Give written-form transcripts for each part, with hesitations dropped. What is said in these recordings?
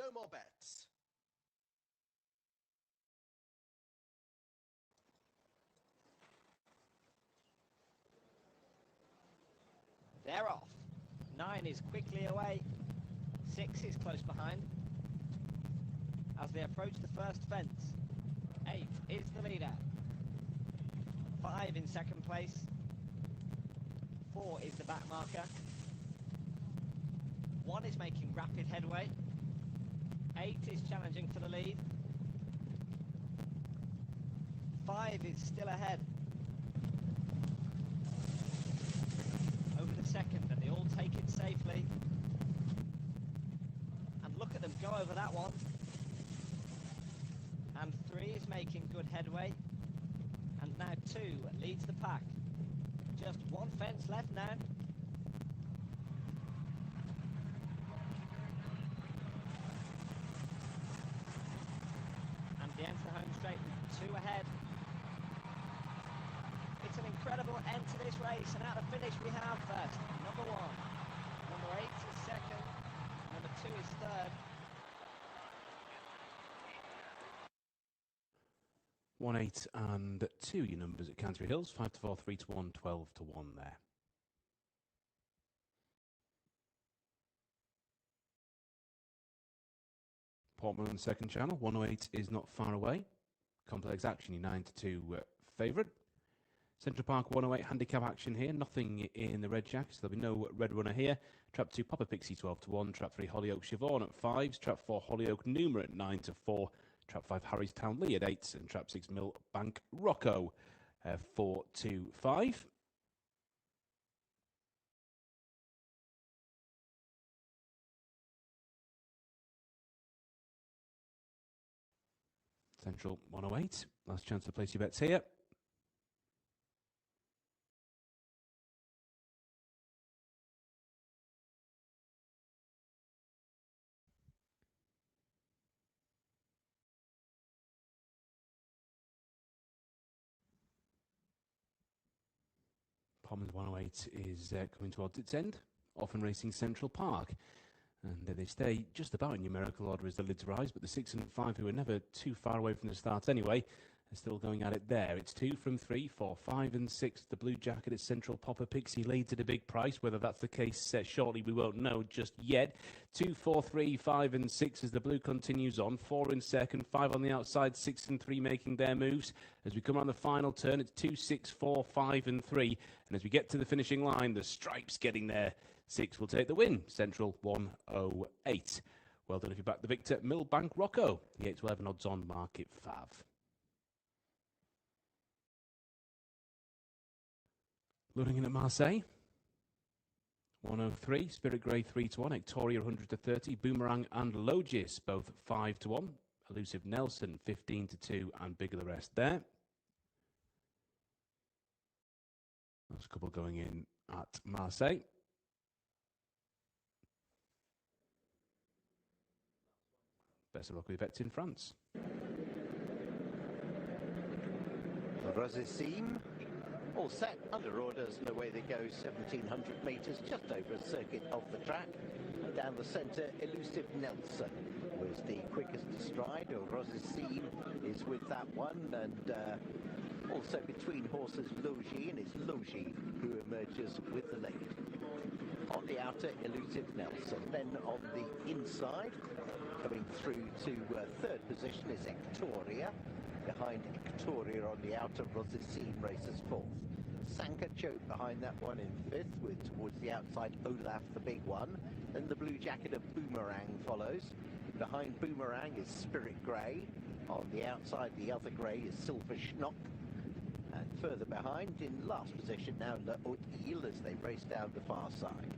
no more bets. They're off. 9 is quickly away. 6 is close behind. As they approach the first fence, 8 is the leader. 5 in second place. 4 is the back marker. 1 is making rapid headway. 8 is challenging for the lead. 5 is still ahead. Over the second, and they all take it safely. And look at them go over that one. And 3 is making good headway. And now 2 leads the pack. Just 1 fence left now. And the enter home straight with 2 ahead. It's an incredible end to this race, and at the finish we have first, number 1. Number 8 is second. Number 2 is third. 1, 8 and 2, your numbers at Canterbury Hills. 5 to 4, 3 to 1, 12 to 1 there. Portman on the second channel. 108 is not far away. Complex action, your 9 to 2 favourite. Central Park 108 handicap action here. Nothing in the red jackets. There'll be no red runner here. Trap 2 Papa Pixie 12 to 1. Trap 3 Hollyoak Siobhan at 5s. Trap 4 Hollyoak Numa at 9 to 4. Trap 5 Harrystown Lee at 8s. And Trap 6 Millbank Rocco 4 to 5. Central 108. Last chance to place your bets here. Pommers 108 is coming towards its end, often racing Central Park. And they stay just about in numerical order as the lids rise, but the 6 and 5, who are never too far away from the start anyway, are still going at it there. It's 2 from 3, 4, 5 and 6. The blue jacket at Central Papa Pixie leads at a big price. Whether that's the case shortly, we won't know just yet. 2, 4, 3, 5 and 6 as the blue continues on. 4 in second, 5 on the outside, 6 and 3 making their moves. As we come around the final turn, it's 2, 6, 4, 5 and 3. And as we get to the finishing line, the stripes getting there. 6 will take the win. Central 108. Well done if you back the victor, Millbank Rocco. The 8 to 11 odds on market fav. Loading in at Marseille. 103. Spirit Grey 3 to 1. Victoria 100 to 30. Boomerang and Logis both 5 to 1. Elusive Nelson 15 to 2 and bigger the rest there. There's a couple going in at Marseille. Best of luck with bets in France. Rosicime, all set, under orders, and away they go, 1,700 metres, just over a circuit off the track. Down the centre, Elusive Nelson was the quickest to stride. Rosicime is with that one, and also between horses Logie, and it's Logie who emerges with the lead. On the outer, Elusive Nelson. Then on the inside, coming through to third position is Victoria. Behind Victoria on the outer, Rosicine races fourth. Sanka Choke behind that one in fifth, with towards the outside Olaf, the big one. Then the blue jacket of Boomerang follows. Behind Boomerang is Spirit Grey. On the outside, the other grey is Silver Schnock. And further behind, in last position now, Le Haute Ile as they race down the far side.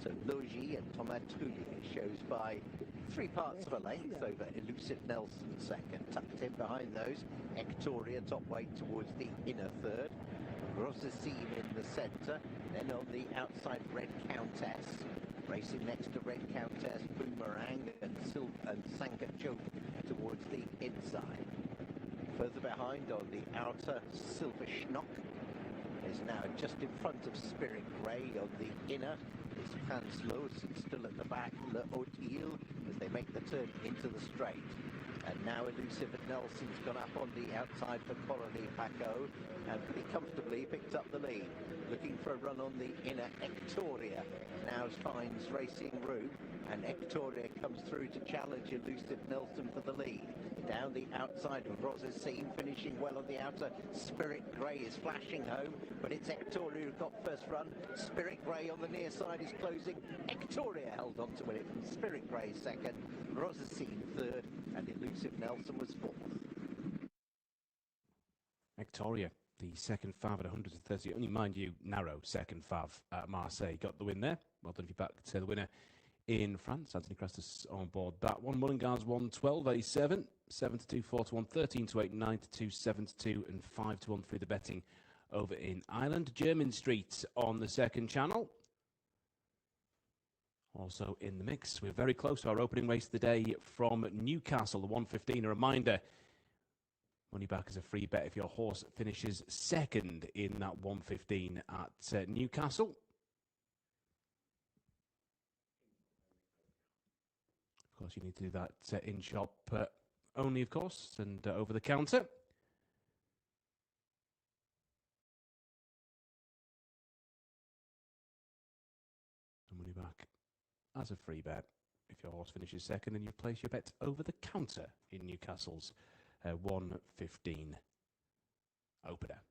So Logie and Tomatuli shows by 3 parts of a length over Elusive Nelson second. Tucked in behind those, Victoria top weight towards the inner third. Rosicine in the centre. Then on the outside, Red Countess. Racing next to Red Countess, Boomerang and Sanka Choke towards the inside. Further behind on the outer, Silver Schnock is now just in front of Spirit Grey on the inner. It's Panslow still at the back, Le Haut-Ile, as they make the turn into the straight. And now Elusive Nelson's gone up on the outside for Coralie Paco and pretty comfortably picked up the lead. Looking for a run on the inner. Ectoria now finds racing room, and Ectoria comes through to challenge Elusive Nelson for the lead. Down the outside of Rosicine, finishing well on the outer. Spirit Grey is flashing home, but it's Ectoria who got first run. Spirit Grey on the near side is closing. Ectoria held on to win it from Spirit Grey second, Rosicine third, and Elusive Nelson was fourth. Victoria, the second fav at 130, only mind you, narrow second fav at Marseille, got the win there. Well done if you back to the winner in France. Anthony Crestus on board that one. Mullingar's won 12-87, 7-2, 4-1, 13-8, 9-2, 7-2, and 5-1 through the betting over in Ireland. Jermyn Street on the second channel. Also in the mix. We're very close to our opening race of the day from Newcastle, the 1:15. A reminder, money back as a free bet if your horse finishes second in that 1:15 at Newcastle. Of course, you need to do that in shop only, of course, and over the counter. And money back as a free bet if your horse finishes second and you place your bet over the counter in Newcastle's 1:15 opener.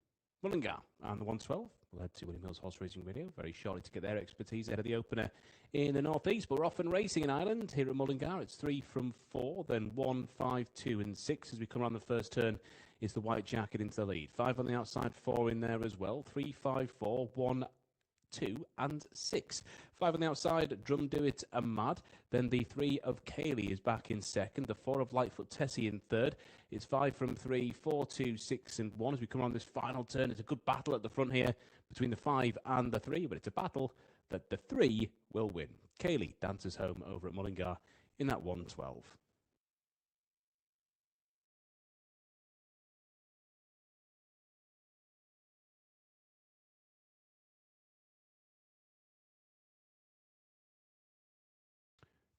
Mullingar and the 112 will head to William Hill's Horse Racing Radio very shortly to get their expertise ahead of the opener in the northeast. But we're off and racing in Ireland here at Mullingar. It's 3 from 4, then 1, 5, 2 and 6 as we come around the first turn. Is the White Jacket into the lead. 5 on the outside, 4 in there as well. 3, 5, 4, 1, 2 and 6. 5 on the outside, Drum Do It and Mad. Then the 3 of Kaylee is back in second. The 4 of Lightfoot Tessie in third. It's 5 from 3, 4, 2, 6 and 1 as we come on this final turn. It's a good battle at the front here between the 5 and the 3, but it's a battle that the 3 will win. Kaylee dances home over at Mullingar in that 112.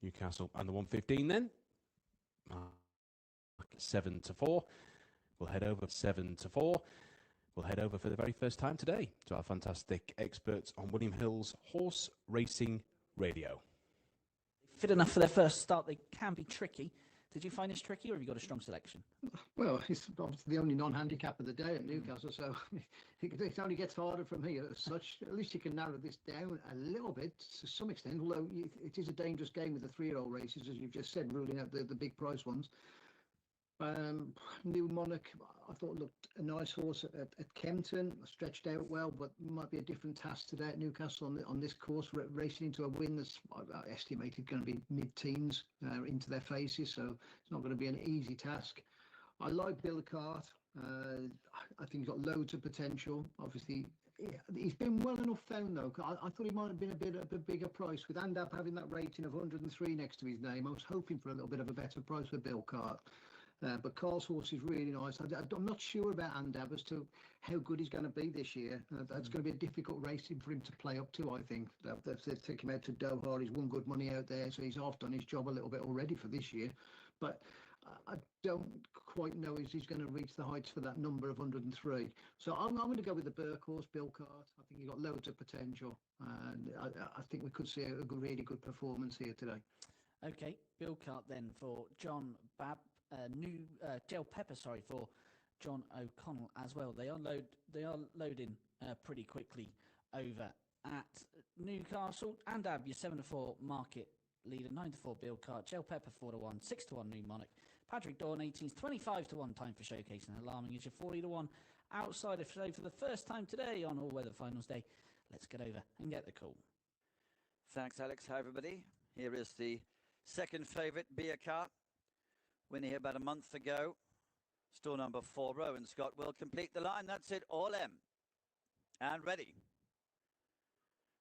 Newcastle and the 1:15 then. 7-4. We'll head over 7-4. We'll head over for the very first time today to our fantastic experts on William Hill's Horse Racing Radio. Fit enough for their first start. They can be tricky. Did you find this tricky, or have you got a strong selection? Well, it's obviously the only non-handicap of the day at Newcastle, so it only gets harder from here as such. At least you can narrow this down a little bit to some extent, although it is a dangerous game with the 3-year-old races, as you've just said, ruling out the big price ones. New Monarch, I thought looked a nice horse at Kempton, stretched out well, but might be a different task today at Newcastle on this course, racing into a win that's estimated going to be mid-teens into their faces, so it's not going to be an easy task. I like Bill Cart. I think he's got loads of potential. Obviously, he's been well enough found though. I thought he might have been a bit of a bigger price with Andab having that rating of 103 next to his name. I was hoping for a little bit of a better price with Bill Cart. But Carl's horse is really nice. I'm not sure about Andab as to how good he's going to be this year. That's going to be a difficult racing for him to play up to, I think. They've taken him out to Doha. He's won good money out there, so he's half done his job a little bit already for this year. But I don't quite know if he's going to reach the heights for that number of 103. So I'm going to go with the Burke horse, Bill Cart. I think he's got loads of potential. And I think we could see a really good performance here today. Okay, Bill Cart then for John Babb. New gel pepper, for John O'Connell as well. They are loading pretty quickly over at Newcastle. Andab, your 7-4 market leader, 9-4 Bill Cart, gel pepper 4-1, 6-1 New Monarch. Patrick Dawn 18s, 25-1 Time for Showcase, and Alarming is your 40-1 outsider show for the first time today on All Weather Finals Day. Let's get over and get the call. Thanks, Alex. Hi, everybody. Here is the second favourite, Beer Cart. Winning here about a month ago. Store number 4, Rowan Scott will complete the line. That's it, all M. And ready.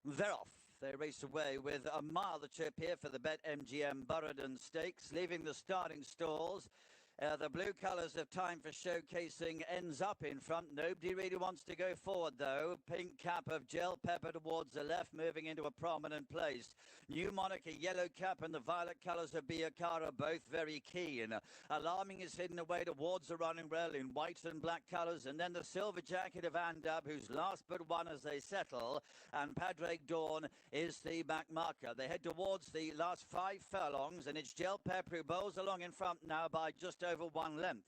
They're off. They race away with a mile the trip here for the Bet MGM Burradon Stakes, leaving the starting stalls. The blue colours of Time for Showcasing ends up in front. Nobody really wants to go forward, though. Pink cap of Gel Pepper towards the left, moving into a prominent place. New Monarch, a yellow cap, and the violet colours of Biacara, both very keen. Alarming is hidden away towards the running rail in white and black colours, and then the silver jacket of Andab, who's last but one as they settle, and Padraig Dawn is the back marker. They head towards the last 5 furlongs, and it's Gel Pepper who bowls along in front now by just over 1 length.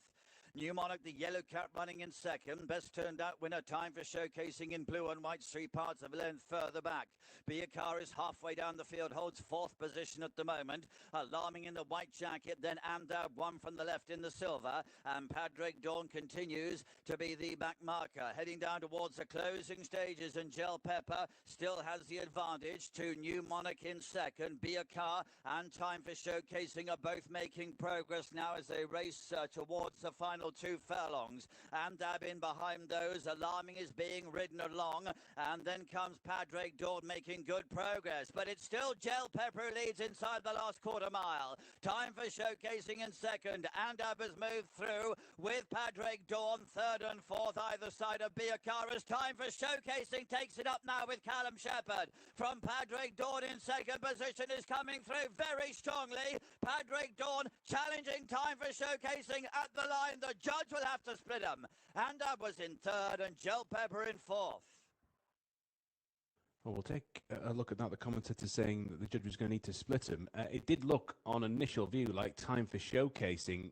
New Monarch, the yellow cap, running in second. Best turned out winner, Time for Showcasing in blue and white, 3 parts of a length further back. Biacar is halfway down the field, holds 4th position at the moment. Alarming in the white jacket, then Andab, one from the left in the silver. And Padraig Dawn continues to be the back marker. Heading down towards the closing stages, and Gel Pepper still has the advantage to New Monarch in second. Biacar and Time for Showcasing are both making progress now as they race towards the final 2 furlongs. Andab in behind those. Alarming is being ridden along, and then comes Padraig Dawn making good progress, but it's still Gel Pepper who leads inside the last quarter mile. Time for Showcasing in second. Andab has moved through with Padraig Dawn third and fourth either side of Biacara. Time for Showcasing takes it up now with Callum Shepherd. From Padraig Dawn in second position is coming through very strongly. Padraig Dawn challenging Time for Showcasing at the line. The judge will have to split them. Andab was in third and Gel Pepper in fourth. Well, we'll take a look at that. The commentator saying that the judge was going to need to split him. It did look on initial view like Time for Showcasing,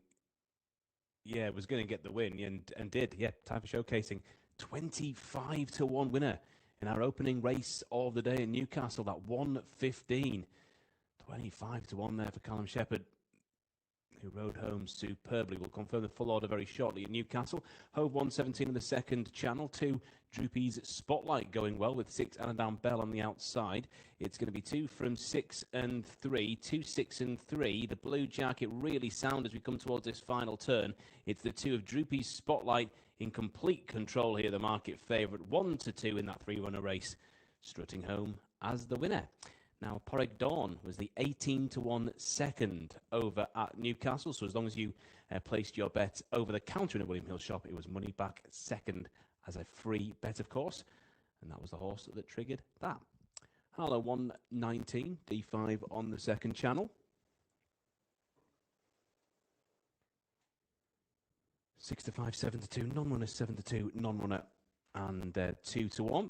yeah, was going to get the win, and did. Yeah, Time for Showcasing, 25-1 winner in our opening race of the day in Newcastle. That 1:15, 25-1 there for Callum Shepherd, who rode home superbly. We'll confirm the full order very shortly at Newcastle. Hove 117 in the second channel. 2 Droopy's Spotlight going well with 6 Anadan Bell on the outside. It's going to be 2 from 6 and 3. 2, 6 and 3. The blue jacket really sound as we come towards this final turn. It's the 2 of Droopy's Spotlight in complete control here. The market favourite 1-2 in that 3-runner race. Strutting home as the winner. Now, Padraig Dawn was the 18-1 second over at Newcastle. So as long as you placed your bet over the counter in a William Hill shop, it was money back second as a free bet, of course. And that was the horse that triggered that. Harlow 119, D5 on the second channel. 6-5, 7-2, non-runner, 7-2, non-runner, and 2-1.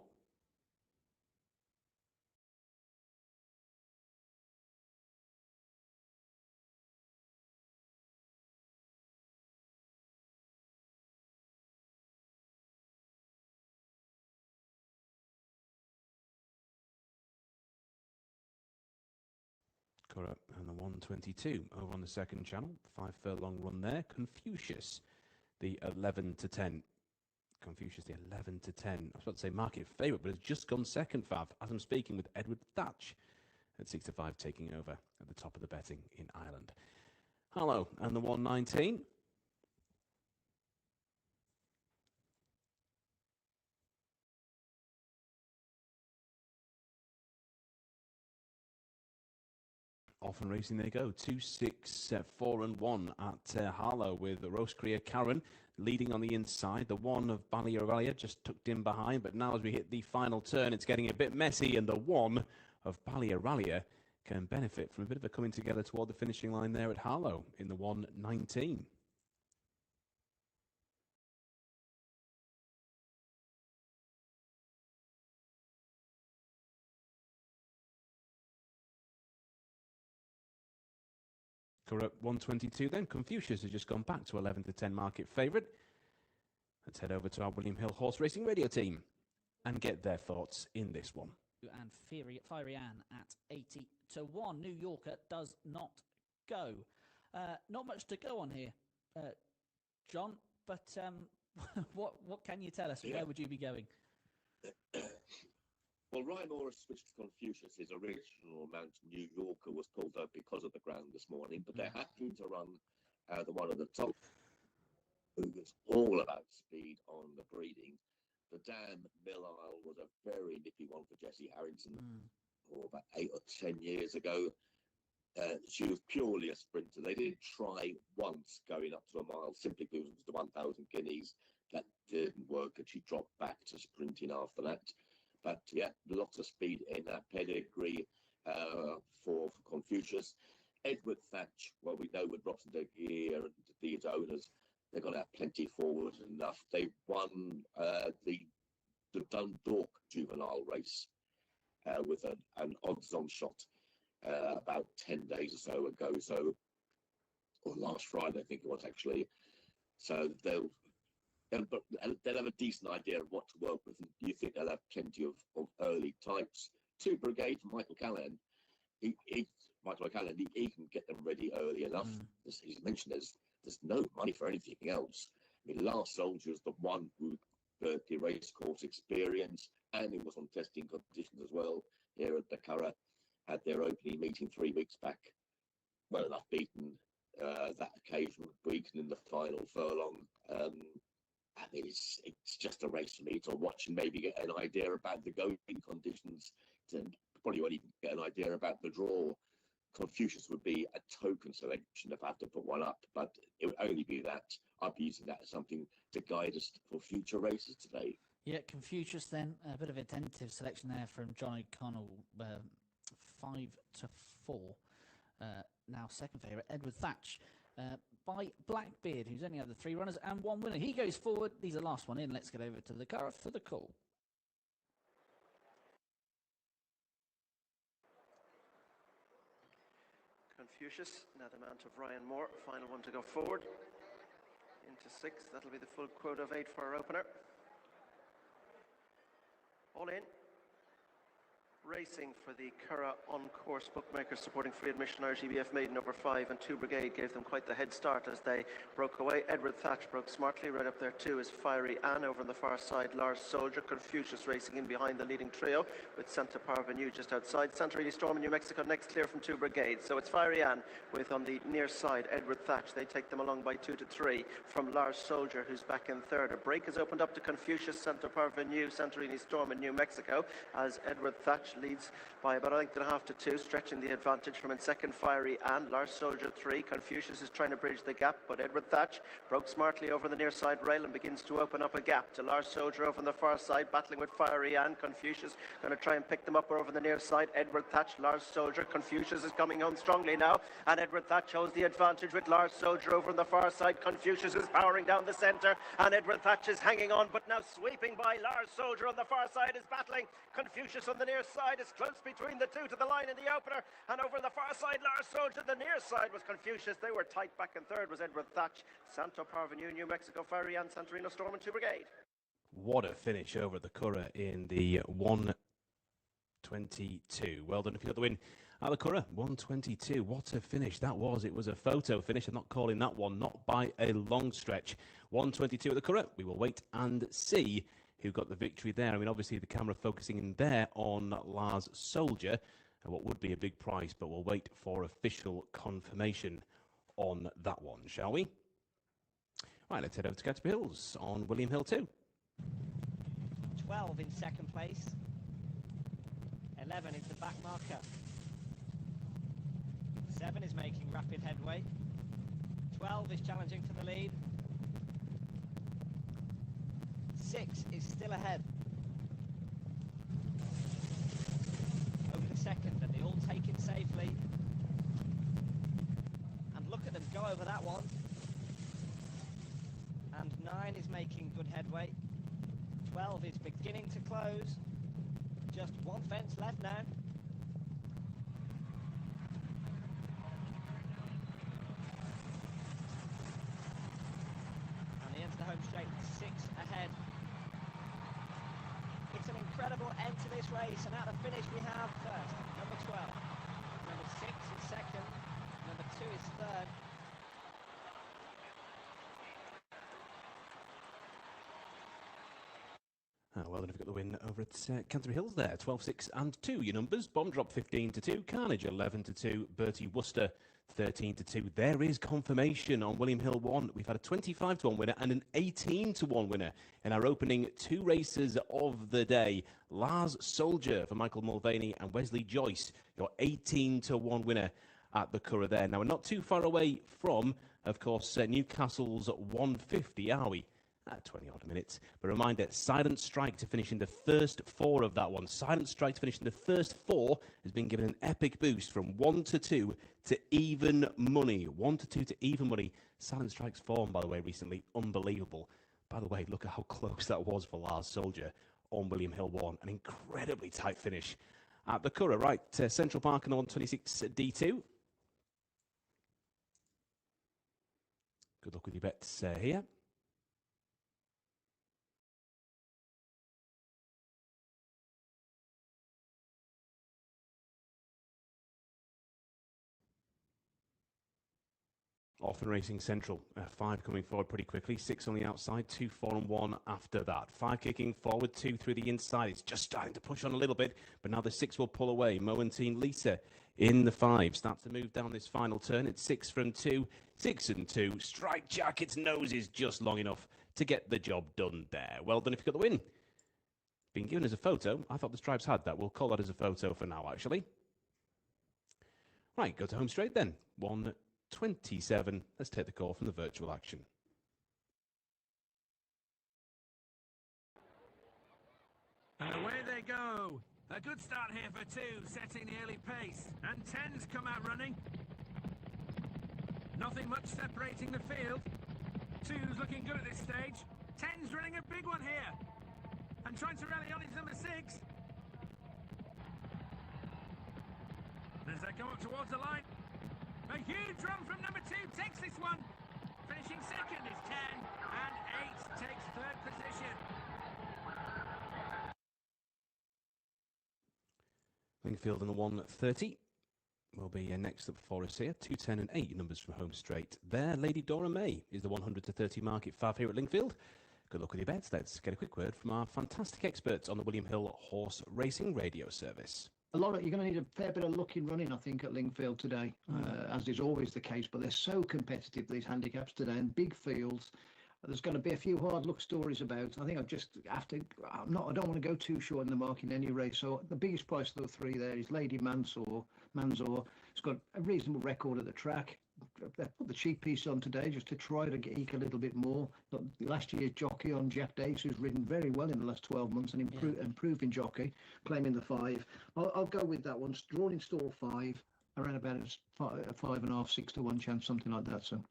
Correct. And the 122 over on the second channel. 5 furlong run there. Confucius, the 11-10. Confucius, the 11-10. I was about to say market favourite, but it's just gone second, Fav, as I'm speaking with Edward Thatch at 6-5, taking over at the top of the betting in Ireland. Hello, and the 119. Off and racing they go. 2, 6, 4 and 1 at Harlow with Rosecrea Karen leading on the inside. The 1 of Ballia just tucked in behind, but now as we hit the final turn, it's getting a bit messy, and the 1 of Ballia can benefit from a bit of a coming together toward the finishing line there at Harlow in the 119. Correct. 122 then. Confucius has just gone back to 11-10 market favourite. Let's head over to our William Hill Horse Racing Radio team and get their thoughts in this one. And Fiery Ann at 80-1. New Yorker does not go. Not much to go on here, John, but what can you tell us? Where would you be going? Well, Ryan Morris switched to Confucius. His original mount, New Yorker, was pulled up because of the ground this morning, but they're happy to run the one of the top, who was all about speed on the breeding. The Dam Mill Isle was a very nippy one for Jesse Harrington about 8 or 10 years ago. she was purely a sprinter. They didn't try once going up to a mile simply because it was the 1,000 guineas. That didn't work, and she dropped back to sprinting after that. But yeah, lots of speed in that pedigree for Confucius. Edward Thatch, well, we know with Robson De Geer and these owners, they're going to have plenty forward enough. They won the Dundalk juvenile race with an odds-on shot about 10 days or so ago. So, or last Friday, I think it was actually. So they'll have a decent idea of what to work with. And you think they'll have plenty of early types. 2 Brigade from Michael Callahan. Michael O'Callaghan, he can get them ready early enough. As he's mentioned, there's no money for anything else. I mean, Last Soldier's the one who the race course experience, and it was on testing conditions as well here at the Curragh. Had their opening meeting 3 weeks back. Well enough beaten that occasion, beaten in the final furlong. I mean, it's just a race for me to watch and maybe get an idea about the going conditions. And probably won't even get an idea about the draw. Confucius would be a token selection if I have to put one up, but it would only be that. I'd be using that as something to guide us for future races today. Yeah, Confucius then, a bit of a tentative selection there from John O'Connell, 5 to 4. Now second favourite, Edward Thatch, by Blackbeard, who's only had the 3 runners and 1 winner. He goes forward. He's the last one in. Let's get over to the car for the call. Confucius, now the mount of Ryan Moore, final one to go forward. Into 6, that'll be the full quota of 8 for our opener. All in. Racing for the Curragh on-course bookmakers supporting free admission RGBF maiden number 5, and 2 Brigade gave them quite the head start as they broke away. Edward Thatch broke smartly. Right up there too is Fiery Anne. Over on the far side, Lars Soldier. Confucius racing in behind the leading trio with Santa Parvenu just outside. Santorini Storm in New Mexico next, clear from 2 Brigade. So it's Fiery Anne with on the near side Edward Thatch. They take them along by 2 to 3 from Lars Soldier, who's back in third. A break has opened up to Confucius, Santa Parvenu, Santorini Storm in New Mexico as Edward Thatch leads by about a length and a half to 2, stretching the advantage from in second Fiery and Lars Soldier 3. Confucius is trying to bridge the gap, but Edward Thatch broke smartly over the near side rail and begins to open up a gap to Lars Soldier over on the far side, battling with Fiery and Confucius going to try and pick them up over the near side. Edward Thatch, Lars Soldier. Confucius is coming on strongly now, and Edward Thatch holds the advantage with Lars Soldier over on the far side. Confucius is powering down the centre, and Edward Thatch is hanging on, but now sweeping by. Lars Soldier on the far side is battling. Confucius on the near side is close between the 2 to the line in the opener, and over the far side, Lars Soldier. The near side was Confucius. They were tight. Back in third was Edward Thatch, Santo Parvenu, New Mexico, Fiery and Santorino Storm and 2 Brigade. What a finish over at the Curragh in the 1:22. Well done if you got the win at the Curragh. 1:22. What a finish that was. It was a photo finish. I'm not calling that one, not by a long stretch. 1:22 at the Curragh. We will wait and see who got the victory there. I mean, obviously the camera focusing in there on Lars Soldier, and what would be a big prize, but we'll wait for official confirmation on that one, shall we? Right, let's head over to Gatsby Hills on William Hill 2. 12 in second place. 11 is the back marker. 7 is making rapid headway. 12 is challenging for the lead. 6 is still ahead. Over the second, and they all take it safely. And look at them go over that one. And 9 is making good headway. 12 is beginning to close. Just 1 fence left now. And he enters the home straight, 6 ahead. It's an incredible end to this race, and at the finish we have first, number 12. Number 6 is second, number 2 is third. Well, then we've got the win over at Canterbury Hills there. 12-6 and 2, your numbers. Bomb Drop 15-2, Carnage 11-2, Bertie Worcester 13-2. There is confirmation on William Hill 1. We've had a 25-1 winner and an 18-1 winner in our opening 2 races of the day. Lars Soldier for Michael Mulvaney and Wesley Joyce, your 18-1 winner at the Curragh there. Now, we're not too far away from, of course, Newcastle's 150, are we? At 20 odd minutes. But a reminder, Silent Strike to finish in the first 4 of that one. Silent Strike to finish in the first 4 has been given an epic boost from 1 to 2 to even money. 1 to 2 to even money. Silent Strike's form, by the way, recently, unbelievable. By the way, look at how close that was for Lars Soldier on William Hill 1. An incredibly tight finish at the Curragh. Right, Central Park and the 126 D2. Good luck with your bets here. Often Racing Central, 5 coming forward pretty quickly, 6 on the outside, 2, 4 and 1 after that. 5 kicking forward, 2 through the inside. It's just starting to push on a little bit, but now the 6 will pull away. Mo and Team Lisa in the 5. Starts to move down this final turn. It's 6 from 2, 6 and 2. Strike Jacket's nose is just long enough to get the job done there. Well done if you got the win. Been given as a photo. I thought the Stripes had that. We'll call that as a photo for now, actually. Right, go to home straight then. 1:27. Let's take the call from the virtual action. And away they go. A good start here for 2, setting the early pace. And 10's come out running. Nothing much separating the field. 2's looking good at this stage. 10's running a big one here. And trying to rally on his number 6. As they come up towards the line. A huge run from number 2 takes this one. Finishing second is 10, and 8 takes 3rd position. Lingfield and the 1:30 will be next up for us here. 2, 10 and 8 numbers from home straight. There, Lady Dora May is the 100 to 30 mark at 5 here at Lingfield. Good luck with your bets. Let's get a quick word from our fantastic experts on the William Hill Horse Racing Radio Service. You're going to need a fair bit of luck in running, I think, at Lingfield today, as is always the case. But they're so competitive, these handicaps today, and big fields. There's going to be a few hard luck stories about. I think I don't want to go too short in the mark in any race. So the biggest price of the 3 there is Lady Mansour. It's got a reasonable record at the track. They put the cheap piece on today just to try to eke a little bit more. But last year's jockey on Jack Dace, who's ridden very well in the last 12 months, and improving jockey, claiming the 5. I'll go with that one. Drawn in stall 5, around about a 5.5, 6 to 1 chance, something like that. So,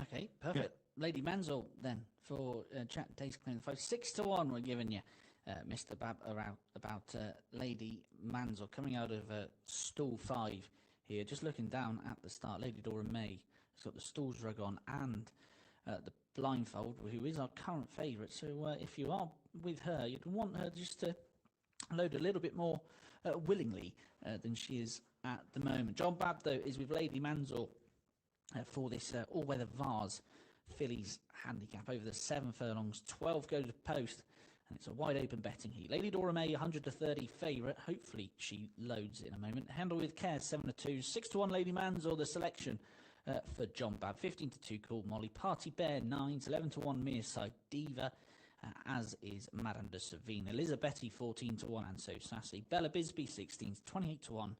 okay, perfect. Yeah. Lady Manzel then for Jack Dace claiming the 5, 6 to 1. We're giving you, Mr. Bab, about Lady Manzel coming out of stall 5. Here, just looking down at the start, Lady Dora May has got the stalls rug on and the blindfold, who is our current favourite. So if you are with her, you'd want her just to load a little bit more willingly than she is at the moment. John Babb, though, is with Lady Manzel for this all-weather Vase fillies handicap over the 7 furlongs. 12 go to post. And it's a wide open betting heat. Lady Dora May, 100 to 30 favourite. Hopefully she loads in a moment. Handle with care, 7 to 2. 6 to 1 Lady Mans, or the selection for John Babb. 15 to 2 Cool Molly. Party Bear, 9s. 11 to 1 Mearside Diva, as is Madame de Savine. Elizabeth, 14 to 1, and So Sassy. Bella Bisbee, 16s. 28 to 1.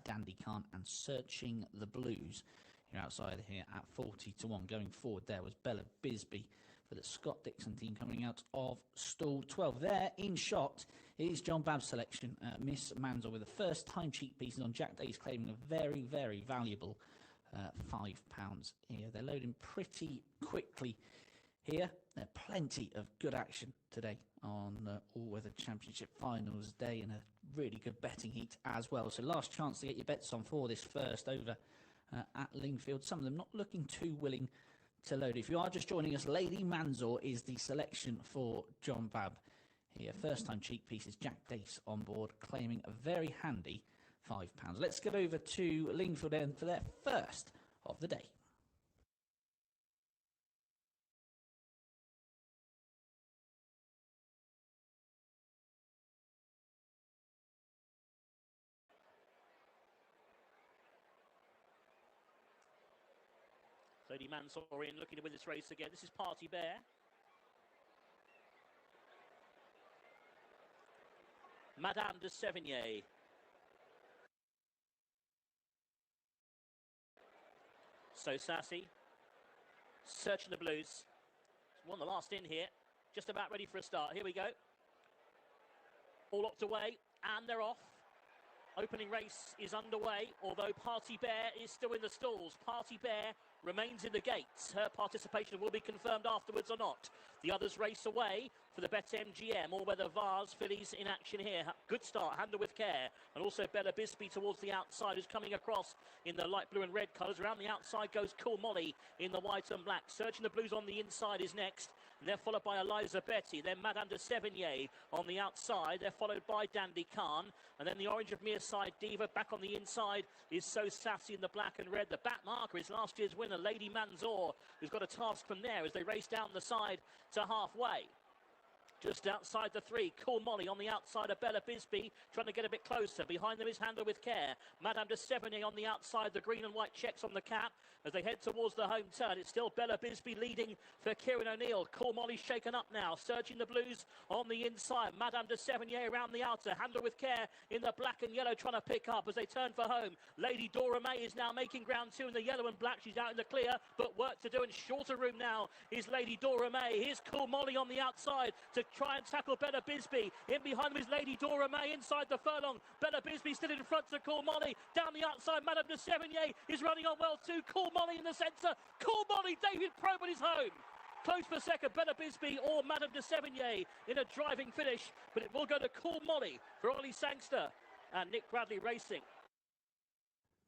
Dandy Khan and Searching the Blues. You're outside here at 40 to 1. Going forward there was Bella Bisbee for the Scott Dixon team coming out of stall 12. There in shot is John Babb's selection. Miss Manzel with the first time cheek pieces on Jack Days, claiming a very, very valuable £5 here. They're loading pretty quickly here. There's plenty of good action today on All-Weather Championship Finals Day, and a really good betting heat as well. So last chance to get your bets on for this first over at Lingfield. Some of them not looking too willing to load. If you are just joining us, Lady Manzor is the selection for John Babb here. First time cheek pieces, Jack Dace on board, claiming a very handy £5. Let's get over to Lingfield then for their first of the day. Lady Mansour in, looking to win this race again. This is Party Bear. Madame de Sevigny So Sassy, searching the blues. Won the last in here. Just about ready for a start. Here we go. All locked away, and they're off. Opening race is underway, although Party Bear is still in the stalls. Party Bear remains in the gates. Her participation will be confirmed afterwards or not. The others race away for the BetMGM, all weather Vars fillies in action here. Good start, handle with care. And also Bella Bisbee towards the outside, who's coming across in the light blue and red colours. Around the outside goes Cool Molly in the white and black. Searching the blues on the inside is next. And they're followed by Eliza Betty. Then Madame de Sevigné on the outside. They're followed by Dandy Khan. And then the Orange of Mearside Diva. Back on the inside is So Sassy in the black and red. The back marker is last year's winner, Lady Manzor, who's got a task from there as they race down the side to halfway. Just outside the three, Cool Molly on the outside of Bella Bisbee, trying to get a bit closer. Behind them is Handle with Care. Madame de Sevigné on the outside, the green and white checks on the cap. As they head towards the home turn, it's still Bella Bisbee leading for Kieran O'Neill. Cool Molly shaken up now, searching the blues on the inside. Madame de Sevigné around the outer. Handle with Care in the black and yellow, trying to pick up as they turn for home. Lady Dora May is now making ground two in the yellow and black. She's out in the clear, but work to do in shorter room now is Lady Dora May. Here's Cool Molly on the outside to try and tackle Bella Bisbee. In behind them is Lady Dora May inside the furlong. Bella Bisbee still in front to Cool Molly. Down the outside, Madame de Sevigné is running on well too. Cool Molly in the centre. Cool Molly, David Probert is home. Close for second, Bella Bisbee or Madame de Sevigné in a driving finish, but it will go to Cool Molly for Ollie Sangster and Nick Bradley Racing.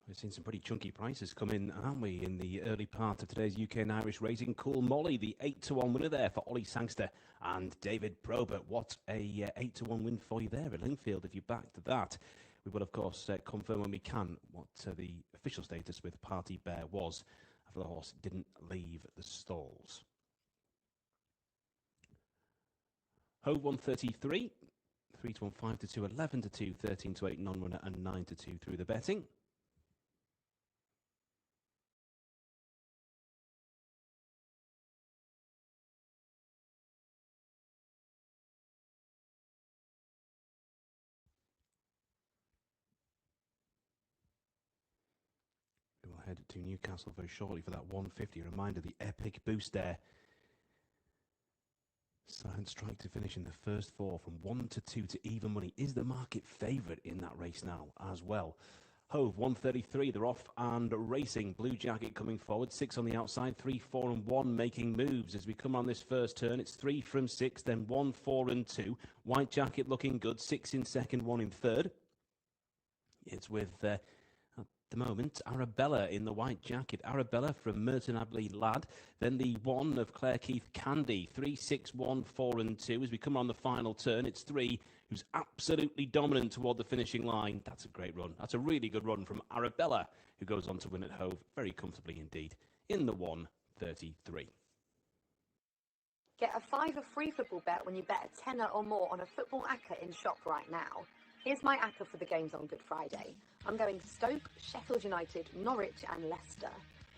We've seen some pretty chunky prices come in, haven't we, in the early part of today's UK and Irish racing. Cool Molly, the 8-1 winner there for Ollie Sangster and David Probert. What a 8-1 win for you there at Lingfield if you backed that. We will, of course, confirm when we can what the official status with Party Bear was after the horse didn't leave the stalls. Hove 133, 3-1, 5-2, 11-2, 13-8 non-runner and 9-2 through the betting. We'll head to Newcastle very shortly for that 150. A reminder, the epic boost there. Silent Strike to finish in the first four from 1-2 to even money. Is the market favourite in that race now as well? Hove 133, they're off and racing. Blue Jacket coming forward, 6 on the outside, 3, 4 and 1 making moves. As we come on this first turn, it's 3 from 6, then 1, 4 and 2. White Jacket looking good, 6 in second, 1 in third. It's with... at the moment, Arabella in the white jacket. Arabella from Merton Abbey Lad. Then the 1 of Claire Keith Candy. 3, 6, 1, 4 and 2. As we come on the final turn, it's 3 who's absolutely dominant toward the finishing line. That's a great run. That's a really good run from Arabella, who goes on to win at Hove very comfortably indeed in the 133. Get a £5 free football bet when you bet a tenner or more on a football acca in shop right now. Here's my acca for the games on Good Friday. I'm going Stoke, Sheffield United, Norwich and Leicester.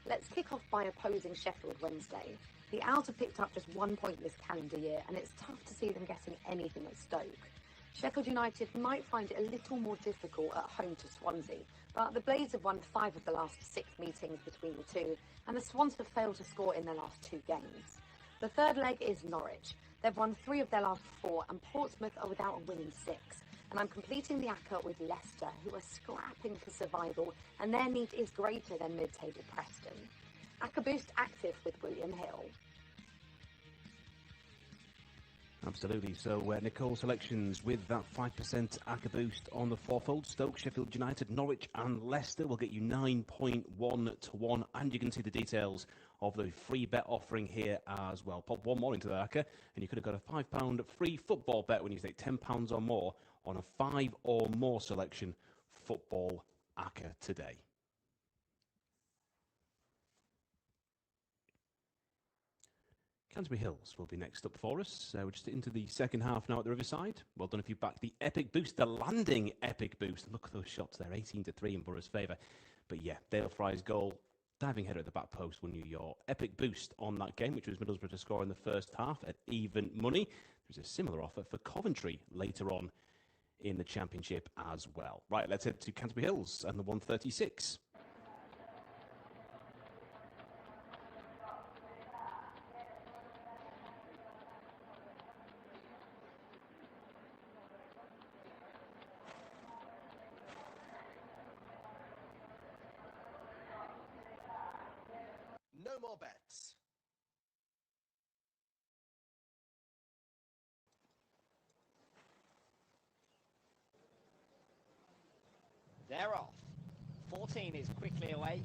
Let's kick off by opposing Sheffield Wednesday. The Owls have picked up just 1 point this calendar year and it's tough to see them getting anything at Stoke. Sheffield United might find it a little more difficult at home to Swansea, but the Blades have won 5 of the last 6 meetings between the two and the Swans have failed to score in their last 2 games. The third leg is Norwich. They've won 3 of their last 4 and Portsmouth are without a win in 6. And I'm completing the acca with Leicester, who are scrapping for survival, and their need is greater than mid-table Preston. Acca Boost active with William Hill. Absolutely. So Nicole's selections with that 5% acca boost on the fourfold. Stoke, Sheffield United, Norwich and Leicester will get you 9.1 to 1. And you can see the details of the free bet offering here as well. Pop one more into the acca and you could have got a £5 free football bet when you stake £10 or more on a 5 or more selection football acca today. Canterbury Hills will be next up for us. We're just into the second half now at the Riverside. Well done if you back the epic boost, the landing epic boost. Look at those shots there, 18-3 in Borough's favour. But yeah, Dale Fry's goal, diving header at the back post, won you your epic boost on that game, which was Middlesbrough to score in the first half at even money. There's a similar offer for Coventry later on in the Championship as well. Right, let's head to Canterbury Hills and the 136. more bets. They're off. 14 is quickly away.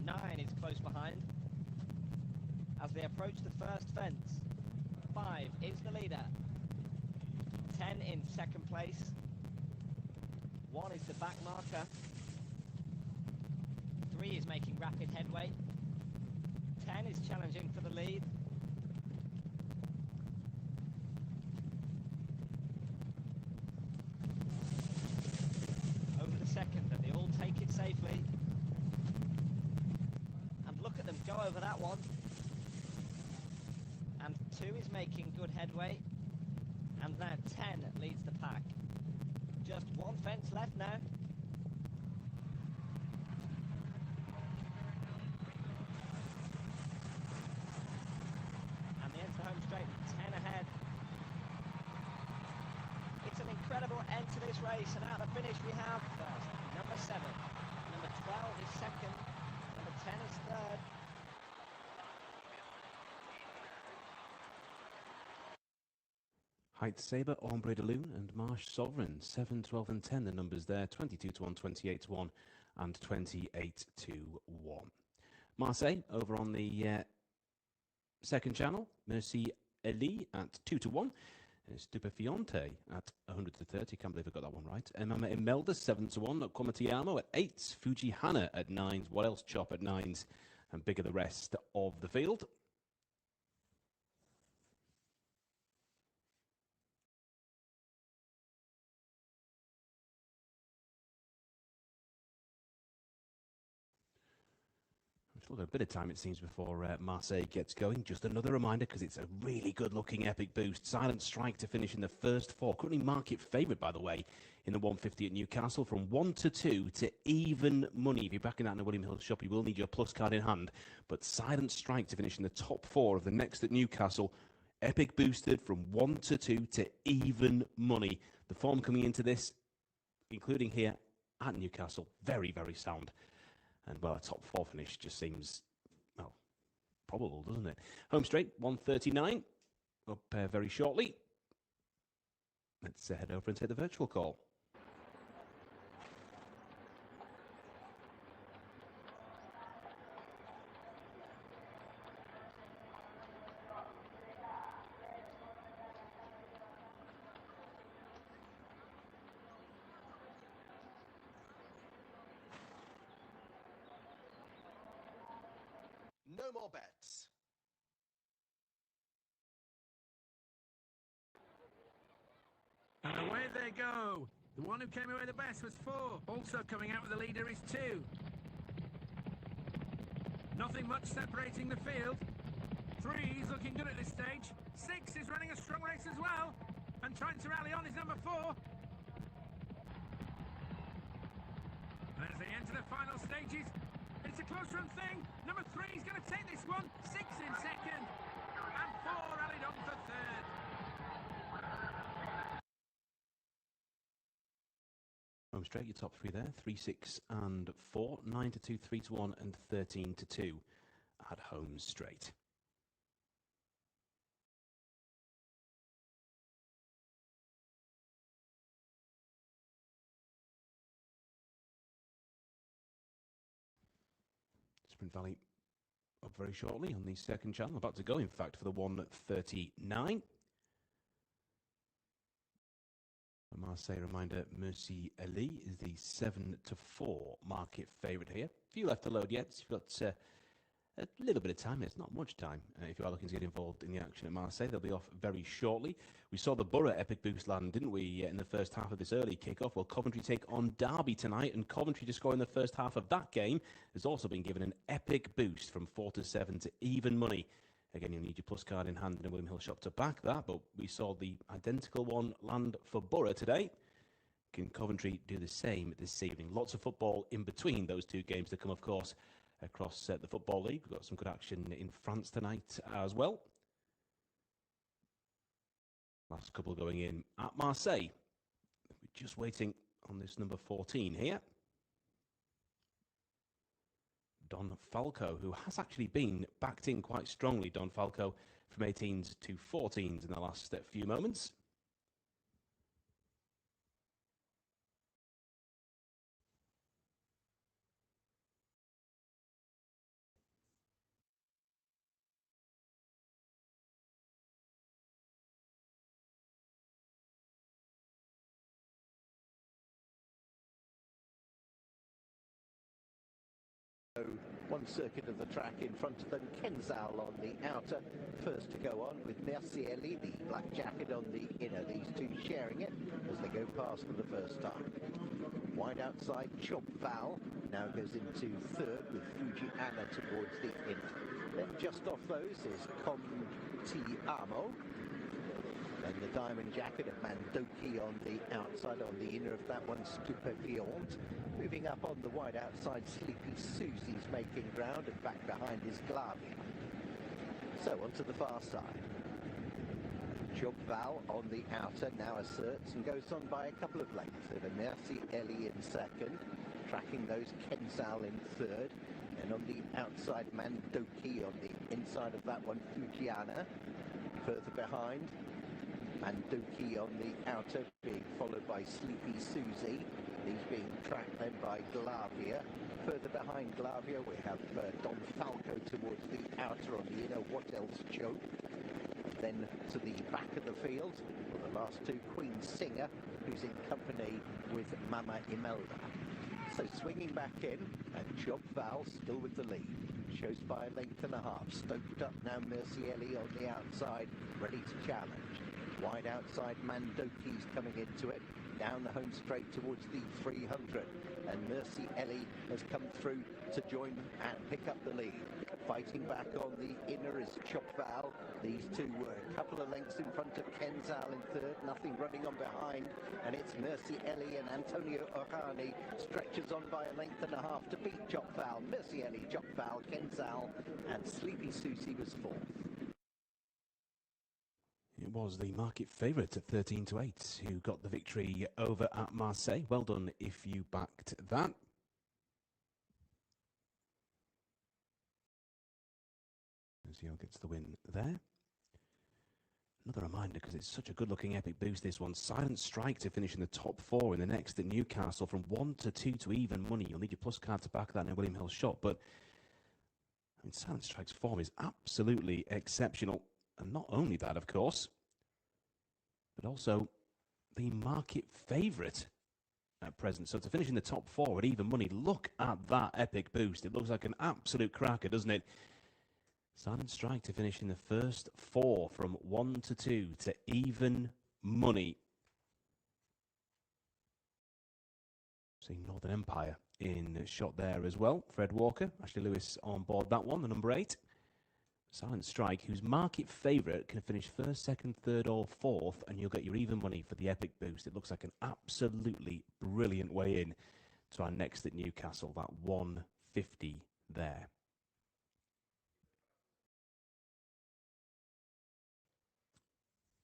9 is close behind. As they approach the first fence, 5 is the leader. 10 in second place. 1 is the back marker. 3 is making rapid headway. 10 is challenging for the lead. Over the second, and they all take it safely. And look at them go over that one. And 2 is making good headway. And now 10 leads the pack. Just 1 fence left now. And they enter home straight with 10 ahead. It's an incredible end to this race, and at the finish we have first, number 7, number 12 is second, number 10 is third. Height Sabre, Ombre de Lune and Marsh Sovereign, 7, 12 and 10, the numbers there, 22 to 1, 28 to 1 and 28 to 1. Marseille over on the second channel, Merci Elie at 2 to 1, Stupefiante at 100 to 30, can't believe I got that one right, Mama Imelda 7 to 1, Komatiamo at 8, Fuji Hana at 9s, What Else Chop at 9s, and bigger the rest of the field. Still got a bit of time, it seems, before Marseille gets going. Just another reminder, because it's a really good-looking epic boost. Silent Strike to finish in the first 4. Currently market favourite, by the way, in the 150 at Newcastle, from 1 to 2 to even money. If you're backing that in a William Hill shop, you will need your plus card in hand. But Silent Strike to finish in the top 4 of the next at Newcastle. Epic boosted from 1 to 2 to even money. The form coming into this, including here at Newcastle, very, very sound. And, well, a top 4 finish just seems, well, probable, doesn't it? Home straight, 139, up very shortly. Let's head over and take the virtual call. No more bets. And away they go. The one who came away the best was 4. Also coming out with the leader is 2. Nothing much separating the field. 3 is looking good at this stage. 6 is running a strong race as well. And trying to rally on is number 4. And as they enter the final stages, it's a close run thing. Number 3 is going to take this one. 6 in second. And 4 rallied on for third. Home straight, your top 3 there. 3, 6 and 4. 9 to 2, 3 to 1 and 13 to 2 at home straight. Sprint Valley up very shortly on the second channel. About to go, in fact, for the 139. A Marseille reminder, Merci Elie is the 7 to 4 market favourite here. Few left to load yet. You've got a little bit of time. It's not much time. If you are looking to get involved in the action at Marseille, they'll be off very shortly. We saw the Borough Epic Boost land, didn't we, in the first half of this early kick-off? Well, Coventry take on Derby tonight, and Coventry to score in the first half of that game has also been given an epic boost from 4 to 7 to even money. Again, you'll need your plus card in hand in a William Hill shop to back that, but we saw the identical one land for Borough today. Can Coventry do the same this evening? Lots of football in between those two games to come, of course, across the Football League. We've got some good action in France tonight as well. Last couple going in at Marseille. We're just waiting on this number 14 here. Don Falco, who has actually been backed in quite strongly, Don Falco, from 18s to 14s in the last few moments. One circuit of the track in front of them, Kenzal on the outer, first to go on with Mercielli, the black jacket on the inner, these two sharing it as they go past for the first time. Wide outside, Chop Val now goes into third with Fuji Anna towards the inner. Then just off those is Com Ti Amo. Then the diamond jacket of Mandoki on the outside, on the inner of that one, Stupéfiant. Moving up on the wide outside, Sleepy Susie's making ground, and back behind is Glavia. So onto the far side. Job Val on the outer now asserts and goes on by a couple of lengths. Over Merci Ellie in second, tracking those Kenzal in third. And on the outside, Mandoki, on the inside of that one, Fujiana. Further behind, Mandoki on the outer, being followed by Sleepy Susie. These being tracked then by Glavia. Further behind Glavia, we have Don Falco towards the outer, on the inner, What Else Choke. Then to the back of the field, the last two, Queen Singer, who's in company with Mama Imelda. So swinging back in, and Job Val still with the lead. Shows by a length and a half. Stoked up now, Mercielli on the outside, ready to challenge. Wide outside, Mandoki's coming into it. Down the home straight towards the 300. And Merci Ellie has come through to join and pick up the lead. Fighting back on the inner is Chop Val. These two were a couple of lengths in front of Kenzal in third. Nothing running on behind. And it's Merci Ellie and Antonio Orani stretches on by a length and a half to beat Chop Val. Merci Ellie, Chop Val, Kenzal, and Sleepy Susie was fourth. It was the market favourite at 13-8 who got the victory over at Marseille. Well done if you backed that. Zio gets the win there. Another reminder, because it's such a good-looking epic boost, this one. Silent Strike to finish in the top four in the next at Newcastle from 1 to 2 to even money. You'll need your plus card to back that in a William Hill shot, but I mean, Silent Strike's form is absolutely exceptional. And not only that, of course, but also the market favourite at present. So to finish in the top four at even money, look at that epic boost. It looks like an absolute cracker, doesn't it? Silent Strike to finish in the first four from 1 to 2 to even money. See Northern Empire in shot there as well. Fred Walker, Ashley Lewis on board that one, the number 8. Silent Strike, whose market favourite, can finish first, second, third or fourth, and you'll get your even money for the epic boost. It looks like an absolutely brilliant way in to our next at Newcastle, that 150 there.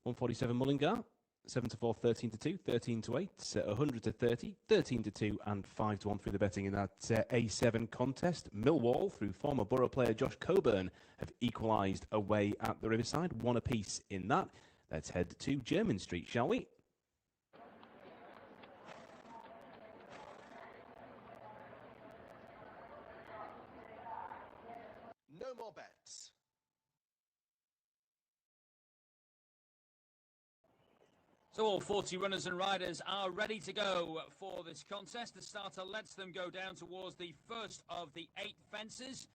$147 Mullingar, 7 to 4, 13 to 2, 13 to 8, 100 to 30, 13 to 2, and 5 to 1 through the betting in that A7 contest. Millwall, through former Borough player Josh Coburn, have equalised away at the Riverside, one apiece in that. Let's head to Jermyn Street, shall we? No more bets. So all 40 runners and riders are ready to go for this contest. The starter lets them go down towards the first of the 8 fences.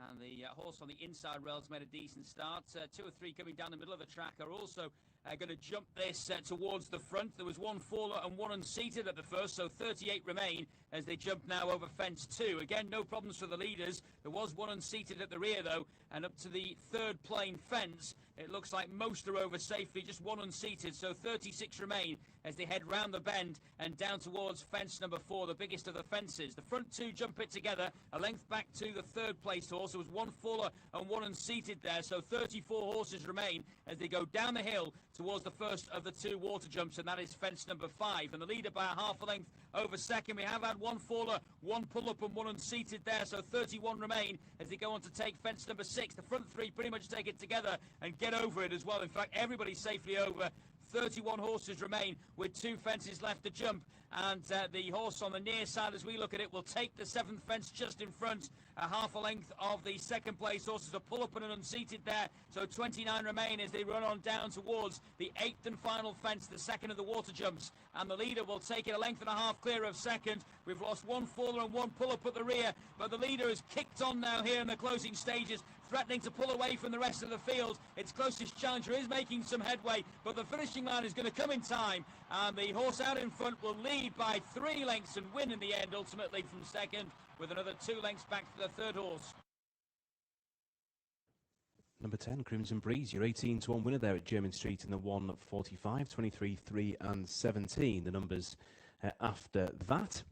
And the horse on the inside rails made a decent start. 2 or 3 coming down the middle of the track are also going to jump this towards the front. There was 1 faller and 1 unseated at the first, so 38 remain as they jump now over fence 2. Again, no problems for the leaders. There was 1 unseated at the rear, though, and up to the 3rd plane fence, it looks like most are over safely, just 1 unseated, so 36 remain as they head round the bend and down towards fence number 4, the biggest of the fences. The front two jump it together, a length back to the third place horse. There was one faller and one unseated there, so 34 horses remain as they go down the hill towards the first of the two water jumps, and that is fence number 5. And the leader by a half a length over second. We have had one faller, one pull-up and one unseated there, so 31 remain as they go on to take fence number 6. The front three pretty much take it together and get over it as well. In fact, everybody's safely over. 31 horses remain with 2 fences left to jump, and the horse on the near side, as we look at it, will take the 7th fence just in front, a half a length of the second place horses. A pull-up and an unseated there, so 29 remain as they run on down towards the 8th and final fence, the second of the water jumps, and the leader will take it a length and a half clear of second. We've lost one faller and one pull-up at the rear, but the leader has kicked on now here in the closing stages, threatening to pull away from the rest of the field. Its closest challenger is making some headway, but the finishing line is going to come in time, and the horse out in front will lead by 3 lengths and win in the end, ultimately from second, with another 2 lengths back to the third horse. Number 10, Crimson Breeze, your 18-1 winner there at Jermyn Street in the 1:45, 23, 3 and 17. The numbers after that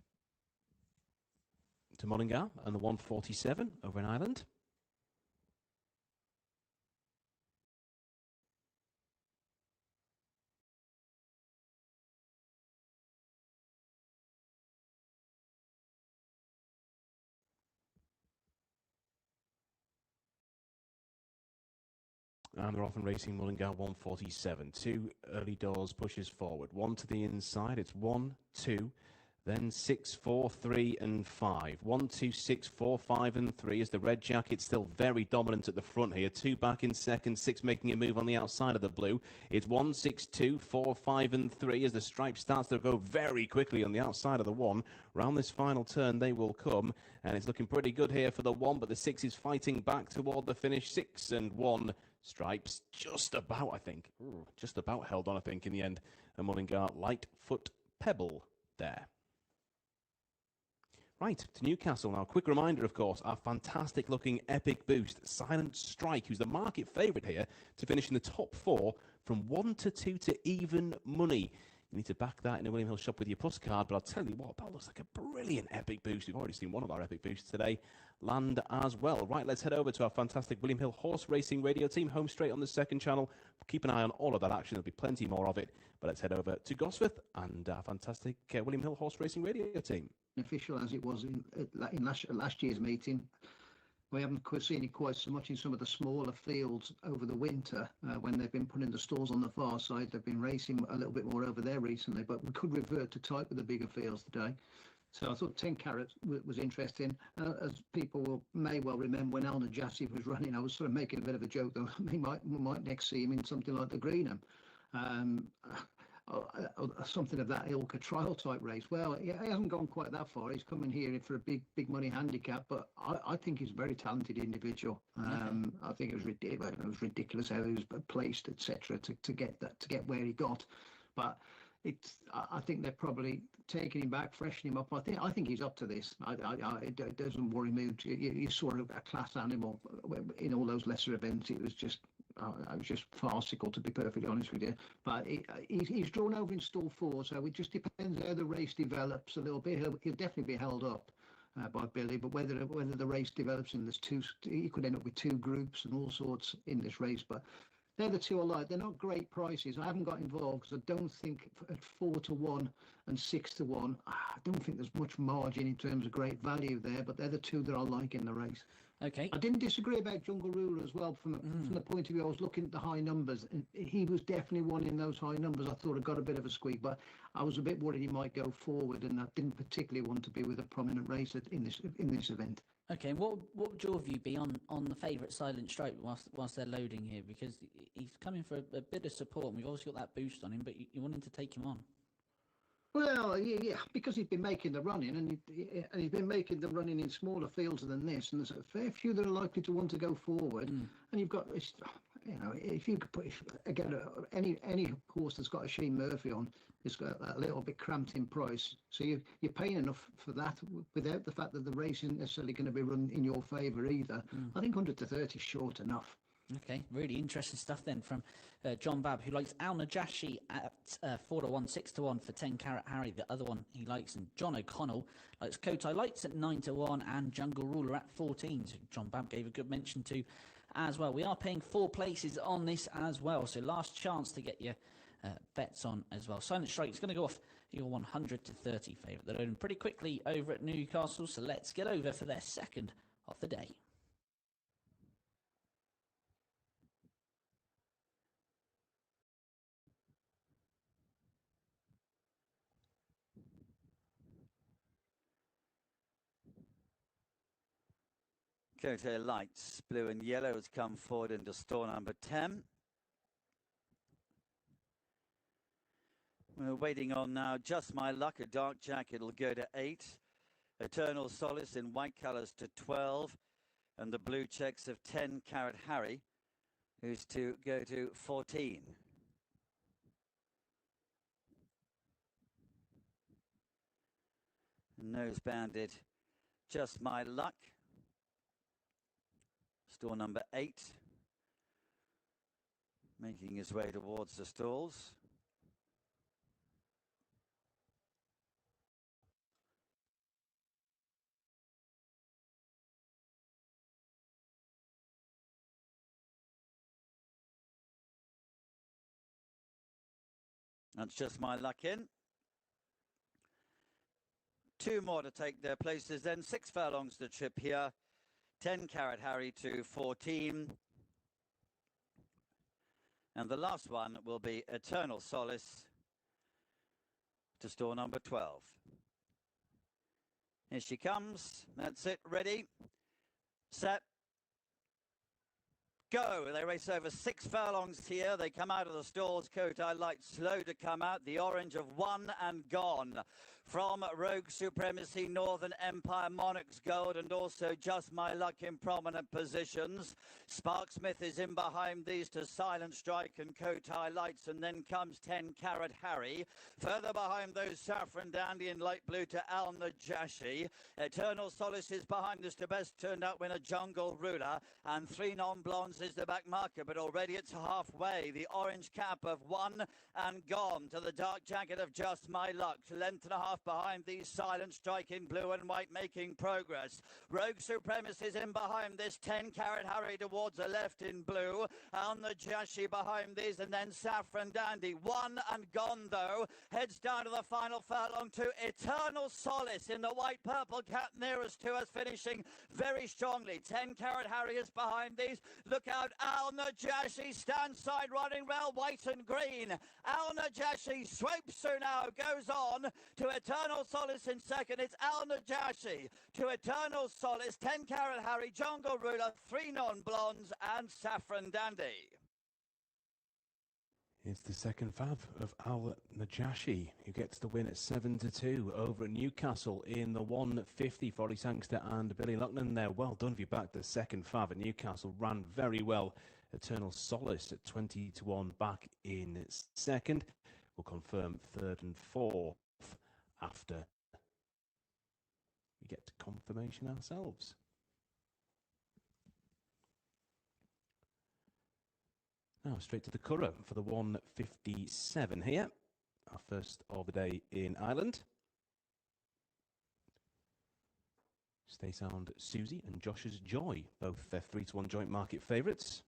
to Mullingar and the 1:47 over in Ireland. And they're off and racing Mullingar 1:47. 2 early doors pushes forward. 1 to the inside. It's 1, 2, then 6, 4, 3 and 5. 1, 2, 6, 4, 5 and 3 as the red jacket still very dominant at the front here. 2 back in second, 6 making a move on the outside of the blue. It's 1, 6, 2, 4, 5 and 3 as the stripe starts to go very quickly on the outside of the 1. Round this final turn they will come, and it's looking pretty good here for the 1, but the 6 is fighting back toward the finish. 6 and 1. Stripes just about, I think, just about held on, I think, in the end. And Mullingar, Lightfoot Pebble there. Right, to Newcastle now. Quick reminder, of course, our fantastic-looking Epic Boost, Silent Strike, who's the market favourite here to finish in the top 4 from 1 to 2 to even money. You need to back that in a William Hill shop with your plus card, but I'll tell you what, that looks like a brilliant Epic Boost. We've already seen one of our Epic Boosts today land as well. Right, let's head over to our fantastic William Hill Horse Racing Radio team, home straight on the second channel. Keep an eye on all of that action. There'll be plenty more of it. But let's head over to Gosforth and our fantastic William Hill Horse Racing Radio team. Official as it was in last year's meeting. We haven't seen it quite so much in some of the smaller fields over the winter when they've been putting the stalls on the far side. They've been racing a little bit more over there recently, but we could revert to type with the bigger fields today. So I thought 10 Carat was interesting. As people may well remember, when Al Najassi was running, I was sort of making a bit of a joke that we might next see him in something like the Greyhound. Something of that ilk, a trial type race. Well, he hasn't gone quite that far. He's coming here for a big money handicap, but I think he's a very talented individual. I think it was ridiculous how he was placed, etc., to get where he got. But I think they're probably taking him back, freshening him up. I think he's up to this. It doesn't worry me. You saw a class animal in all those lesser events. It was just farcical, to be perfectly honest with you. But he's drawn over in stall 4, so it just depends how the race develops a little bit. He'll definitely be held up by Billy, but whether the race develops and he could end up with 2 groups and all sorts in this race. But they're the 2 I like. They're not great prices. I haven't got involved because I don't think at 4 to 1 and 6 to 1, I don't think there's much margin in terms of great value there, but they're the 2 that I like in the race. Okay. I didn't disagree about Jungle Ruler as well from the point of view I was looking at the high numbers. And he was definitely one in those high numbers. I thought I got a bit of a squeak, but I was a bit worried he might go forward, and I didn't particularly want to be with a prominent racer in this event. Okay, what would your view be on the favourite Silent Strike whilst they're loading here? Because he's coming for a bit of support, and we've obviously got that boost on him, but you wanted to take him on. Well, yeah, because he's been making the running, and he's been making the running in smaller fields than this, and there's a fair few that are likely to want to go forward. And you've got, if you could put again any horse that's got a Sheen Murphy on, it's got a little bit cramped in price. So you're paying enough for that without the fact that the race isn't necessarily going to be run in your favour either. I think 100 to 30 is short enough. Okay, really interesting stuff then from John Babb, who likes Al Najashi at 4-1, 6-1 for 10 Carat Harry. The other one he likes, and John O'Connell likes Kotai Lights at 9-1 and Jungle Ruler at 14. So John Babb gave a good mention to as well. We are paying 4 places on this as well, so last chance to get your bets on as well. Silent Strike is going to go off your 100 to 30 favourite. They're loading pretty quickly over at Newcastle, so let's get over for their second of the day. Cote Lights, blue and yellow, has come forward into store number 10. We're waiting on now Just My Luck, a dark jacket, will go to 8. Eternal Solace in white colours to 12. And the blue checks of 10 Carat Harry, who's to go to 14. Nose banded Just My Luck, store number 8, making his way towards the stalls. That's Just My Luck in. 2 more to take their places then. 6 furlongs to trip here. 10 Carat Harry to 14. And the last one will be Eternal Solace to store number 12. Here she comes. That's it. Ready, set, go. They race over 6 furlongs here. They come out of the stalls. Kotai Lights slow to come out. The orange of One and Gone. From Rogue Supremacy, Northern Empire, Monarch's Gold, and also Just My Luck in prominent positions. Sparksmith is in behind these to Silent Strike and Kotai Lights, and then comes 10 Carat Harry. Further behind those, Saffron Dandy in light blue to Al Najashi. Eternal Solace is behind us to best turned out winner Jungle Ruler, and 3 non-blondes is the back marker, but already it's halfway. The orange cap of One and Gone to the dark jacket of Just My Luck. Length and a half behind these, Silent Strike in blue and white making progress. Rogue Supremacy is in behind this, 10 Carat Harry towards the left in blue. Al Najashi behind these, and then Saffron Dandy. One and Gone though heads down to the final furlong to Eternal Solace in the white purple cap nearest to us, finishing very strongly. 10 Carat Harry is behind these. Look out, Al Najashi stands side running rail, white and green. Al Najashi swipes through now, goes on to Eternal Solace in second. It's Al Najashi to Eternal Solace, 10 Carat Harry, Jungle Ruler, 3 non-blondes, and Saffron Dandy. It's the second fab of Al Najashi, who gets the win at 7-2 over at Newcastle in the 150 for Ollie Sangster and Billy Luckman there. Well done if you backed the second fab at Newcastle. Ran very well. Eternal Solace at 20-1 back in second. We'll confirm third and fourth after we get to confirmation ourselves. Now straight to the Curragh for the 157 here. Our first of the day in Ireland. Stay Sound Susie and Josh's Joy, both their 3-1 joint market favourites.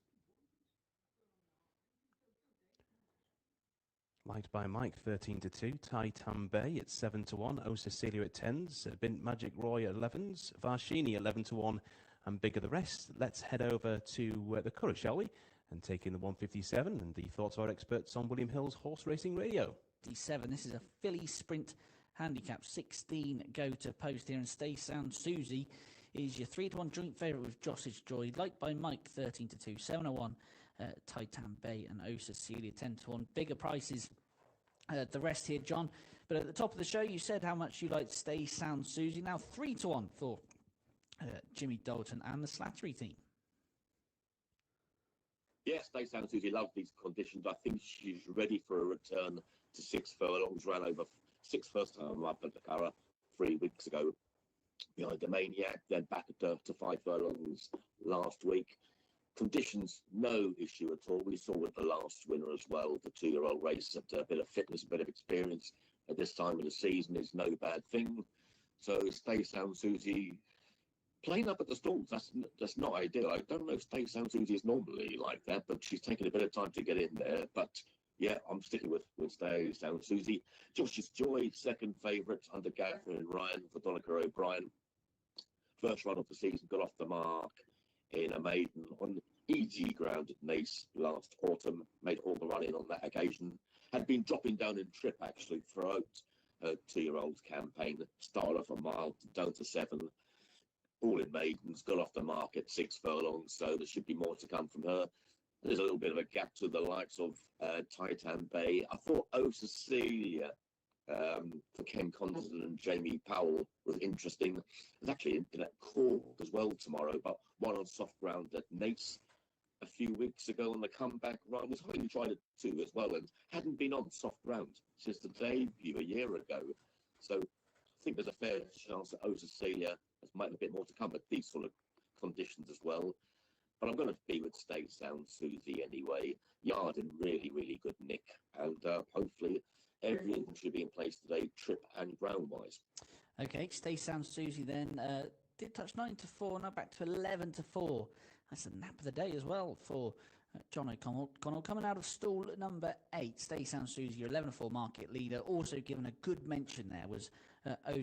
Light by Mike 13-2, Titan Bay at 7-1, O Cecilia at 10s, Bint Magic Roy at 11s, Varshini 11-1, and bigger the rest. Let's head over to the Curragh, shall we? And take in the 157 and the thoughts of our experts on William Hill's Horse Racing Radio. 57. This is a filly sprint handicap. 16 go to post here, and Stay Sound Susie is your 3-1 joint favourite with Josh's Joy. Light by Mike 13-2, 7-1. Titan Bay and O Cecilia 10-1. Bigger prices the rest here, John. But at the top of the show, you said how much you liked Stay Sound Susie. Now 3-1 for Jimmy Dalton and the Slattery team. Yes, Stay Sound Susie loves these conditions. I think she's ready for a return to 6 furlongs. Ran over 6 first time up at the Curragh 3 weeks ago behind the Maniac, then back to 5 furlongs last week. Conditions, no issue at all. We saw with the last winner as well, the 2-year-old race, that a bit of fitness, a bit of experience at this time of the season is no bad thing. So Stay Sound Susie playing up at the stalls, that's not ideal. I don't know if Stay Sound Susie is normally like that, but she's taken a bit of time to get in there. But yeah, I'm sticking with Stay Sound Susie. Josh's Joy, second favourite under Catherine Ryan for Donica O'Brien. First run of the season, got off the mark in a maiden on easy ground at Nace last autumn, made all the running on that occasion. Had been dropping down in trip actually throughout her 2-year-old campaign. Started off a mile, down to 7, all in maidens, got off the mark at 6 furlongs, so there should be more to come from her. There's a little bit of a gap to the likes of Titan Bay. I thought Cecilia for Ken Condon and Jamie Powell was interesting. There's actually in at Cork as well tomorrow, but one on soft ground at Nace a few weeks ago on the comeback run. Was highly tried at 2 as well and hadn't been on soft ground since the debut a year ago. So I think there's a fair chance that Cecilia might have a bit more to come at these sort of conditions as well. But I'm going to be with Stay Sound Susie anyway. Yard in really, really good nick. And hopefully everything should be in place today, trip and ground-wise. Okay, Stay Sound Susie then did touch 9 to 4, now back to 11 to 4. That's a nap of the day as well for John O'Connell. Coming out of stall number 8, Stay Sound Susie, your 11 to 4 market leader. Also given a good mention there was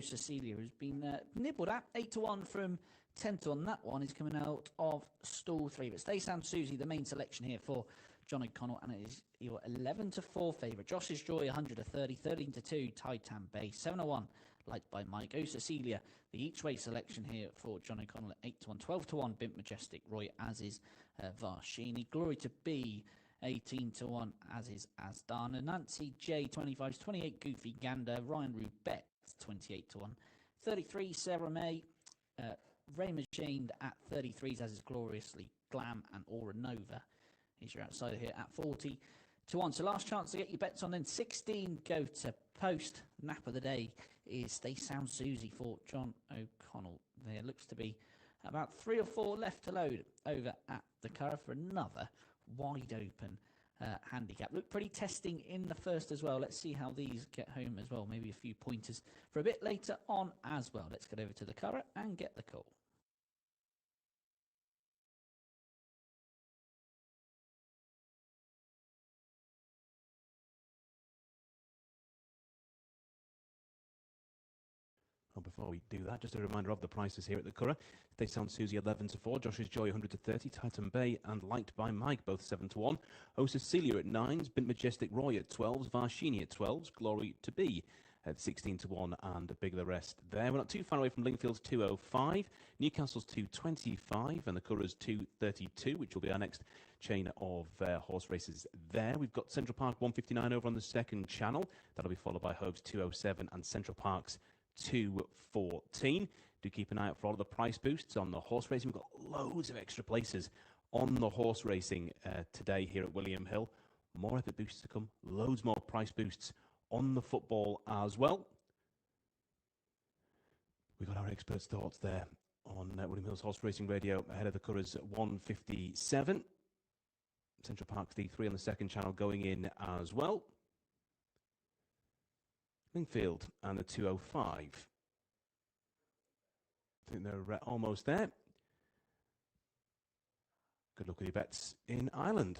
Cecilia, who's been nibbled at 8 to 1 from 10 to 1. That one is coming out of stall 3. But Stay Sound Susie, the main selection here for John O'Connell, and it is your 11 to 4 favourite. Josh's Joy 100 to 30, 13 to 2, Titan Bay 701, liked by Mike. Cecilia, the each way selection here for John O'Connell at 8 to 1, 12 to 1, Bint Majestic Roy, as is Varshini. Glory to Be 18 to 1, as is Asdana. Nancy J 25 to 28, Goofy Gander. Ryan Rubet 28 to 1, 33 Sarah May. Ray Machined at 33s, as is Gloriously Glam, and Aura Nova is your outsider here at 40 to 1. So last chance to get your bets on then. 16 go to post. Nap of the day is Stay Sound Susie for John O'Connell. There looks to be about 3 or 4 left to load over at the Curragh for another wide open handicap. Look pretty testing in the first as well. Let's see how these get home as well. Maybe a few pointers for a bit later on as well. Let's get over to the Curragh and get the call. Well, before we do that, just a reminder of the prices here at the Curragh. Stay Sound Susie 11 to 4, Josh's Joy 100 to 30, Titan Bay and Liked by Mike both 7 to 1, Cecilia at 9s, Bint Majestic Roy at 12s, Varshini at 12s, Glory to Be at 16 to 1, and a big the rest there. We're not too far away from Lingfield's 205, Newcastle's 225, and the Curragh's 232, which will be our next chain of horse races there. We've got Central Park 159 over on the second channel. That'll be followed by Hope's 207 and Central Park's 214. Do keep an eye out for all of the price boosts on the horse racing. We've got loads of extra places on the horse racing today here at William Hill. More epic boosts to come, loads more price boosts on the football as well. We've got our experts' thoughts there on William Hill's Horse Racing Radio ahead of the Curragh's 157. Central Park's D3 on the second channel going in as well. Lingfield and the 205. I think they're almost there. Good luck with your bets in Ireland.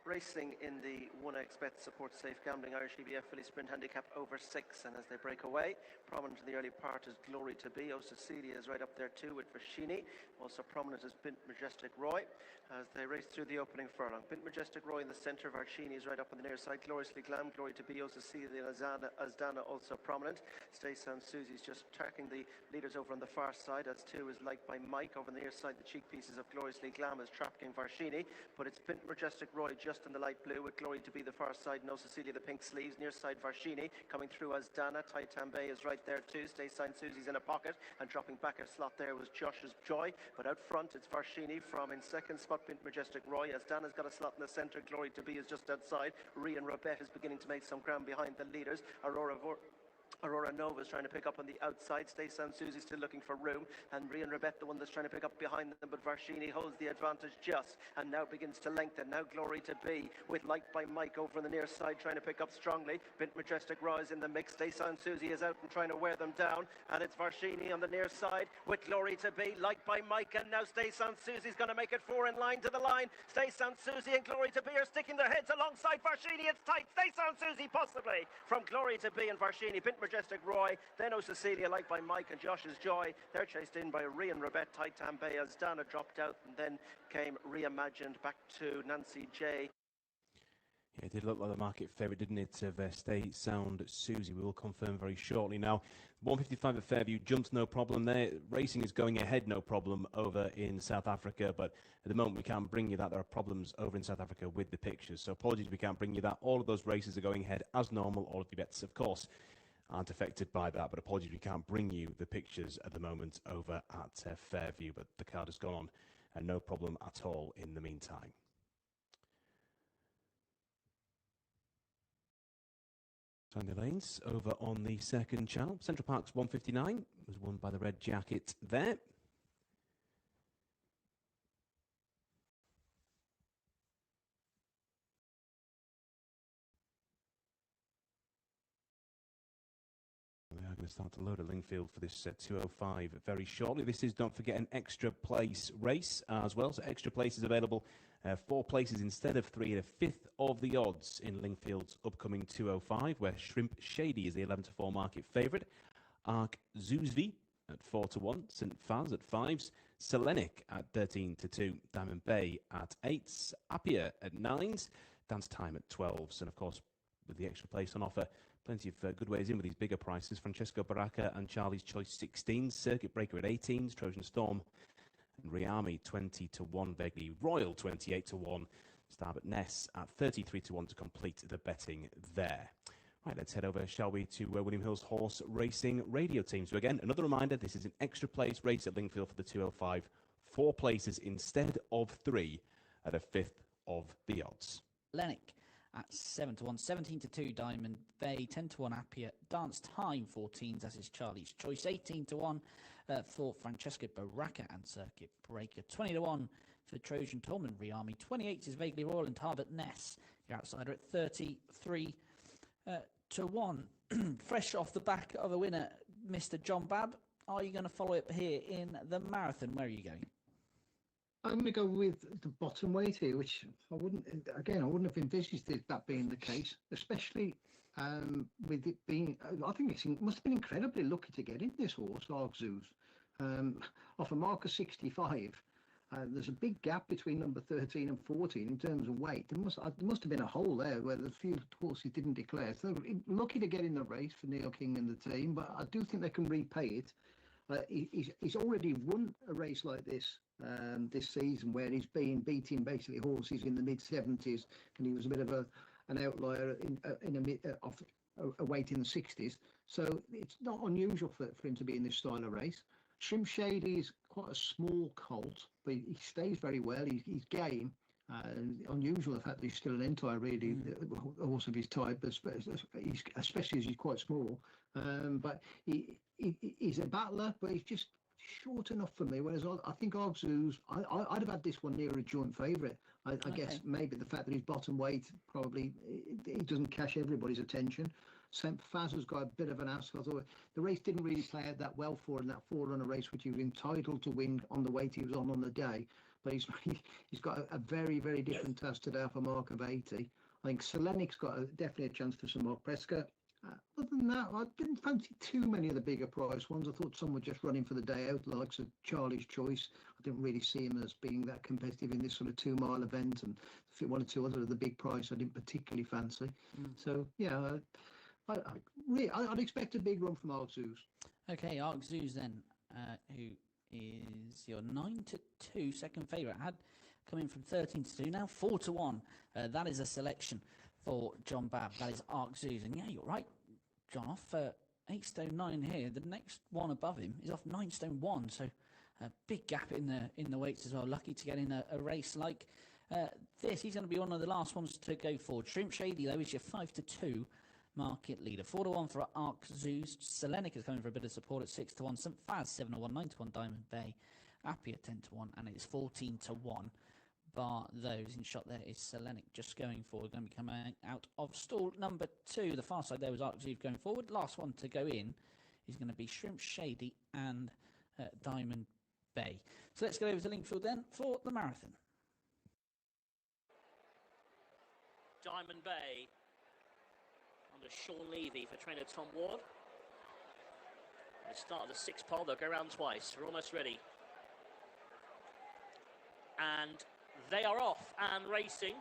Racing in the 1xBet Support Safe Gambling Irish EBF Filly Sprint Handicap over 6, and as they break away, prominent in the early part is Glory to Be. Cecilia is right up there too with Varshini. Also prominent is Bint Majestic Roy as they race through the opening furlong. Bint Majestic Roy in the centre, Varshini is right up on the near side. Gloriously Glam, Glory to Be, Cecilia and Asdana also prominent. Stay Sound Susie's just tracking the leaders over on the far side, as too is Liked by Mike. Over on the near side, the cheek pieces of Gloriously Glam is tracking Varshini, but it's Bint Majestic Roy just in the light blue with Glory to Be the far side. Cecilia the pink sleeves. Near side Varshini coming through as Dana. Titan Bay is right there too. Stay Sound Susie's in a pocket, and dropping back a slot there was Josh's Joy. But out front it's Varshini from in second spot Bint Majestic Roy, as Dana's got a slot in the centre. Glory to Be is just outside. Rian Robet is beginning to make some ground behind the leaders. Aurora Nova's trying to pick up on the outside. Stay Sound Susie's still looking for room. And Rian Rebet, the one that's trying to pick up behind them. But Varshini holds the advantage just. And now begins to lengthen. Now Glory to Be with Light by Mike over on the near side trying to pick up strongly. Bint Majestic Raw is in the mix. Stay Sound Susie is out and trying to wear them down. And it's Varshini on the near side with Glory to Be. Light by Mike. And now Stay Sound Susie's going to make it 4 in line to the line. Stay Sound Susie and Glory to Be are sticking their heads alongside Varshini. It's tight. Stay Sound Susie possibly from Glory to Be and Varshini. Bint Majestic Roy, then Cecilia, Light by Mike and Josh's Joy. They're chased in by Rian Rebet, Titan Bay as Dana dropped out, and then came Reimagined back to Nancy J. Yeah, it did look like the market favourite, didn't it, of Stay Sound Susie. We will confirm very shortly. Now, 155 at Fairview jumped no problem there. Racing is going ahead no problem over in South Africa, but at the moment we can't bring you that. There are problems over in South Africa with the pictures, so apologies we can't bring you that. All of those races are going ahead as normal. All of the bets, of course, aren't affected by that, but apologies we can't bring you the pictures at the moment over at Fairview, but the card has gone on and no problem at all in the meantime. Tony Lanes over on the second channel. Central Park's 159 was won by the red jacket there. We are going to start to load at Lingfield for this 205 very shortly. This is, don't forget, an extra place race as well. So extra places available. 4 places instead of 3 at a fifth of the odds in Lingfield's upcoming 205, where Shrimp Shady is the 11 to 4 market favourite. Ark Zuzvi at 4 to 1. St Faz at 5s. Selenic at 13 to 2. Diamond Bay at 8s. Appia at 9s. Dance Time at 12s. And of course, with the extra place on offer, plenty of good ways in with these bigger prices. Francesco Baracca and Charlie's Choice 16s. Circuit Breaker at 18s. Trojan Storm and Riami 20 to 1. Begley Royal 28 to 1. Starbert Ness at 33 to 1 to complete the betting there. Right, let's head over, shall we, to William Hill's horse racing radio team. So again, another reminder, this is an extra place race at Lingfield for the 205. 4 places instead of 3 at a fifth of the odds. Lennox at 7 to 1, 17 to 2 Diamond Bay, 10 to 1 Appia, Dance Time 14s, as is Charlie's Choice, 18 to 1 for Francesco Baracca and Circuit Breaker, 20 to 1 for Trojan Tom and Riami, 28 is Vaguely Royal and Tarbert Ness, your outsider at 33 to 1. Fresh off the back of a winner, Mr. John Babb, are you going to follow it here in the marathon? Where are you going? I'm going to go with the bottom weight here, which I wouldn't have envisaged that being the case, especially with it being, I think it must have been incredibly lucky to get in this horse, Argzoos. Off a mark of 65, there's a big gap between number 13 and 14 in terms of weight. There must have been a hole there where the few horses didn't declare. So lucky to get in the race for Neil King and the team, but I do think they can repay it. He's already won a race like this season, where he's been beating basically horses in the mid-70s, and he was a bit of an outlier in a weight in the 60s. So it's not unusual for him to be in this style of race. Shrimp Shady is quite a small colt, but he stays very well. He's game. Unusual the fact that he's still an entire, really, a horse of his type, especially as he's quite small. But he's a battler, but he's just short enough for me. Whereas I think Argzoos, I'd have had this one near a joint favourite. I guess maybe the fact that he's bottom weight, probably he doesn't catch everybody's attention. St Faz has got a bit of an ask. I thought the race didn't really play out that well for in that 4-runner race, which he was entitled to win on the weight he was on the day. But he's got a very, very different task today off a mark of 80. I think Selenic's got definitely a chance for Sir Mark Prescott. Other than that, I didn't fancy too many of the bigger price ones. I thought some were just running for the day out, the likes of Charlie's Choice. I didn't really see him as being that competitive in this sort of 2 mile event, and one or two other of the big price I didn't particularly fancy. So yeah, I'd expect a big run from Argzoos. Okay, Argzoos then, who is your 9 to 2 second favourite, had come in from 13 to 2, now 4 to 1. That is a selection for John Babb. That is Argzoos, and yeah, you're right, John, off 8 stone 9 here. The next one above him is off 9 stone 1, so a big gap in the weights as well. Lucky to get in a race like this. He's going to be one of the last ones to go forward. Shrimp Shady, though, is your 5 to 2 market leader. 4-1 for Arc Zeus. Selenic is coming for a bit of support at 6-1. St. Faz 7-1, 9-1 Diamond Bay. Appia 10-1, and it's 14-1. Bar those in shot there is Selenic just going forward, going to be coming out of stall number 2. The far side there was Arc Zeus going forward. Last one to go in is going to be Shrimp Shady and Diamond Bay. So let's go over to Linkfield then for the marathon. Diamond Bay under Sean Levy for trainer Tom Ward. They start the 6th pole, they'll go around twice. We're almost ready. And they are off and racing.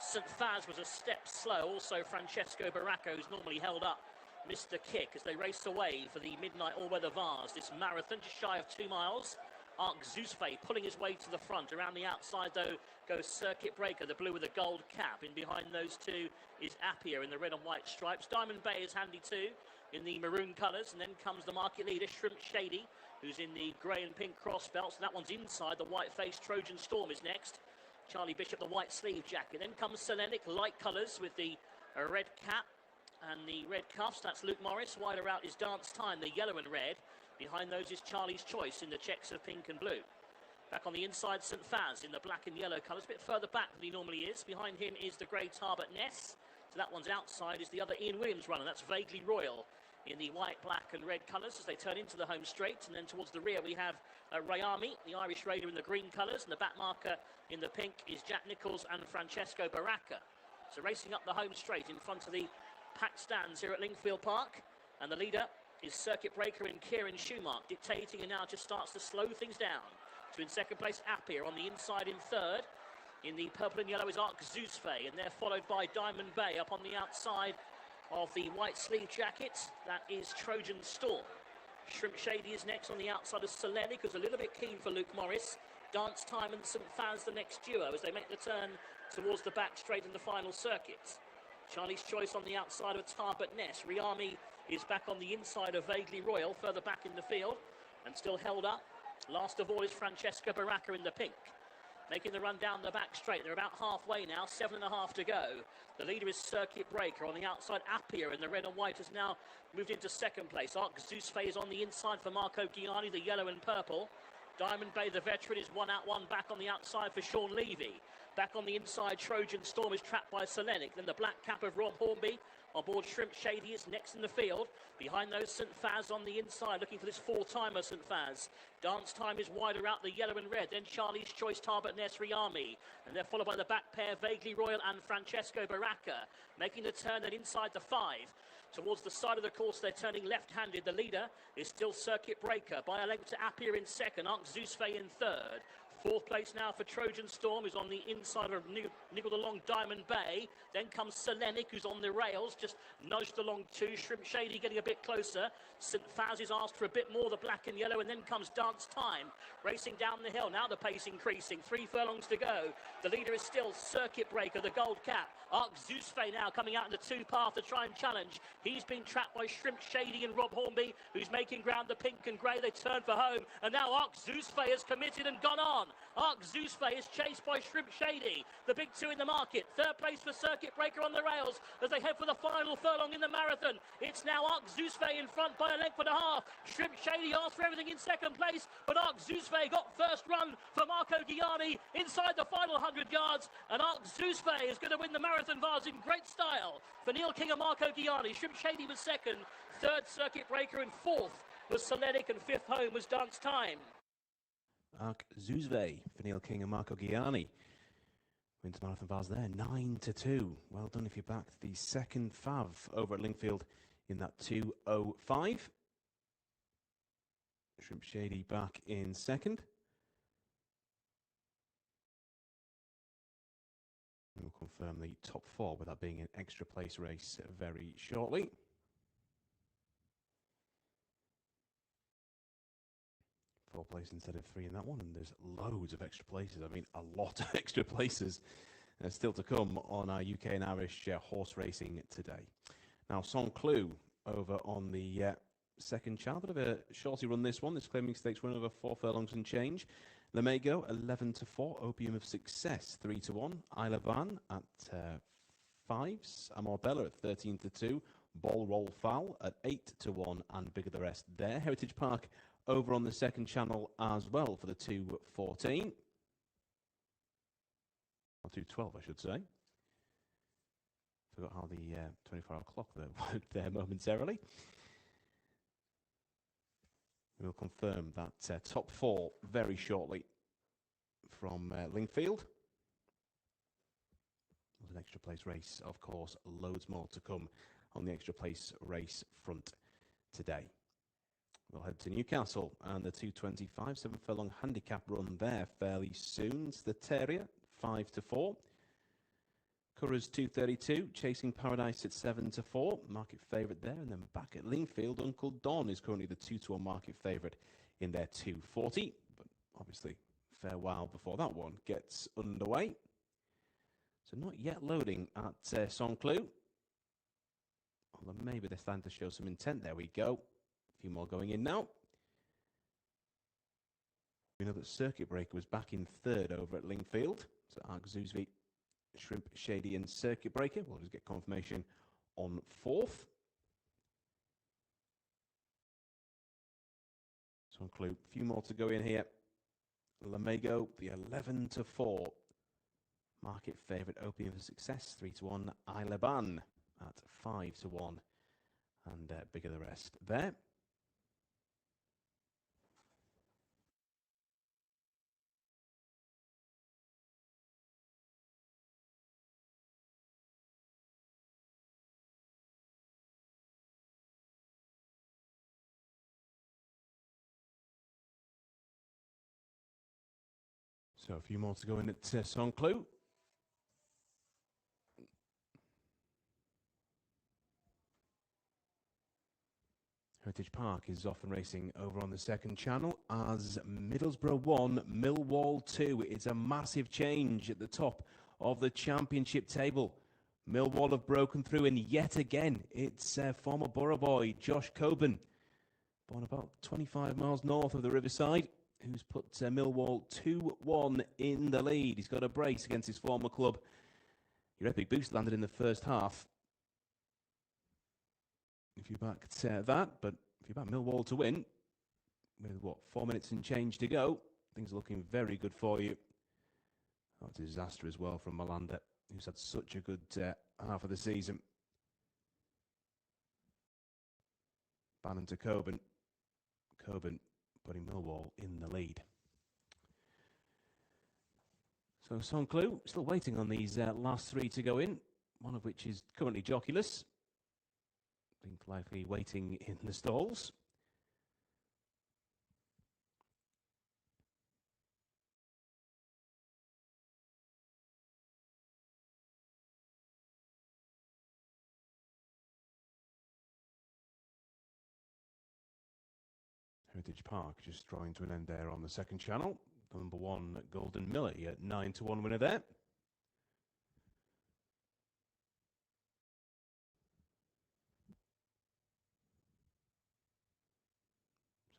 St. Faz was a step slow. Also Francesco Baracco, who's normally held up, missed the kick as they race away for the midnight all-weather Vars. This marathon just shy of 2 miles. Arc Zeusfe pulling his way to the front. Around the outside, though, goes Circuit Breaker, the blue with the gold cap. In behind those two is Appia in the red and white stripes. Diamond Bay is handy too in the maroon colours. And then comes the market leader, Shrimp Shady, who's in the grey and pink cross belts. And that one's inside. The white-faced Trojan Storm is next. Charlie Bishop, the white sleeve jacket. Then comes Selenic, light colours with the red cap and the red cuffs. That's Luke Morris. Wider out is Dance Time, the yellow and red. Behind those is Charlie's Choice in the checks of pink and blue. Back on the inside, St. Faz in the black and yellow colours, a bit further back than he normally is. Behind him is the grey Tarbert Ness. So that one's outside is the other Ian Williams runner. That's Vaguely Royal in the white, black and red colours as they turn into the home straight. And then towards the rear we have Rayami, the Irish Raider in the green colours. And the back marker in the pink is Jack Nichols and Francesco Baracca. So racing up the home straight in front of the packed stands here at Linkfield Park. And the leader is Circuit Breaker and Kieran Schumark, dictating, and now just starts to slow things down. So in second place, Appia on the inside in third. In the purple and yellow is Arc Zeusfe, and they're followed by Diamond Bay up on the outside of the white sleeve jackets. That is Trojan Storm. Shrimp Shady is next on the outside of Selenic, who's a little bit keen for Luke Morris. Dance Time and St. Faz the next duo as they make the turn towards the back straight in the final circuit. Charlie's Choice on the outside of Tarbert Ness. Riami is back on the inside of Vaguely Royal, further back in the field, and still held up. Last of all is Francesco Baracca in the pink. Making the run down the back straight. They're about halfway now, 7.5 to go. The leader is Circuit Breaker. On the outside, Appia in the red and white has now moved into second place. Arc Zeusfe is on the inside for Marco Gianni, the yellow and purple. Diamond Bay, the veteran, is 1 out, 1 back on the outside for Sean Levy. Back on the inside, Trojan Storm is trapped by Selenic. Then the black cap of Rob Hornby on board Shrimp Shady is next in the field. Behind those, St. Faz on the inside, looking for this 4-timer, St. Faz. Dance Time is wider out, the yellow and red. Then Charlie's Choice, Tarbert Ness, Riami. And they're followed by the back pair, Vaguely Royal and Francesco Baracca. Making the turn then inside the 5. Towards the side of the course, they're turning left-handed. The leader is still Circuit Breaker. By a length to Appia in second, Arc Zeusfe in third. Fourth place now for Trojan Storm, who's on the inside of niggled along Diamond Bay. Then comes Selenic, who's on the rails, just nudged along too. Shrimp Shady getting a bit closer. St. Faz is asked for a bit more, the black and yellow, and then comes Dance Time, racing down the hill. Now the pace increasing, 3 furlongs to go. The leader is still Circuit Breaker, the gold cap. Arc Zeusfe now coming out in the 2-path to try and challenge. He's been trapped by Shrimp Shady and Rob Hornby, who's making ground the pink and grey. They turn for home, and now Arc Zeusfe has committed and gone on. Arc Zeusfe is chased by Shrimp Shady, the big 2 in the market. Third place for Circuit Breaker on the rails as they head for the final furlong in the marathon. It's now Arc Zeusfe in front by a length and a half. Shrimp Shady asked for everything in second place, but Arc Zeusfe got first run for Marco Gianni inside the final 100 yards, and Arc Zeusfe is going to win the marathon Vars in great style for Neil King and Marco Gianni. Shrimp Shady was second, third Circuit Breaker, and fourth was Selenic, and fifth home was Dance Time. Arc Zeusve for Neil King and Marco Gianni. Wins Marathon Vars there, 9-2. Well done if you backed the second Fav over at Linkfield in that 2:05. Shrimp Shady back in second. We'll confirm the top 4 with that being an extra place race very shortly. Four places instead of 3 in that one, and there's loads of extra places. I mean, a lot of extra places still to come on our UK and Irish horse racing today. Now, Saint-Cloud over on the second chart. Bit of a shorty run this one. This claiming stakes run over 4 furlongs and change. Lamego 11-4. Opium of Success 3-1. Isla Van at 5s. Amor Bella at 13-2. Ball Roll Foul at 8-1, and Bigger the Rest there. Heritage Park over on the second channel as well for the 2:14. Or 2:12, I should say. Forgot how the 24-hour clock there worked there momentarily. We'll confirm that top 4 very shortly from Lingfield. An extra place race, of course, loads more to come on the extra place race front today. We'll head to Newcastle and the 2:25 7 furlong handicap run there fairly soon. It's the Terrier 5-4. Curra's 2:32, Chasing Paradise at 7-4, market favourite there. And then back at Lingfield, Uncle Don is currently the 2-1 market favourite in their 2:40. But obviously, fair while before that one gets underway. So not yet loading at Saint-Cloud. Although maybe they're starting to show some intent. There we go. A few more going in now. We know that Circuit Breaker was back in third over at Lingfield. So Ark Zoosby, Shrimp, Shady and Circuit Breaker. We'll just get confirmation on fourth. Saint-Cloud, a few more to go in here. Lamego, the 11-4. Market favourite, Opium for Success, 3-1. Ileban at 5-1. And Bigger the Rest there. So a few more to go in at Saint-Cloud. Heritage Park is off and racing over on the second channel as Middlesbrough 1, Millwall 2. It's a massive change at the top of the championship table. Millwall have broken through, and yet again, it's former Borough boy Josh Coburn, born about 25 miles north of the Riverside, who's put Millwall 2-1 in the lead. He's got a brace against his former club. Your epic boost landed in the first half. If you backed that, but if you back Millwall to win, with what, 4 minutes and change to go, things are looking very good for you. Oh, disaster as well from Melander, who's had such a good half of the season. Bannon to Coburn. Coburn putting Millwall in the lead. So Saint-Cloud still waiting on these last 3 to go in, one of which is currently jockeyless. I think likely waiting in the stalls. Heritage Park just drawing to an end there on the second channel. Number 1, Golden Miller at 9-1 winner there.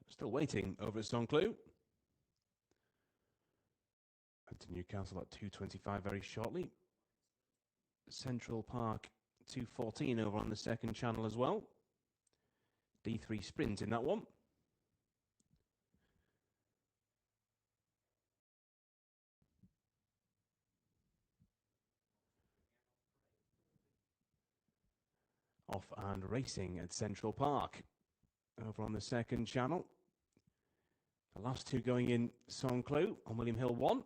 Still waiting over at Saint-Cloud. And to Newcastle at 2:25 very shortly. Central Park 2:14 over on the second channel as well. D3 Sprint in that one. Off and racing at Central Park over on the second channel. The last 2 going in Saint-Cloud on William Hill 1.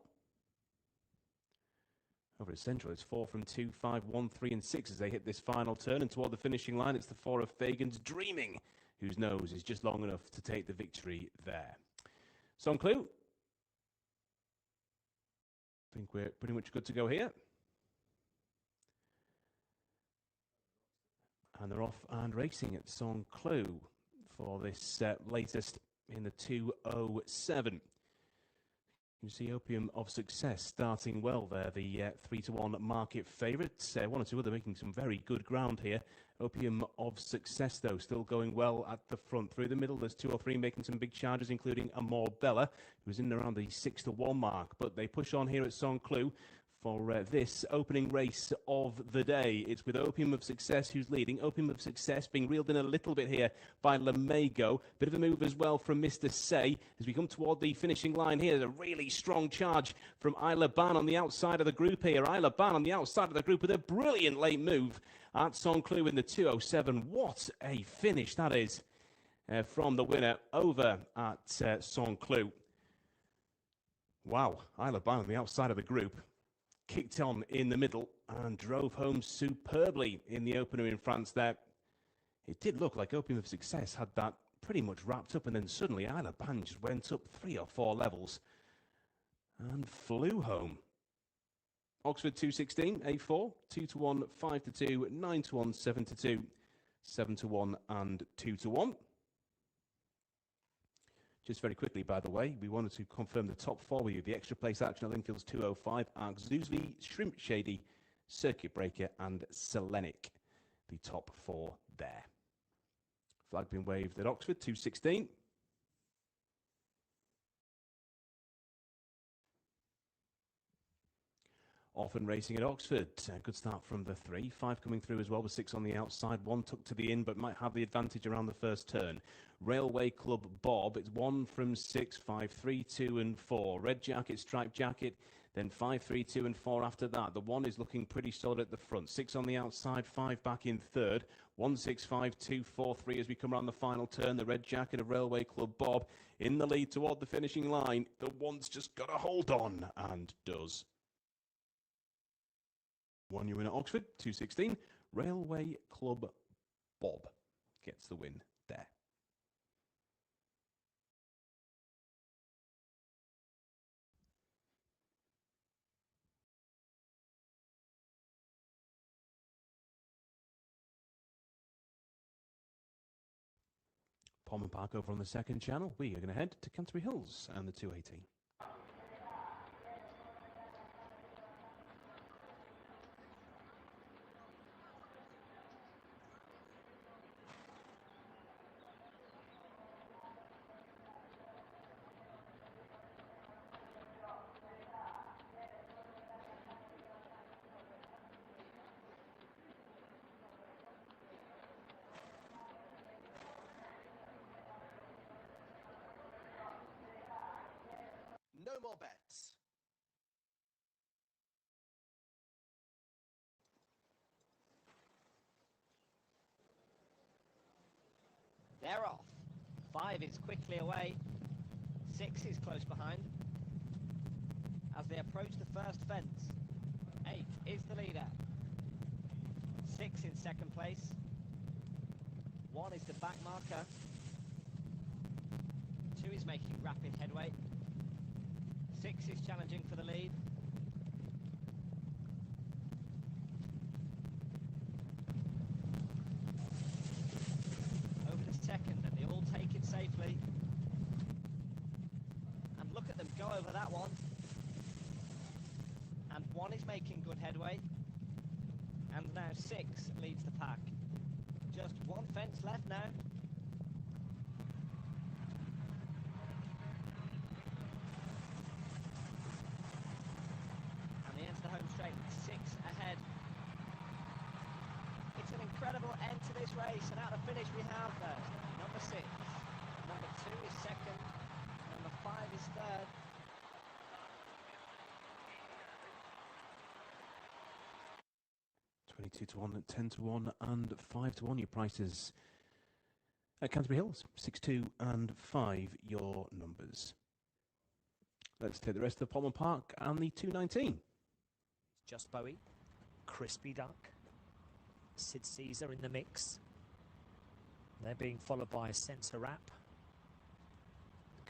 Over at Central, it's 4 from 2, 5, 1, 3 and 6 as they hit this final turn. And toward the finishing line, it's the 4 of Fagan's Dreaming, whose nose is just long enough to take the victory there. Saint-Cloud, I think we're pretty much good to go here. And they're off and racing at Saint-Cloud for this latest in the 2:07. You see Opium of Success starting well there, the 3-1 market favourite. 1 or 2 other making some very good ground here. Opium of Success, though, still going well at the front. Through the middle, there's 2 or 3 making some big charges, including Amor Bella, who's in around the 6-1 mark. But they push on here at Saint-Cloud. for this opening race of the day. It's with Opium of Success who's leading. Opium of Success being reeled in a little bit here by Lamago. Bit of a move as well from Mr. Say as we come toward the finishing line here. There's a really strong charge from Isla Ban on the outside of the group here. Isla Ban on the outside of the group with a brilliant late move at Saint-Cloud in the 2:07. What a finish that is from the winner over at Saint-Cloud. Wow, Isla Ban on the outside of the group. Kicked on in the middle and drove home superbly in the opener in France there. It did look like Opium of Success had that pretty much wrapped up, and then suddenly Isla Ban just went up 3 or 4 levels and flew home. Oxford 2:16, A4, 2-1, 5-2, 9-1, 7-2, 7-1 and 2-1. Just very quickly, by the way, we wanted to confirm the top 4 with you. The extra place action at Lingfields 2:05, Arc Zoosly, Shrimp Shady, Circuit Breaker and Selenic. The top 4 there. Flag being waved at Oxford 2:16. Often racing at Oxford. A good start from the 3. 5 coming through as well with 6 on the outside. 1 tucked to the in but might have the advantage around the first turn. Railway Club Bob. It's 1 from 6, 5, 3, 2 and 4. Red Jacket, Striped Jacket. Then 5, 3, 2 and 4 after that. The 1 is looking pretty solid at the front. 6 on the outside, 5 back in third. 1, 6, 5, 2, 4, 3 as we come around the final turn. The Red Jacket of Railway Club Bob in the lead toward the finishing line. The 1's just got to hold on and does. 1 you win at Oxford, 2:16. Railway Club Bob gets the win there. Palmer Park over on the second channel. We are going to head to Canterbury Hills and the 2:18. No more bets. They're off. 5 is quickly away. 6 is close behind. As they approach the first fence, 8 is the leader. 6 in second place. 1 is the back marker. 2 is making rapid headway. 6 is challenging for the lead. Over the second, and they all take it safely. And look at them go over that one. And 1 is making good headway. And now 6 leads the pack. Just 1 fence left now. Home straight, 6 ahead. It's an incredible end to this race, and out of finish we have number 6, number 2 is second, number 5 is third. $22-1, 10-1 and 5-1 your prices at Canterbury Hills. 6, 2 and 5 your numbers. Let's take the rest of Palmer Park and the 2:19. Just Bowie, Crispy Duck, Sid Caesar in the mix. They're being followed by Sensor Rap.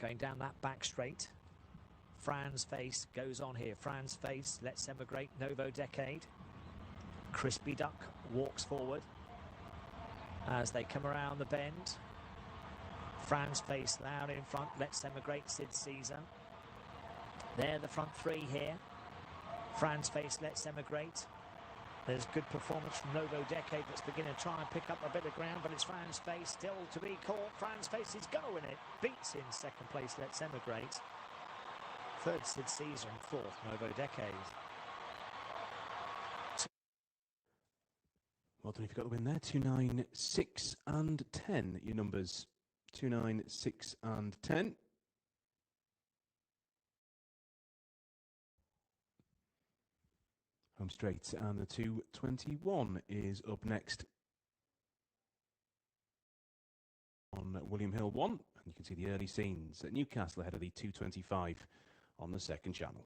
Going down that back straight. Fran's Face goes on here. Fran's Face, Let's Emigrate, Novo Decade. Crispy Duck walks forward as they come around the bend. Fran's Face loud in front, Let's Emigrate, Sid Caesar. They're the front 3 here. Fran's Face, Let's Emigrate. There's good performance from Novo Decade that's beginning to try and pick up a bit of ground, but it's Fran's Face still to be caught. Fran's Face is going it. Beats in second place, Let's Emigrate. Third, Sid Caesar, and 4th, Novo Decade. Well done if you got the win there. 2, 9, 6 and 10, your numbers. 2, 9, 6 and 10. Home straight, and the 221 is up next on William Hill 1. And you can see the early scenes at Newcastle ahead of the 225 on the second channel.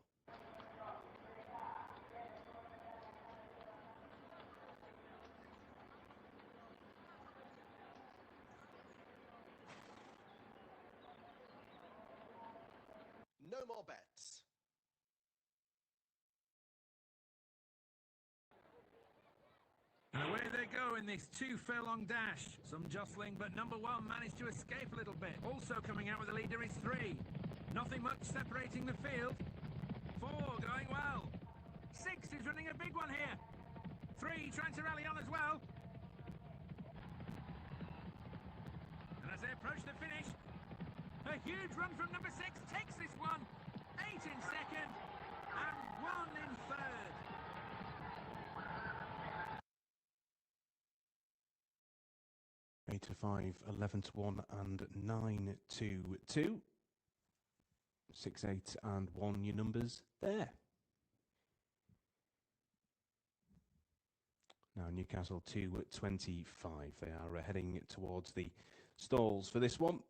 No more bets. And away they go in this 2 furlong dash. Some jostling, but number 1 managed to escape a little bit. Also coming out with the leader is 3. Nothing much separating the field. 4 going well. 6 is running a big one here. 3 trying to rally on as well. And as they approach the finish, a huge run from number 6 takes this one. 8 in second and 1 in third. 8 to 5, 11 to 1 and 9 to 2. 6, 8 and 1, your numbers there. Now Newcastle 225. They are heading towards the stalls for this one.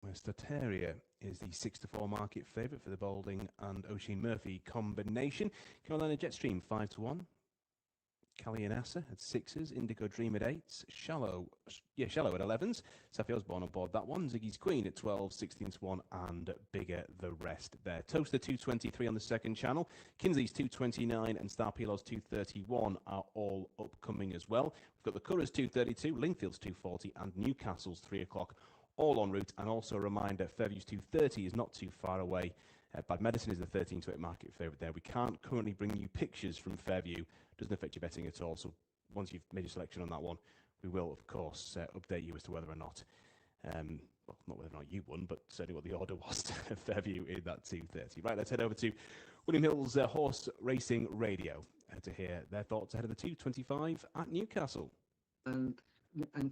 Westateria is the 6 to 4 market favourite for the Balding and Oisin Murphy combination. Carolina Jetstream 5 to 1. Calianassa at 6s, Indigo Dream at 8s, Shallow at 11s, Safi Osborne on board that one, Ziggy's Queen at 12, 16 to 1 and bigger the rest there. Toaster 223 on the second channel, Kinsley's 229 and Star Pilos 231 are all upcoming as well. We've got the Curras 232, Lingfield's 240 and Newcastle's 3 o'clock all en route. And also a reminder, Fairview's 230 is not too far away. Bad Medicine is the 13 to 8 market favourite there. We can't currently bring you pictures from Fairview. Doesn't affect your betting at all. So once you've made your selection on that one, we will, of course, update you as to whether or not, well, not whether or not you won, but certainly what the order was to Fairview in that 230. Right, let's head over to William Hill's Horse Racing Radio to hear their thoughts ahead of the 225 at Newcastle. And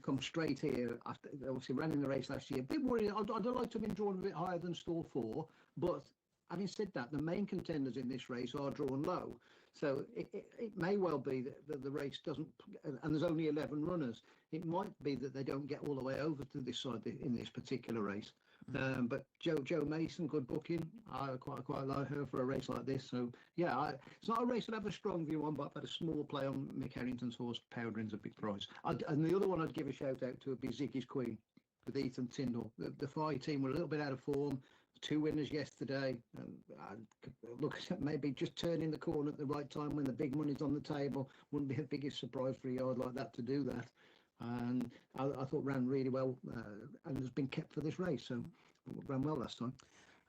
come straight here after obviously ran in the race last year. A bit worried. I'd like to have been drawn a bit higher than stall 4, but having said that, the main contenders in this race are drawn low. So it may well be that the race doesn't, and there's only 11 runners. It might be that they don't get all the way over to this side in this particular race. But Joe Mason, good booking. I quite like her for a race like this. So yeah, it's not a race I'd have a strong view on, but I've had a small play on Mick Harrington's horse. Powdering's a big prize. And the other one I'd give a shout out to would be Ziggy's Queen with Ethan Tyndall. The five team were a little bit out of form. 2 winners yesterday. Look, maybe just turning the corner at the right time when the big money's on the table wouldn't be the biggest surprise for a yard like that to do that. And I thought ran really well and has been kept for this race. So ran well last time.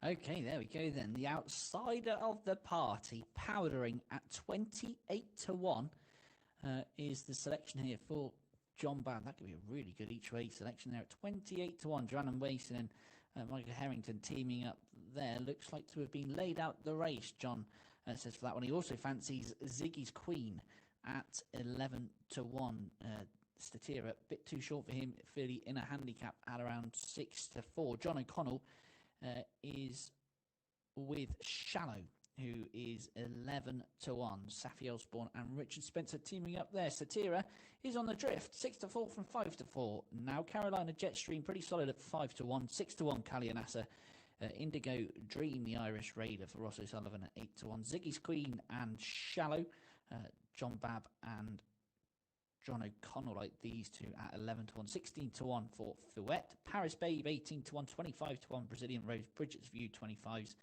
Okay, there we go then. The outsider of the party, Powdering at 28 to 1, is the selection here for John Babb. That could be a really good each way selection there at 28 to 1. Joanna Mason and Michael Harrington teaming up there. Looks like to have been laid out the race, John says for that one. He also fancies Ziggy's Queen at 11 to 1. Statira, a bit too short for him, fairly in a handicap at around 6 to 4. John O'Connell is with Shallow, who is 11 to 1. Safi Osborne and Richard Spencer teaming up there. Satira is on the drift, 6 to 4 from 5 to 4. Now Carolina Jetstream pretty solid at 5 to 1, 6 to 1. Calianassa, Indigo Dream, the Irish Raider for Ross O'Sullivan at 8 to 1. Ziggy's Queen and Shallow, John Babb and John O'Connell like these two at 11 to 1, 16 to 1 for Fouette. Paris Babe 18 to 1, 25 to 1. Brazilian Rose, Bridget's View 25s.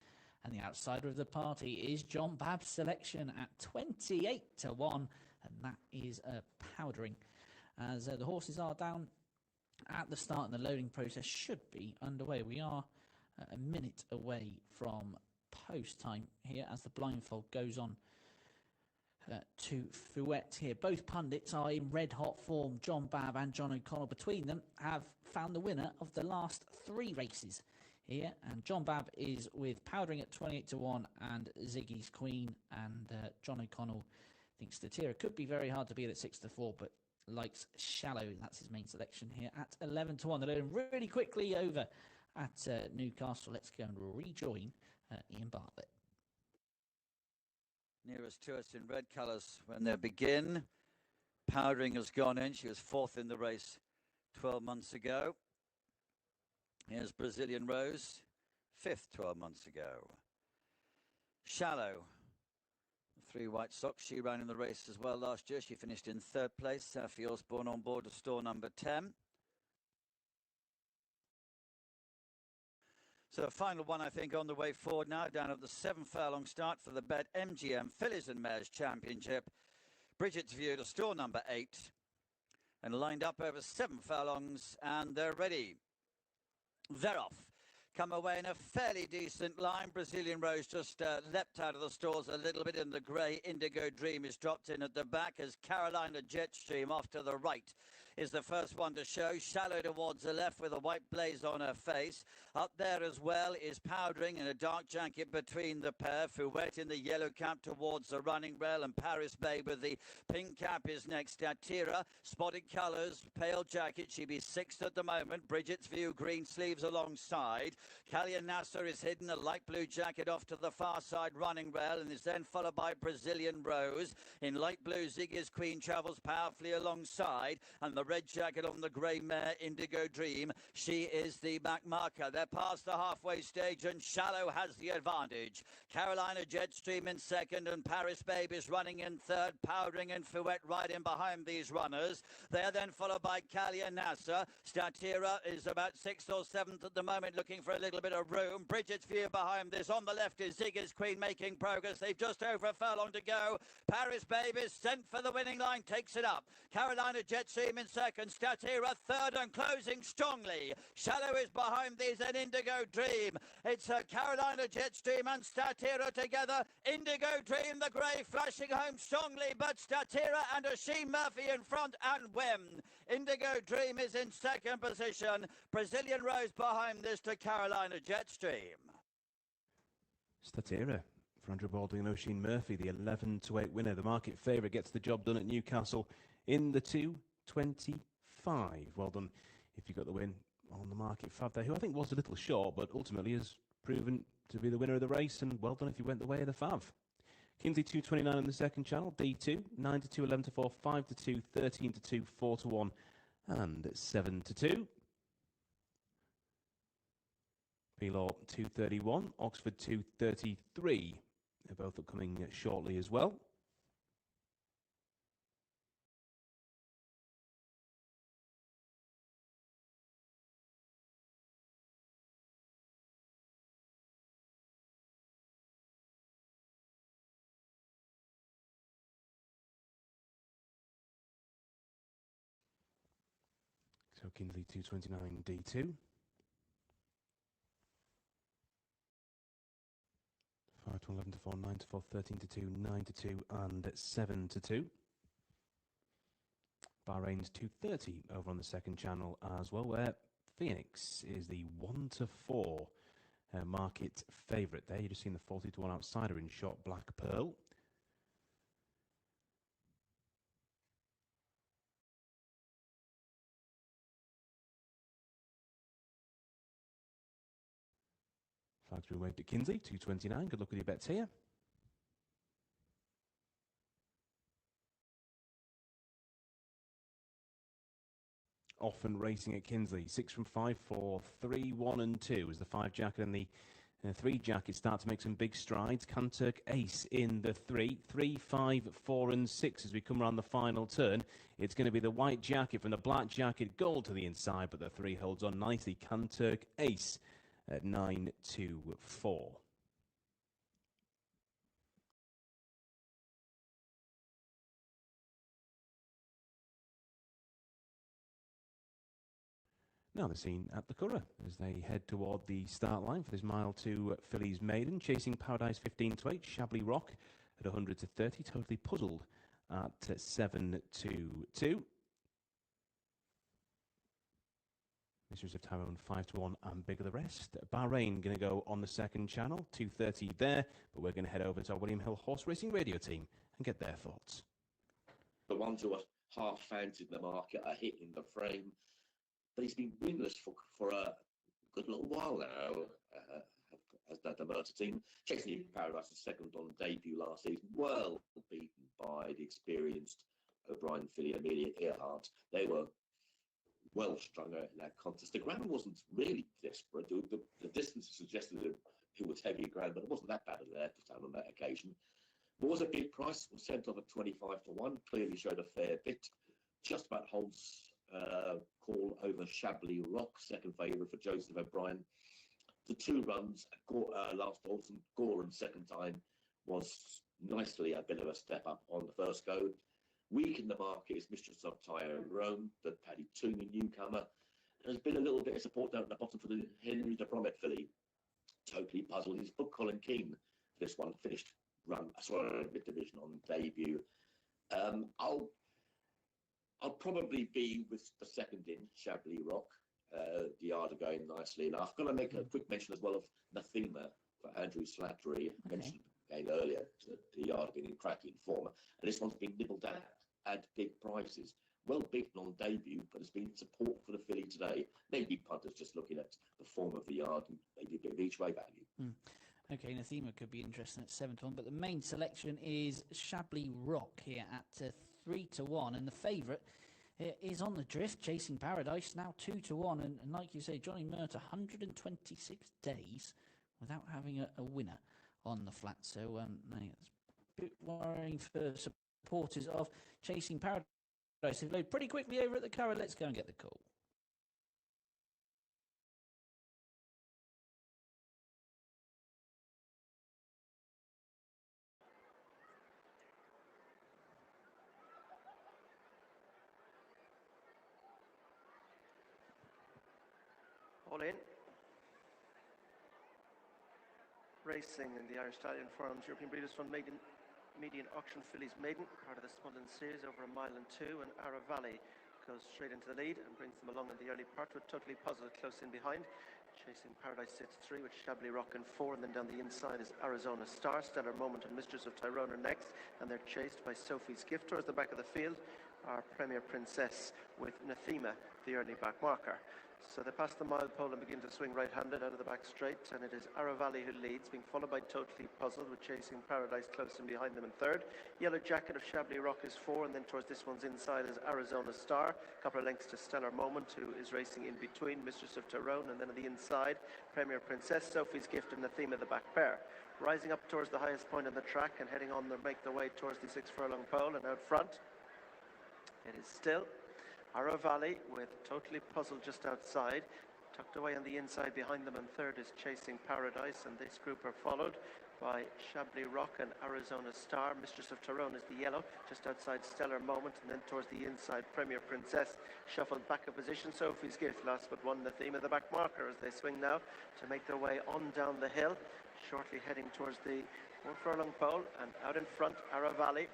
And the outsider of the party is John Babb's selection at 28 to 1. And that is Powdering. As the horses are down at the start and the loading process should be underway. We are a minute away from post time here as the blindfold goes on to Fouette here. Both pundits are in red hot form. John Babb and John O'Connell between them have found the winner of the last 3 races here, and John Babb is with Powdering at 28 to 1 and Ziggy's Queen, and John O'Connell think Statira could be very hard to beat at 6-4, but likes Shallow. That's his main selection here at 11-1. They're leading really quickly over at Newcastle. Let's go and rejoin Ian Bartlett. Nearest to us in red colours when they begin. Powdering has gone in. She was 4th in the race 12 months ago. Here's Brazilian Rose, 5th 12 months ago. Shallow, 3 white socks. She ran in the race as well last year. She finished in 3rd place. Sophie Osborne on board of store number 10. So the final one, I think, on the way forward now, down at the 7 furlong start for the Bet MGM Fillies and Mares Championship. Bridget's View to store number 8. And lined up over 7 furlongs, and they're ready. They're off. Come away in a fairly decent line. Brazilian Rose just leapt out of the stalls a little bit in the grey. Indigo Dream is dropped in at the back as Carolina Jetstream off to the right is the first one to show. Shallow towards the left with a white blaze on her face. Up there as well is Powdering in a dark jacket between the pair. Fouette in the yellow cap towards the running rail, and Paris Bay with the pink cap is next. Atira, spotted colours, pale jacket. She'd be 6th at the moment. Bridget's View, green sleeves alongside. Kalian Nasser is hidden, a light blue jacket off to the far side running rail, and is then followed by Brazilian Rose. In light blue, Ziggy's Queen travels powerfully alongside, and the red jacket on the grey mare, Indigo Dream. She is the back marker. They're past the halfway stage, and Shallow has the advantage. Carolina Jetstream in 2nd, and Paris Babe is running in 3rd. Powdering and Fouette right in behind these runners. They're then followed by Kalia Nasser. Statira is about 6th or 7th at the moment, looking for a little bit of room. Bridget's View behind this. On the left is Ziggy's Queen making progress. They've just over a furlong to go. Paris Babe is sent for the winning line, takes it up. Carolina Jetstream in 2nd. Statira 3rd and closing strongly. Shallow is behind these, and Indigo Dream. It's Carolina Jetstream and Statira together. Indigo Dream, the grey, flashing home strongly, but Statira and Ashim Murphy in front and win. Indigo Dream is in 2nd position. Brazilian Rose behind this to Carolina Jetstream. Statira for Andrew Baldwin and Oisin Murphy, the 11-8 winner. The market favourite gets the job done at Newcastle in the 2:25. Well done if you got the win on the market fab there, who I think was a little short, but ultimately has proven to be the winner of the race, and well done if you went the way of the fav. Kingsley 2:29 on the second channel, D2, 9-2, 11-4, 5-2, 13-2, 4-1, and 7-2. Pelaw 2:31, Oxford 2:33. They're both upcoming shortly as well. So Kingsley 2:29 D2. 5-1, 11-4, 9-4, 13-2, 9-2, and 7-2. Bahrain's 2:30 over on the second channel as well, where Phoenix is the 1-4 market favourite there. You've just seen the 40-1 outsider in shot Black Pearl. Flags been waved at Kingsley, 2:29. Good luck with your bets here. Often racing at Kingsley, 6 from 5 for 3, 1 and 2 as the 5 jacket and the 3 jacket start to make some big strides. Kanturk Ace in the 3, 3, 5, 4 and 6 as we come around the final turn. It's going to be the white jacket from the black jacket, gold to the inside, but the 3 holds on nicely. Kanturk Ace at 9-2-4. Now the scene at the Curragh as they head toward the start line for this mile 2 Fillies maiden, chasing Paradise 15-8, Chablis Rock at 100-30, Totally Puzzled at 7-2-2. Mistress of Tyrone 5-1 and Bigger the Rest. Bahrain going to go on the second channel, 2:30 there, but we're going to head over to our William Hill Horse Racing Radio team and get their thoughts. The ones who are half fans in the market are hitting the frame, but he's been winless for a good little while now. As the Mercer team, Chasing Paradise was second on debut last season, well beaten by the experienced O'Brien filly Amelia Earhart. They were well strung out in that contest. The ground wasn't really desperate. The distance suggested it was heavy ground, but it wasn't that bad at Leopardstown on that occasion. It was a big price, was sent off at 25-1, clearly showed a fair bit. Just about holds call over Shabley Rock, second favourite for Joseph O'Brien. The 2 runs, last Alton, Goran second time, was nicely a bit of a step up on the first go. Weak in the market is Mistress of Tyrone, the Paddy Toomey newcomer. There's been a little bit of support down at the bottom for the Henry de Bromett filly. Totally puzzled. His book Colin Keane. This one finished run, mid-division on debut. I'll probably be with the second in, Shabley Rock. The yard are going nicely enough. Going to make a quick mention as well of Nathema for Andrew Slattery. Mentioned again earlier, the yard being in cracking form. And this one's been nibbled at big prices. Well beaten on debut, but there's been support for the filly today. Maybe punters just looking at the form of the yard and maybe a bit of each way value. Okay, Nathema could be interesting at 7-1, but the main selection is Shabley Rock here at 3-1, and the favourite is on the drift, Chasing Paradise, now 2-1, and like you say, Johnny Mert, 126 days without having a winner on the flat, so it's a bit worrying for supporters of Chasing Paradise. They've loaded pretty quickly over at the Curragh. Let's go and get the call. All in. Racing in the Irish Stallion Forums European Breeders' Fund Median Auction Fillies Maiden, part of the Smudland Series, over 1 mile and 2, and Ara Valley goes straight into the lead and brings them along in the early part with Totally Puzzled close in behind. Chasing Paradise sits 3 with Shabley Rock in 4, and then down the inside is Arizona Star, Stellar Moment and Mistress of Tyrone are next, and they're chased by Sophie's Gift. Towards the back of the field, our Premier Princess with Nathema, the early back marker. So they pass the mile pole and begin to swing right-handed out of the back straight, and it is Ara Valley who leads, being followed by Totally Puzzled with Chasing Paradise close in behind them in 3rd. Yellow Jacket of Shabley Rock is 4, and then towards this one's inside is Arizona Star. A couple of lengths to Stellar Moment, who is racing in between Mistress of Tyrone, and then on the inside, Premier Princess, Sophie's Gift and Nathema, the back pair. Rising up towards the highest point on the track and heading on to make their way towards the 6 furlong pole, and out front, it is still Ara Valley with Totally Puzzled just outside. Tucked away on the inside behind them in 3rd is Chasing Paradise, and this group are followed by Shabley Rock and Arizona Star. Mistress of Tyrone is the yellow, just outside Stellar Moment, and then towards the inside Premier Princess, shuffled back a position. Sophie's Gift, last but one, Nathema, the back marker, as they swing now to make their way on down the hill, shortly heading towards the 1 furlong pole, and out in front Ara Valley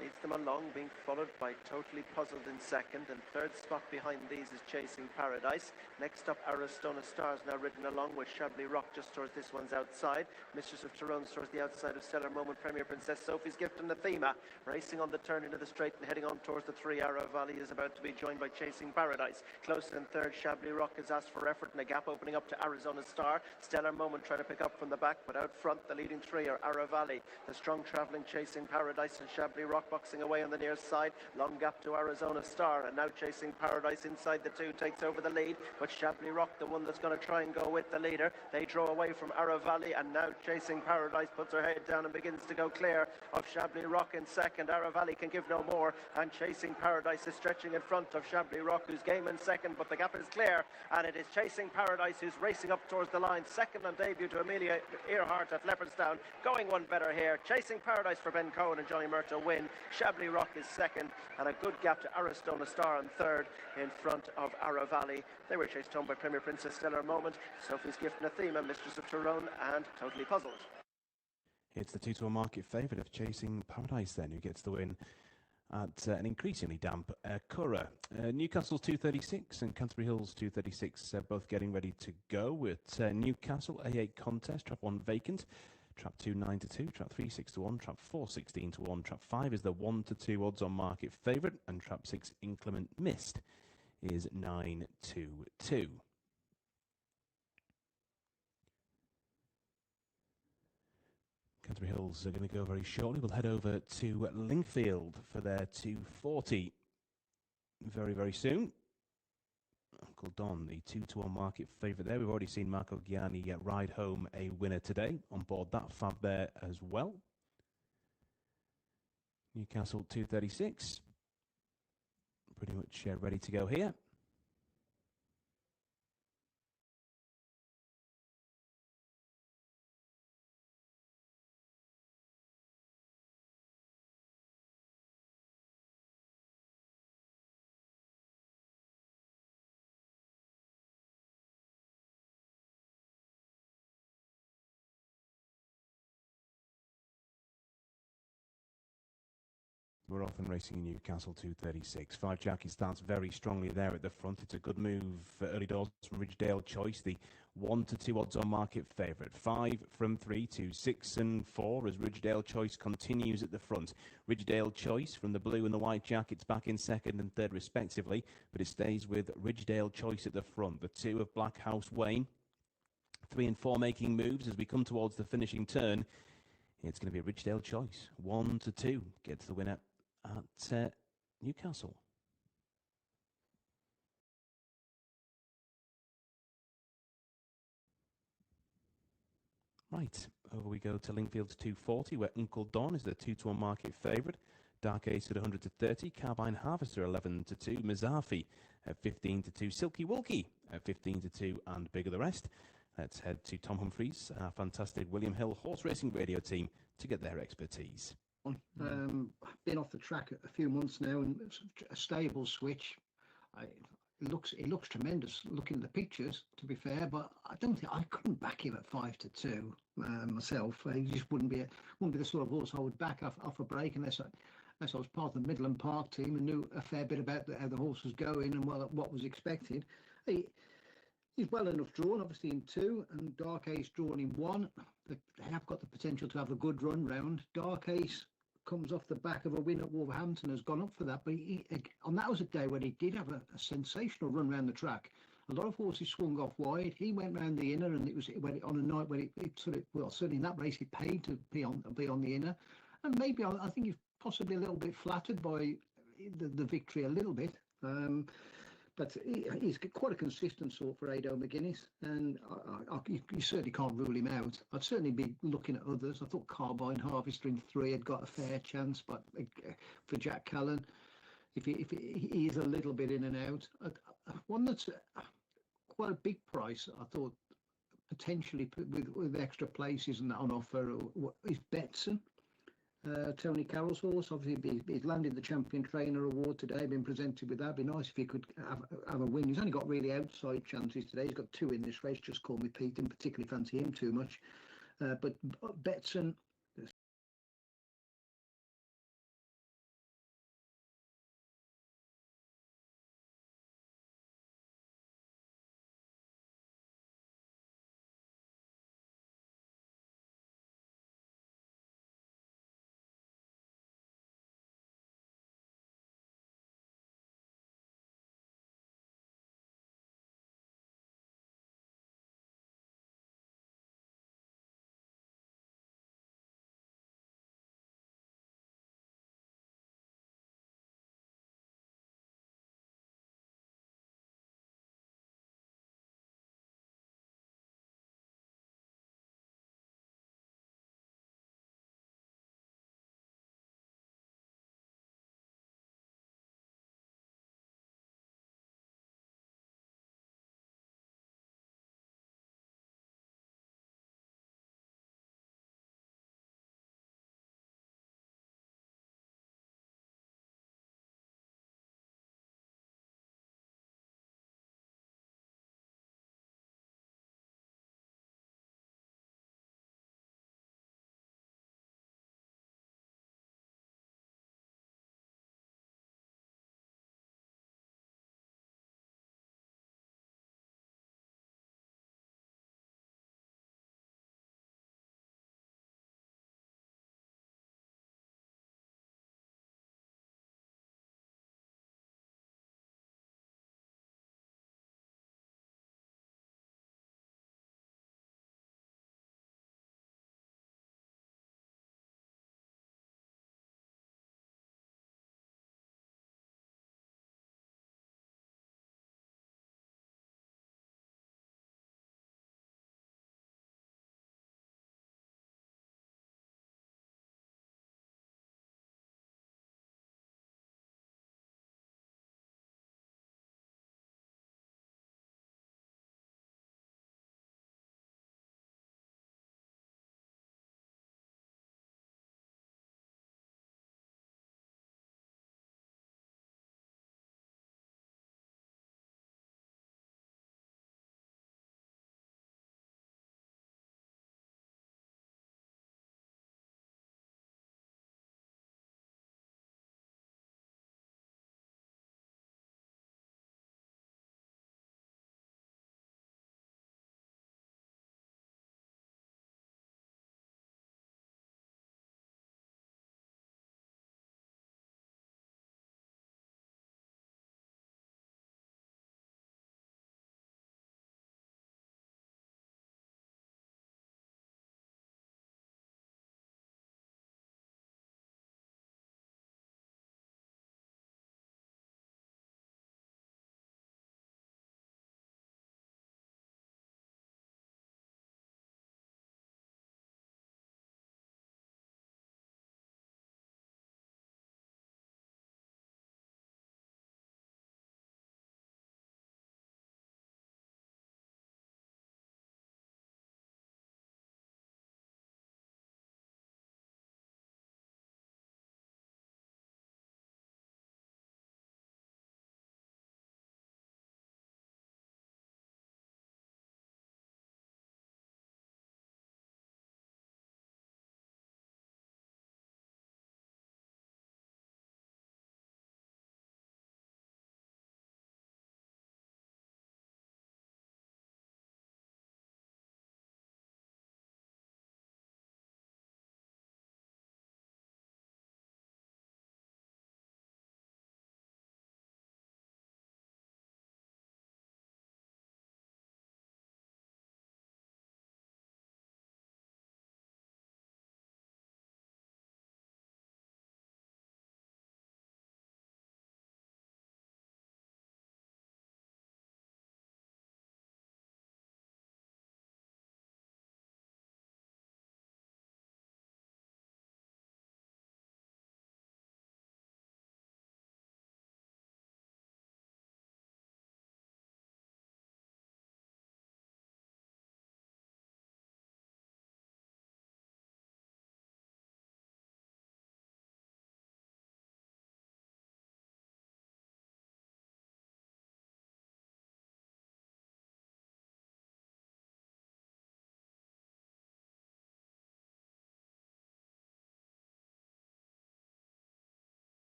leads them along, being followed by Totally Puzzled in 2nd, and 3rd spot behind these is Chasing Paradise. Next up, Arizona Stars now ridden along with Shabley Rock just towards this one's outside. Mistress of Tyrone towards the outside of Stellar Moment, Premier Princess, Sophie's Gift and Nathema racing on the turn into the straight and heading on towards the 3. Ara Valley is about to be joined by Chasing Paradise. Close in 3rd, Shabley Rock has asked for effort, and a gap opening up to Arizona Star. Stellar Moment trying to pick up from the back, but out front the leading 3 are Ara Valley, the strong travelling Chasing Paradise, and Shabley Rock boxing away on the near side. Long gap to Arizona Star, and now Chasing Paradise inside the 2 takes over the lead, but Shabley Rock, the one that's going to try and go with the leader. They draw away from Ara Valley, and now Chasing Paradise puts her head down and begins to go clear of Shabley Rock in 2nd. Ara Valley can give no more, and Chasing Paradise is stretching in front of Shabley Rock, who's game in 2nd, but the gap is clear, and it is Chasing Paradise who's racing up towards the line. 2nd on debut to Amelia Earhart at Leopardstown, going one better here. Chasing Paradise for Ben Cohen and Johnny Murta win. Shabley Rock is 2nd, and a good gap to Arizona Star in 3rd in front of Ara Valley. They were chased home by Premier Princess, Stellar Moment, Sophie's Gift, Nathema, Mistress of Tyrone, and Totally Puzzled. It's the 2-to-1 market favourite of Chasing Paradise then, who gets the win at an increasingly damp Curragh. Newcastle's 236 and Canterbury Hills 236 both getting ready to go with Newcastle A8 contest, trap 1 vacant. Trap 2, 9 to 2. Trap 3, 6 to 1. Trap 4, 16 to 1. Trap 5 is the 1 to 2 odds on market favourite. And Trap 6, Inclement Mist, is 9 to 2. Canterbury Hills are going to go very shortly. We'll head over to Lingfield for their 240 very, very soon. Uncle Don, the 2 to 1 market favourite there. We've already seen Marco Gianni ride home a winner today. On board that fab there as well. Newcastle 236. Pretty much ready to go here. We're off and racing in Newcastle 236. 5 Jackie starts very strongly there at the front. It's a good move for early doors from Ridgedale Choice, the 1 to 2 odds on market favourite. 5 from 3 to 6 and 4 as Ridgedale Choice continues at the front. Ridgedale Choice from the blue and the white jackets back in second and third respectively, but it stays with Ridgedale Choice at the front. The 2 of Black House Wayne. 3 and 4 making moves as we come towards the finishing turn. It's going to be a Ridgedale Choice. 1 to 2 gets the winner at Newcastle. Right, over we go to Lingfield 240, where Uncle Don is the 2 to 1 market favourite. Dark Ace at 100 to 30, Carbine Harvester 11 to 2, Mazafi at 15 to 2, Silky Wilkie at 15 to 2, and bigger the rest. Let's head to Tom Humphreys, our fantastic William Hill horse racing radio team, to get their expertise. Been off the track a few months now, and it's a stable switch. It looks tremendous looking at the pictures, to be fair, but I couldn't back him at 5 to 2 myself. He just wouldn't be the sort of horse I would back off a break unless I was part of the Midland Park team and knew a fair bit about how the horse was going and what was expected. He's well enough drawn, obviously in 2, and Dark Ace drawn in 1. They have got the potential to have a good run round. Dark Ace comes off the back of a win at Wolverhampton, has gone up for that, but that was a day when he did have a sensational run round the track. A lot of horses swung off wide. He went round the inner, and it was on a night when it sort of, well, certainly in that race, it paid to be on the inner, and maybe I think he's possibly a little bit flattered by the victory a little bit. But he's quite a consistent sort for Ado McGuinness, and you certainly can't rule him out. I'd certainly be looking at others. I thought Carbine Harvester in 3 had got a fair chance, but for Jack Callan, if he is a little bit in and out. One that's quite a big price, I thought, potentially with extra places and that on offer, is Betson. Tony Carroll's horse, obviously he's landed the Champion Trainer Award today, been presented with that. It'd be nice if he could have a win. He's only got really outside chances today. He's got 2 in this race. Just Call Me Pete, didn't particularly fancy him too much. But Betson,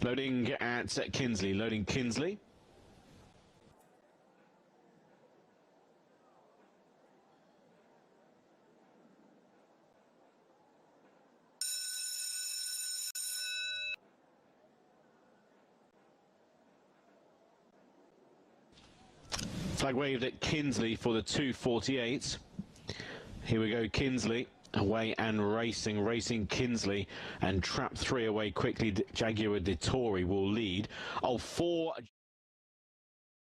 Loading at Kinsley. Loading Kinsley. Flag waved at Kinsley for the 2:48. Here we go, Kinsley away and racing Kinsley, and trap 3 away quickly. Jaguar de Tori will lead. 4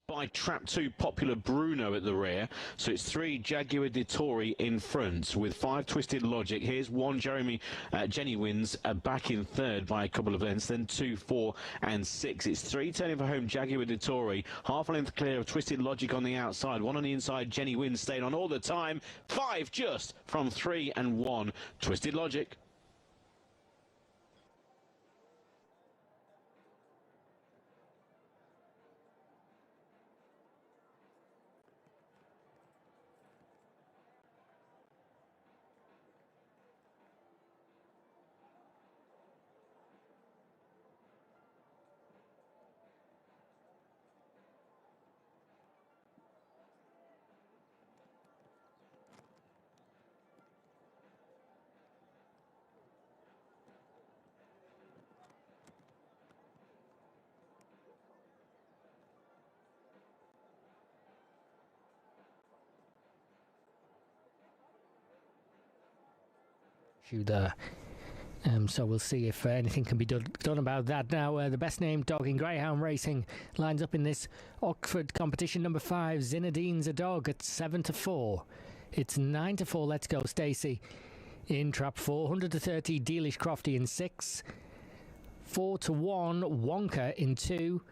by trap 2 Popular Bruno at the rear, so it's 3 Jaguar de Tori in front with 5 Twisted Logic. Here's 1 Jenny wins back in third by a couple of lengths, then 2, 4 and 6. It's 3 turning for home Jaguar de Tori, half a length clear of Twisted Logic on the outside, 1 on the inside. Jenny wins staying on all the time, 5 just from 3 and 1 Twisted Logic. There. So we'll see if anything can be done about that. Now, the best named dog in Greyhound racing lines up in this Oxford competition. Number 5, Zinedine's a dog at 7-4. It's 9-4. Let's go, Stacey. In trap 4, 100-30. Dealish Crofty in 6. 4-1. Wonka in 2.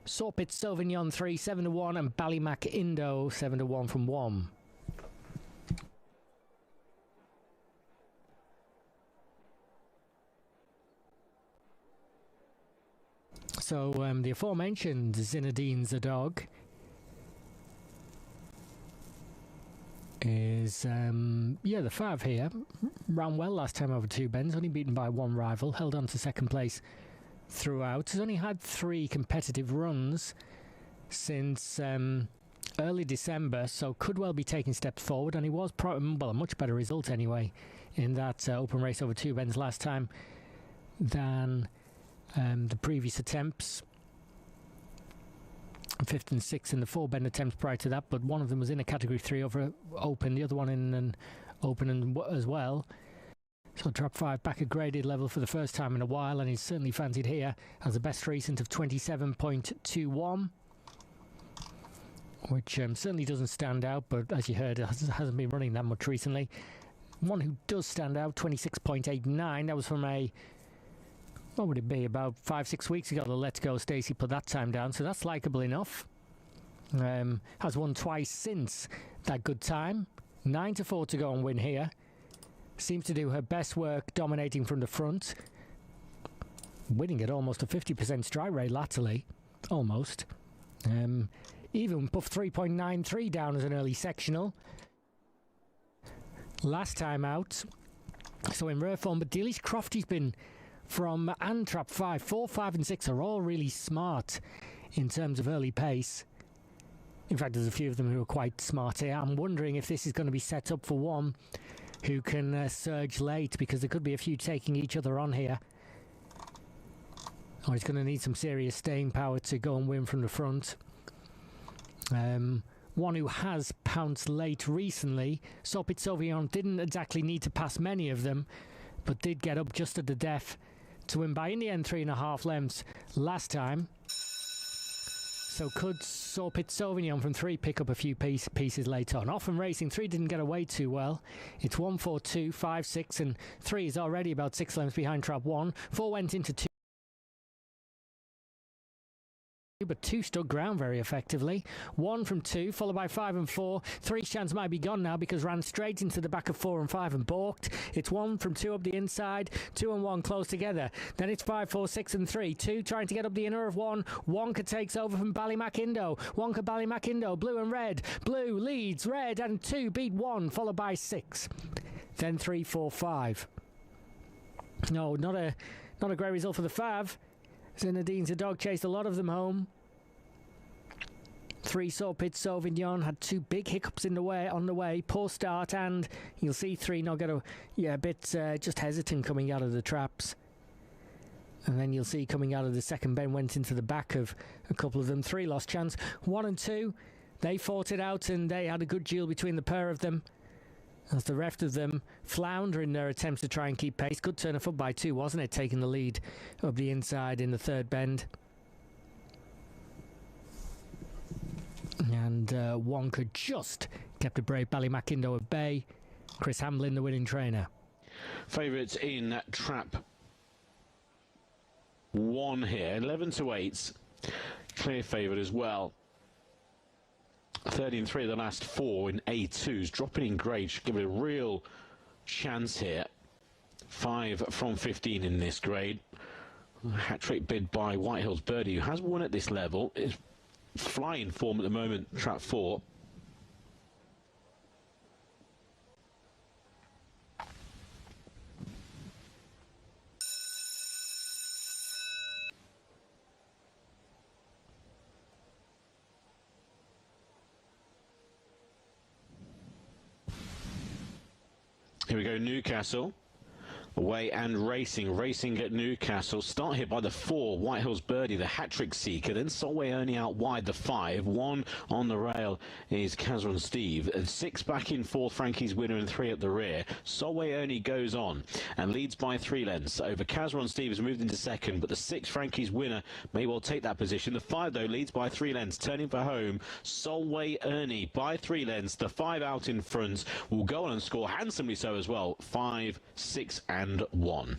Sawpit Sauvignon 3, 7-1, and Ballymac Indo 7-1 from 1. So the aforementioned Zinedine's a dog is the 5 here. Ran well last time over 2 bends, only beaten by 1 rival, held on to second place throughout. Has only had 3 competitive runs since early December, so could well be taking steps forward, and he was a much better result anyway in that open race over 2 bends last time than the previous attempts. 5th and 6th in the 4-bend attempts prior to that, but one of them was in a category 3 over open, the other one in an open as well. So trap 5 back at graded level for the first time in a while, and he's certainly fancied here. Has a best recent of 27.21, which certainly doesn't stand out, but as you heard, it hasn't been running that much recently. One who does stand out, 26.89. That was from what would it be, about 5-6 weeks ago, the Let's Go Stacey put that time down, so that's likeable enough. Has won twice since that good time. 9-4 to go and win here. Seems to do her best work dominating from the front. Winning at almost a 50% strike rate latterly. Almost. Even puffed 3.93 down as an early sectional last time out. So in rare form, but Dealish Crofty's been from Antrap 5, 4, 5 and 6 are all really smart in terms of early pace. In fact, there's a few of them who are quite smart here. I'm wondering if this is going to be set up for one who can surge late, because there could be a few taking each other on here. Or he's going to need some serious staying power to go and win from the front. One who has pounced late recently, Sawpit Sauvignon, didn't exactly need to pass many of them, but did get up just at the death to win by, in the end, 3.5 lengths last time. So could Sawpit Sauvignon from 3 pick up a few pieces later on? Often Racing 3 didn't get away too well. It's 1, 4, 2, 5, 6, and 3 is already about 6 lengths behind trap 1. 4 went into 2. But 2 stood ground very effectively. 1 from 2, followed by 5 and 4. 3's chance might be gone now because ran straight into the back of 4 and 5 and balked. It's 1 from 2 up the inside, 2 and 1 close together. Then it's 5, 4, 6 and 3. 2 trying to get up the inner of 1. Wonka takes over from Ballymac Indo. Wonka, Ballymac Indo, blue and red. Blue leads, red and 2 beat 1, followed by 6. Then 3, 4, 5. No, not a great result for the Fav. Zinedine's a dog chased a lot of them home. 3 Pit Sauvignon had 2 big hiccups on the way, poor start, and you'll see 3 not got a bit just hesitant coming out of the traps. And then you'll see coming out of the second bend went into the back of a couple of them. 3 lost chance. 1 and 2, they fought it out and they had a good duel between the pair of them. As the rest of them flounder in their attempts to try and keep pace. Good turn of foot by 2, wasn't it? Taking the lead up the inside in the third bend. And 1 could just kept a brave Ballymacindo at bay. Chris Hamlin, the winning trainer. Favourites in trap 1 here. 11 to 8. Clear favourite as well. 30 and 3 of the last 4 in A2s. Dropping in grade should give it a real chance here. 5 from 15 in this grade. Hat-trick bid by Whitehill's Birdie, who has won at this level. Is flying form at the moment, trap 4. Here we go, Newcastle. Away and racing at Newcastle. Start here by the 4, Whitehill's Birdie, the hat-trick seeker. Then Solway Ernie out wide, the 5. 1 on the rail is Kazran Steve. 6 back in 4th, Frankie's winner, and 3 at the rear. Solway Ernie goes on and leads by 3 lengths over Kazran Steve, has moved into second, but the 6, Frankie's winner, may well take that position. The 5, though, leads by 3 lengths, turning for home. Solway Ernie by 3 lengths. The 5 out in front will go on and score handsomely so as well. 5, 6, and 1.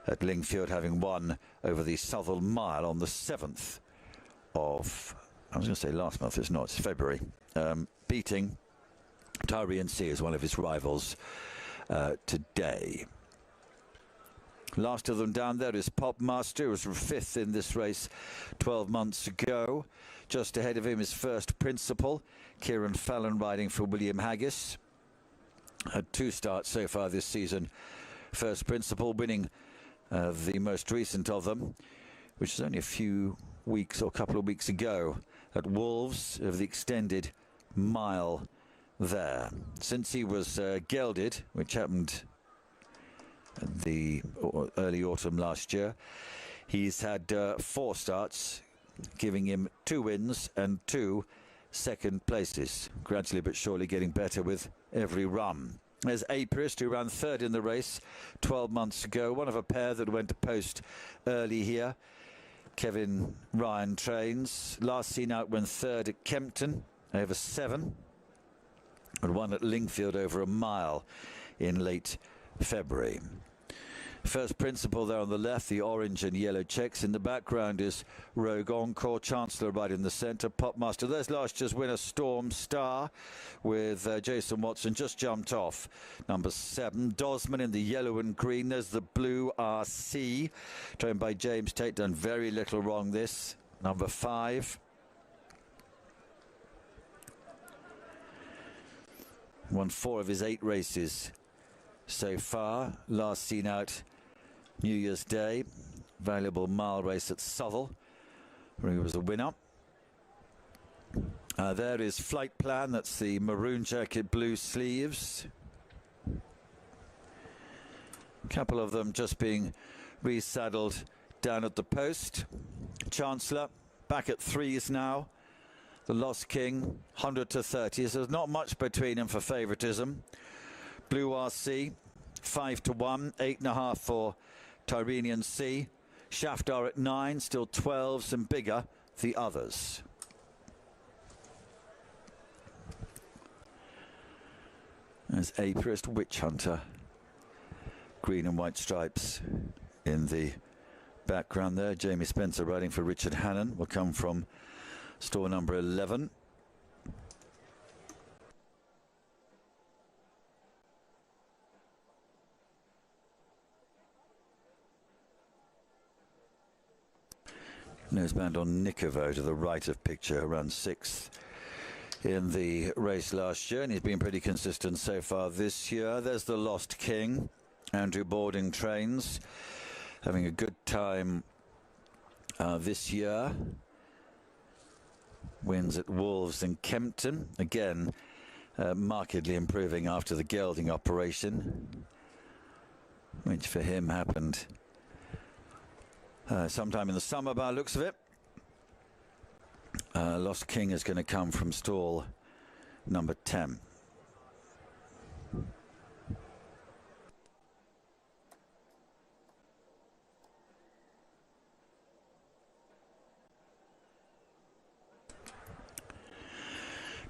At Lingfield, having won over the Southwell Mile on the 7th of, I was going to say last month, it's not, it's February, beating Tyrian Sea as one of his rivals today. Last of them down there is Popmaster, who was 5th in this race 12 months ago. Just ahead of him is First Principle, Kieran Fallon riding for William Haggis. Had 2 starts so far this season. First Principle winning the most recent of them, which is only a few weeks or a couple of weeks ago at Wolves of the extended mile there. Since he was gelded, which happened at the early autumn last year, he's had 4 starts, giving him 2 wins and 2 second places. Gradually but surely getting better with every run. There's Aprist, who ran 3rd in the race 12 months ago. One of a pair that went to post early here. Kevin Ryan trains. Last seen out when 3rd at Kempton, over 7. And 1 at Lingfield over a mile in late February. First Principle there on the left, the orange and yellow checks. In the background is Rogue Encore, Chancellor right in the centre. Popmaster, there's last year's winner Storm Star with Jason Watson just jumped off. Number 7, Dosman in the yellow and green. There's the blue RC, trained by James Tate, done very little wrong this. Number 5. Won 4 of his 8 races so far. Last seen out New Year's Day, valuable mile race at Southwell, where he was a winner. There is Flight Plan, that's the maroon jacket, blue sleeves. A couple of them just being resaddled down at the post. Chancellor back at 3s now. The Lost King, 100 to 30, so there's not much between them for favouritism. Blue RC, 5 to 1, 8.5 for Tyrrhenian Sea. Shaftar at 9, still 12s and bigger the others. There's Apiarist, Witch Hunter, green and white stripes in the background there. Jamie Spencer riding for Richard Hannon will come from store number 11. Noseband on Nikovo to the right of picture, around 6th in the race last year, and he's been pretty consistent so far this year. There's the Lost King, Andrew Boarding Trains, having a good time this year. Wins at Wolves and Kempton, again markedly improving after the gelding operation, which for him happened sometime in the summer by the looks of it. Lost King is going to come from stall number 10.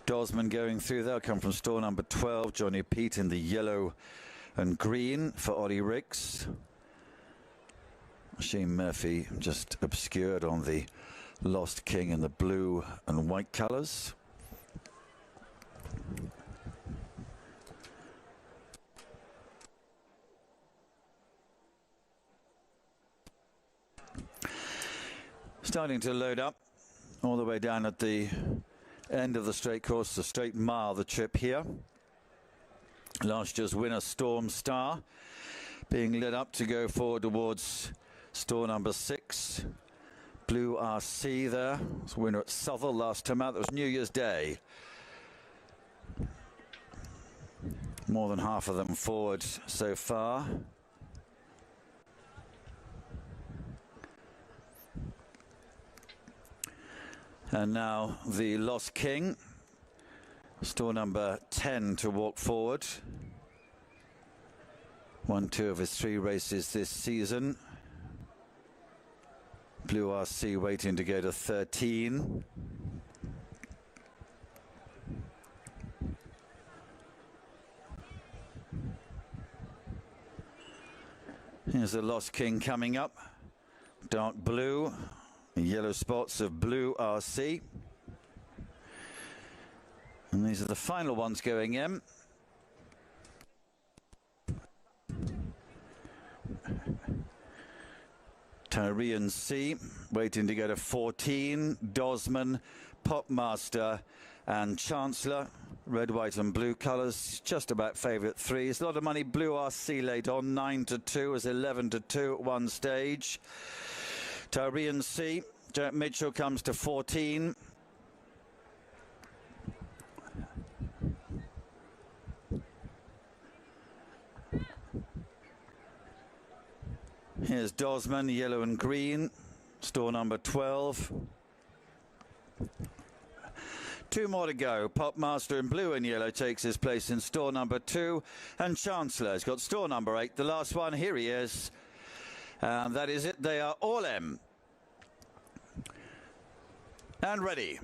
Dosman going through. They'll come from stall number 12. Johnny Pete in the yellow and green for Ollie Riggs. Shane Murphy just obscured on the Lost King in the blue and white colours. Starting to load up all the way down at the end of the straight course, the straight mile, the trip here. Last year's winner, Storm Star, being led up to go forward towards store number 6. Blue RC there, was winner at Southall last time out. That was New Year's Day. More than half of them forward so far. And now the Lost King, store number 10 to walk forward. Won 2 of his 3 races this season. Blue RC waiting to go to 13. Here's the Lost King coming up. Dark blue, yellow spots of Blue RC. And these are the final ones going in. Tyrian C waiting to go to 14. Dosman, Popmaster and Chancellor. Red, white and blue colours, just about favourite 3. It's a lot of money. Blue RC late on, 9-2, as 11-2 at one stage. Tyrian C, Jack Mitchell comes to 14. Here's Dosman, yellow and green, store number 12. 2 more to go. Popmaster in blue and yellow takes his place in store number 2. And Chancellor's got store number 8. The last one, here he is. And that is it. They are all in. And ready.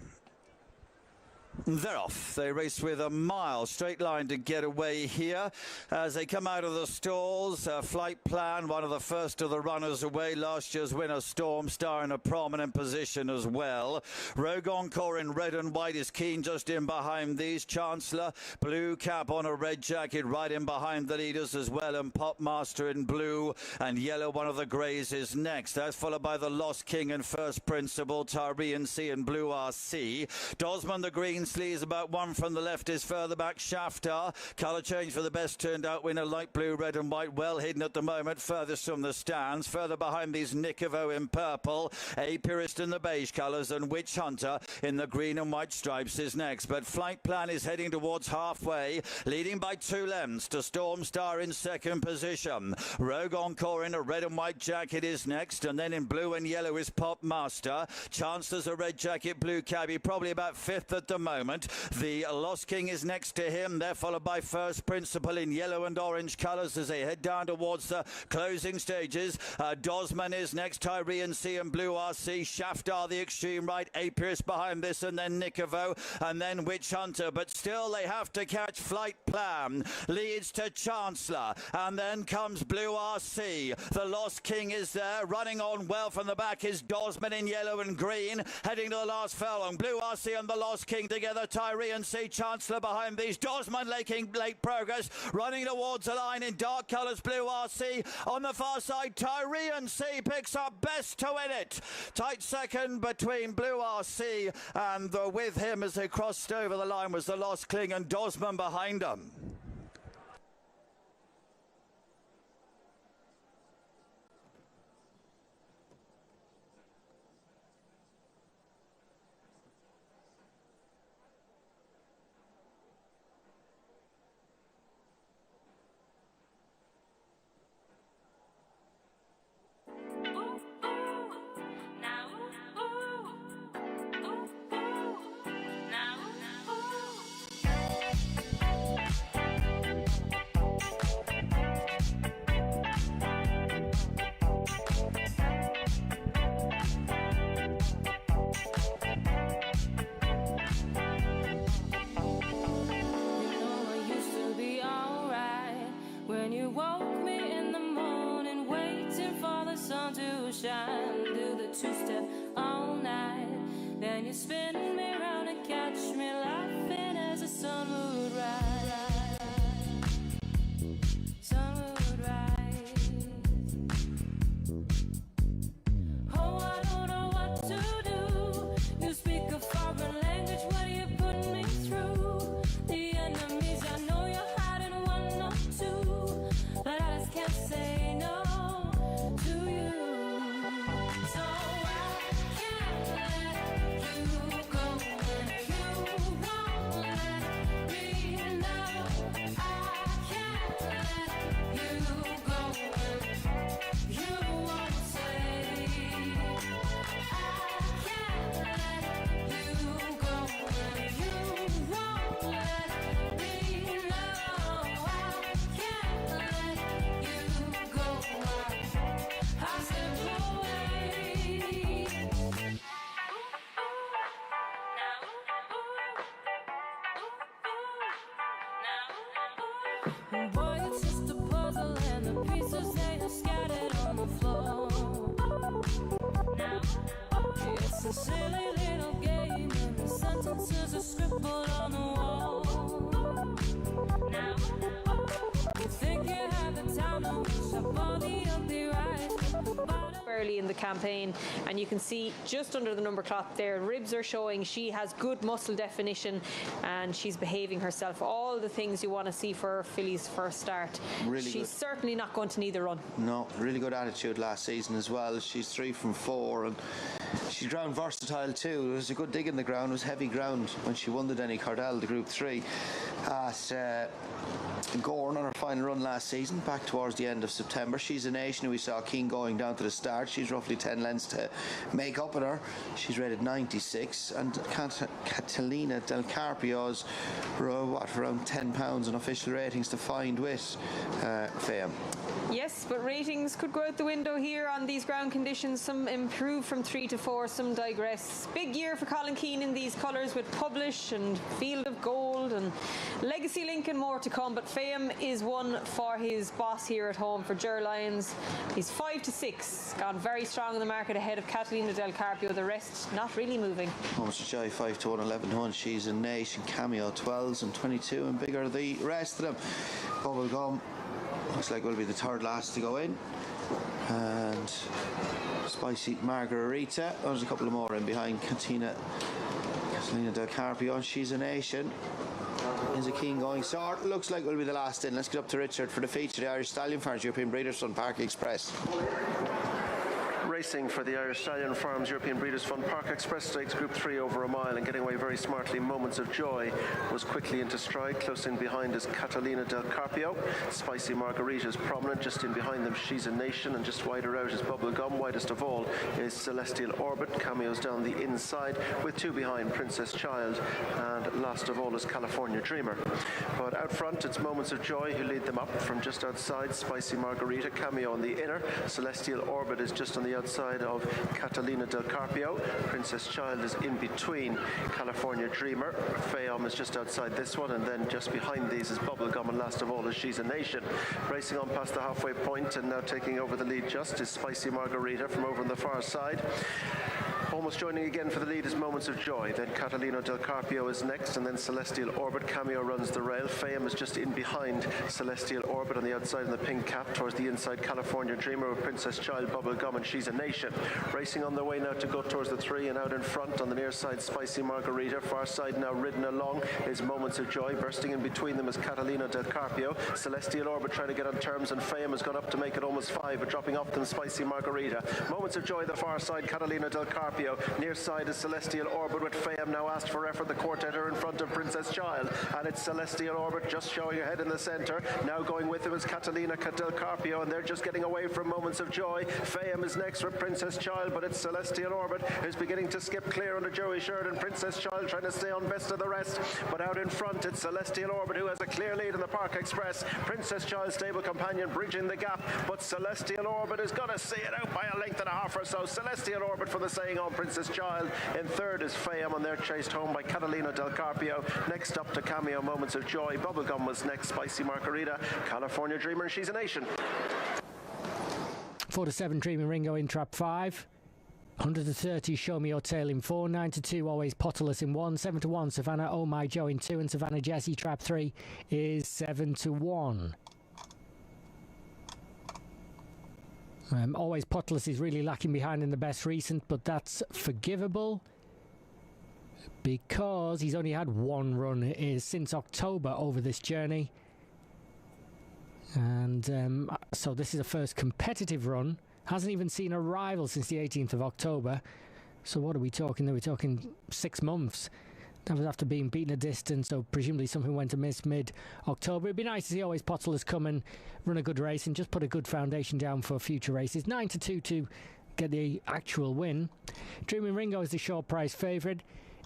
They're off. They race with a mile straight line to get away here as they come out of the stalls. Flight Plan, one of the first of the runners away. Last year's winner, Storm Star, in a prominent position as well. Rogue Encore in red and white is keen just in behind these. Chancellor, blue cap on a red jacket, right in behind the leaders as well. And Popmaster in blue and yellow, one of the greys, is next. That's followed by the Lost King and First Principle, Tyrian C and Blue RC. Dosman, the green sleeves, about 1 from the left, is further back. Shaftar, colour change for the best turned out winner, light blue, red and white, well hidden at the moment, furthest from the stands. Further behind these, Nikovo in purple, Apiarist in the beige colours, and Witch Hunter in the green and white stripes is next. But Flight Plan is heading towards halfway, leading by 2 lengths to Storm Star in second position. Rogue Encore in a red and white jacket is next, and then in blue and yellow is Popmaster. Chancellor's a red jacket, blue cabbie, probably about 5th at the moment. moment. The Lost King is next to him. They're followed by First Principle in yellow and orange colours as they head down towards the closing stages. Dosman is next, Tyrian Sea and Blue RC. Shaftar the extreme right, Apierce behind this, and then Nicovo, and then Witch Hunter. But still they have to catch Flight Plan. Leads to Chancellor, and then comes Blue RC. The Lost King is there. Running on well from the back is Dosman in yellow and green. Heading to the last furlong. Blue RC and the Lost King together. Tyrian Sea, Chancellor behind these. Dosman making late progress. Running towards the line in dark colours. Blue RC on the far side. Tyrian Sea picks up best to win it. Tight second between Blue RC and with him as they crossed over the line was the Lost King and Dosman behind them. Shine, do the two-step all night. Then you spin me round and catch me laughing as the sun would rise. Sun would rise. Oh, I don't know what to do. You speak a foreign language, what are you putting me through? The enemies, I know you're hiding one or two, but I just can't say no to you. So I can't let you go when you won't let me know. I can't let you go when you won't say. I can't let you go when you won't let me know. I can't let you go. I slip away. Boy, it's just a puzzle and the pieces they are scattered on the floor. It's a silly little game and the sentences are scribbled on the wall. You think you have the time to wish upon the empty right. Early in the campaign, and you can see just under the number cloth there, ribs are showing. She has good muscle definition and she's behaving herself. All the things you want to see for Filly's first start. Really she's good. certainly not going to need a run. No, really good attitude last season as well. She's 3 from 4 and she's ground versatile too. It was a good dig in the ground. It was heavy ground when she won the Denny Cardell, the Group 3 at Gorn on her final run last season, back towards the end of September. She's a nation who we saw keen going down to the start. She's roughly 10 lengths to make up with her. She's rated 96, and Catalina Del Carpio's around £10 in official ratings to find with Fame. Yes, but ratings could go out the window here on these ground conditions. Some improve from 3 to 4, some digress. Big year for Colin Keane in these colours with Publish and Field of Gold and Legacy Link and more to come. But Fame is one for his boss here at home for Ger Lyons. He's 5 to 6, gone very strong in the market ahead of Catalina Del Carpio. The rest not really moving. Almost a shy 5 to 1, 11 to 1. She's a nation cameo, 12s and 22 and bigger the rest of them. Bubblegum looks like will be the third last to go in, and Spicy Margarita, there's a couple of more in behind. Catalina Del Carpio and She's a Nation is a keen going start. Looks like will be the last in. Let's get up to Richard for the feature, the Irish Stallion Farms European Breeders' Fund Park Express. Racing for the Irish Stallion Farms European Breeders' Fund Park Express Stakes Group 3 over a mile and getting away very smartly. Moments of Joy was quickly into stride. Close in behind is Catalina del Carpio. Spicy Margarita is prominent. Just in behind them, She's a Nation, and just wider out is Bubblegum. Widest of all is Celestial Orbit. Cameos down the inside with two behind, Princess Child, and last of all is California Dreamer. But out front, it's Moments of Joy who lead them up. From just outside, Spicy Margarita, Cameo on the inner. Celestial Orbit is just on the outside of Catalina del Carpio. Princess Child is in between California Dreamer. Fayom is just outside this one, and then just behind these is Bubblegum, and last of all is She's a Nation. Racing on past the halfway point and now taking over the lead just is Spicy Margarita from over on the far side. Almost joining again for the lead is Moments of Joy. Then Catalina del Carpio is next, and then Celestial Orbit. Cameo runs the rail. Fayem is just in behind Celestial Orbit on the outside in the pink cap. Towards the inside, California Dreamer with Princess Child, Bubblegum, and She's a Nation. Racing on their way now to go towards the 3, and out in front on the near side, Spicy Margarita. Far side now ridden along is Moments of Joy. Bursting in between them is Catalina del Carpio. Celestial Orbit trying to get on terms, and Fayem has gone up to make it almost 5, but dropping off them Spicy Margarita. Moments of Joy the far side, Catalina del Carpio. Near side is Celestial Orbit with Fayem now asked for effort. The quartet are in front of Princess Child, and it's Celestial Orbit just showing ahead in the centre. Now going with him is Catalina del Carpio, and they're just getting away from Moments of Joy. Fayem is next with Princess Child, but it's Celestial Orbit who's beginning to skip clear under Joey Sheridan. Princess Child trying to stay on best of the rest, but out in front it's Celestial Orbit who has a clear lead in the Park Express. Princess Child stable companion bridging the gap, but Celestial Orbit is going to see it out by a length and a half or so. Celestial Orbit for the saying on Princess Child. In third is Fayem, and they're chased home by Catalina del Carpio. Next up to Cameo, Moments of Joy. Bubblegum was next, Spicy Margarita, California Dreamer, and She's a Nation. 4 to 7, Dreaming Ringo in trap 5. 130, Show Me Your Tail in 4. 9 to 2, Always Potterless in 1. 7 to 1, Savannah Oh My Joe in 2. And Savannah Jessie trap 3 is 7 to 1. Always Potterless is really lacking behind in the best recent, but that's forgivable because he's only had one run since October over this journey. And so this is a first competitive run. Hasn't even seen a rival since the 18th of October. So what are we talking? We're talking 6 months. That was after being beaten a distance, so presumably something went amiss mid-October. It'd be nice to see Always Potterless come and run a good race and just put a good foundation down for future races. 9 to 2 to get the actual win. Dreaming Ringo is the short price favourite.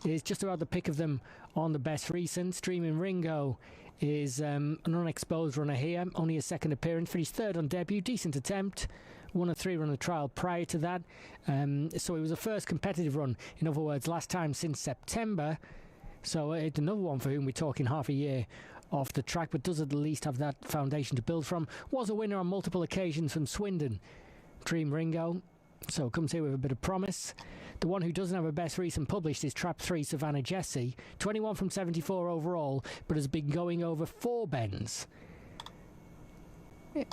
It is just about the pick of them on the best recent. Dreaming Ringo is an unexposed runner here, only a second appearance for his third on debut. Decent attempt. 1 of 3 run a trial prior to that. So it was a first competitive run, in other words, last time since September. So it's another one for whom we're talking half a year off the track, but does at least have that foundation to build from. Was a winner on multiple occasions from Swindon. Dream Ringo, so comes here with a bit of promise. The one who doesn't have a best recent published is Trap 3 Savannah Jessie. 21 from 74 overall, but has been going over 4 bends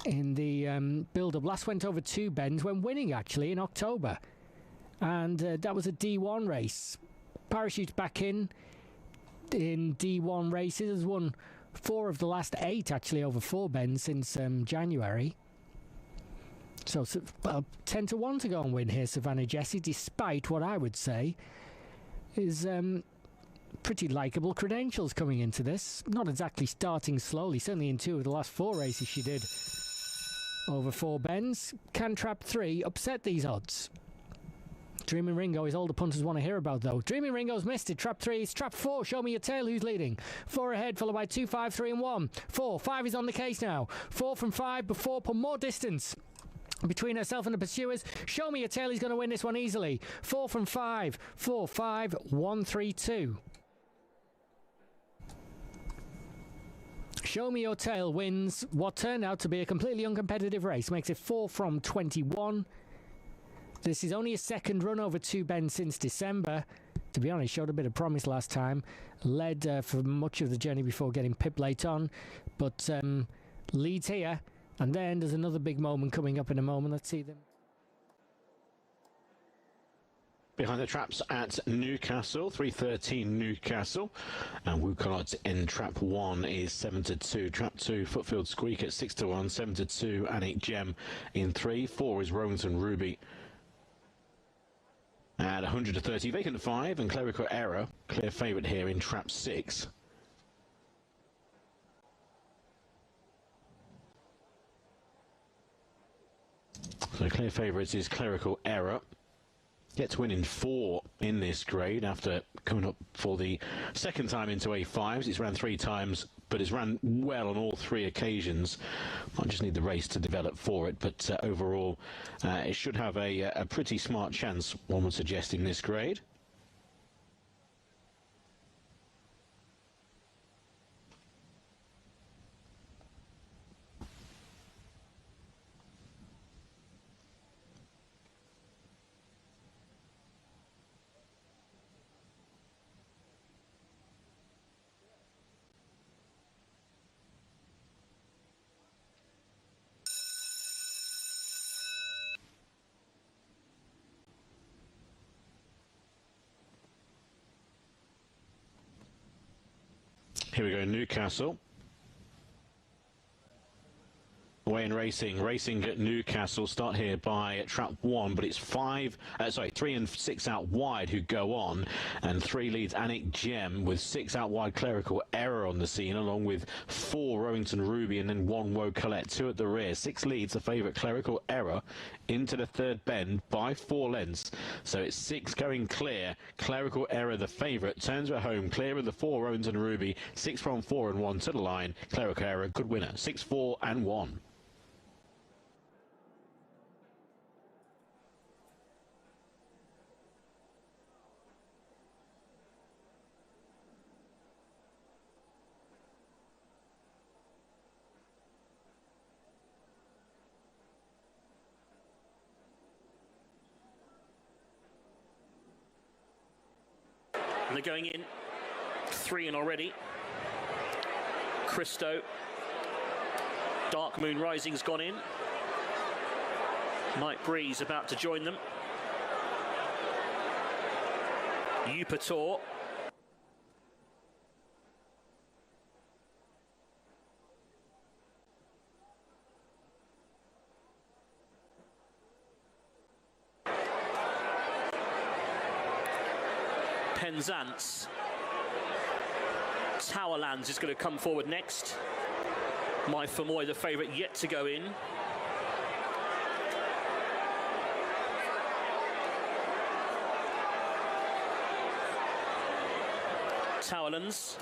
in the build-up. Last went over 2 bends when winning, actually, in October. And that was a D1 race. Parachutes back in D1 races, has won 4 of the last 8 actually over 4 bends since January. So 10 to 1 to go and win here, Savannah Jessie, despite what I would say is pretty likeable credentials coming into this. Not exactly starting slowly, certainly in 2 of the last 4 races she did over 4 bends. Can Trap 3 upset these odds? Dreaming Ringo is all the punters want to hear about, though. Dreaming Ringo's missed it. Trap 3 is Trap 4. Show Me Your Tail, who's leading. 4 ahead, followed by 2, 5, 3 and 1. 4. 5 is on the case now. 4 from 5, but 4 put more distance between herself and the pursuers. Show Me Your Tail is going to win this one easily. 4 from 5. 4, 5, 1, 3, 2. Show Me Your Tail wins what turned out to be a completely uncompetitive race. Makes it 4 from 21. This is only a second run over 2 bends since December. To be honest, showed a bit of promise last time. Led for much of the journey before getting pipped late on. But leads here. And then there's another big moment coming up in a moment. Let's see them. Behind the traps at Newcastle, 3:13 Newcastle, and Wukonot in trap 1 is 7 to 2. Trap 2, Footfield Squeak at 6 to 1, 7 to 2, Anik Gem in 3. 4 is Rowanson Ruby At 130, Vacant 5 and Clerical Error, clear favourite here in trap 6. So clear favourites is Clerical Error. Gets to win in 4 in this grade after coming up for the second time into A5s. It's ran 3 times, but it's ran well on all 3 occasions. I just need the race to develop for it, but overall it should have a pretty smart chance, one would suggest, in this grade. Here we go, Newcastle. Away in racing at Newcastle. Start here by trap 1, but it's 3 and 6 out wide who go on, and 3 leads Anik Gem with 6 out wide Clerical Error on the scene, along with 4 Rowington Ruby and then 1 Woe Colette. 2 at the rear. 6 leads the favourite Clerical Error into the third bend by 4 lengths. So it's 6 going clear. Clerical Error the favourite turns her home clear of the 4 Rowington Ruby. 6 from 4 and 1 to the line. Clerical Error good winner. 6, 4 and 1. And they're going in. 3 in already. Christo. Dark Moon Rising's gone in. Night Breeze about to join them. Upator. Penzance. Towerlands is going to come forward next. My Famoy, the favourite, yet to go in. Towerlands.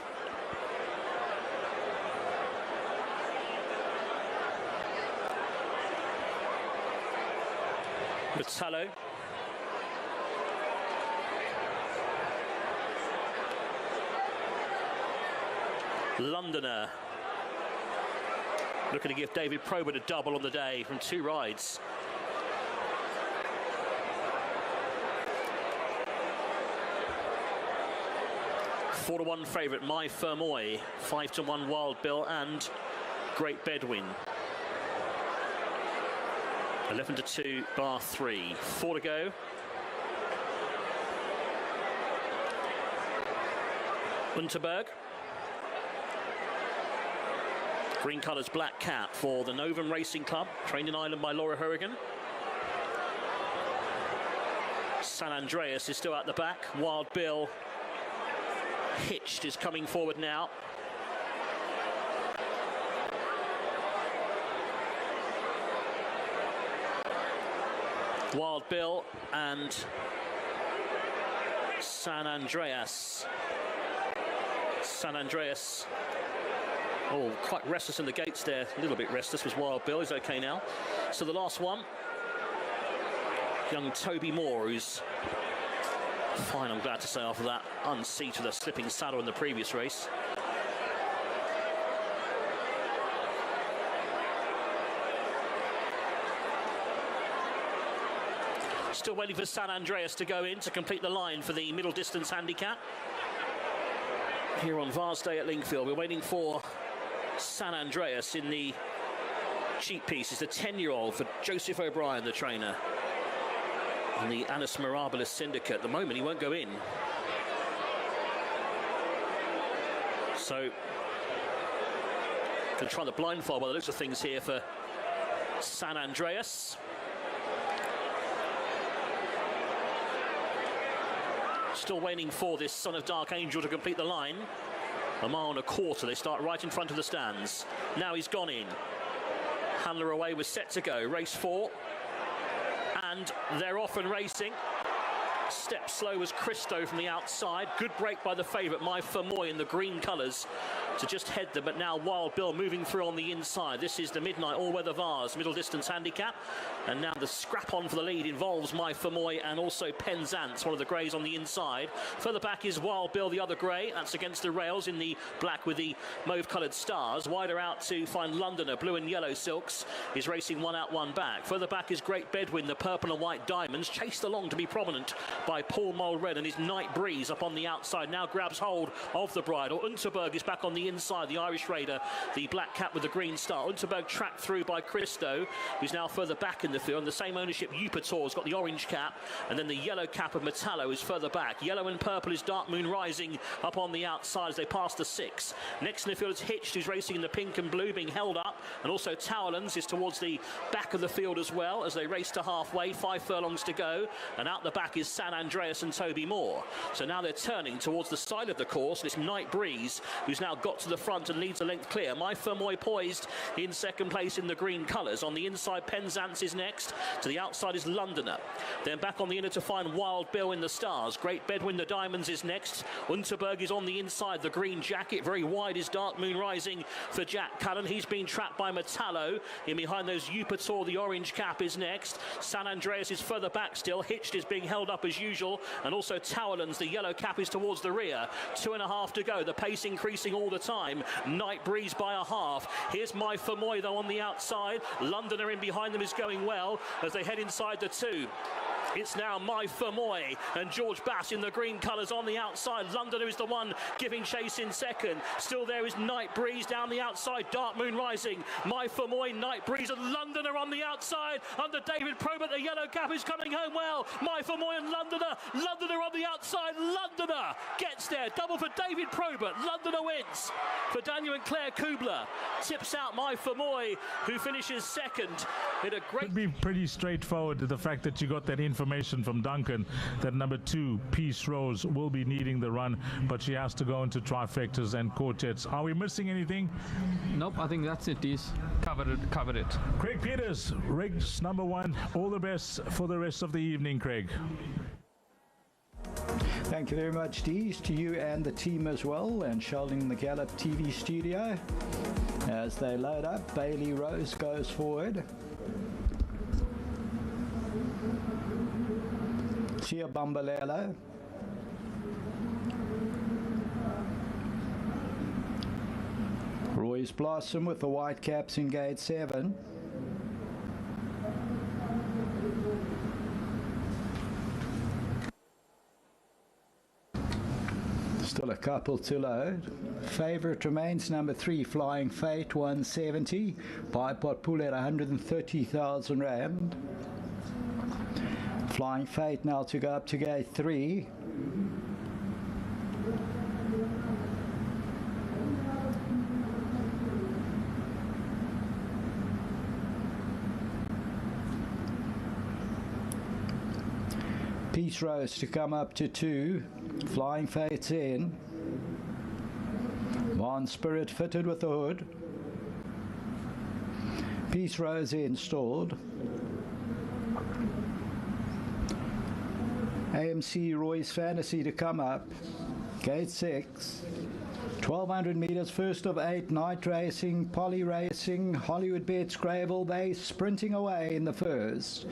Metallo. Londoner. Looking to give David Probert a double on the day from 2 rides. Four to 1 favourite, My Famoy. 5 to 1 Wild Bill and Great Bedouin. 11 to 2 bar 3. 4 to go. Unterberg. Green colours, black cap for the Novum Racing Club, trained in Ireland by Laura Hurrigan. San Andreas is still at the back. Wild Bill, hitched, is coming forward now. Wild Bill and San Andreas. San Andreas. Oh, quite restless in the gates there. A little bit restless was Wild Bill. He's okay now. So the last one, young Toby Moore, who's fine, I'm glad to say, after that unseat with a slipping saddle in the previous race. Still waiting for San Andreas to go in to complete the line for the middle distance handicap. Here on Vars Day at Lingfield, we're waiting for San Andreas in the cheap piece. It's the 10-year-old for Joseph O'Brien, the trainer. And the Annus Mirabilis Syndicate. At the moment, he won't go in. So, going to try the blindfold by the looks of things here for San Andreas. still waiting for this Son of Dark Angel to complete the line. A mile and a quarter. They start right in front of the stands. Now he's gone in. Handler away was set to go. Race 4. And they're off and racing. Step slow was Christo from the outside. Good break by the favourite, My Fermoy, in the green colours to just head them. But now Wild Bill moving through on the inside. This is the Midnight All-Weather Vars middle distance handicap. And now the scrap on for the lead involves My Fermoy and also Penzance, one of the greys on the inside. Further back is Wild Bill, the other grey. That's against the rails in the black with the mauve-coloured stars. Wider out to find Londoner, blue and yellow silks. He's racing one out, one back. Further back is Great Bedouin, the purple and white diamonds, chased along to be prominent by Paul Mulred, and his Night Breeze up on the outside now grabs hold of the bridle. Unterberg is back on the inside, the Irish Raider, the black cap with the green star. Unterberg tracked through by Christo, who's now further back in the field. And the same ownership, Upator's got the orange cap, and then the yellow cap of Metallo is further back. Yellow and purple is Dark Moon Rising up on the outside as they pass the 6. Next in the field is Hitched, who's racing in the pink and blue, being held up, and also Towerlands is towards the back of the field as well as they race to halfway. 5 furlongs to go, and out the back is San Andreas and Toby Moore. So now they're turning towards the side of the course. This Night Breeze, who's now got to the front and leads a length clear. My Fermoy poised in second place in the green colours. On the inside, Penzance is next. To the outside is Londoner. Then back on the inner to find Wild Bill in the stars. Great Bedouin, the diamonds, is next. Unterberg is on the inside, the green jacket. Very wide is Dark Moon Rising for Jack Cullen. He's been trapped by Metallo. In behind those, Upator, the orange cap, is next. San Andreas is further back still. Hitched is being held up as usual. And also Towerlands, the yellow cap, is towards the rear. 2.5 to go. The pace increasing all the time. Night Breeze by a half. Here's My Fermoy, though, on the outside. Londoner in behind them is going well as they head inside the 2. It's now My Fermoy and George Bass in the green colours on the outside. Londoner is the one giving chase in second. Still there is Night Breeze down the outside. Dark Moon Rising. My Fermoy, Night Breeze and Londoner on the outside. Under David Probert, the yellow cap is coming home well. My Fermoy and Londoner. Londoner on the outside. Londoner gets there. Double for David Probert. Londoner wins for Daniel and Claire Kubler. Tips out My Fermoy, who finishes second in a great... Could be pretty straightforward, the fact that you got that information from Duncan that number 2, Peace Rose, will be needing the run, but she has to go into trifectas and quartets. Are we missing anything? Nope, I think that's it, Dees. Covered it. Craig Peters, race number 1. All the best for the rest of the evening, Craig. Thank you very much, Dees, to you and the team as well, and Sheldon in the Gallup TV studio. As they load up, Bailey Rose goes forward. Sia Bambalelo. Roy's Blossom with the white caps in gate 7. Still a couple to load. Favourite remains number 3, Flying Fate, 170. Bipod pool at 130,000 rand. Flying Fate now to go up to gate 3. Peace Rose to come up to 2. Flying Fate's in. One Spirit fitted with the hood. Peace Rose installed. AMC Roy's Fantasy to come up. Gate 6. 1200 metres, first of 8, Night Racing, Poly Racing, Hollywood Bets, Gravel Bay, sprinting away in the first.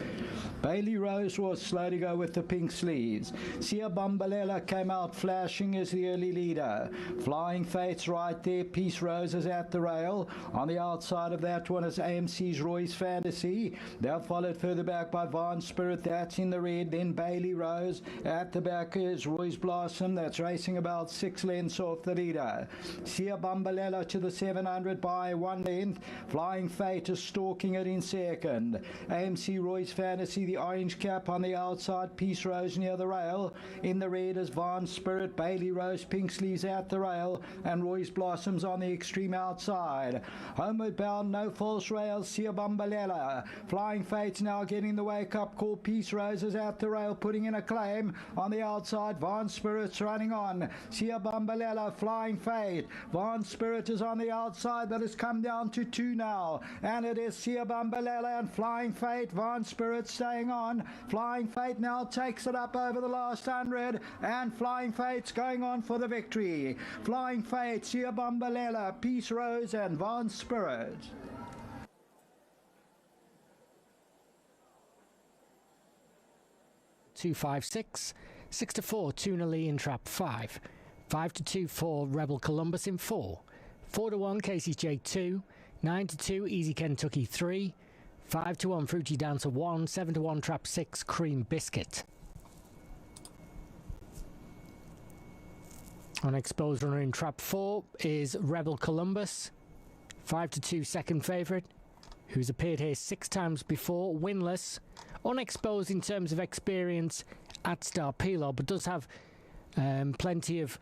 Bailey Rose was slow to go with the pink sleeves. Sia Bambalelo came out flashing as the early leader. Flying Fate's right there, Peace Rose is at the rail. On the outside of that one is AMC's Roy's Fantasy. They're followed further back by Vine Spirit, that's in the red. Then Bailey Rose. At the back is Roy's Blossom, that's racing about about 6 lengths off the leader. Sia Bambalella to the 700 by 1 length. Flying Fate is stalking it in second. AMC Roy's Fantasy, the orange cap on the outside. Peace Rose near the rail. In the red is Vaughan Spirit, Bailey Rose, Pink Sleeves at the rail, and Roy's Blossoms on the extreme outside. Homeward bound, no false rails, Sia Bambalella. Flying Fate's now getting the wake-up call. Peace Rose is at the rail, putting in a claim. On the outside, Vaughan Spirit's running on. Sia Bambalella, Flying Fate. Vaughan Spirit is on the outside. That has come down to 2 now. And it is Sia Bambalella and Flying Fate. Vaughan Spirit staying on. Flying Fate now takes it up over the last 100. And Flying Fate's going on for the victory. Flying Fate, Sia Bambalella, Peace Rose and Vaughan Spirit. Two, 5, 6, 6 to 4, Tuna Lee in trap 5, 5 to 2 for Rebel Columbus in 4, 4 to 1 Casey's Jake 2, 9 to 2 Easy Kentucky 3, 5 to 1 Fruity Dancer 1, 7 to 1 trap 6 Cream Biscuit. Unexposed runner in trap 4 is Rebel Columbus, 5 to 2 second favourite, who's appeared here 6 times before, winless. Unexposed in terms of experience at Star Pelo, but does have plenty of,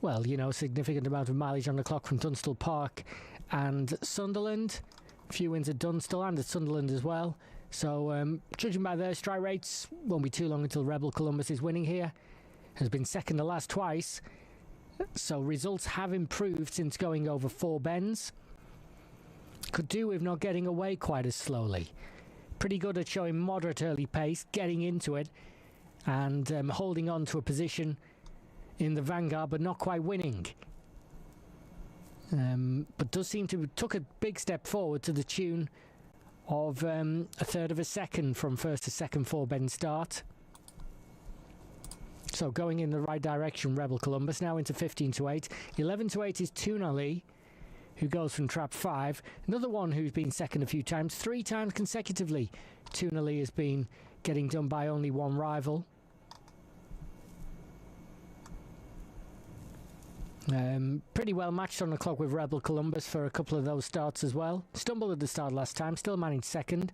well, you know, significant amount of mileage on the clock from Dunstall Park and Sunderland. A few wins at Dunstall and at Sunderland as well. So, judging by their strike rates, won't be too long until Rebel Columbus is winning here. Has been second the last twice. So, results have improved since going over 4 bends. Could do with not getting away quite as slowly. Pretty good at showing moderate early pace, getting into it, and holding on to a position in the vanguard, but not quite winning. But does seem to have took a big step forward to the tune of a third of a second from first to second 4 bend start. So going in the right direction, Rebel Columbus now into 15 to 8. 11 to 8 is Tuna Lee, who goes from trap 5. Another one who's been second a few times, 3 times consecutively. Tuna Lee has been getting done by only one rival. Pretty well matched on the clock with Rebel Columbus for a couple of those starts as well. Stumbled at the start last time, still managed second.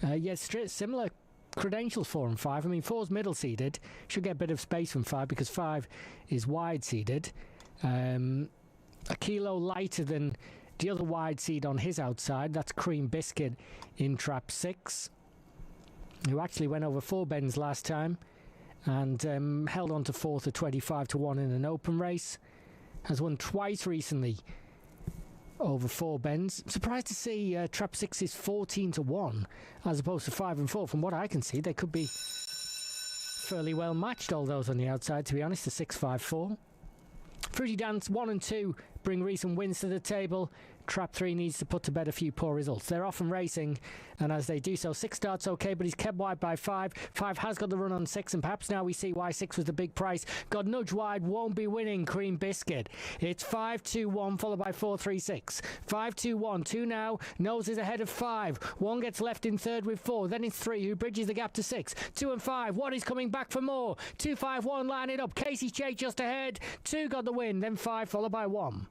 Similar credentials 4 and 5. I mean, 4's middle seeded, should get a bit of space from 5 because 5 is wide seeded. A kilo lighter than the other wide seed on his outside. That's Cream Biscuit in trap 6, who actually went over 4 bends last time and held on to 4th at 25 to 1 in an open race. Has won twice recently over 4 bends. Surprised to see trap 6 is 14 to 1 as opposed to 5 and 4. From what I can see, they could be fairly well matched, all those on the outside, to be honest, the 6, 5, 4. Fruity Dance 1 and 2 bring recent wins to the table. Trap 3 needs to put to bed a few poor results. They're off and racing, and as they do so, 6 starts okay, but he's kept wide by 5. 5 has got the run on 6, and perhaps now we see why 6 was the big price. Got nudged wide, won't be winning, Cream Biscuit. It's 5-2-1, followed by 4-3-6. 5-2-1, 2 now, nose is ahead of 5. 1 gets left in third with 4, then it's 3, who bridges the gap to 6. 2 and 5, 1 is coming back for more. 2-5-1, line it up, Casey Chase just ahead. 2 got the win, then 5 followed by 1.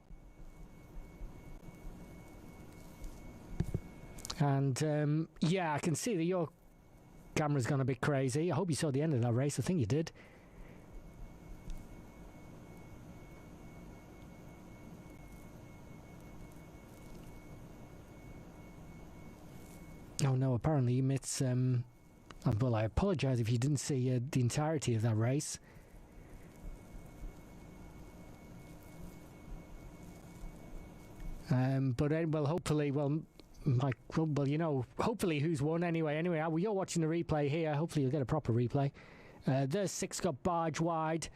And, yeah, I can see that your camera's gone a bit crazy. I hope you saw the end of that race. I think you did. Oh, no, apparently you missed... well, I apologise if you didn't see the entirety of that race. Well, hopefully, you know, hopefully who's won anyway. Anyway, you're watching the replay here. Hopefully you'll get a proper replay. There's 6 got barge wide.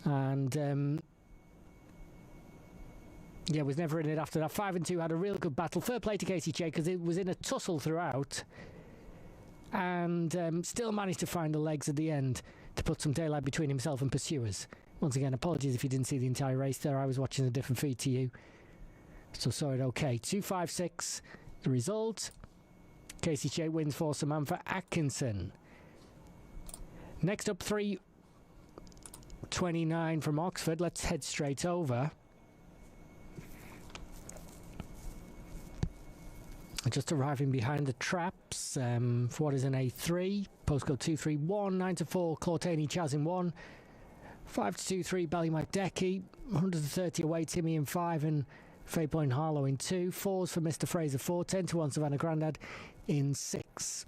And, yeah, was never in it after that. 5 and 2 had a real good battle. Fair play to Casey J, because it was in a tussle throughout. And still managed to find the legs at the end to put some daylight between himself and pursuers. Once again, apologies if you didn't see the entire race there. I was watching a different feed to you. So saw it okay. 2-5-6, the result. Casey J wins for Samantha Atkinson. Next up, 3 29 from Oxford. Let's head straight over. Just arriving behind the traps for what is an A3. Postcode 231, 9 to 4, Clawtaney Chaz in 1. 5 to 2, 3, Ballymacdecky. 130 away, Timmy in 5, and Faypoint Harlow in 2. 4s for Mr. Fraser 4, 10 to 1, Savannah Grandad in 6.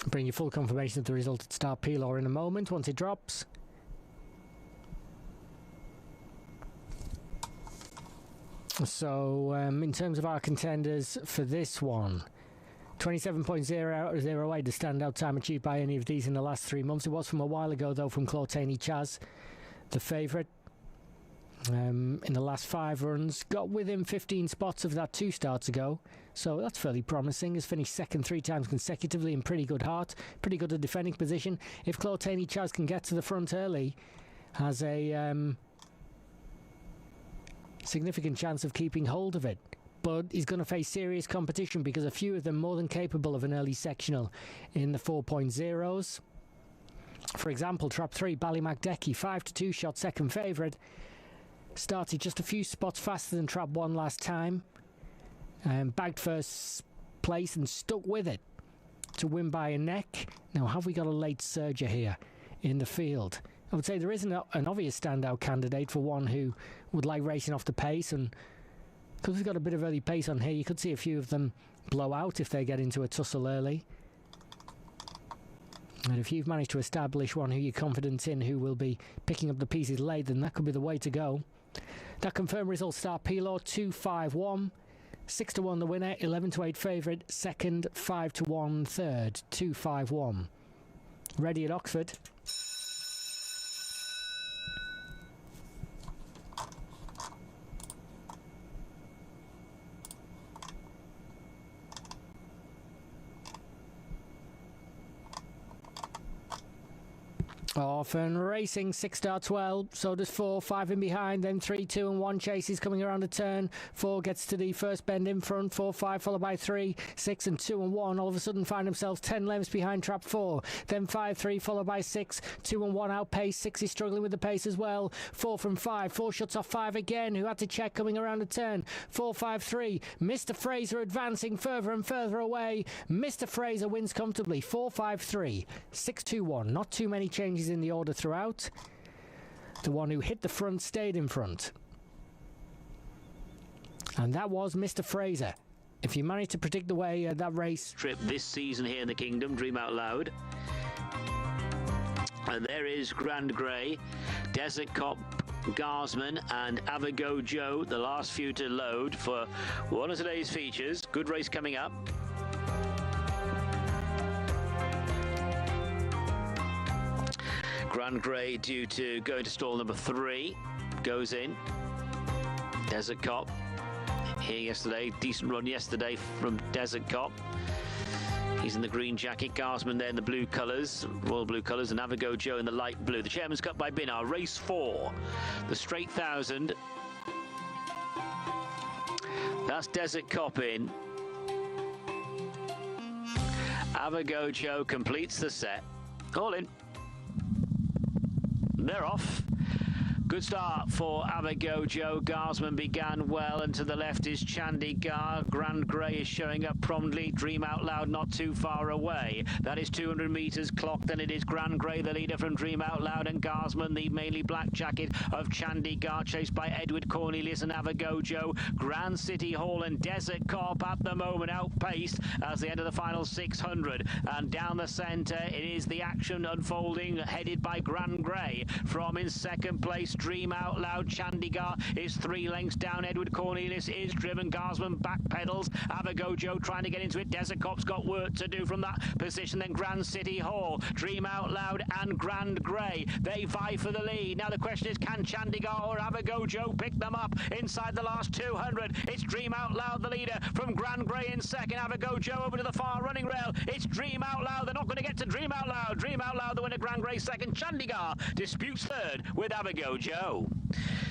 Bring you full confirmation of the result at Start Pelor in a moment once it drops. So, in terms of our contenders for this one, 27.008, the standout time achieved by any of these in the last 3 months. It was from a while ago, though, from Clawtaney Chaz, the favourite. In the last 5 runs, got within 15 spots of that 2 starts ago, so that's fairly promising. Has finished second 3 times consecutively in pretty good heart, pretty good at defending position. If Clawtaney Chaz can get to the front early, has a significant chance of keeping hold of it. But he's going to face serious competition because a few of them more than capable of an early sectional in the 4.0s. For example, Trap 3, Ballymacdecky, 5 to 2 shot second favourite. Started just a few spots faster than Trap 1 last time. Bagged first place and stuck with it to win by a neck. Now, have we got a late surger here in the field? I would say there isn't an obvious standout candidate for one who would like racing off the pace, and because we've got a bit of early pace on here, you could see a few of them blow out if they get into a tussle early. And if you've managed to establish one who you're confident in, who will be picking up the pieces late, then that could be the way to go. That confirmed result: Start Pelor 2-5-1, 6 to 1 the winner, 11 to 8 favourite, second, 5 to 1 third, 2-5-1. Ready at Oxford. Off and racing, 6 starts well, so does 4, 5 in behind, then 3, 2 and 1 chases coming around a turn. 4 gets to the first bend in front, 4, 5 followed by 3, 6 and 2 and 1 all of a sudden find themselves 10 lengths behind Trap 4, then 5, 3 followed by 6, 2 and 1 outpace, 6 is struggling with the pace as well, 4 from 5, 4 shuts off 5 again, who had to check coming around a turn, 4, 5, 3, Mr. Fraser advancing further and further away, Mr. Fraser wins comfortably, 4, 5, 3, 6, 2, 1, not too many changes in the order throughout. The one who hit the front stayed in front, and that was Mr. Fraser. If you manage to predict the way that race trip this season here in the Kingdom, dream out loud. And there is Grand Grey, Desert Cop, Garsman and Avago Joe, the last few to load for one of today's features. Good race coming up. Grand Grey due to go into stall number 3, goes in. Desert Cop here yesterday, decent run yesterday from Desert Cop. He's in the green jacket, Garsman there in the blue colours, royal blue colours, and Avago Joe in the light blue. The Chairman's Cup by Binar, race 4, the straight 1,000. That's Desert Cop in. Avago Joe completes the set. All in. They're off. Good start for Avago Joe. Garsman began well, and to the left is Chandigarh. Grand Grey is showing up promptly. Dream Out Loud not too far away. That is 200 metres clocked, and it is Grand Grey, the leader from Dream Out Loud, and Garsman, the mainly black jacket of Chandigarh, chased by Edward Cornelius and Avago Joe. Grand City Hall and Desert Cop at the moment outpaced as they enter the final 600. And down the centre, it is the action unfolding, headed by Grand Grey. From in second place, Dream Out Loud. Chandigarh is 3 lengths down. Edward Cornelius is driven. Garsman back pedals. Avagojo trying to get into it. Desicop's got work to do from that position. Then Grand City Hall, Dream Out Loud and Grand Grey. They vie for the lead. Now the question is, can Chandigarh or Avagojo pick them up inside the last 200? It's Dream Out Loud, the leader, from Grand Grey in second. Avagojo over to the far running rail. It's Dream Out Loud. They're not going to get to Dream Out Loud. Dream Out Loud, the winner. Grand Grey second. Chandigarh disputes third with Avagojo.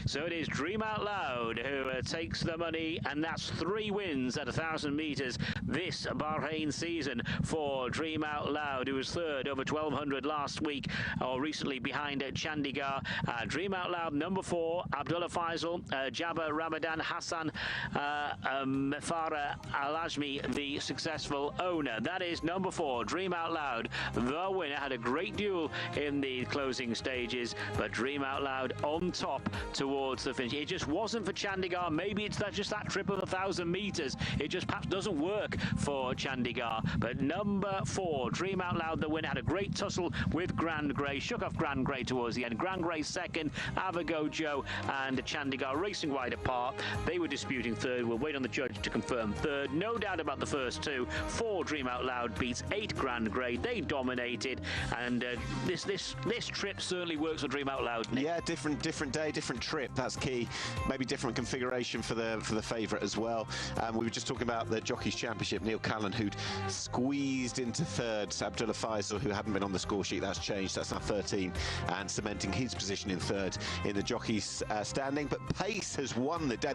So it is Dream Out Loud who takes the money, and that's 3 wins at 1,000 metres this Bahrain season for Dream Out Loud, who was third over 1,200 last week, or recently, behind Chandigarh. Dream Out Loud, number 4, Abdullah Faisal, Jabba Ramadan Hassan, Mefara Al-Ajmi, the successful owner. That is number 4, Dream Out Loud, the winner. Had a great duel in the closing stages, but Dream Out Loud on top towards the finish. It just wasn't for Chandigarh. Maybe it's just that trip of 1,000 metres. It just perhaps doesn't work for Chandigarh. But number 4, Dream Out Loud, the winner, had a great tussle with Grand Grey. Shook off Grand Grey towards the end. Grand Grey second, Avagojo and Chandigarh racing wide apart. They were disputing third. We'll wait on the judge to confirm third. No doubt about the first 2. 4 Dream Out Loud beats 8 Grand Grey. They dominated, and this trip certainly works for Dream Out Loud, Nick. Yeah, different day, different trip. That's key. Maybe different configuration for the favourite as well. We were just talking about the Jockeys Championship. Neil Callan, who'd squeezed into third. Abdullah Faisal, who hadn't been on the score sheet, that's changed. That's now 13, and cementing his position in third in the Jockeys standing. But pace has won the day.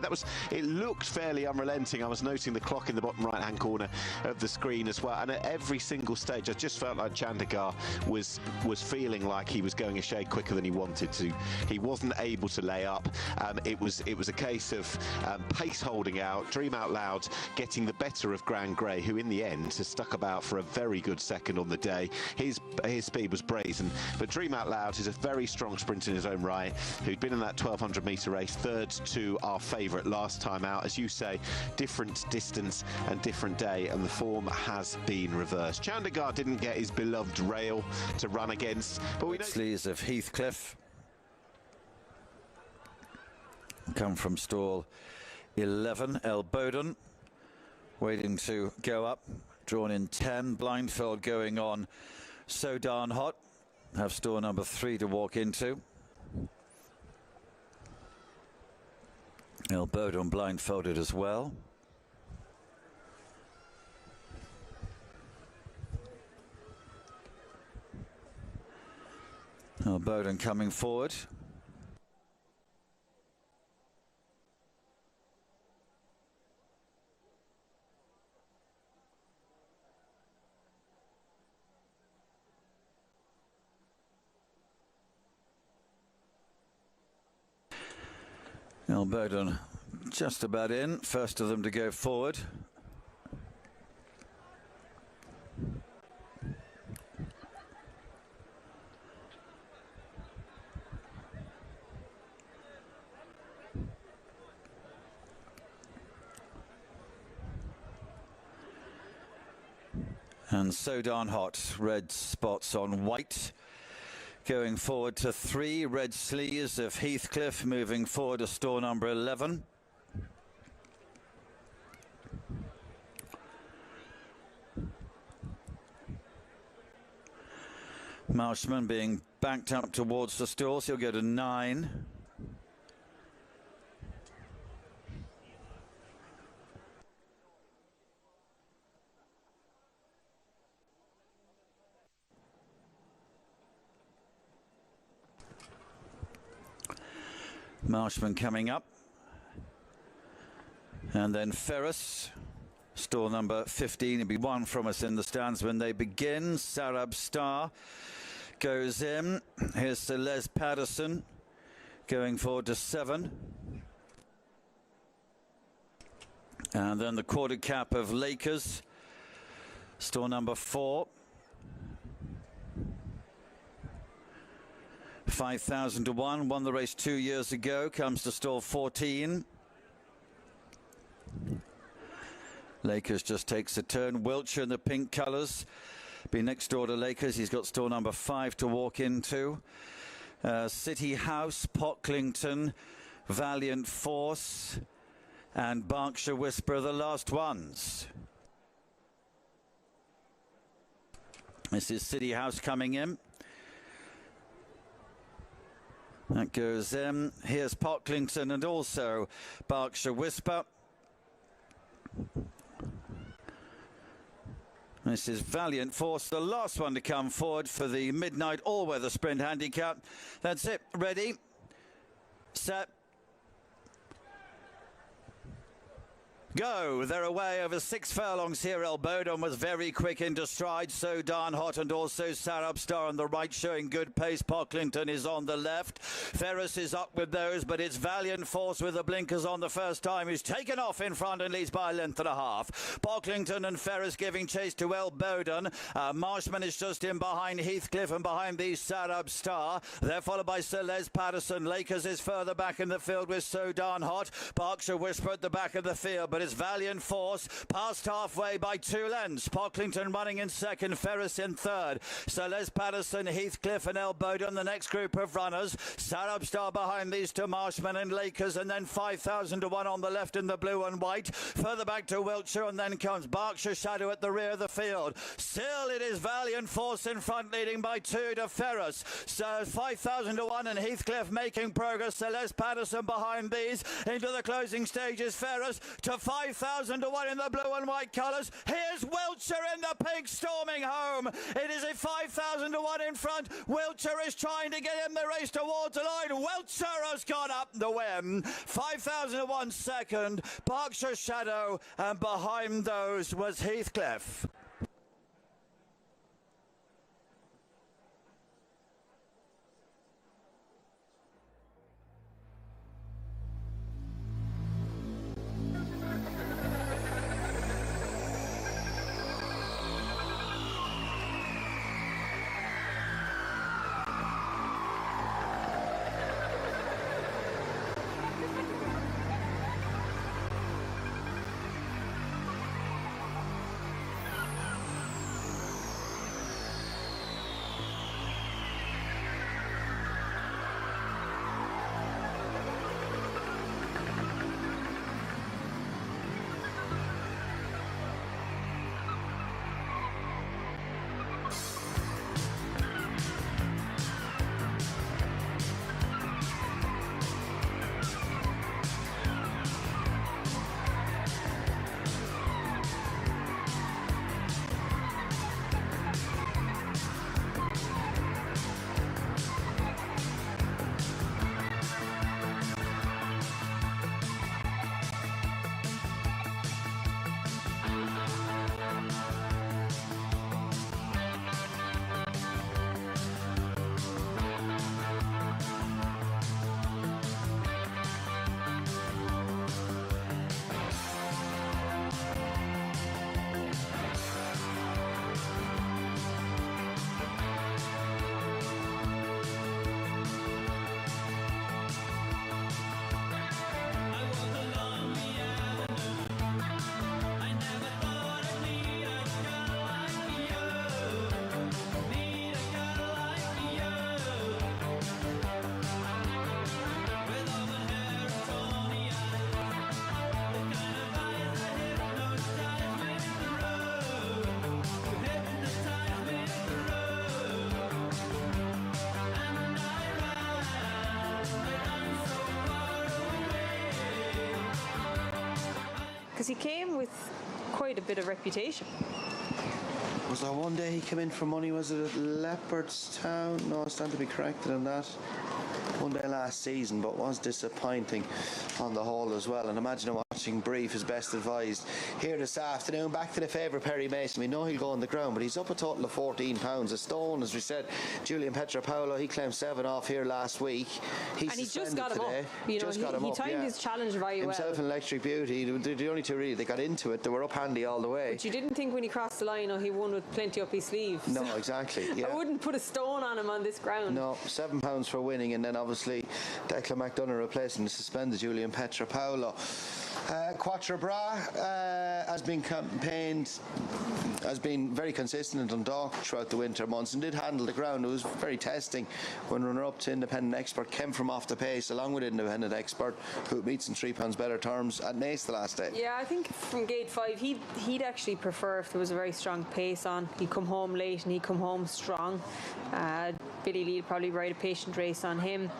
It looked fairly unrelenting. I was noting the clock in the bottom right-hand corner of the screen as well. And at every single stage, I just felt like Chandigarh was feeling like he was going a shade quicker than he wanted to. He wasn't able to lay up. It was a case of pace holding out, Dream Out Loud getting the better of Grand Grey, who in the end has stuck about for a very good second on the day. His speed was brazen, but Dream Out Loud is a very strong sprinter in his own right, who'd been in that 1,200 metre race, third to our favourite last time out. As you say, different distance and different day, and the form has been reversed. Chandigarh didn't get his beloved rail to run against, but we know... Slees of Heathcliff come from stall 11. El Bowden waiting to go up, drawn in 10. Blindfold going on So Darn Hot. Have stall number 3 to walk into. El Bowden blindfolded as well. El Bowden coming forward. El Bowden just about in, first of them to go forward. And So Darn Hot, red spots on white. Going forward to 3, Red Sleeves of Heathcliff, moving forward to stall number 11. Marshman being backed up towards the stalls, he'll go to 9. Marshman coming up, and then Ferris, stall number 15. It'll be 1 from us in the stands when they begin. Sarab Star goes in. Here's Sir Les Patterson going forward to 7. And then the quarter cap of Lakers, stall number 4. 5,000 to 1, won the race 2 years ago, comes to stall 14. Lakers just takes a turn. Wiltshire in the pink colours, be next door to Lakers. He's got stall number 5 to walk into. City House, Pocklington, Valiant Force and Berkshire Whisper, the last ones. This is City House coming in. That goes in. Here's Pocklington and also Berkshire Whisper. This is Valiant Force, the last one to come forward for the Midnight All-Weather Sprint Handicap. That's it. Ready, set, go. They're away over 6 furlongs here. Elbodon was very quick into stride. So Darn Hot and also Sarabstar on the right showing good pace. Pocklington is on the left. Ferris is up with those, but it's Valiant Force with the blinkers on the first time. He's taken off in front and leads by a length and a half. Pocklington and Ferris giving chase to Elbodon. Marshman is just in behind Heathcliff and behind these Sarabstar. They're followed by Sir Les Patterson. Lakers is further back in the field with So Darn Hot. Berkshire Whisper at the back of the field, but it's Valiant Force past halfway by 2 lengths. Pocklington running in second, Ferris in third. So Les Patterson, Heathcliff and Elbodon, the next group of runners. Sarabstar behind these two, Marshman and Lakers, and then 5,000 to 1 on the left in the blue and white. Further back to Wiltshire, and then comes Berkshire Shadow at the rear of the field. Still it is Valiant Force in front, leading by 2 to Ferris. So 5,000 to 1 and Heathcliff making progress. So Les Patterson behind these into the closing stages. Ferris to 5,000 to 1 in the blue and white colours. Here's Wiltshire in the pink storming home. It is a 5,000 to 1 in front. Wiltshire is trying to get in the race towards the line. Wiltshire has gone up the win. 5,000 to 1 second. Berkshire Shadow, and behind those was Heathcliff. Because he came with quite a bit of reputation. Was there one day he came in for money? Was it at Leopardstown? No, I stand to be corrected on that. One day last season, but was disappointing on the whole as well. And imagine him watching Brief, his best advised, here this afternoon. Back to the favourite Perry Mason. We know he'll go on the ground, but he's up a total of 14 pounds a stone, as we said. Julian Petropaulo, he claimed 7 off here last week. And he just got him up. You know, he timed his challenge very well. Himself and Electric Beauty, the only two really, they got into it. They were up handy all the way. But you didn't think when he crossed the line, he won with plenty up his sleeve. No, exactly. Yeah. I wouldn't put a stone on him on this ground. No, £7 for winning, and then obviously Declan McDonough replacing the suspended Julian Petropaulo. Quatre Bras has been very consistent in Dundalk throughout the winter months and did handle the ground. It was very testing when runner-up to Independent Expert came from off the pace along with Independent Expert, who meets in £3 better terms at Naas the last day. Yeah, I think from gate 5 he'd actually prefer if there was a very strong pace on. He'd come home late and he'd come home strong. Billy Lee would probably ride a patient race on him.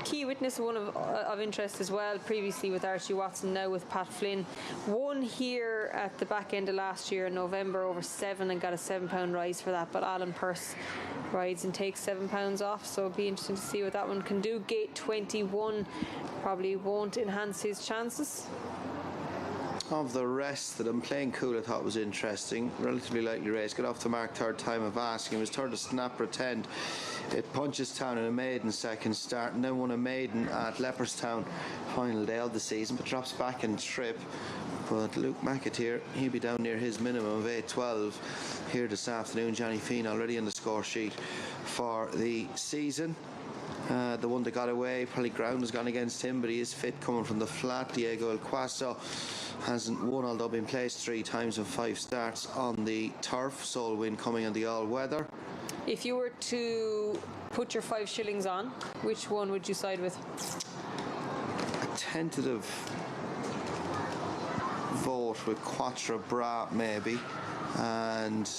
Key Witness, one of interest as well, previously with Archie Watson, now with Pat Flynn. Won here at the back end of last year in November over 7 and got a £7 rise for that, but Alan Pearce rides and takes £7 off, so it'll be interesting to see what that one can do. Gate 21 probably won't enhance his chances. Of the rest of them, Playing Cool I thought was interesting. Relatively lightly raced. Got off the mark third time of asking. Was third to Snap Pretend. It Punchestown in a maiden second start and then won a maiden at Leopardstown final day of the season, but drops back in trip. But Luke McAteer, he'll be down near his minimum of 8.12 here this afternoon. Johnny Feen already on the score sheet for the season. The one that got away, probably ground has gone against him, but he is fit coming from the flat. Diego El Quaso hasn't won, although been placed 3 times in 5 starts on the turf. Sole win coming on the all-weather. If you were to put your 5 shillings on, which one would you side with? A tentative vote with Quatre Bras maybe, and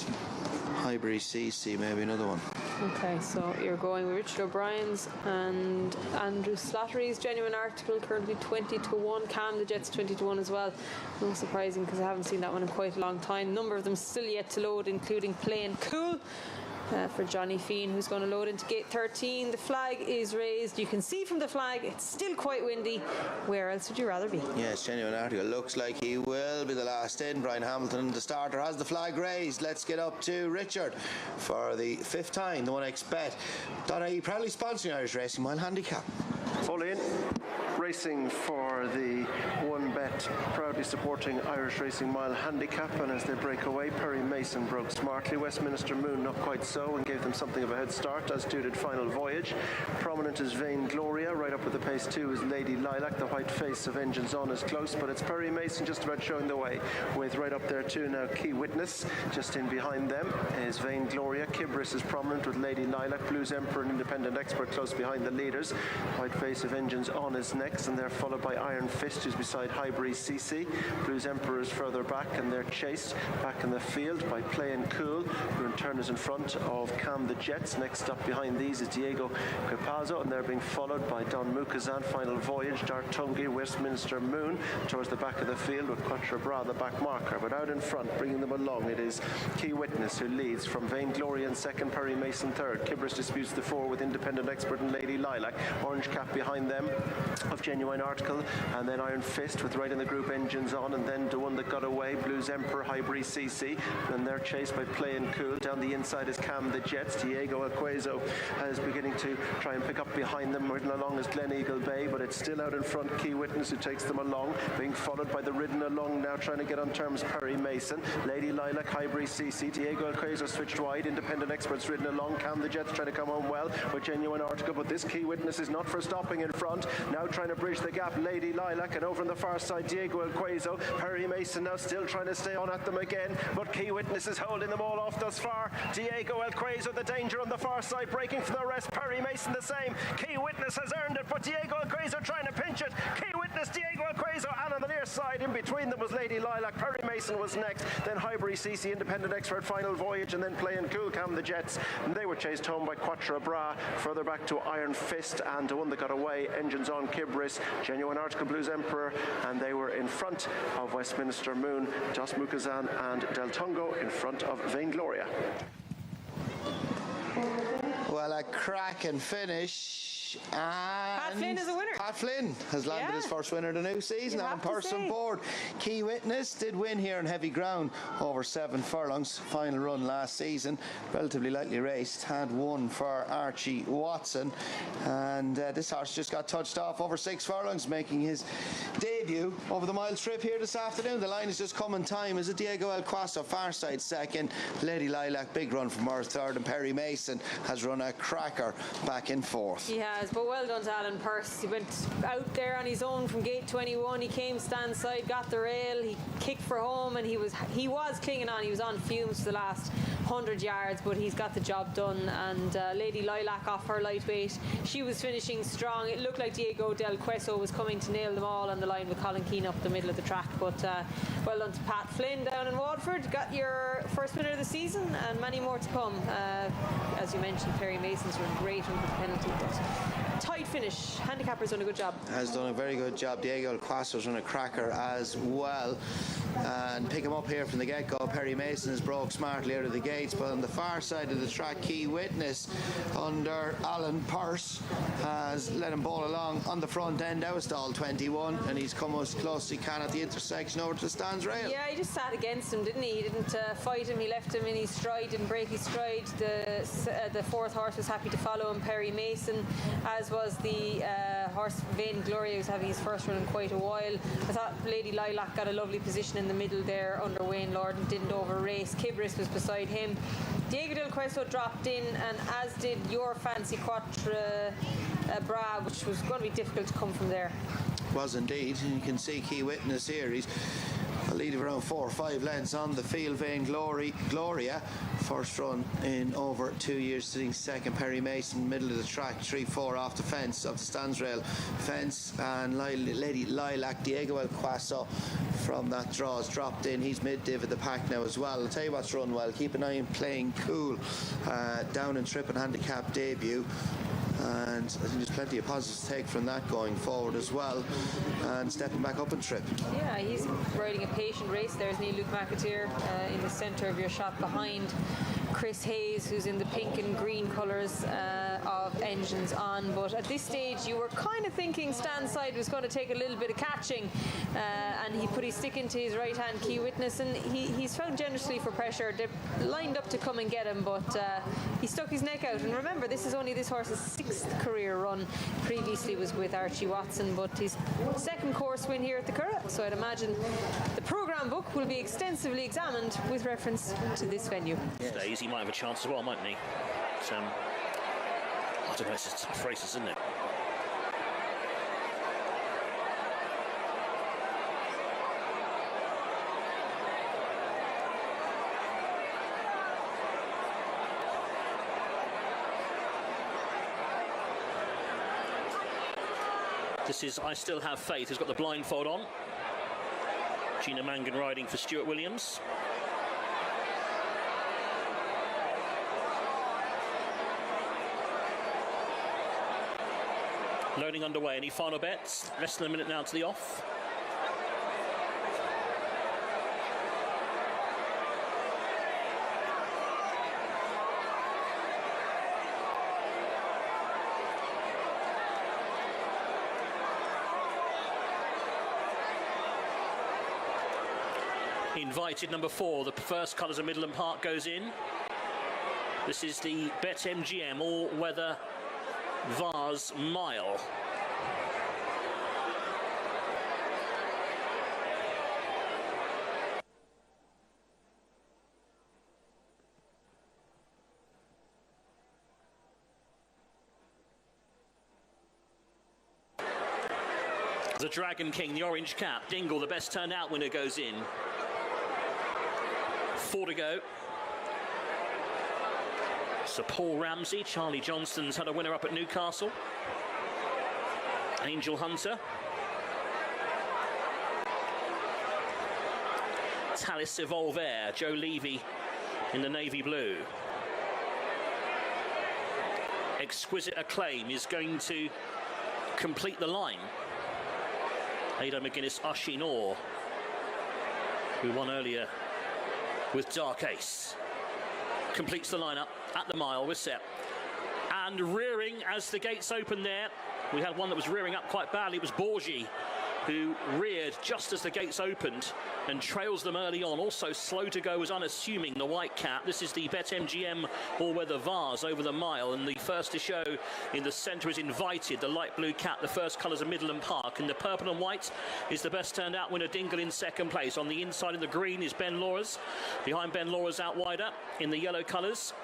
Highbury CC maybe another one. Okay, so you're going with Richard O'Brien's and Andrew Slattery's Genuine Article, currently 20-1. Cam the Jets 20-1 as well. No surprising because I haven't seen that one in quite a long time. A number of them still yet to load, including Playing Cool. For Johnny Feen, who's going to load into gate 13. The flag is raised. You can see from the flag it's still quite windy. Where else would you rather be? Yes, Genuine Article looks like he will be the last in. Brian Hamilton, the starter, has the flag raised. Let's get up to Richard for the 5th time, the 1xBet.ie, proudly sponsoring Irish Racing Mile Handicap. All in. Racing for the 1bet, proudly supporting Irish Racing Mile Handicap, and as they break away, Perry Mason broke smartly. Westminster Moon not quite so and gave them something of a head start, as too did Final Voyage. Prominent is Vain Gloria, right up with the pace too is Lady Lilac. The white face of Engines On is close, but it's Perry Mason just about showing the way, with right up there too now Key Witness. Just in behind them is Vain Gloria. Kibris is prominent with Lady Lilac. Blues Emperor and Independent Expert close behind the leaders. White face of Engines On is next, and they're followed by Iron Fist, who's beside Highbury CC. Blues Emperor is further back, and they're chased back in the field by Playing Cool, who in turn is in front of Cam the Jets. Next up behind these is Diego Capazzo, and they're being followed by Don Mukazan, Final Voyage, Dartungi, Westminster Moon towards the back of the field, with Quatre Bras the back marker. But out in front, bringing them along, it is Key Witness who leads from Vain Glory in second, Perry Mason third. Kibris disputes the 4 with Independent Expert and Lady Lilac. Orange Cap behind them of Genuine Article, and then Iron Fist with right in the group Engines On, and then the one that got away, Blues Emperor, Highbury CC, and they're chased by Playing Cool. Down the inside is Cam the Jets. Diego El Quaso is beginning to try and pick up behind them. Ridden along is Glen Eagle Bay, but it's still out in front. Key Witness who takes them along, being followed by the ridden along now, trying to get on terms, Perry Mason, Lady Lilac, Highbury CC. Diego El Quaso switched wide. Independent Experts ridden along. Cam the Jets trying to come home well with Genuine Article, but this Key Witness is not for stopping in front. Now trying to bridge the gap, Lady Lilac, and over on the far side, Diego El Quaso. Perry Mason now still trying to stay on at them again, but Key Witness is holding them all off thus far. Diego El Quaso, the danger on the far side, breaking for the rest. Perry Mason the same. Key Witness has earned it, but Diego El Quaso trying to pinch it. Key Witness, Diego El Quaso, and on the near side, in between them was Lady Lilac. Perry Mason was next, then Highbury CC, Independent Expert, Final Voyage, and then Playing Cool, Cam the Jets. And they were chased home by Quatre Bras. Further back to Iron Fist, and the one that got away, Engines On, Kibris, Genuine Article, Blues Emperor, and they were in front of Westminster Moon, Jos Mukazan and Del Tongo in front of Vain Gloria. Well, a cracking finish. And Pat Flynn is a winner. Pat Flynn has landed his first winner of the new season. You Alan have to Pearce on say. board. Key Witness did win here on heavy ground over 7 furlongs. Final run last season, relatively lightly raced. Had one for Archie Watson, and this horse just got touched off over 6 furlongs, making his debut over the mile trip here this afternoon. The line has just come in time. Is it Diego El Quaso, far side second, Lady Lilac, big run from her third, and Perry Mason has run a cracker back in fourth. He has. has, but well done to Alan Pearce. He went out there on his own from gate 21. He came stand side, got the rail, he kicked for home, and he was clinging on. He was on fumes for the last 100 yards, but he's got the job done. And Lady Lilac off her lightweight, she was finishing strong. It looked like Diego Del Queso was coming to nail them all on the line with Colin Keane up the middle of the track. But well done to Pat Flynn down in Waterford. Got your first winner of the season, and many more to come. As you mentioned, Perry Mason's run great over the penalty, but tight finish. Handicapper's done a good job. Has done a very good job. Diego El Quaso's run a cracker as well. And pick him up here from the get-go. Perry Mason has broke smartly out of the gates, but on the far side of the track, Key Witness under Alan Pearce has let him ball along on the front end. Now it's stall 21, and he's come as close as he can at the intersection over to the stands rail. Yeah, he just sat against him, didn't he? He didn't fight him. He left him in his stride, didn't break his stride. The fourth horse was happy to follow him, Perry Mason, as was the horse Vain Gloria, who was having his first run in quite a while. I thought Lady Lilac got a lovely position in the middle there under Wayne Lord and didn't over race. Kibris was beside him. Diego Del Queso dropped in, and as did your Fancy Quatre Bra, which was going to be difficult to come from there. Was indeed. And you can see Key Witness here. He's a lead of around 4 or 5 lengths on the field. Vain Gloria, first run in over 2 years, sitting second. Perry Mason, middle of the track, 3-4 off the fence, off the stands rail fence. And Lady Lilac, Diego El Quaso from that draw has dropped in. He's mid-div of the pack now as well. I'll tell you what's run well. Keep an eye on Playing Cool, down in trip and handicap debut. And I think there's plenty of positives to take from that going forward as well, and stepping back up in trip. Yeah, he's riding a patient race. There's Neil Luke McAteer in the centre of your shot behind Chris Hayes, who's in the pink and green colours of Engines On. But at this stage, you were kind of thinking Stanside was going to take a little bit of catching, and he put his stick into his right hand, Key Witness, and he's found generously for pressure. They're lined up to come and get him, but he stuck his neck out. And remember, this is only this horse's 6th career run. Previously was with Archie Watson, but his 2nd course win here at the Curragh. So I'd imagine the programme book will be extensively examined with reference to this venue. Yes. He might have a chance as well, mightn't he? But, I don't know, it's a tough races, isn't it? This is I Still Have Faith, who's got the blindfold on. Gina Mangan riding for Stuart Williams. Loading underway. Any final bets? Less than a minute now to the off. Invited number 4, the first colours of Midland Park goes in. This is the BetMGM all-weather Vase Mile. The Dragon King, the orange cap. Dingle, the best turnout winner, goes in. 4 to go. Sir Paul Ramsey, Charlie Johnston's had a winner up at Newcastle. Angel Hunter. Talis Evolve Air, Joe Levy in the navy blue. Exquisite Acclaim is going to complete the line. Ada McGuinness Ushinor, who won earlier with Dark Ace, completes the lineup at the mile. We're set. And rearing as the gates open there. We had one that was rearing up quite badly. It was Borgi, who reared just as the gates opened and trails them early on. Also slow to go was Unassuming, the white cat. This is the BetMGM all-weather Vase over the mile, and the first to show in the centre is Invited, the light blue cat, the first colours of Midland Park, and the purple and white is the best turned out winner, Dingle, in 2nd place. On the inside in the green is Ben Laura's. Behind Ben Laura's out wider in the yellow colours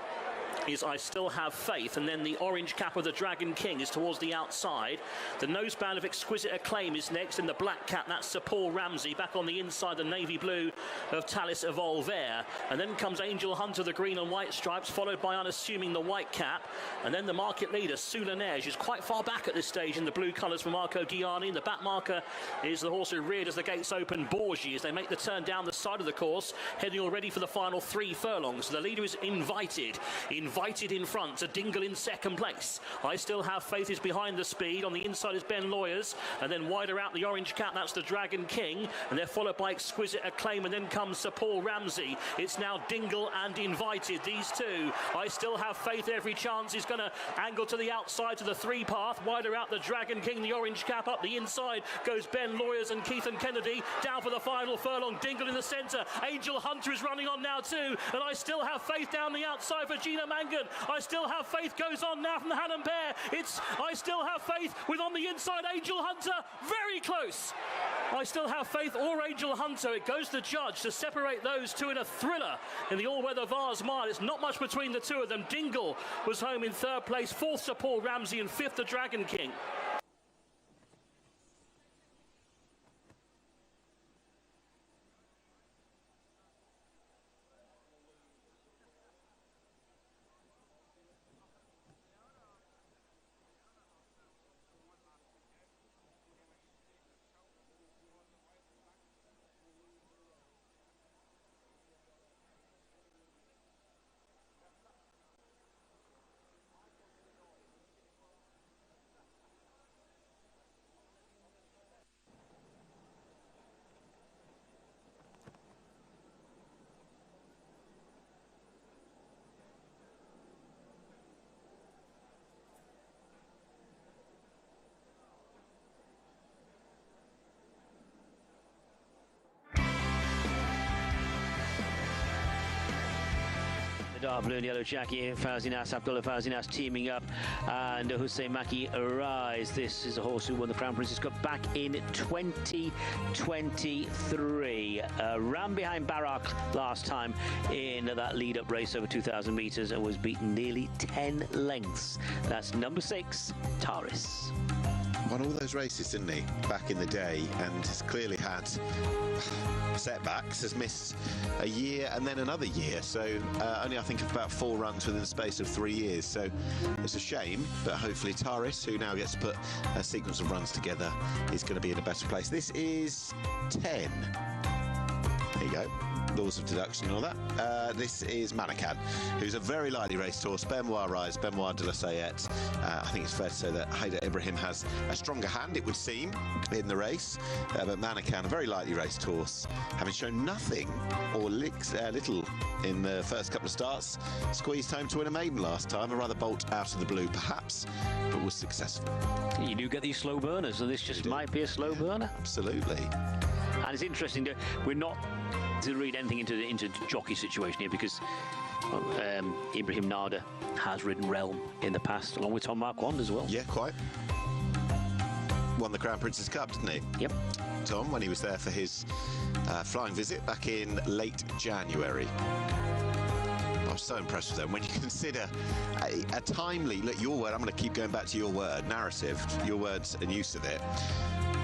is I Still Have Faith, and then the orange cap of the Dragon King is towards the outside. The noseband of Exquisite Acclaim is next, and the black cap, that's Sir Paul Ramsey. Back on the inside, the navy blue of Talis Evolver. And then comes Angel Hunter, the green and white stripes, followed by Unassuming, the white cap. And then the market leader, Soulaneige, is quite far back at this stage in the blue colours for Marco Gianni. And the back marker is the horse who reared as the gates open, Borgi, as they make the turn down the side of the course, heading already for the final 3 furlongs. So the leader is Invited in front to Dingle in second place. I Still Have Faith is behind the speed. On the inside is Ben Lawyers, and then wider out the orange cap, that's the Dragon King, and they're followed by Exquisite Acclaim, and then comes Sir Paul Ramsey. It's now Dingle and Invited, these two. I Still Have Faith, every chance, is going to angle to the outside to the 3 path. Wider out the Dragon King, the orange cap. Up the inside goes Ben Lawyers and Keith and Kennedy. Down for the final furlong, Dingle in the centre. Angel Hunter is running on now too, and I Still Have Faith down the outside for Gina Mangan. I Still Have Faith goes on now from the Hannon pair. It's I Still Have Faith with on the inside Angel Hunter, very close. I Still Have Faith or Angel Hunter. It goes to the judge to separate those two in a thriller in the all-weather Vars Mile. It's not much between the two of them. Dingle was home in 3rd place, 4th Sir Paul Ramsey, and 5th the Dragon King. Dark blue and yellow jacket, Fauzinas, Abdullah Fauzinas teaming up, and Hussein Maki Arise. This is a horse who won the Crown Princess Cup back in 2023. Ran behind Barak last time in that lead-up race over 2,000 metres and was beaten nearly 10 lengths. That's number 6, Taris. Won all those races, didn't he, back in the day, and has clearly had setbacks, has missed a year and then another year, so only I think about 4 runs within the space of 3 years, so it's a shame, but hopefully Taris, who now gets to put a sequence of runs together, is going to be in a better place. This is 10. There you go. Laws of deduction and all that. This is Manican, who's a very lightly raced horse. Benoit Rise, Benoit de la Sayette. I think it's fair to say that Haider Ibrahim has a stronger hand, it would seem, in the race. But Manican, a very lightly raced horse, having shown nothing or little in the first couple of starts, squeezed home to win a maiden last time, a rather bolt out of the blue perhaps, but was successful. You do get these slow burners, so this just might be a slow burner. Absolutely. And it's interesting that we're not to read anything into the jockey situation here, because Ibrahim Nada has ridden Realm in the past, along with Tom Marquand as well. Yeah, quite. Won the Crown Princess Cup, didn't he? Yep. Tom, when he was there for his flying visit back in late January. I was so impressed with them. When you consider a timely, look, your word, I'm going to keep going back to your word, narrative, your words and use of it.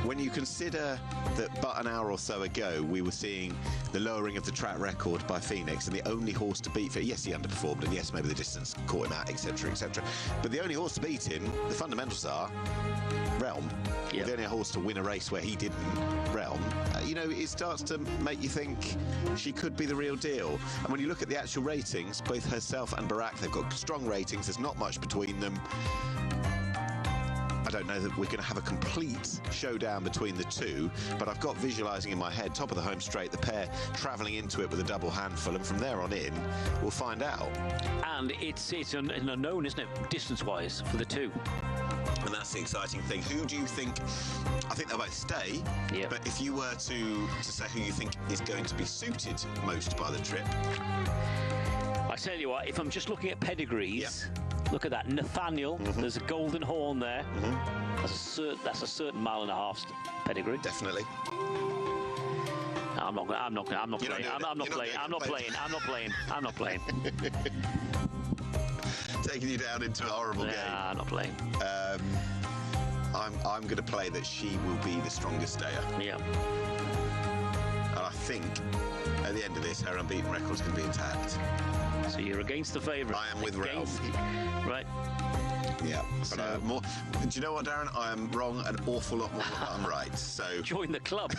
When you consider that but an hour or so ago we were seeing the lowering of the track record by Phoenix, and the only horse to beat, yes, he underperformed, and yes, maybe the distance caught him out, etc., etc. But the only horse to beat him, the fundamentals are Realm. Yep. The only horse to win a race where he didn't, Realm. You know, it starts to make you think she could be the real deal. And when you look at the actual ratings, both herself and Barak, they've got strong ratings. There's not much between them. I don't know that we're going to have a complete showdown between the two, but I've got visualising in my head, top of the home straight, the pair travelling into it with a double handful, and from there on in, we'll find out. And it's an unknown, isn't it, distance-wise, for the two. And that's the exciting thing. Who do you think? I think they'll both stay. Yeah. But if you were to say who you think is going to be suited most by the trip, I tell you what, if I'm just looking at pedigrees, look at that, Nathaniel. There's a golden horn there. That's a certain 1.5 mile pedigree. Definitely. I'm not playing. taking you down into a horrible game. Nah, not playing. I'm going to play that she will be the strongest stayer. Yeah. And I think at the end of this, her unbeaten record's going to be intact. So you're against the favourite. I am with Ralph. Right. Yeah. But more. Do you know what, Darren? I am wrong an awful lot more than I'm right. So join the club.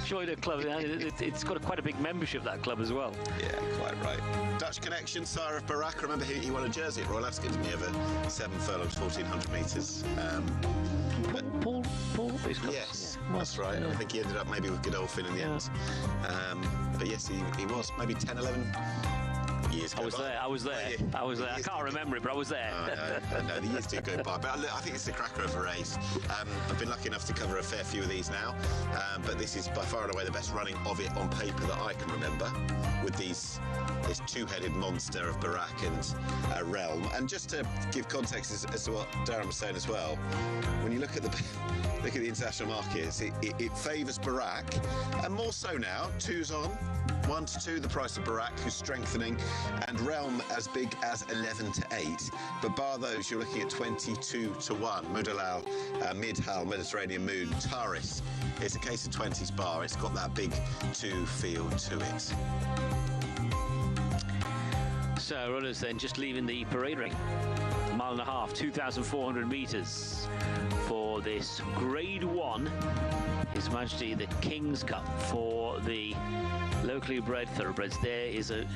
Join the club. It's got quite a big membership, that club, as well. Yeah, quite right. Dutch connection, Sire of Barak. Remember, he won a jersey at Royal Ascot, didn't he, over 7 furlongs, 1,400 metres. Paul. Yes, that's right. I think he ended up maybe with Godolphin in the end. But yes, he was maybe 10, 11 years ago. I was there. I can't remember it, but I was there. No, the years do go by. But I think it's a cracker of a race. I've been lucky enough to cover a fair few of these now, but this is by far and away the best running of it on paper that I can remember, with this two-headed monster of Barak and Realm. And just to give context as to what Darren was saying as well, when you look at the international markets, it favours Barak, and more so now. 2's on. 1 to 2, the price of Barak, who's strengthening, and Realm as big as 11 to 8. But bar those, you're looking at 22 to 1. Mudalal, Midhal, Mediterranean Moon, Taris. It's a case of 20s bar. It's got that big 2 feel to it. So runners then just leaving the parade ring. 1.5 miles, 2,400 metres for this Grade 1. His Majesty the King's Cup for the locally bred thoroughbreds. There is a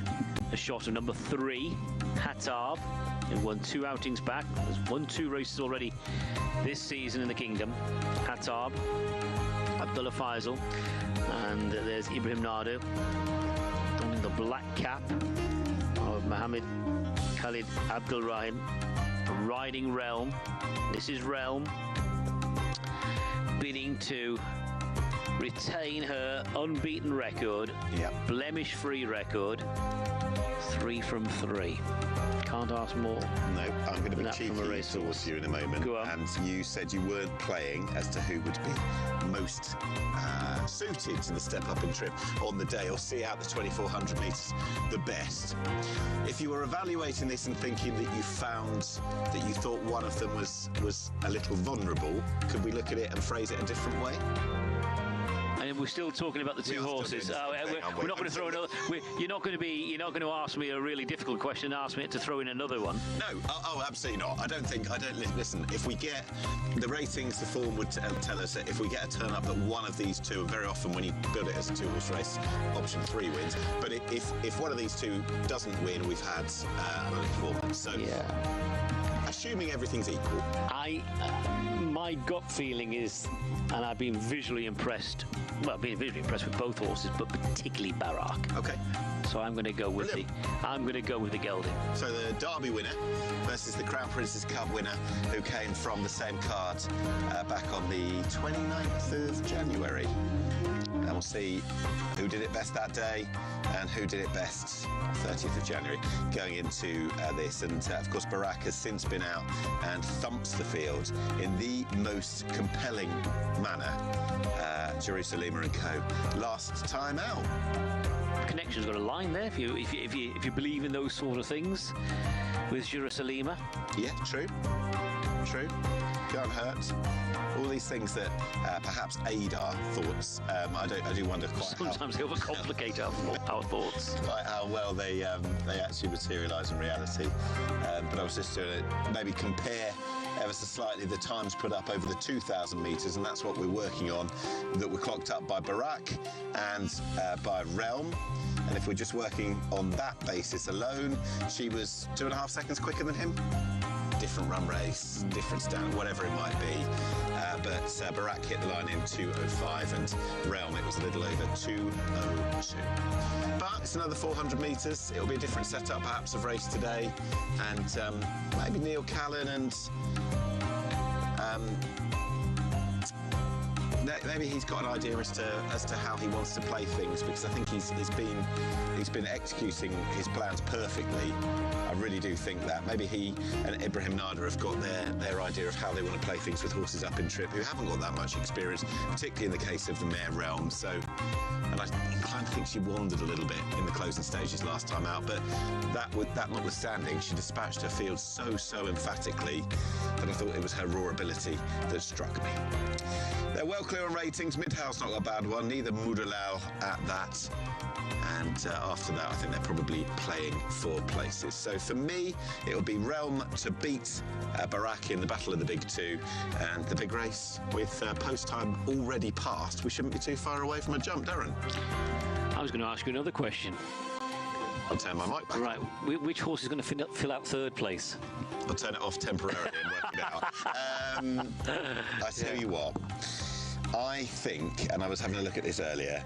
shot of number 3, Hatab, who won 2 outings back. There's won 2 races already this season in the Kingdom. Hatab, Abdullah Faisal, and there's Ibrahim Nado, donning the black cap of Mohammed Khalid Abdul Rahim, riding Realm. This is Realm bidding to retain her unbeaten record, blemish-free record, 3 from 3. Can't ask more. No, I'm going to be cheeky towards you in a moment. Go on. And you said you weren't playing as to who would be most suited to the step up in trip on the day, or see out the 2,400 metres the best. If you were evaluating this and thinking that you found that you thought one of them was a little vulnerable, could we look at it and phrase it a different way? And we're still talking about the 2 horses. We're not going to throw another. You're not going to ask me a really difficult question and ask me to throw in another one. No, absolutely not. I don't listen. If we get the ratings, the form would tell us that if we get a turn up that one of these 2, and very often when you build it as a 2-horse race, option 3 wins. But if one of these 2 doesn't win, we've had an underperformance. So assuming everything's equal, my gut feeling is, and I've been visually impressed. Well, I've been visually impressed with both horses, but particularly Barak. Okay. So I'm going to go with the gelding. So the Derby winner versus the Crown Prince's Cup winner, who came from the same card back on the 29th of January. And we'll see who did it best that day and who did it best 30th of January going into this. And of course, Barak has since been out and thumps the field in the most compelling manner. Jerusalem and Co. last time out. Connection's got a line there if you believe in those sort of things with Jerusalem. Yeah, true. Can't hurt. All these things that perhaps aid our thoughts. I do wonder quite sometimes they overcomplicate our thoughts. Quite how well they actually materialise in reality. But I was just doing it. Maybe compare ever so slightly the times put up over the 2,000 metres, and that's what we're working on. That were clocked up by Barak and by Realm. And if we're just working on that basis alone, she was 2.5 seconds quicker than him. Different run race, different standard, whatever it might be. But Barak hit the line in 2:05, and Realm, it was a little over 2:02. But it's another 400 metres. It'll be a different setup, perhaps, of race today. And maybe Neil Callan and maybe he's got an idea as to how he wants to play things, because I think he's been executing his plans perfectly. I really do think that. Maybe he and Ibrahim Nada have got their idea of how they want to play things with horses up in trip who haven't got that much experience, particularly in the case of the mare Realm. So, and I kind of think she wandered a little bit in the closing stages last time out, but that notwithstanding, she dispatched her field so emphatically that I thought it was her raw ability that struck me. They're well clear on ratings. Midhouse not a bad one, neither Mudalal at that. And after that, I think they're probably playing for places. So for me, it'll be Realm to beat Barak in the Battle of the Big Two. And the big race with post time already passed. We shouldn't be too far away from a jump, Darren. I was going to ask you another question. I'll turn my mic back. Right, which horse is going to fill out third place? I'll turn it off temporarily and work it out. I tell you what. I think, and I was having a look at this earlier,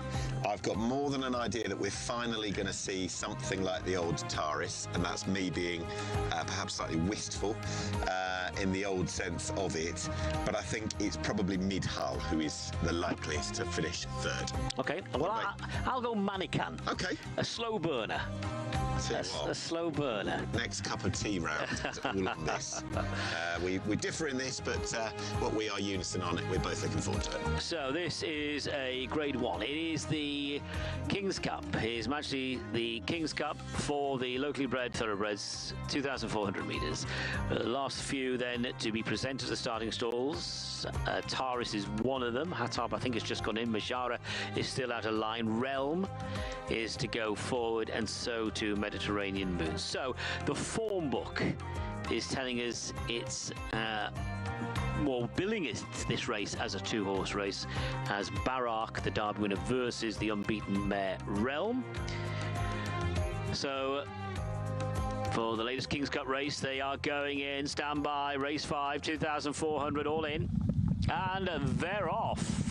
I've got more than an idea that we're finally going to see something like the old Taris, and that's me being perhaps slightly wistful in the old sense of it, but I think it's probably Midhal who is the likeliest to finish third. Okay, well, I'll go Manikan. Okay. A slow burner. A slow burner. Next cup of tea round is all on this. We differ in this, but what we are unison on it, we're both looking forward to it. So this is a Grade 1. It is the King's Cup. His Majesty the King's Cup for the locally bred thoroughbreds, 2,400 metres. Last few then to be presented to the starting stalls. Taris is one of them. Hatab, I think, has just gone in. Majara is still out of line. Realm is to go forward, and so to Mediterranean Moon. So the form book is telling us it's billing this race as a two-horse race, as Barak, the Derby winner, versus the unbeaten mare Realm. So for the latest King's Cup race, they are going in. Stand by, race 5, 2,400 all in, and they're off.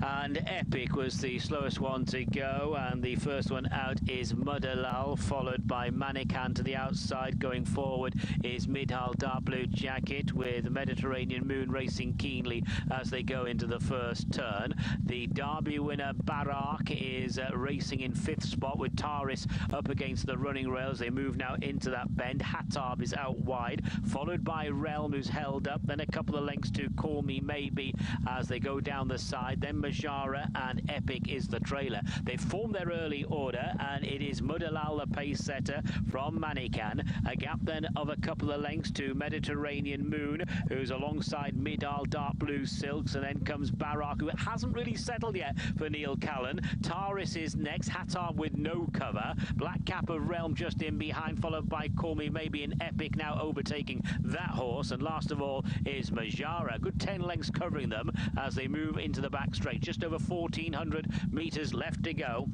And Epic was the slowest one to go, and the first one out is Mudalal, followed by Manikan to the outside. Going forward is Midhal Dark Blue Jacket, with Mediterranean Moon racing keenly as they go into the first turn. The Derby winner Barak is racing in 5th spot, with Taris up against the running rails. They move now into that bend. Hatab is out wide, followed by Realm, who's held up, then a couple of lengths to Call Me Maybe as they go down the side. Then Majara and Epic is the trailer. They've formed their early order, and it is Mudalal, the pace setter from Manikan. A gap then of a couple of lengths to Mediterranean Moon, who's alongside Midal Dark Blue Silks, and then comes Barak, who hasn't really settled yet for Neil Callan. Taris is next, Hatab with no cover. Black Cap of Realm just in behind, followed by Call Me Maybe and Epic now overtaking that horse. And last of all is Majara. Good 10 lengths covering them as they move into the back straight. Just over 1,400 metres left to go.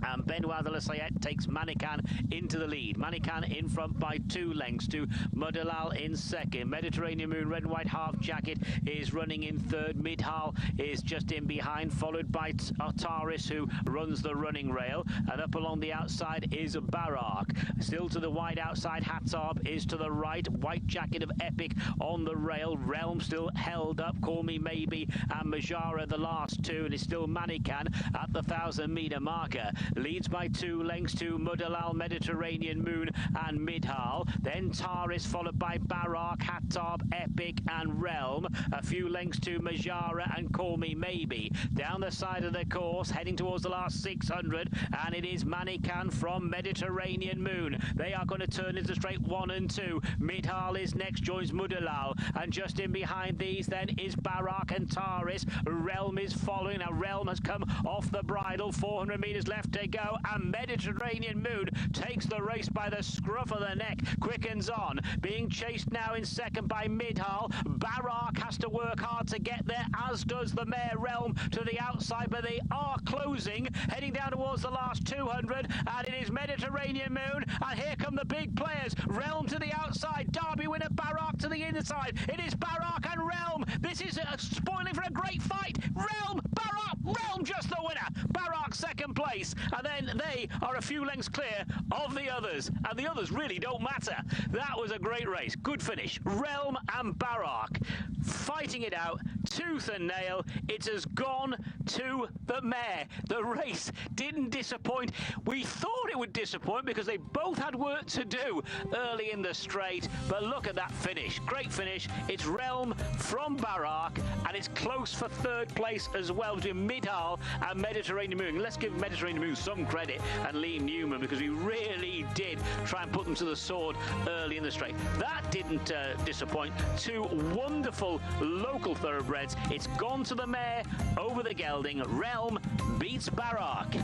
And Benoit de la Sayette takes Manikan into the lead. Manikan in front by 2 lengths to Mudalal in second. Mediterranean Moon, red and white half jacket, is running in third. Midhal is just in behind, followed by Taris, who runs the running rail. And up along the outside is Barak. Still to the wide outside, Hatab is to the right. White jacket of Epic on the rail. Realm still held up. Call Me Maybe and Majara the last two. And it's still Manikan at the 1,000-metre marker. Leads by 2 lengths to Mudalal, Mediterranean Moon and Midhal. Then Taris, followed by Barak, Hatab, Epic and Realm. A few lengths to Majara and Call Me Maybe. Down the side of the course, heading towards the last 600, and it is Manikan from Mediterranean Moon. They are going to turn into straight 1 and 2. Midhal is next, joins Mudalal, and just in behind these then is Barak and Taris. Realm is following. Now Realm has come off the bridle. 400 metres left to go, and Mediterranean Moon takes the race by the scruff of the neck, quickens on, being chased now in second by Midhal. Barak has to work hard to get there, as does the mare Realm to the outside, but they are closing, heading down towards the last 200, and it is Mediterranean Moon, and here come the big players. Realm to the outside, Derby winner Barak to the inside. It is Barak and Realm. This is spoiling for a great fight. Realm, Barak, Realm just the winner. Barak second place, and then they are a few lengths clear of the others, and the others really don't matter. That was a great race. Good finish. Realm and Barak fighting it out tooth and nail. It has gone to the mare. The race didn't disappoint. We thought it would disappoint because they both had work to do early in the straight, but look at that finish. Great finish. It's Realm from Barak, and it's close for third place as well between Midhal and Mediterranean Moon. Let's give Mediterranean Moon some credit and Liam Newman, because we really did try and put them to the sword early in the straight. That didn't disappoint. Two wonderful local thoroughbreds. It's gone to the mare over the gelding. Realm beats Barak.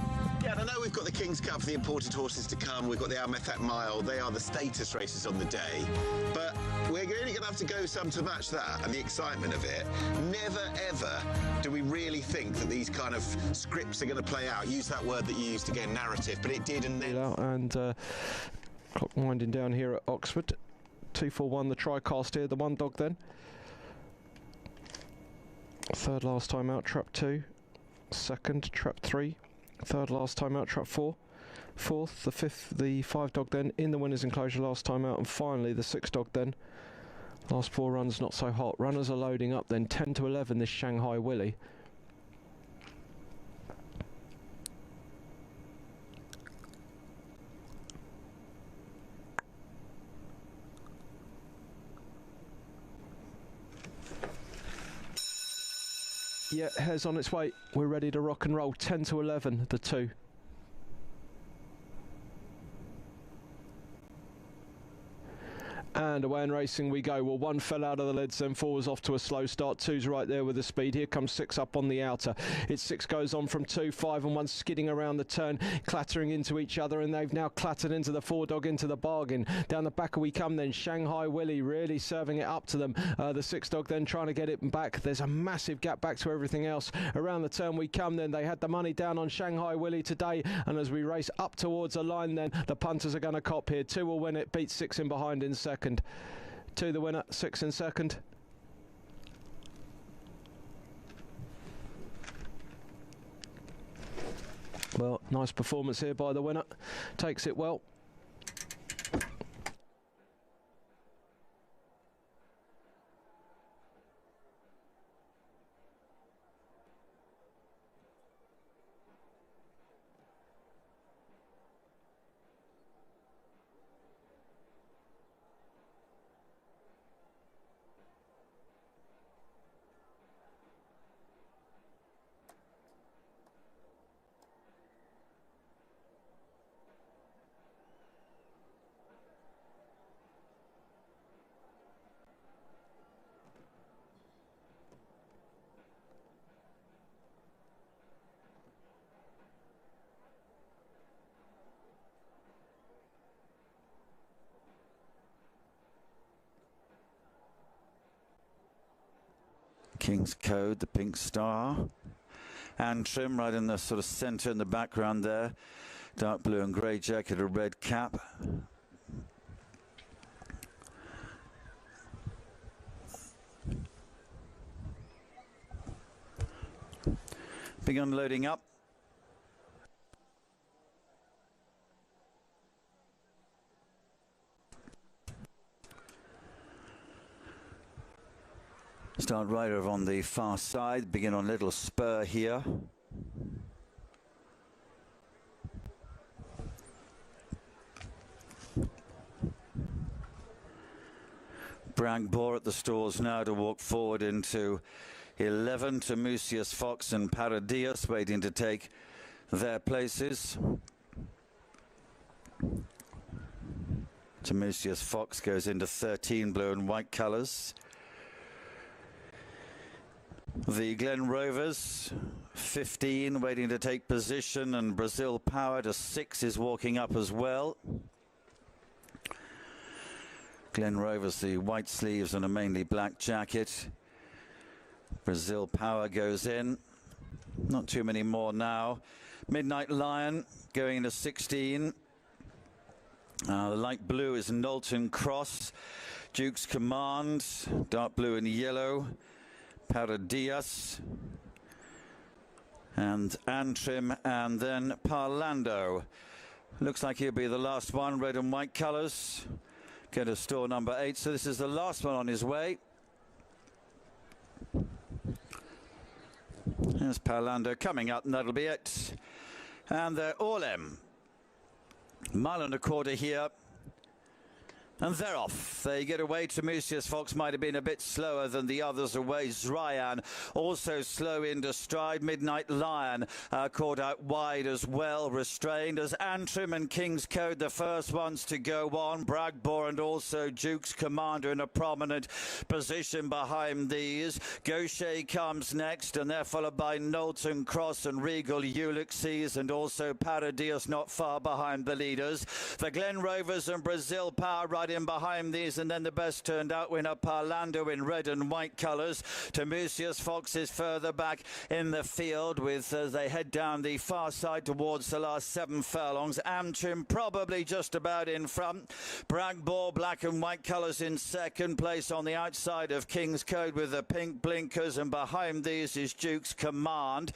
Yeah, and I know we've got the King's Cup for the imported horses to come. We've got the Al Methak Mile. They are the status races on the day. But we're really going to have to go some to match that and the excitement of it. Never, ever do we really think that these kind of scripts are going to play out. Use that word that you used again, narrative. But it did, and then... And clock winding down here at Oxford. 241, the tri-cast here. The one dog then. Third last time out, trap 2. Second, trap 3. Third last time out, trap 4. Fourth, the fifth, the 5 dog then in the winner's enclosure last time out, and finally the 6 dog then. Last 4 runs not so hot. Runners are loading up then. 10 to 11 this Shanghai Willie. Yeah, hair's on its way. We're ready to rock and roll. 10 to 11, the 2. And away and racing we go. Well, 1 fell out of the leads, then 4 was off to a slow start. 2's right there with the speed. Here comes 6 up on the outer. It's 6 goes on from 2, 5 and 1 skidding around the turn, clattering into each other, and they've now clattered into the 4 dog into the bargain. Down the back we come then. Shanghai Willie really serving it up to them. The 6 dog then trying to get it back. There's a massive gap back to everything else. Around the turn we come then. They had the money down on Shanghai Willie today, and as we race up towards a line then, the punters are going to cop here. 2 will win it, beats 6 in behind in second. 2 the winner, 6 in second. Well, nice performance here by the winner. Takes it well. King's Code, the pink star. Antrim right in the sort of centre in the background there. Dark blue and grey jacket, a red cap. Big unloading up. Start right over on the far side, begin on a little spur here. Bragbor at the stalls now to walk forward into 11 to Mucius Fox and Paradias waiting to take their places. Mucius Fox goes into 13 blue and white colours. The Glen Rovers, 15, waiting to take position, and Brazil Power to 6 is walking up as well. Glen Rovers, the white sleeves and a mainly black jacket. Brazil Power goes in. Not too many more now. Midnight Lion going into 16. The light blue is Knowlton Cross. Duke's Command, dark blue and yellow. Paradias and Antrim, and then Parlando. Looks like he'll be the last one, red and white colours. Go to store number 8. So this is the last one on his way. There's Parlando coming up, and that'll be it. And they're all in. Mile and a quarter here. And they're off. They get away. Tremusius Fox might have been a bit slower than the others away. Zryan also slow into stride. Midnight Lion caught out wide as well, restrained as Antrim and King's Code, the first ones to go on. Bragbor and also Duke's Commander in a prominent position behind these. Gaucher comes next, and they're followed by Knowlton Cross and Regal Ulysses, and also Paradius not far behind the leaders. The Glen Rovers and Brazil Power right in behind these, and then the best turned out winner Parlando in red and white colours. Tremusius Fox is further back in the field with as they head down the far side towards the last 7 furlongs. Antrim probably just about in front. Bragbor black and white colours in second place on the outside of King's Code with the pink blinkers, and behind these is Duke's Command.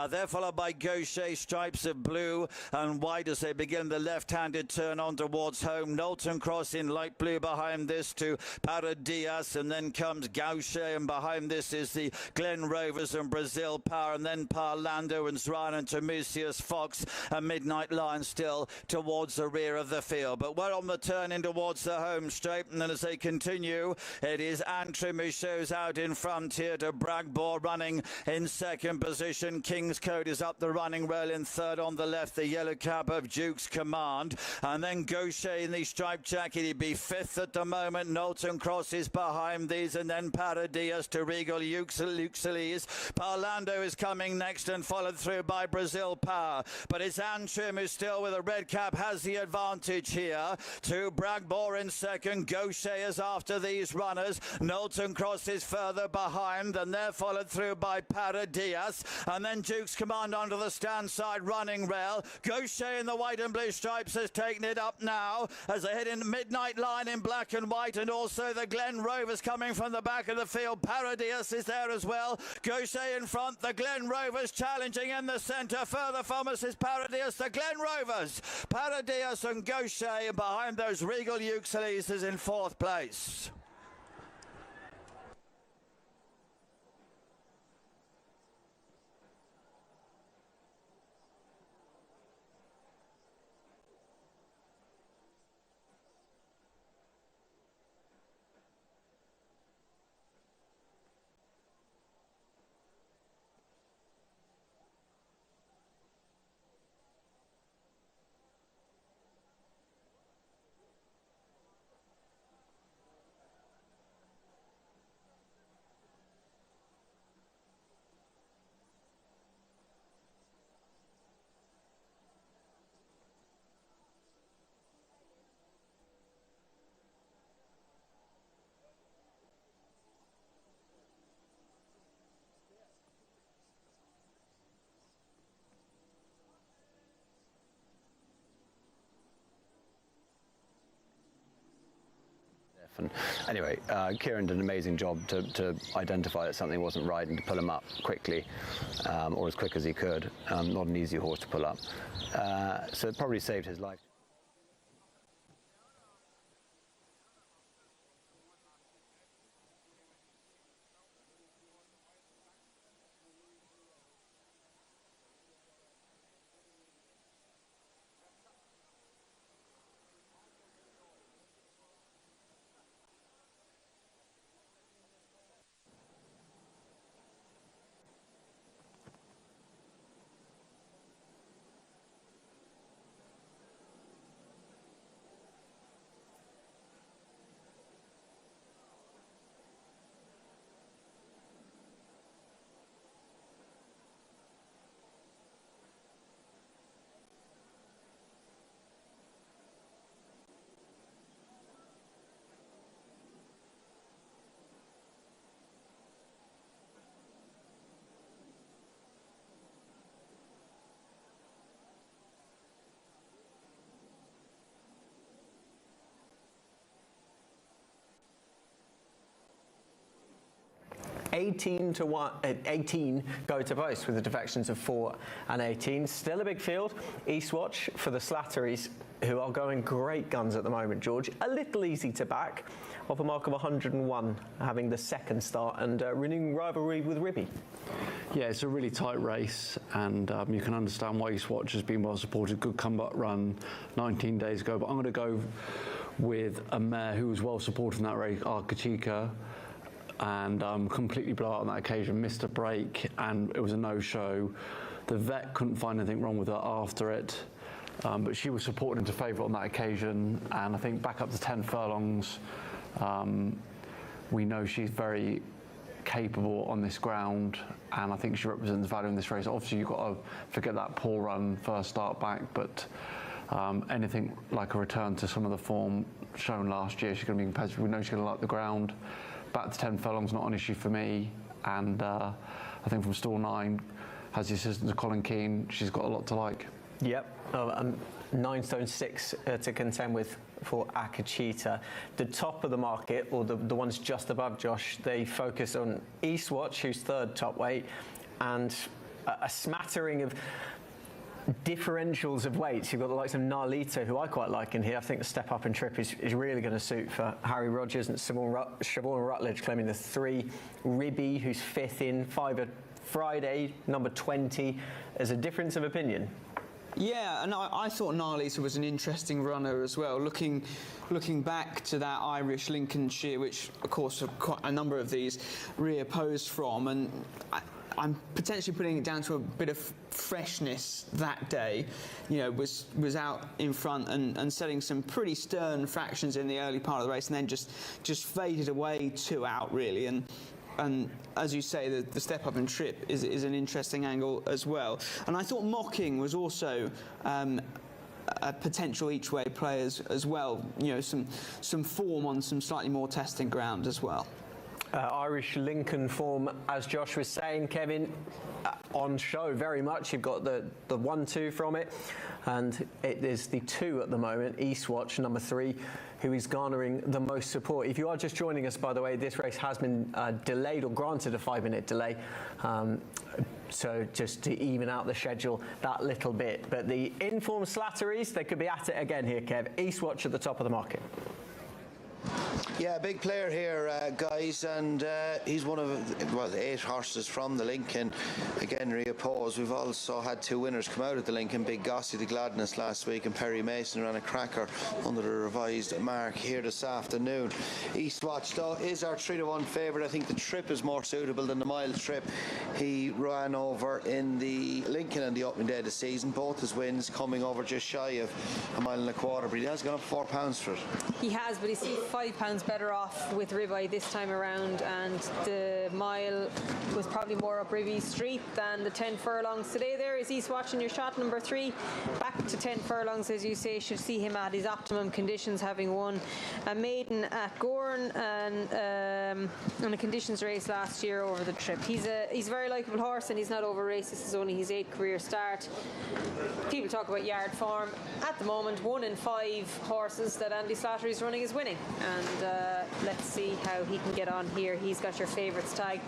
They're followed by Gaucher, stripes of blue and white as they begin the left-handed turn on towards home. Knowlton Cross in light blue behind this to Paradias, and then comes Gaucher, and behind this is the Glen Rovers and Brazil Power, and then Parlando and Zryan and Tremusius Fox and Midnight Lion still towards the rear of the field. But we're on the turn in towards the home straight, and then as they continue, it is Antrim who shows out in front here to Bragbor running in second position. King's Code is up the running rail in third on the left, the yellow cap of Duke's Command, and then Gaucher in the striped jacket, he'd be fifth at the moment. Knowlton Cross is behind these, and then Paradias to Regal Ulysses. Parlando is coming next and followed through by Brazil Power, but it's Antrim who still with a red cap has the advantage here. To Bragbor in second, Gaucher is after these runners. Knowlton Cross is further behind, and they're followed through by Paradias, and then Duke's Command onto the stand side running rail. Gaucher in the white and blue stripes has taken it up now as they head in. Midnight Line in black and white, and also the Glen Rovers coming from the back of the field. Paradius is there as well. Gaucher in front, the Glen Rovers challenging in the centre. Further from us is Paradius, the Glen Rovers. Paradius and Gaucher behind those Regal Ulysses is in fourth place. And anyway, Kieran did an amazing job to identify that something wasn't right and to pull him up quickly, or as quick as he could. Not an easy horse to pull up. So it probably saved his life. 18 go to post with the defections of 4 and 18. Still a big field. Eastwatch for the Slatteries, who are going great guns at the moment, George. A little easy to back, off a mark of 101, having the second start and renewing rivalry with Ribby. Yeah, it's a really tight race, and you can understand why Eastwatch has been well supported. Good comeback run 19 days ago, but I'm going to go with a mare who was well supported in that race, Arcachika, and completely blew out on that occasion, missed a break, and it was a no-show. The vet couldn't find anything wrong with her after it, but she was supported into favourite on that occasion, and I think back up to 10 furlongs, we know she's very capable on this ground, and I think she represents value in this race. Obviously, you've got to forget that poor run first start back, but anything like a return to some of the form shown last year, she's going to be competitive. We know she's going to like the ground. Back to 10 furlongs, not an issue for me. And I think from stall 9, has the assistance of Colin Keane. She's got a lot to like. Yep, 9 stone 6 to contend with for Akachita. The top of the market, or the ones just above Josh, they focus on Eastwatch, who's third top weight, and a smattering of differentials of weights. You've got the likes of Narlito, who I quite like in here. I think the step up and trip is really going to suit for Harry Rogers, and Siobhan Rutledge claiming the 3. Ribby, who's 5th in, 5 Friday, number 20. There's a difference of opinion. Yeah, and I thought Narlita was an interesting runner as well. Looking back to that Irish Lincolnshire, which of course quite a number of these reopposed from, and I'm potentially putting it down to a bit of freshness that day. You know, was out in front and setting some pretty stern fractions in the early part of the race, and then just faded away 2 out really. And as you say, the step up and trip is an interesting angle as well. And I thought Mocking was also a potential each way play as well. You know, some form on some slightly more testing ground as well. Irish Lincoln form, as Josh was saying, Kevin, on show very much. You've got the 1-2 from it, and it is the 2 at the moment, Eastwatch, number 3, who is garnering the most support. If you are just joining us, by the way, this race has been delayed, or granted a 5-minute delay, so just to even out the schedule that little bit. But the informed Slatteries, they could be at it again here, Kev. Eastwatch at the top of the market. Yeah, big player here, guys, and he's one of 8 horses from the Lincoln. Again, reopposed. We've also had 2 winners come out of the Lincoln. Big Gossie the Gladness last week, and Perry Mason ran a cracker under the revised mark here this afternoon. Eastwatch, though, is our 3-1 favourite. I think the trip is more suitable than the mile trip. He ran over in the Lincoln on the opening day of the season. Both his wins coming over just shy of a mile and a quarter, but he has gone up £4 for it. He has, but he's still £5 better off with Ribeye this time around, and the mile was probably more up Ribby Street than the 10 furlongs. Today there is Eastwatch in your shot, number 3. Back to 10 furlongs, as you say, should see him at his optimum conditions, having won a maiden at Gorn and in a conditions race last year over the trip. He's a very likeable horse, and he's not over raced. This is only his 8th career start. People talk about yard form. At the moment, 1 in 5 horses that Andy Slattery is running is winning, and let's see how he can get on here. He's got your favourites tag.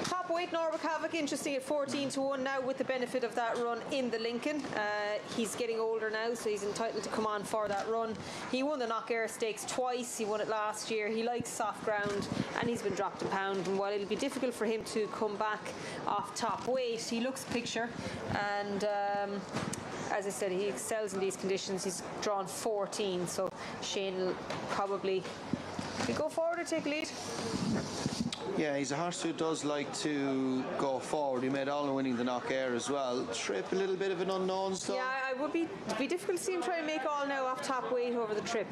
Top weight Norwick Havoc, interesting at 14-1 now, with the benefit of that run in the Lincoln. He's getting older now, so he's entitled to come on for that run. He won the Knock Air Stakes twice. He won it last year. He likes soft ground, and he's been dropped a pound. And while it'll be difficult for him to come back off top weight, he looks picture, and as I said, he excels in these conditions. He's drawn 14, so Shane will probably go forward or take lead. Yeah, he's a horse who does like to go forward. He made all in winning the Knock Air as well. Trip, a little bit of an unknown still. Yeah, it would be difficult to see him try and make all now off top weight over the trip.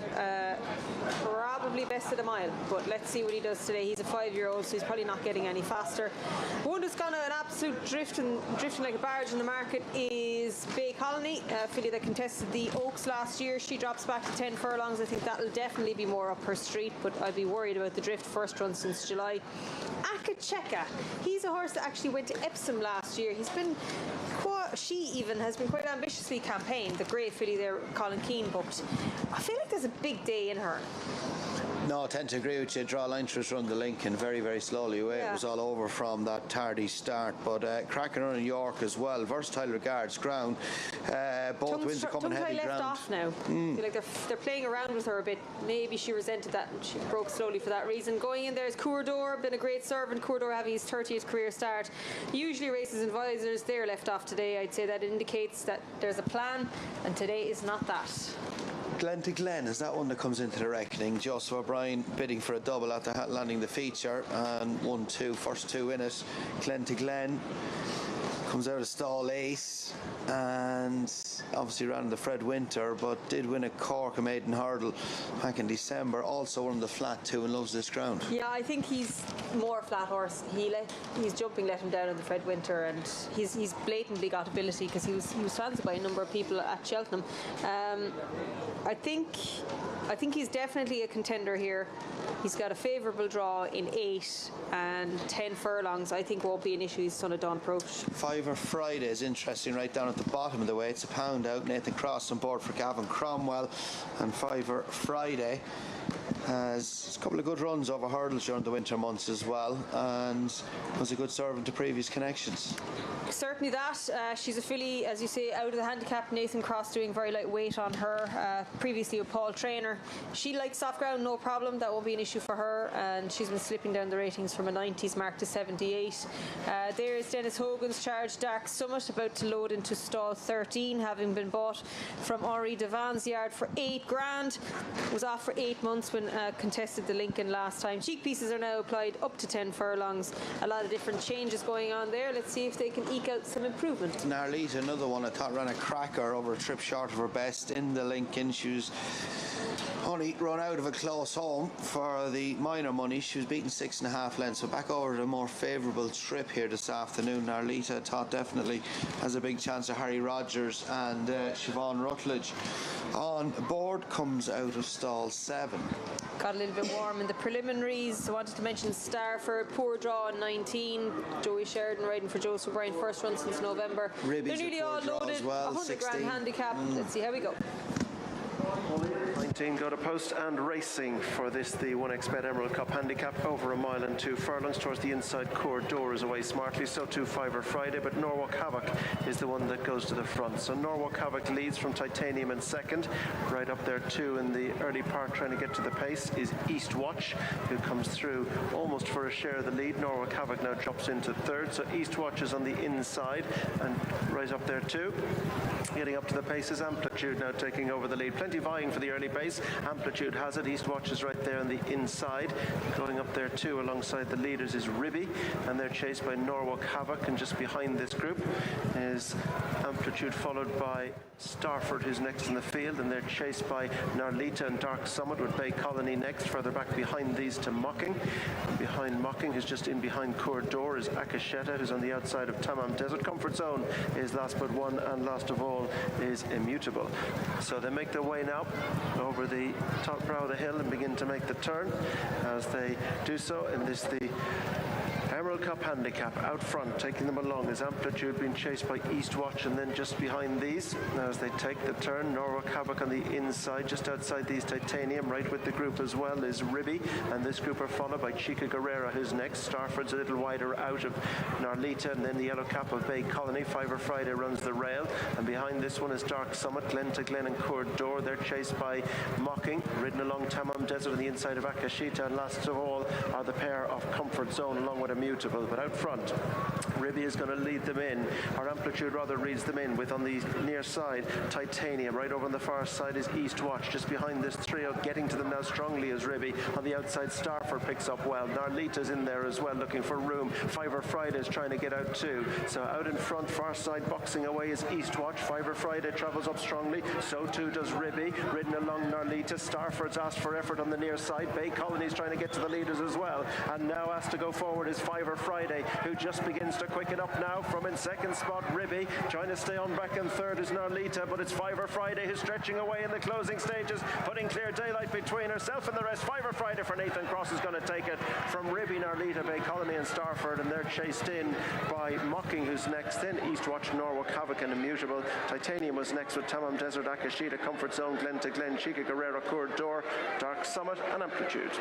Probably best at a mile, but let's see what he does today. He's a 5-year-old, so he's probably not getting any faster. One that's gone an absolute drifting like a barge in the market is Bay Colony, a filly that contested the Oaks last year. She drops back to 10 furlongs. I think that'll definitely be more up her street, but I'd be worried about the drift. First run since July. Akacheka, he's a horse that actually went to Epsom last year. He's been she even has been quite ambitiously campaigned. The grey filly there, Colin Keane booked. I feel like there's a big day in her. No, I tend to agree with you. Draw line through run the Lincoln very, very slowly away. Yeah. It was all over from that tardy start. But cracking run in York as well. Versatile regards ground. Both wins are coming heavy left ground. off now. I feel like they're playing around with her a bit. Maybe she resented that and she broke slowly for that reason. Going in there is Courdor, been a great servant. Courdor having his 30th career start. Usually races advisors, they're left off today. I'd say that indicates that there's a plan, and today is not that. Glen to Glen is that one that comes into the reckoning. Joseph O'Brien bidding for a double after landing the feature, and 1-2, first two in it. Glen to Glen comes out of stall ace, and obviously ran the Fred Winter, but did win a Cork a maiden hurdle back in December. Also won the flat too and loves this ground. Yeah, I think he's more flat horse. His jumping let him down in the Fred Winter, and he's blatantly got ability because he was fancied by a number of people at Cheltenham. I think he's definitely a contender here. He's got a favourable draw in 8 and 10 furlongs. I think won't be an issue. He's son of Don Approach. Fiver Friday is interesting right down at the bottom of the way. It's £1 out. Nathan Cross on board for Gavin Cromwell, and Fiver Friday has a couple of good runs over hurdles during the winter months as well, and was a good servant to previous connections. Certainly that. She's a filly, as you say, out of the handicap. Nathan Cross doing very light weight on her. Previously with Paul Traynor. She likes soft ground, no problem. That won't be an issue for her. And she's been slipping down the ratings from a 90s mark to 78. There's Dennis Hogan's charge, Dark Summit, about to load into stall 13, having been bought from Henri Devan's yard for £8,000. Was off for 8 months when contested the Lincoln last time. Cheek pieces are now applied up to 10 furlongs. A lot of different changes going on there. Let's see if they can eke out some improvement. Narlita, another one I thought ran a cracker over a trip short of her best in the Lincoln. She was only run out of a close home for the minor money. She was beaten 6.5 lengths, so back over to a more favourable trip here this afternoon. Narlita, I thought, definitely has a big chance of Harry Rogers and Siobhan Rutledge. On board comes out of stall 7. Got a little bit warm in the preliminaries. I wanted to mention Starford, poor draw in 19. Joey Sheridan riding for Joseph O'Brien, first run since November. Ribby's They're nearly all loaded. Well, 100 grand 16. handicap. Let's see how we go. 19 go to post and racing for this, the 1xBet Emerald Cup handicap, over 1 mile and 2 furlongs towards the inside. Courdor is away smartly, so too Fiver Friday, but Norwalk Havoc is the one that goes to the front. So Norwalk Havoc leads from Titanium in second. Right up there too in the early part, trying to get to the pace, is East Watch, who comes through almost for a share of the lead. Norwalk Havoc now drops into third, so East Watch is on the inside and right up there too. Getting up to the pace is Amplitude now taking over the lead. Plenty vying for the early pace. Amplitude has it. East Watch is right there on the inside. Going up there too alongside the leaders is Ribby, and they're chased by Norwalk Havoc, and just behind this group is Amplitude, followed by Starford, who's next in the field, and they're chased by Narlita and Dark Summit, with Bay Colony next. Further back behind these to Mocking. Behind Mocking, who's just in behind Courdor, is Akasheta, who's on the outside of Tamam Desert. Comfort Zone is last but one, and last of all is Immutable. So they make their way now over the top brow of the hill and begin to make the turn. As they do so, in this the Emerald Cup handicap, out front, taking them along is Amplitude, being chased by East Watch, and then just behind these, as they take the turn, Norwalk Havoc on the inside. Just outside these, Titanium, right with the group as well, is Ribby, and this group are followed by Chica Guerrera, who's next. Starford's a little wider out of Narlita, and then the yellow cap of Bay Colony. Fiver Friday runs the rail, and behind this one is Dark Summit, Glen to Glen and Courdor. They're chased by Mocking, ridden along Tamam Desert on the inside of Akashita, and last of all are the pair of Comfort Zone along with Immutable. But out front, Ribby is going to lead them in, or Amplitude rather leads them in, with on the near side Titanium. Right over on the far side is East Watch. Just behind this trio, getting to them now strongly, is Ribby. On the outside, Starford picks up well. Narlita's in there as well, looking for room. Fiver Friday's trying to get out too. So out in front, far side, boxing away is East Watch. Fiver Friday travels up strongly, so too does Ribby, ridden along Narlita. Starford's asked for effort on the near side. Bay Colony's trying to get to the leaders as well, and now asked to go forward is Fiver Fiver Friday, who just begins to quicken up now from in second spot. Ribby trying to stay on back in third is Narlita, but it's Fiver Friday who's stretching away in the closing stages, putting clear daylight between herself and the rest. Fiver Friday for Nathan Cross is going to take it from Ribby, Narlita, Bay Colony and Starford, and they're chased in by Mocking, who's next, then Eastwatch, Norwalk, Havoc and Immutable. Titanium was next with Tamam Desert, Akashita, Comfort Zone, Glen to Glen, Chica Guerrero, Court Door, Dark Summit and Amplitude.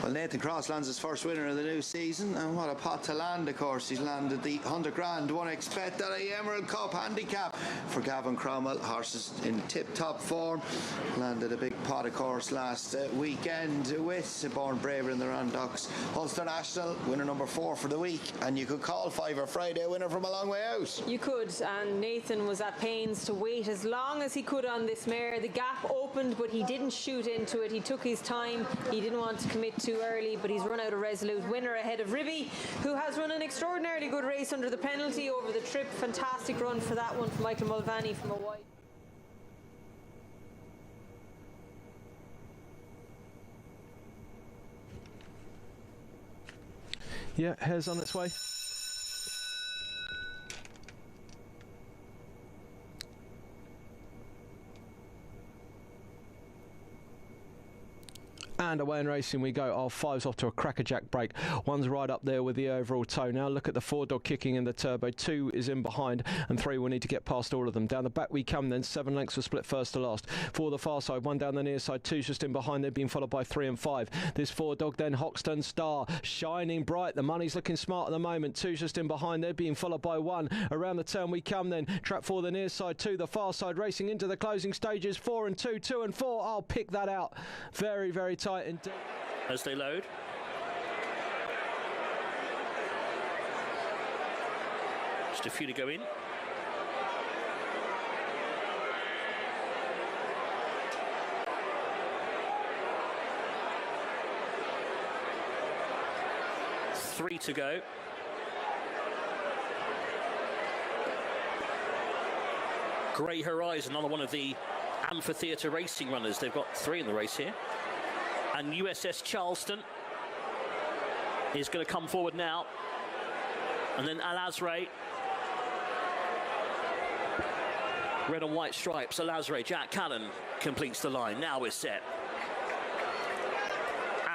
Well, Nathan Cross lands his first winner of the new season, and what a pot to land, of course. He's landed the 100 grand, one expect at a Emerald Cup handicap for Gavin Cromwell. Horses in tip-top form. Landed a big pot, of course, last weekend with Born Braver in the Randox. Ulster National, winner number 4 for the week, and you could call Fiver Friday a winner from a long way out. You could, and Nathan was at pains to wait as long as he could on this mare. The gap opened, but he didn't shoot into it. He took his time. He didn't want to commit too early, but he's run out a resolute winner ahead of Ribby, who has run an extraordinarily good race under the penalty over the trip. Fantastic run for that one for Michael Mulvaney from a wide. Yeah, hair's on its way. And away and racing we go. Our 5's off to a crackerjack break. 1's right up there with the overall toe. Now look at the 4-dog kicking in the turbo. 2 is in behind, and 3 will need to get past all of them. Down the back we come then. 7 lengths were split first to last. For the far side, 1 down the near side, 2's just in behind. They're being followed by 3 and 5. This 4-dog then, Hoxton Star, shining bright. The money's looking smart at the moment. 2's just in behind. They're being followed by 1. Around the turn we come then. Trap 4 the near side, 2 the far side, racing into the closing stages. 4 and 2, 2 and 4. I'll pick that out. Very, very tight indeed. As they load. Just a few to go in. Three to go. Grey Horizon, another one of the amphitheatre racing runners. They've got 3 in the race here. And USS Charleston is going to come forward now. And then Al Azray. Red and white stripes. Al Azray, Jack Callan completes the line. Now we're set.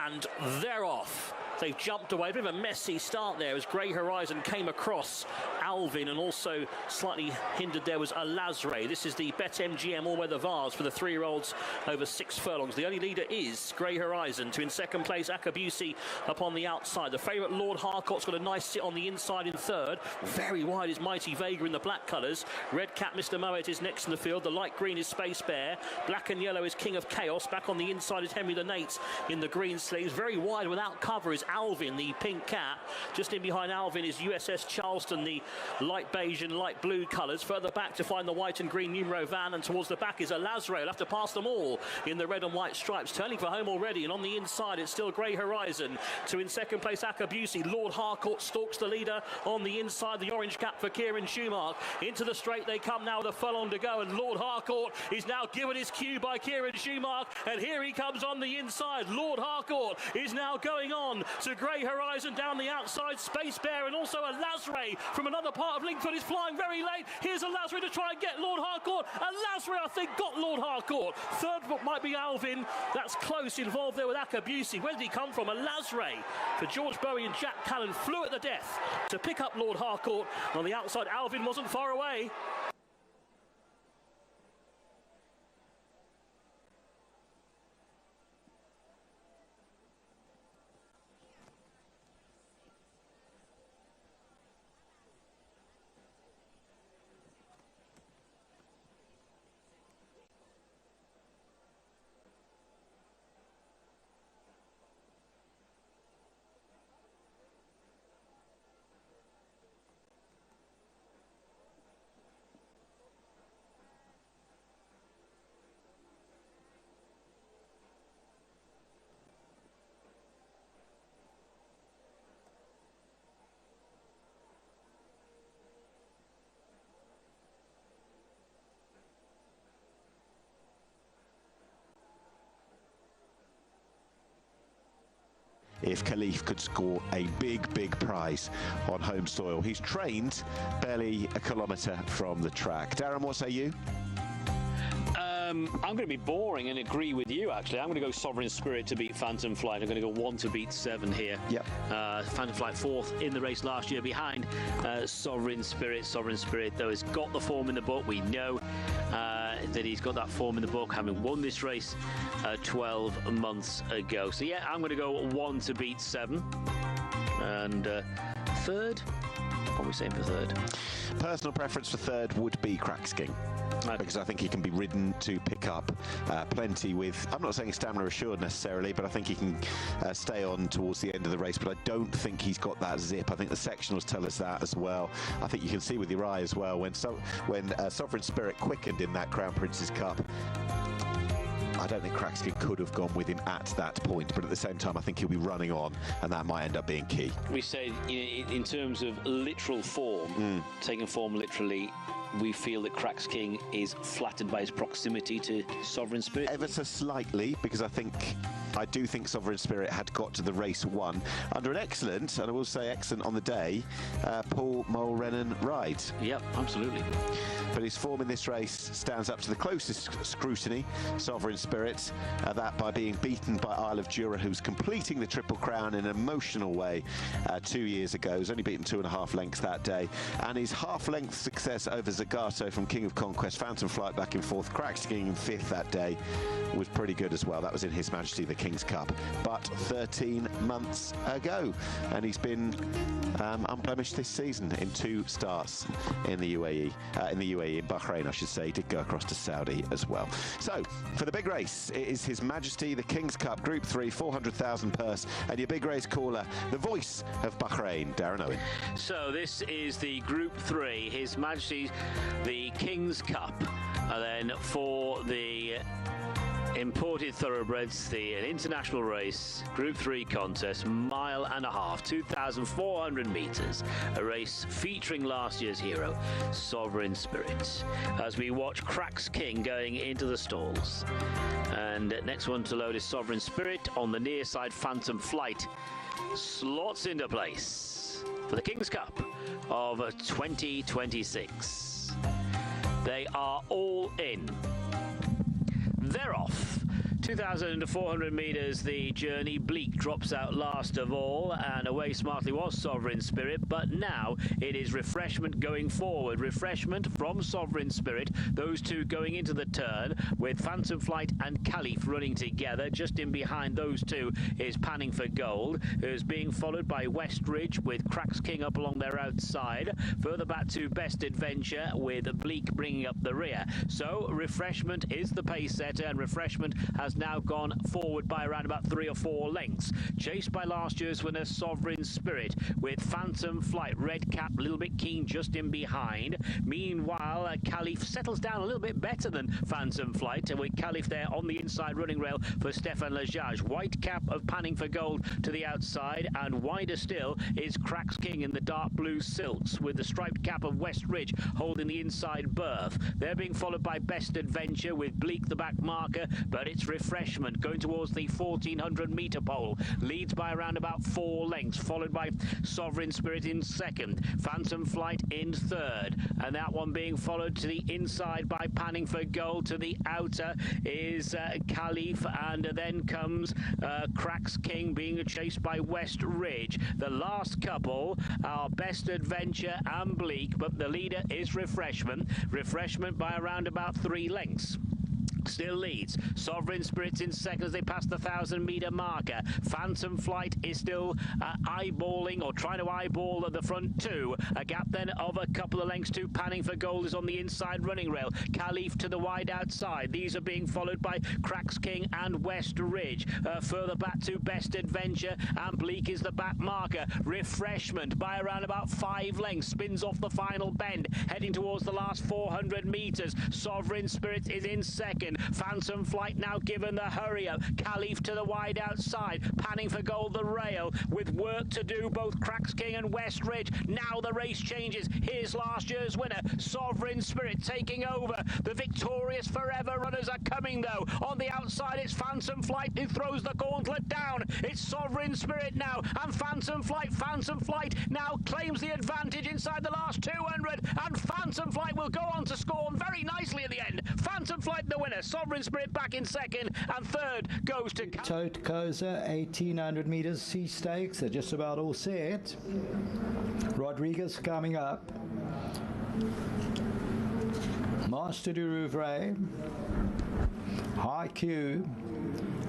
And they're off. They've jumped away. A bit of a messy start there as Grey Horizon came across Alvin, and also slightly hindered there was Alazray. This is the BetMGM all-weather Vars for the 3-year-olds over 6 furlongs. The only leader is Grey Horizon. To in second place, Akabusi upon the outside. The favourite Lord Harcourt's got a nice sit on the inside in third. Very wide is Mighty Vega in the black colours. Red Cat Mr. Moet is next in the field. The light green is Space Bear. Black and yellow is King of Chaos. Back on the inside is Henry the Nate in the green sleeves. Very wide without cover is Alvin, the pink cap. Just in behind Alvin is USS Charleston, the light beige and light blue colours. Further back to find the white and green numero van, and towards the back is Alazray. He'll have to pass them all in the red and white stripes. Turning for home already, and on the inside it's still Grey Horizon. To in second place Akabusi. Lord Harcourt stalks the leader on the inside. The orange cap for Kieran Schumacher. Into the straight they come now with a furlong to go, and Lord Harcourt is now given his cue by Kieran Schumacher, and here he comes on the inside. Lord Harcourt is now going on to Grey Horizon down the outside. Space Bear and also Alazray from another part of Linkford is flying very late. Here's Alazray to try and get Lord Harcourt. Alazray, I think, got Lord Harcourt. Third might be Alvin. That's close, involved there with Akabusi. Where did he come from? Alazray for George Bowie and Jack Callan flew at the death to pick up Lord Harcourt. On the outside, Alvin wasn't far away. if Khalif could score a big prize on home soil. He's trained barely a kilometre from the track. Darren, what say you? I'm going to be boring and agree with you, actually. I'm going to go Sovereign Spirit to beat Phantom Flight. I'm going to go 1 to beat 7 here. Yep. Phantom Flight 4th in the race last year behind Sovereign Spirit. Sovereign Spirit, though, has got the form in the book. We know that he's got that form in the book, having won this race 12 months ago. So, yeah, I'm going to go 1 to beat 7. And third? What are we saying for third? Personal preference for third would be Cracks King. Because I think he can be ridden to pick up plenty with, I'm not saying stamina assured necessarily, but I think he can stay on towards the end of the race. But I don't think he's got that zip. I think the sectionals tell us that as well. I think you can see with your eye as well when Sovereign Spirit quickened in that Crown Prince's Cup. I don't think Cracks King could have gone with him at that point, but at the same time, I think he'll be running on, and that might end up being key. We say, in terms of literal form, taking form literally, we feel that Cracks King is flattered by his proximity to Sovereign Spirit. Ever so slightly, because I do think Sovereign Spirit had got to the race 1 under an excellent, and I will say excellent on the day, Paul Mulrennan ride. Yep, absolutely. But his form in this race stands up to the closest scrutiny, Sovereign Spirit, that by being beaten by Isle of Jura, who's completing the Triple Crown in an emotional way 2 years ago. He was only beaten 2.5 lengths that day. And his half-length success over Zagato from King of Conquest, Phantom Flight back in 4th, Cracks King in 5th that day, was pretty good as well. That was in His Majesty the King's Cup, but 13 months ago. And he's been unblemished this season in 2 starts in the UAE, in Bahrain, I should say. He did go across to Saudi as well. So, for the big race, it is His Majesty the King's Cup, Group 3, 400,000 purse, and your big race caller, the voice of Bahrain, Darren Owen. So, this is the Group 3, His Majesty the King's Cup, and then for the imported thoroughbreds, an international race, Group 3 contest, 1.5 miles, 2,400 metres, a race featuring last year's hero, Sovereign Spirit, as we watch Cracks King going into the stalls. And next one to load is Sovereign Spirit. On the near side, Phantom Flight slots into place for the King's Cup of 2026. They are all in. They're off. 2,400 metres the journey. Bleak drops out last of all, and away smartly was Sovereign Spirit, but now it is Refreshment going forward. Refreshment from Sovereign Spirit, those two going into the turn with Phantom Flight and Khalif running together. Just in behind those two is Panning for Gold, who's being followed by West Ridge with Cracks King up along their outside. Further back to Best Adventure with Bleak bringing up the rear. So Refreshment is the pace setter, and Refreshment has now gone forward by around about 3 or 4 lengths. Chased by last year's winner, Sovereign Spirit, with Phantom Flight, Red Cap, a little bit keen just in behind. Meanwhile, Khalif settles down a little bit better than Phantom Flight, with Khalif there on the inside running rail for Stefan Lajage. White cap of Panning for Gold to the outside, and wider still is Cracks King in the dark blue silks, with the striped cap of West Ridge holding the inside berth. They're being followed by Best Adventure with Bleak the back marker, but it's Refreshment going towards the 1,400 metre pole. Leads by around about 4 lengths, followed by Sovereign Spirit in second. Phantom Flight in third. And that one being followed to the inside by Panning for Gold. To the outer is Khalif, and then comes Cracks King being chased by West Ridge. The last couple are Best Adventure and Bleak, but the leader is Refreshment. Refreshment by around about 3 lengths. Still leads. Sovereign Spirit's in second as they pass the 1,000 metre marker. Phantom Flight is still eyeballing or trying to eyeball at the front two. A gap then of a couple of lengths to Panning for Gold is on the inside running rail. Khalif to the wide outside. These are being followed by Cracks King and West Ridge. Further back to Best Adventure, and Bleak is the back marker. Refreshment by around about 5 lengths spins off the final bend, heading towards the last 400 metres. Sovereign Spirit is in second. second. Phantom Flight now given the hurry up. Caliph to the wide outside, panning for gold the rail with work to do, both Cracks King and West Ridge. Now the race changes. Here's last year's winner, Sovereign Spirit, taking over. The victorious Forever runners are coming though. On the outside it's Phantom Flight who throws the gauntlet down. It's Sovereign Spirit now and Phantom Flight. Phantom Flight now claims the advantage inside the last 200, and Phantom Flight will go on to score very nicely at the end. Phantom Flight the winner, Sovereign Spirit back in second, and third goes to Tote Koza, 1800 metres C stakes. They're just about all set. Rodriguez coming up. Master du Rouvray. High Q.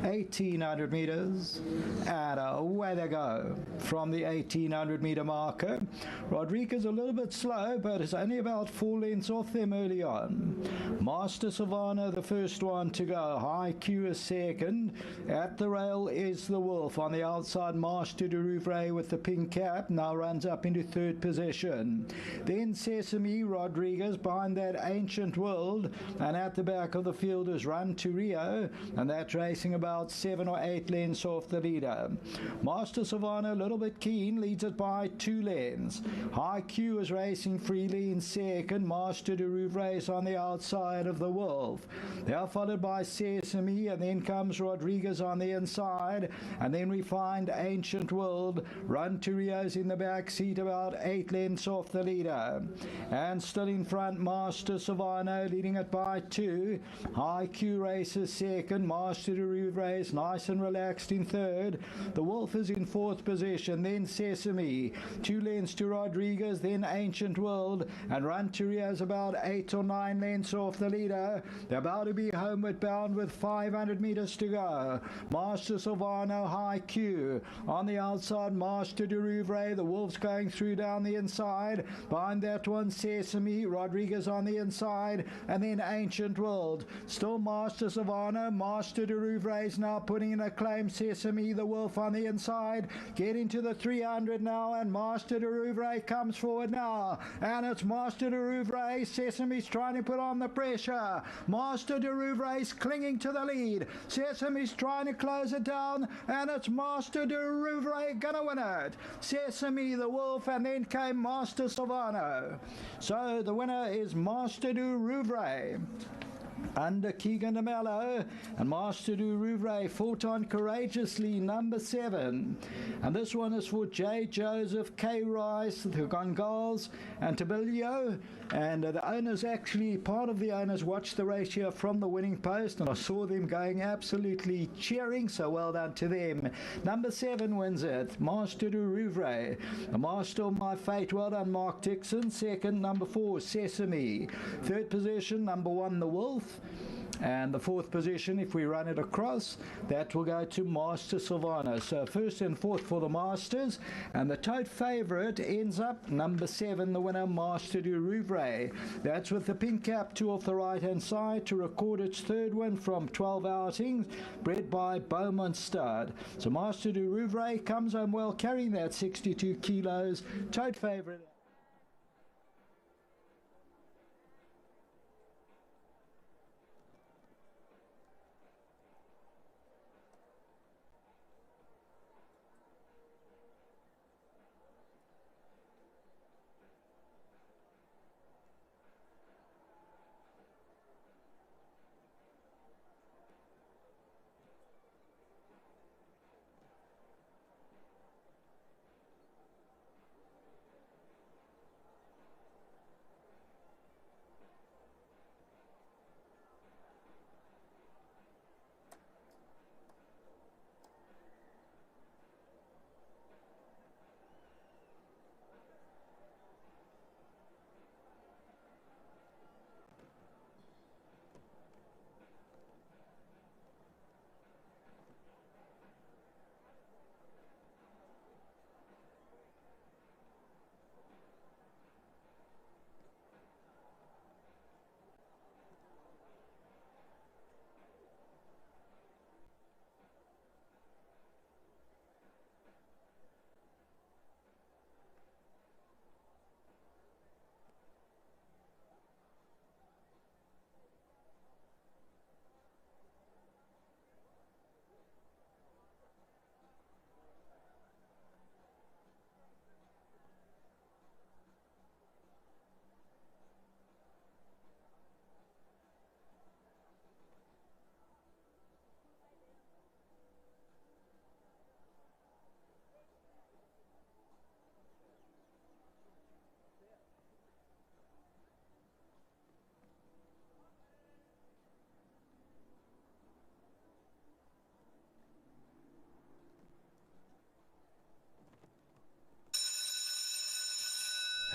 1800 metres, and away they go from the 1800 metre marker. Rodriguez a little bit slow, but it's only about 4 lengths off them early on. Master Savannah the first one to go. High Q is second. At the rail is the Wolf. On the outside, Master du Rouvray with the pink cap now runs up into third position. Then Sesame, Rodriguez behind that Ancient World, and at the back of the field is Run to Rio, and that's racing about 7 or 8 lengths off the leader. Master Savannah a little bit keen, leads it by 2 lengths. High Q is racing freely in second. Master du Rouvray is on the outside of the Wolf. They are followed by Sesame, and then comes Rodriguez on the inside, and then we find Ancient World. Run to Rio's in the back seat, about 8 lengths off the leader. And still in front, Master Savannah leading it by 2. High Q races second. Master du Rouvray is nice and relaxed in third. The Wolf is in fourth position, then Sesame. 2 lengths to Rodriguez, then Ancient World, and Run to Rio is about 8 or 9 lengths off the leader. They're about to be homeward bound with 500 metres to go. Master Savannah, High Q. On the outside, Master du Rouvray. The Wolf's going through down the inside. Behind that one, Sesame. Rodriguez on the inside, and then Ancient World. Still Master Savannah. Master du Rouvray now putting in a claim. Sesame, the Wolf on the inside, getting to the 300 now, and Master du Rouvray comes forward now, and it's Master du Rouvray. Sesame's trying to put on the pressure. Master du Rouvray's clinging to the lead. Sesame's trying to close it down, and it's Master du Rouvray gonna win it. Sesame, the Wolf, and then came Master Savannah. So the winner is Master du Rouvray. Under Keegan de Mello, and Master du Rouvray fought on courageously, number 7. And this one is for J. Joseph, K. Rice, the Gongals, and Tabilio. And the owners, actually, part of the owners watched the race here from the winning post, and I saw them going absolutely cheering, so well done to them. Number 7 wins it, Master du Rouvray. The Master of My Fate, well done, Mark Dixon. Second, number 4, Sesame. Third position, number 1, the Wolf. And the fourth position, if we run it across, that will go to Master Savannah. So first and fourth for the Masters, and the tote favourite ends up number 7, the winner, Master du Rouvray. That's with the pink cap 2 off the right hand side to record its third win from 12 outings, bred by Beaumont Stud. So Master du Rouvray comes home well, carrying that 62 kilos, tote favourite.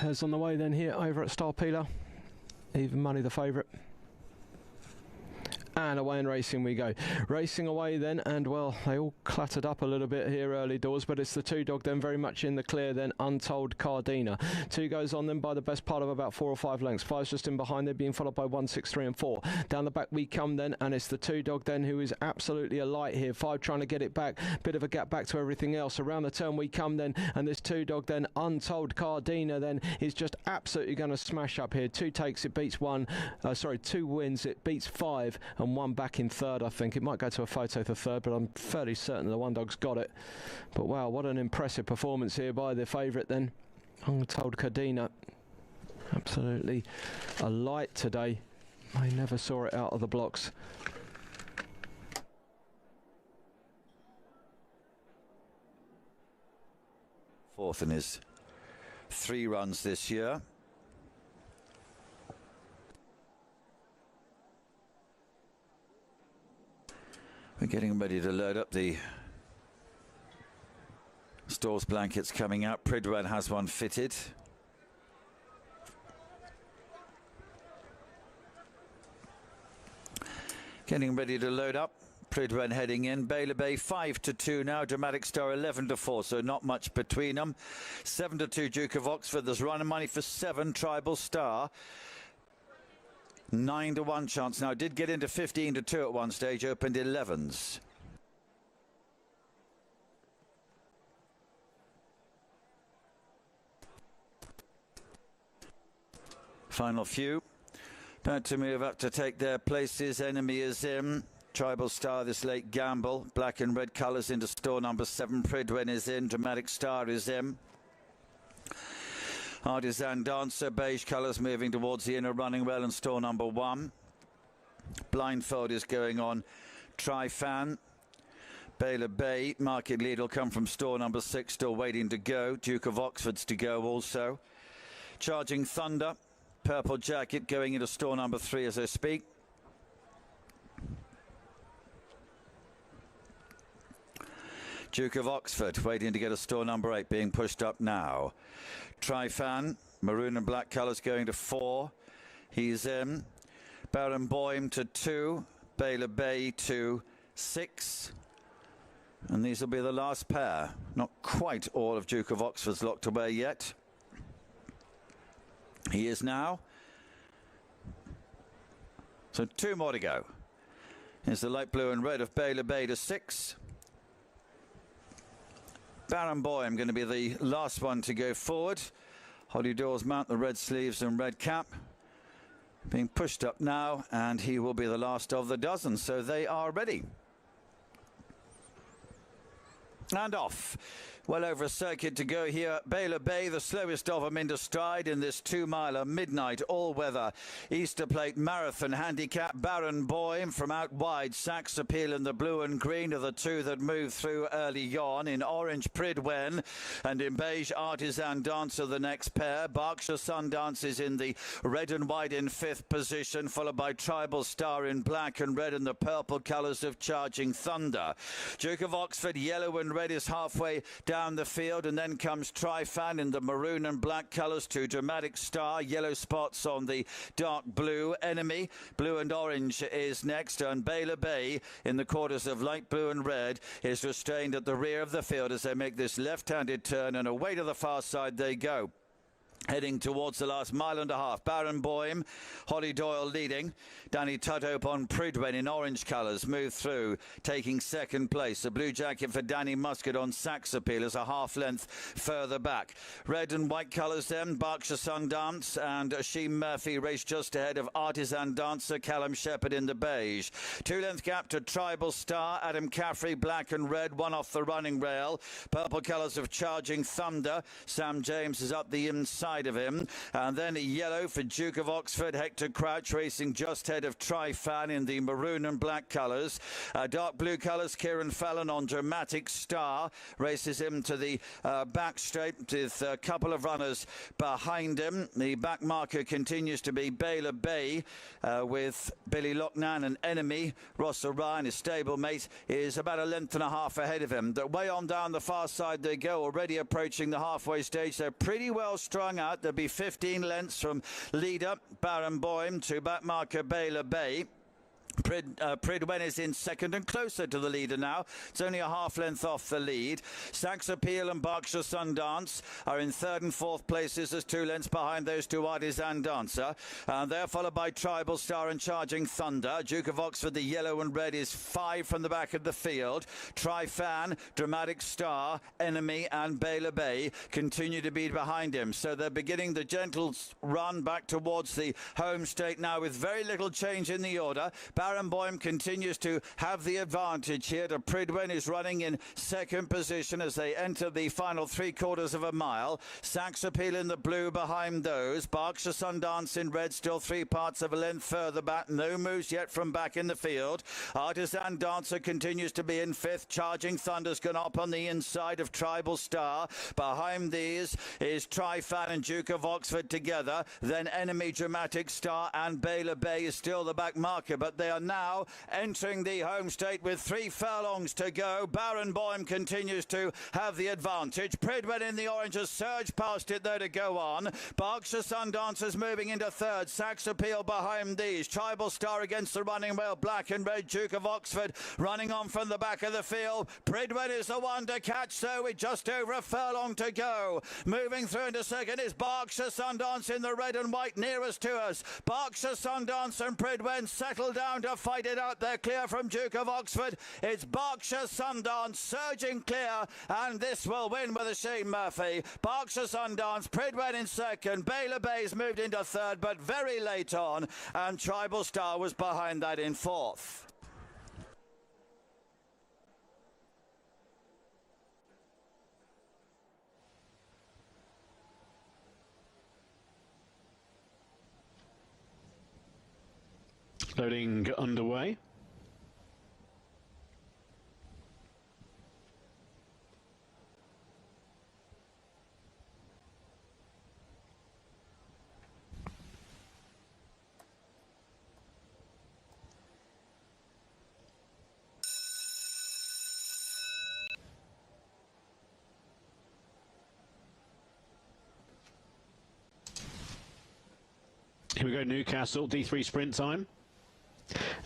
Has on the way then here over at Star Peeler. Even money the favourite. And away and racing we go. Racing away then, and well, they all clattered up a little bit here early doors, but it's the 2 dog then very much in the clear then, Untold Cardina. 2 goes on then by the best part of about 4 or 5 lengths. 5's just in behind, they're being followed by 1, 6, 3 and 4. Down the back we come then, and it's the 2 dog then who is absolutely alight here. 5 trying to get it back, bit of a gap back to everything else. Around the turn we come then, and this 2 dog then, Untold Cardina then, is just absolutely going to smash up here. 2 takes, it beats 2 wins, it beats 5, and 1 back in third. I think it might go to a photo for third, but I'm fairly certain the 1 dog's got it. But wow, what an impressive performance here by the favourite then, Untold Cardina. Absolutely a light today. I never saw it out of the blocks. Fourth in his 3 runs this year. We're getting ready to load up the stores blankets coming out. Pridwen has one fitted. Getting ready to load up. Pridwen heading in. Baylor Bay 5-2 now. Dramatic Star 11-4, so not much between them. 7-2 Duke of Oxford. There's running money for 7 Tribal Star. 9-1 chance now. Did get into 15-2 at one stage. Opened 11s. Final few. About to move up to take their places. Enemy is in. Tribal Star, this late gamble. Black and red colours into store number 7. Pridwen is in. Dramatic Star is in. Artisan Dancer, beige colours moving towards the inner running well in store number 1. Blindfold is going on. Tri-Fan. Baylor Bay, market lead will come from store number 6, still waiting to go. Duke of Oxford's to go also. Charging Thunder. Purple Jacket going into store number 3 as I speak. Duke of Oxford waiting to get a store number 8, being pushed up now. Tri-Fan, maroon and black colours going to 4. He's in. Baron Boym to 2. Baylor Bay to 6. And these will be the last pair. Not quite all of Duke of Oxford's locked away yet. He is now. So 2 more to go. Here's the light blue and red of Baylor Bay to 6. Baron Boym going to be the last one to go forward. Holly Dawes mount the red sleeves and red cap. Being pushed up now, and he will be the last of the dozen. So they are ready. And off. Well over a circuit to go here. Baylor Bay, the slowest of them into stride in this 2-miler midnight all-weather Easter Plate Marathon handicap. Baron Boym from out wide. Sax Appeal in the blue and green are the 2 that moved through early on. In orange, Pridwen, and in beige, Artisan Dancer, the next pair. Berkshire Sundance is in the red and white in 5th position, followed by Tribal Star in black and red and the purple colours of Charging Thunder. Duke of Oxford, yellow and red, is halfway down the field, and then comes Tri-Fan in the maroon and black colours to Dramatic Star. Yellow spots on the dark blue. Enemy, blue and orange, is next, and Baylor Bay in the quarters of light blue and red is restrained at the rear of the field as they make this left-handed turn, and away to the far side they go. Heading towards the last 1.5 miles. Baron Boym, Holly Doyle leading. Danny Tudhope on Pridwen in orange colours. Move through, taking 2nd place. A blue jacket for Danny Muscat on Sax Appeal as a half-length further back. Red and white colours then. Berkshire Sundance and Ashim Murphy race just ahead of Artisan Dancer. Callum Shepherd in the beige. 2-length gap to Tribal Star. Adam Caffrey, black and red, 1 off the running rail. Purple colours of Charging Thunder. Sam James is up the inside of him, and then yellow for Duke of Oxford. Hector Crouch racing just ahead of Tri-Fan in the maroon and black colours. Dark blue colours, Kieran Fallon on Dramatic Star races him to the back straight with a couple of runners behind him. The back marker continues to be Baylor Bay with Billy Lochnan and Enemy. Ross O'Ryan, his stablemate, is about 1.5 lengths ahead of him. Way on down the far side they go, already approaching the halfway stage. They're pretty well strung out. There'll be 15 lengths from leader Barenboim to backmarker Baylor Bay. Pridwen is in second and closer to the leader now. It's only a half length off the lead. Sax Appeal and Berkshire Sundance are in third and fourth places as 2 lengths behind those two Artisan Dancer. They're followed by Tribal Star and Charging Thunder. Duke of Oxford, the yellow and red, is 5 from the back of the field. Tri-Fan, Dramatic Star, Enemy and Baylor Bay continue to be behind him. So they're beginning the gentle run back towards the home straight now with very little change in the order. Barenboim continues to have the advantage here. Pridwen is running in second position as they enter the final 3/4 of a mile. Sax Appeal in the blue behind those. Berkshire Sundance in red, still 3 parts of a length further back. No moves yet from back in the field. Artisan Dancer continues to be in fifth. Charging Thunder's gone up on the inside of Tribal Star. Behind these is Tri-Fan and Duke of Oxford together. Then Enemy, Dramatic Star and Baylor Bay is still the back marker, but they are now entering the home straight with 3 furlongs to go. Barenboim continues to have the advantage. Pridwen in the orange has surged past it though to go on. Berkshire Sundance is moving into third. Sax Appeal behind these. Tribal Star against the running rail. Black and red. Duke of Oxford running on from the back of the field. Pridwen is the one to catch, so with just over a furlong to go. Moving through into second is Berkshire Sundance in the red and white nearest to us. Berkshire Sundance and Pridwen settle down to fight it out. They're clear from Duke of Oxford. It's Berkshire Sundance surging clear, and this will win with a Shane Murphy. Berkshire Sundance, Pridwen in second. Baylor Bay's moved into third, but very late on, and Tribal Star was behind that in fourth. Loading underway. Here we go, Newcastle, D3 sprint time.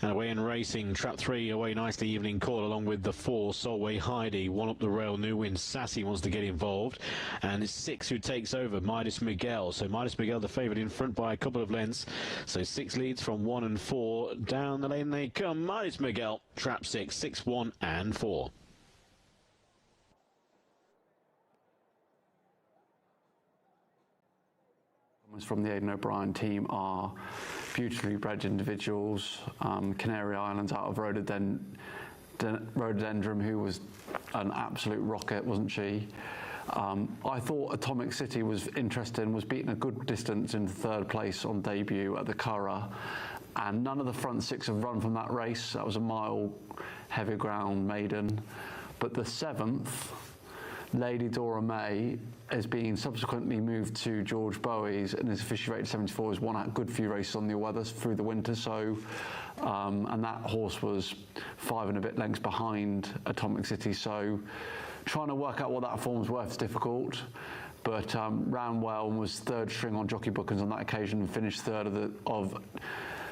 And away in racing, trap 3 away nicely, Evening Call, along with the 4, Solway Heidi. 1 up the rail, New Wind, Sassy wants to get involved. And it's 6 who takes over, Midas Miguel. So Midas Miguel, the favourite, in front by a couple of lengths. So 6 leads from 1 and 4. Down the lane they come, Midas Miguel, trap 6, 6, 1 and 4. From the Aidan O'Brien team are beautifully bred individuals. Canary Islands out of Rhododendron, who was an absolute rocket, wasn't she? I thought Atomic City was interesting, was beaten a good distance into third place on debut at the Curragh, and none of the front 6 have run from that race. That was a mile heavy ground maiden. But the 7th, Lady Dora May, is being subsequently moved to George Bowie's and is officially rated 74. Has won a good few races on the weather through the winter. So, and that horse was 5 and a bit lengths behind Atomic City. So, trying to work out what that form's worth is difficult. But ran well and was 3rd string on Jockey Bookings on that occasion and finished 3rd of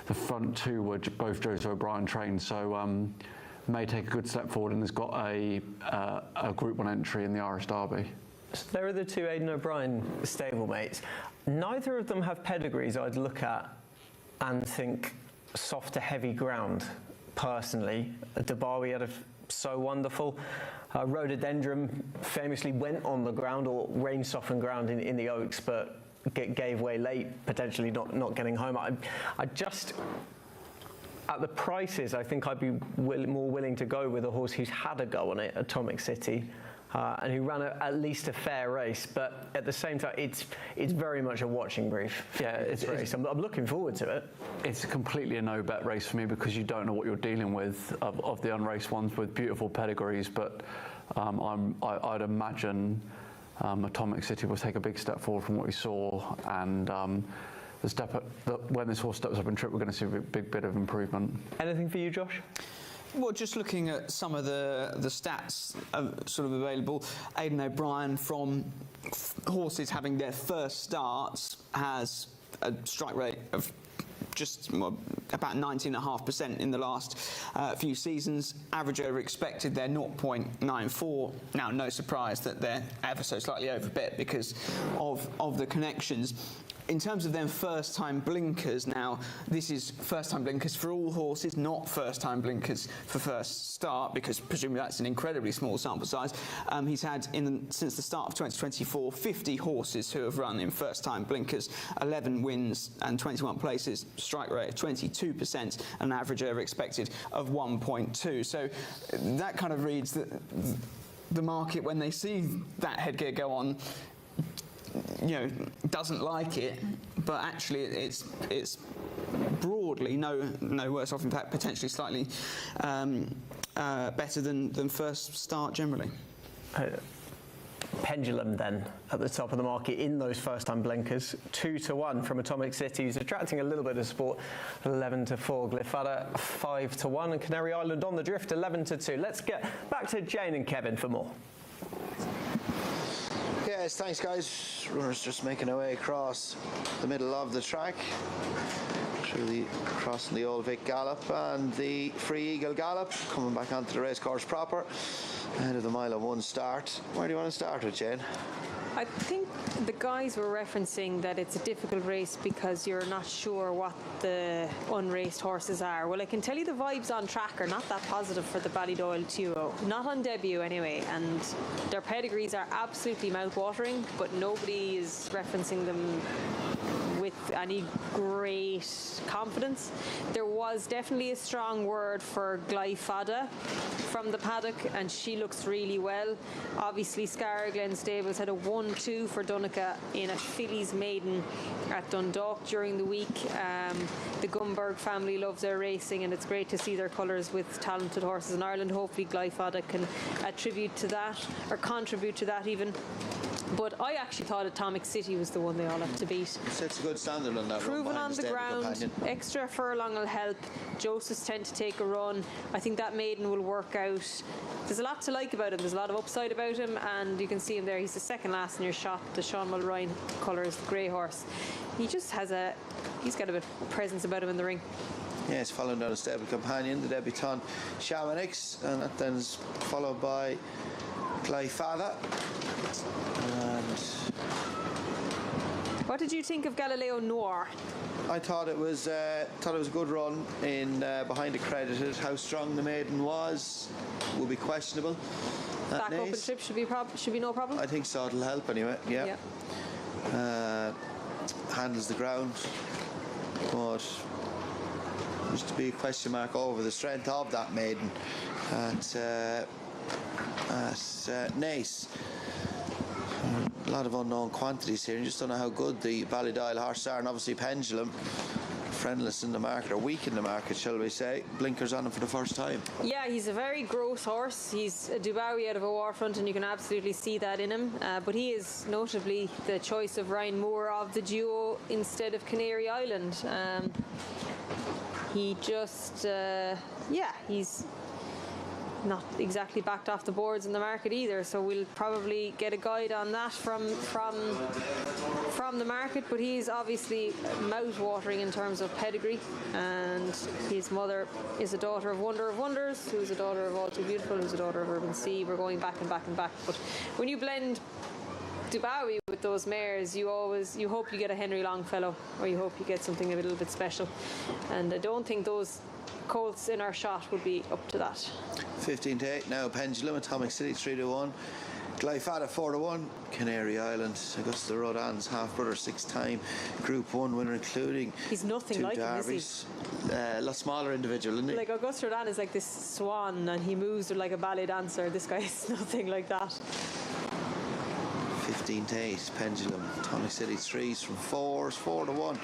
the front 2 were both Joseph O'Brien trained. So. May take a good step forward and has got a Group 1 entry in the Irish Derby. So there are the 2 Aidan O'Brien stablemates. Neither of them have pedigrees I'd look at and think soft to heavy ground, personally. Derby had So Wonderful. Rhododendron famously went on the ground or rain-softened ground in the Oaks, but gave way late, potentially not getting home. I just... At the prices, I think I'd be more willing to go with a horse who's had a go on it, Atomic City, and who ran at least a fair race. But at the same time, it's very much a watching brief. Yeah, it's race. I'm looking forward to it. It's completely a no-bet race for me because you don't know what you're dealing with of the unraced ones with beautiful pedigrees. But I'd imagine Atomic City will take a big step forward from what we saw, and when this horse steps up in trip, we're going to see a big bit of improvement. Anything for you, Josh? Well, just looking at some of the stats sort of available, Aidan O'Brien from horses having their first starts has a strike rate of just about 19.5% in the last few seasons. Average over expected, they're 0.94. Now, no surprise that they're ever so slightly overbet because of the connections. In terms of them first-time blinkers, now this is first-time blinkers for all horses, not first-time blinkers for first start, because presumably that's an incredibly small sample size. He's had, since the start of 2024, 50 horses who have run in first-time blinkers, 11 wins and 21 places, strike rate of 22%, and an average over expected of 1.2. So that kind of reads that the market, when they see that headgear go on, doesn't like it, but actually it's broadly no worse off. In fact, potentially slightly better than first start generally. Pendulum then at the top of the market in those first-time blinkers, 2-1 from Atomic City, who's attracting a little bit of support, 11-4. Glyfada 5-1, and Canary Island on the drift 11-2. Let's get back to Jane and Kevin for more. Yes, thanks guys. Runners just making their way across the middle of the track, crossing the Old Vic Gallop and the Free Eagle Gallop, coming back onto the racecourse proper, ahead of the mile and one start. Where do you want to start with, Jane? I think the guys were referencing that it's a difficult race because you're not sure what the unraced horses are. Well, I can tell you the vibes on track are not that positive for the Ballydoyle duo. Not on debut anyway, and their pedigrees are absolutely mouth-watering, but nobody is referencing them with any great confidence. There was definitely a strong word for Glyfada from the paddock, and she looks really well. Obviously, Scaraglen Stables had a 1-2 for Dunica in a fillies maiden at Dundalk during the week. The Gumberg family loves their racing, and it's great to see their colours with talented horses in Ireland. Hopefully Glyfada can attribute to that, or contribute to that even. But I actually thought Atomic City was the one they all had to beat. Sets a good standard on that. Proven on the ground, extra furlong will help. Josephs tend to take a run. I think that maiden will work out. There's a lot to like about him. There's a lot of upside about him, and you can see him there. He's the second last in your shot. The Sean Mulroy colours, the grey horse. He just has he's got a bit of presence about him in the ring. Yes, following down a stable companion, the debutant Shamanix, and that then is followed by Glyfada. And what did you think of Galileo Noir? I thought it was a good run in behind accredited. How strong the maiden was will be questionable. Back open trip should be no problem. I think so. It'll help anyway. Yeah. Handles the ground, but used to be a question mark over the strength of that maiden at Naas. A lot of unknown quantities here, and just don't know how good the Ballydoyle horses are, and obviously Pendulum, friendless in the market, or weak in the market, shall we say. Blinkers on him for the first time. Yeah, he's a very gross horse. He's a Dubarry out of a Warfront, and you can absolutely see that in him. But he is notably the choice of Ryan Moore of the duo instead of Canary Island. He just, he's not exactly backed off the boards in the market either, so we'll probably get a guide on that from the market. But he's obviously mouth-watering in terms of pedigree, and his mother is a daughter of Wonder of Wonders, who's a daughter of All Too Beautiful, who's a daughter of Urban Sea. We're going back and back and back, but when you blend Dubarry with those mares, you hope you get a Henry Longfellow, or you hope you get something a little bit special, and I don't think those colts in our shot would be up to that. 15-8 now. Pendulum, Atomic City 3-1, Glyfada 4-1, Canary Island, Augusta Rodin's half-brother, 6-time Group 1 winner, including he's nothing 2 like derbies. Him, is he? A lot smaller individual, isn't he? Like Augusta Rodin is like this swan, and he moves like a ballet dancer. This guy is nothing like that. 15-8 Pendulum, Atomic City 3s from 4s, 4-1,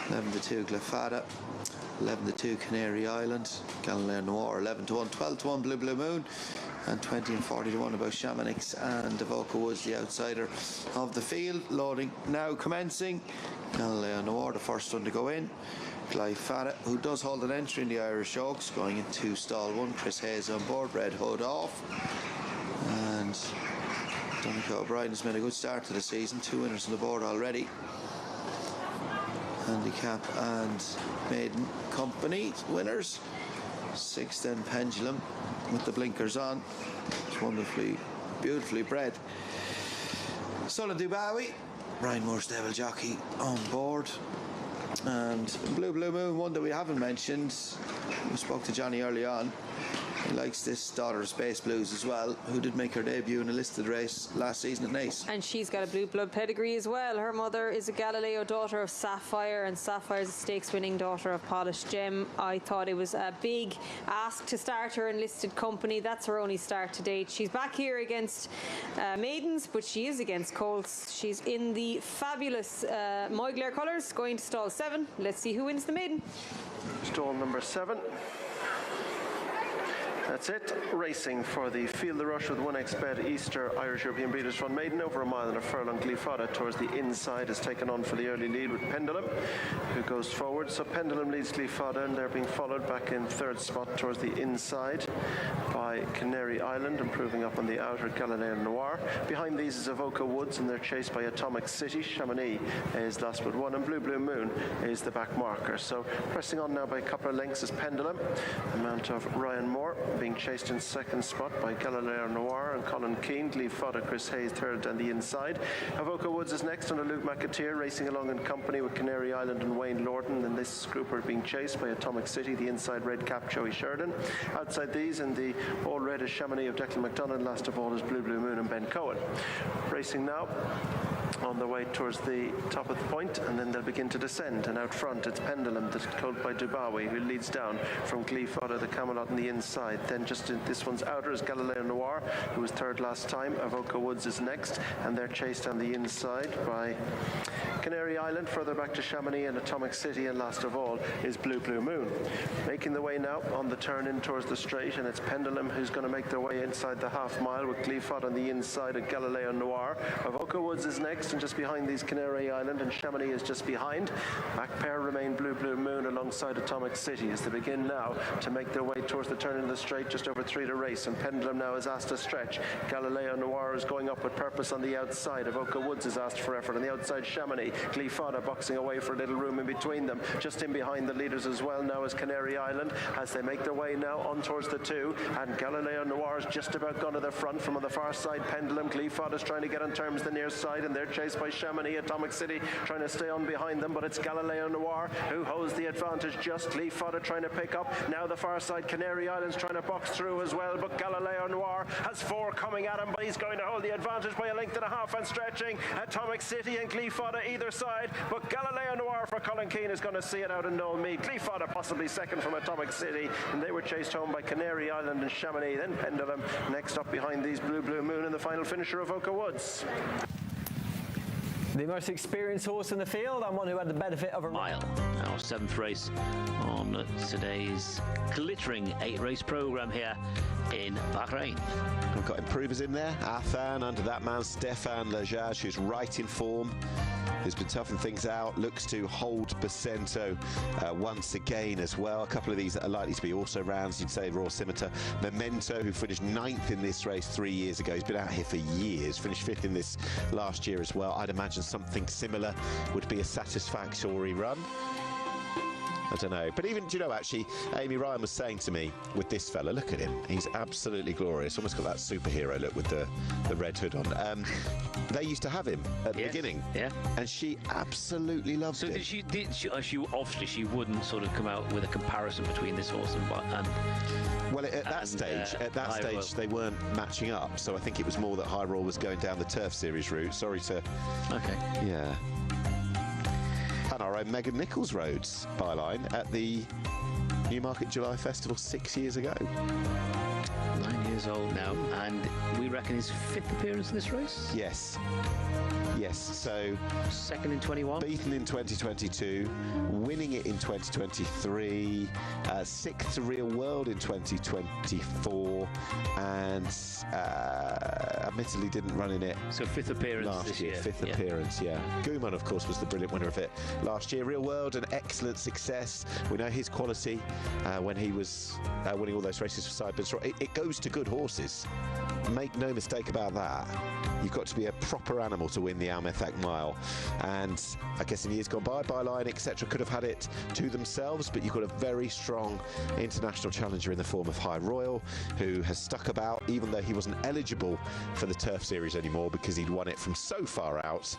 11-2 Glyfada, 11-2 Canary Island, Galileo Noir 11-1, 12-1 Blue Moon, and 20 and 40-1 about Shamanix and Avoca Woods, the outsider of the field. Loading now commencing. Galileo Noir, the first one to go in. Clive Fadda, who does hold an entry in the Irish Oaks, going into stall 1. Chris Hayes on board, Red Hood off. And Donica O'Brien has made a good start to the season. 2 winners on the board already. Handicap and Maiden Company winners. 6 then Pendulum with the blinkers on. It's wonderfully, beautifully bred. Solid Dubawi, Brian Moore's Devil Jockey on board. And Blue Moon, one that we haven't mentioned. We spoke to Johnny early on. He likes this daughter of Space Blues as well, who did make her debut in a listed race last season at Naas. And she's got a blue blood pedigree as well. Her mother is a Galileo daughter of Sapphire, and Sapphire is a stakes-winning daughter of Polished Gem. I thought it was a big ask to start her in listed company. That's her only start to date. She's back here against maidens, but she is against colts. She's in the fabulous Moigler colours, going to stall 7. Let's see who wins the maiden. Stall number 7. That's it. Racing for the Feel the Rush with 1xBet Easter Irish European Breeders' Fund Maiden. Over a mile and a furlong. Glee Fada towards the inside is taken on for the early lead with Pendulum, who goes forward. So Pendulum leads Glee Fada, and they're being followed back in 3rd spot towards the inside by Canary Island, improving up on the outer Galileo Noir. Behind these is Avoca Woods, and they're chased by Atomic City. Chamonix is last but 1, and Blue Moon is the back marker. So pressing on now by a couple of lengths is Pendulum, the mount of Ryan Moore, being chased in 2nd spot by Galileo Noir and Colin Keane. Glee Fada, Chris Hayes 3rd on the inside. Avoca Woods is next under Luke McAteer, racing along in company with Canary Island and Wayne Lorden. And this group are being chased by Atomic City, the inside red cap Joey Sheridan. Outside these, in the all red is Chamonix of Declan McDonald. Last of all is Blue Moon and Ben Cohen. Racing now on the way towards the top of the point, and then they'll begin to descend. And out front it's Pendulum, that's called by Dubawi, who leads down from Glee Fada, the Camelot on the inside. Then just in this one's outer is Galileo Noir, who was 3rd last time. Avoca Woods is next, and they're chased on the inside by Canary Island, further back to Chamonix and Atomic City, and last of all is Blue Moon. Making the way now on the turn in towards the straight, and it's Pendulum who's going to make their way inside the half mile with Glee Fada on the inside and Galileo Noir. Avoca Woods is next, and just behind these Canary Island, and Chamonix is just behind. Back pair remain Blue Moon alongside Atomic City as they begin now to make their way towards the turn in the straight. Just over 3 to race, and Pendulum now is asked to stretch. Galileo Noir is going up with purpose on the outside. Avoca Woods is asked for effort on the outside. Chamonix, Glee Fada boxing away for a little room in between them. Just in behind the leaders as well now is Canary Island as they make their way now on towards the 2, and Galileo Noir is just about gone to the front from on the far side. Pendulum, Glee Fada is trying to get on terms the near side, and they're chased by Chamonix. Atomic City trying to stay on behind them, but it's Galileo Noir who holds the advantage. Just Glee Fada trying to pick up. Now the far side Canary Island's trying to box through as well, but Galileo Noir has 4 coming at him, but he's going to hold the advantage by a length and a half and stretching. Atomic City and Glee Fada either side, but Galileo Noir for Colin Keane is going to see it out in Noel Mead. Glee Fada possibly second from Atomic City, and they were chased home by Canary Island and Chamonix, then Pendulum next up behind these Blue Moon, and the final finisher of Avoca Woods. The most experienced horse in the field, and one who had the benefit of a mile. Our 7th race on today's glittering 8-race programme here in Bahrain. We've got improvers in there. Athan under that man, Stefan Lajaj, who's right in form, who's been toughing things out, looks to hold Bacento once again as well. A couple of these that are likely to be also rounds, you'd say Raw Scimitar. Memento, who finished 9th in this race 3 years ago. He's been out here for years, finished 5th in this last year as well. I'd imagine something similar would be a satisfactory run. I don't know. But even, do you know, actually, Amy Ryan was saying to me, with this fella, look at him. He's absolutely glorious. Almost got that superhero look with the red hood on. They used to have him at the beginning. Yeah. And she absolutely loved it. So did she obviously she wouldn't sort of come out with a comparison between this horse and well, at that stage, they weren't matching up. So I think it was more that High Roll was going down the Turf Series route. Sorry to... Okay. Yeah. And our own Megan Nichols Roads byline at the Newmarket July Festival 6 years ago. 9 years years old now, and we reckon his 5th appearance in this race? Yes. Yes, so... Second in 21. Beaten in 2022, winning it in 2023, 6th real world in 2024, and admittedly didn't run in it. So 5th appearance last this year. year. 5th appearance, yeah. Guman, of course, was the brilliant winner of it last year. Real world, an excellent success. We know his quality when he was winning all those races for Sideburns. It goes to good horses. Make no mistake about that. You've got to be a proper animal to win the Almethak Mile. And I guess in years gone by, Byline, etc., could have had it to themselves, but you've got a very strong international challenger in the form of High Royal, who has stuck about, even though he wasn't eligible for the Turf Series anymore because he'd won it from so far out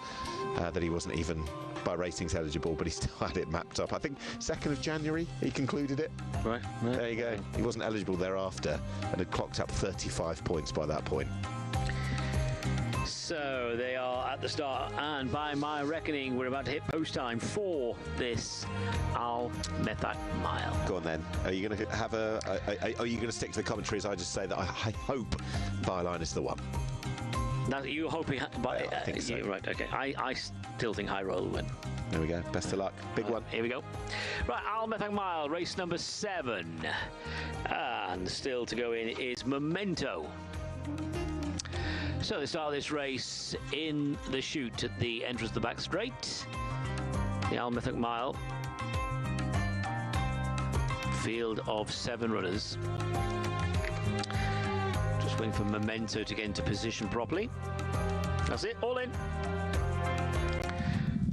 that he wasn't even by ratings eligible, but he still had it mapped up. I think 2nd of January he concluded it. Right. There you go. He wasn't eligible thereafter and had clocked up 35 points by that point. So they are at the start, and by my reckoning, we're about to hit post time for this Almethak Mile. Go on then. Are you going to have are you going to stick to the commentary as I just say that I hope Byline is the one? Now you're hoping, but I think so. Right? Okay. I still think High Roll will win. There we go. Best of luck. Big one. Here we go. Right, Almethak Mile, race number 7, and still to go in is Memento. So they start this race in the chute at the entrance of the back straight. The Almethak Mile. Field of 7 runners. Just waiting for Memento to get into position properly. That's it, all in.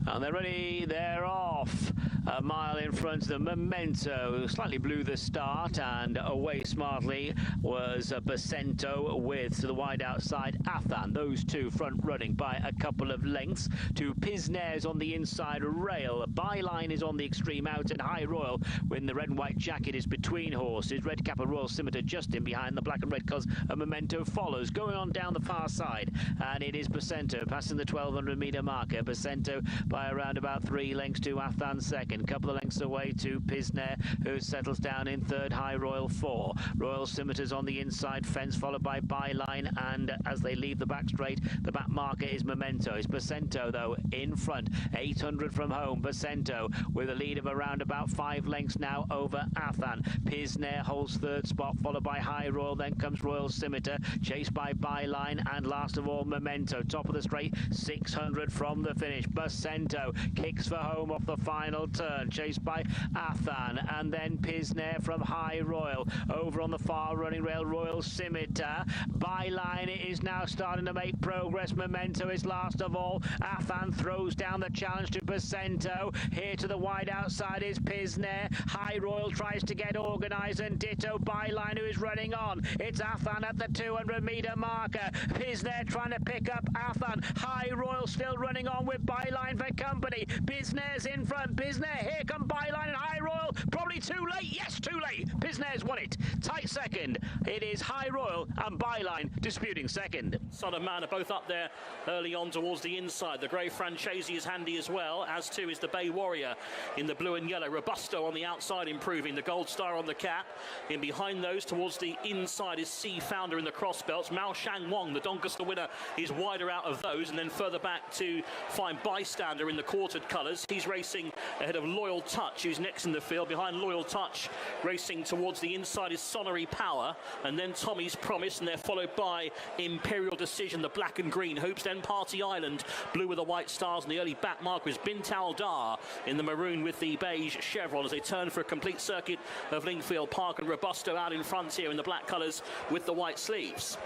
And they're ready, they're off. A mile in front of the Memento, slightly blew the start, and away smartly was Bacento with, to the wide outside, Athan. Those two front running by a couple of lengths to Pisnares on the inside rail. Byline is on the extreme out, and High Royal, when the red and white jacket is between horses. Red cap of Royal Scimitar just in behind. The black and red colours of Memento follows, going on down the far side, and it is Bacento passing the 1200 metre marker. Bacento by around about 3 lengths to Athan second. Couple of lengths away to Pisnares, who settles down in third. High Royal 4. Royal Scimitar's on the inside fence, followed by Byline, and as they leave the back straight, the back marker is Memento. It's Bacento, though, in front. 800 from home. Bacento with a lead of around about 5 lengths now over Athan. Pisnares holds third spot, followed by High Royal. Then comes Royal Scimitar, chased by Byline, and last of all, Memento. Top of the straight, 600 from the finish. Bacento kicks for home off the final turn, chased by Athan, and then Pisnares from High Royal. Over on the far running rail, Royal Scimitar. Byline is now starting to make progress. Memento is last of all. Athan throws down the challenge to Bacento. Here to the wide outside is Pisnares. High Royal tries to get organised, and ditto Byline, who is running on. It's Athan at the 200 metre marker. Pisnares trying to pick up Athan. High Royal still running on with Byline for company. Pisnares in front. Pisnares, here come Byline and High Royal. Probably too late. Yes, too late. Pisnares won it. Tight second. It is High Royal and Byline disputing second. Son of Man are both up there early on towards the inside. The Grey Francesi is handy as well, as too is the Bay Warrior in the blue and yellow. Robusto on the outside improving. The Gold Star on the cap. In behind those towards the inside is Sea Founder in the cross belts. Mao Shang Wong, the Doncaster winner, is wider out of those, and then further back to find Bystander in the quartered colours. He's racing ahead of Loyal Touch, who's next in the field. Behind Loyal Touch, racing towards the inside is Sonnery Power, and then Tommy's Promise, and they're followed by Imperial Decision, the black and green hoops. Then Party Island, blue with the white stars, and the early back marker is Bint Al Dar in the maroon with the beige chevron as they turn for a complete circuit of Lingfield Park, and Robusto out in front here in the black colours with the white sleeves.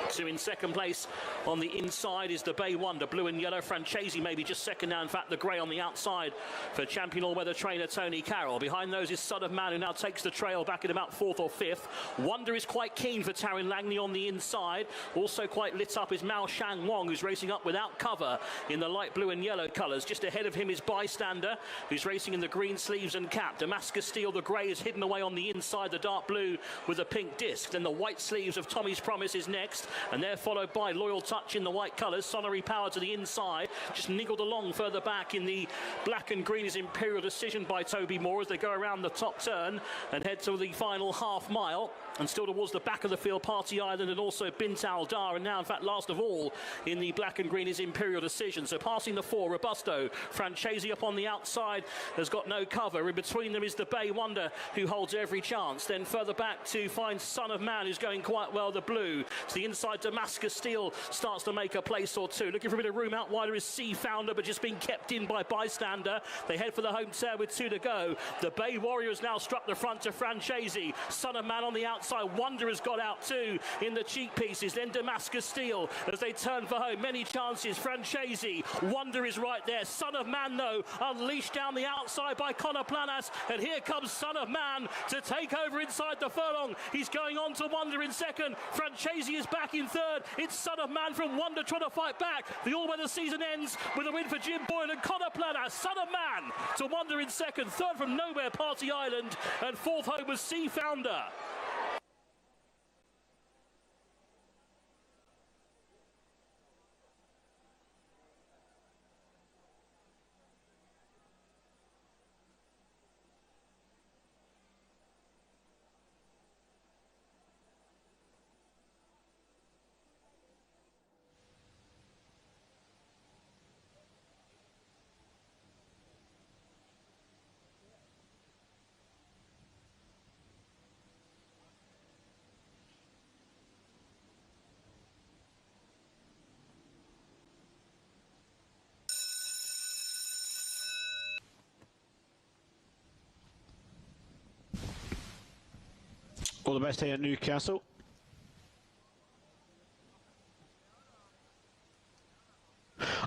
So in second place on the inside is the Bay Wonder, blue and yellow. Francesi maybe just second now. In fact, the grey on the outside for champion all-weather trainer Tony Carroll. Behind those is Son of Man, who now takes the trail back at about 4th or 5th. Wonder is quite keen for Taryn Langley on the inside. Also quite lit up is Mao Shang Wong, who's racing up without cover in the light blue and yellow colours. Just ahead of him is Bystander, who's racing in the green sleeves and cap. Damascus Steel, the grey, is hidden away on the inside, the dark blue with a pink disc. Then the white sleeves of Tommy's Promise is next. and they're followed by Loyal Touch in the white colours. Sonnery Power to the inside, just niggled along further back in the black and green is Imperial Decision by Toby Moore as they go around the top turn and head to the final half mile. And still towards the back of the field, Party Island and also Bint Al Dar. And now, in fact, last of all in the black and green is Imperial Decision. So passing the 4, Robusto. Francesi up on the outside has got no cover. In between them is the Bay Wonder, who holds every chance. Then further back to find Son of Man, who's going quite well, the blue. To the inside, Damascus Steel starts to make a place or two. Looking for a bit of room out wider is Sea Founder, but just being kept in by Bystander. They head for the home tear with 2 to go. The Bay Warrior has now struck the front to Francesi. Son of Man on the outside. Wonder has got out too in the cheek pieces. Then Damascus Steel as they turn for home. Many chances. Francesi. Wonder is right there. Son of Man, though, unleashed down the outside by Conor Planas. And here comes Son of Man to take over inside the furlong. He's going on to Wonder in second. Francesi is back in third. It's Son of Man from Wonder trying to fight back. The all-weather season ends with a win for Jim Boyle and Conor Planas. Son of Man to Wonder in second. Third from Nowhere, Party Island. And fourth home was Sea Founder. All the best here at Newcastle.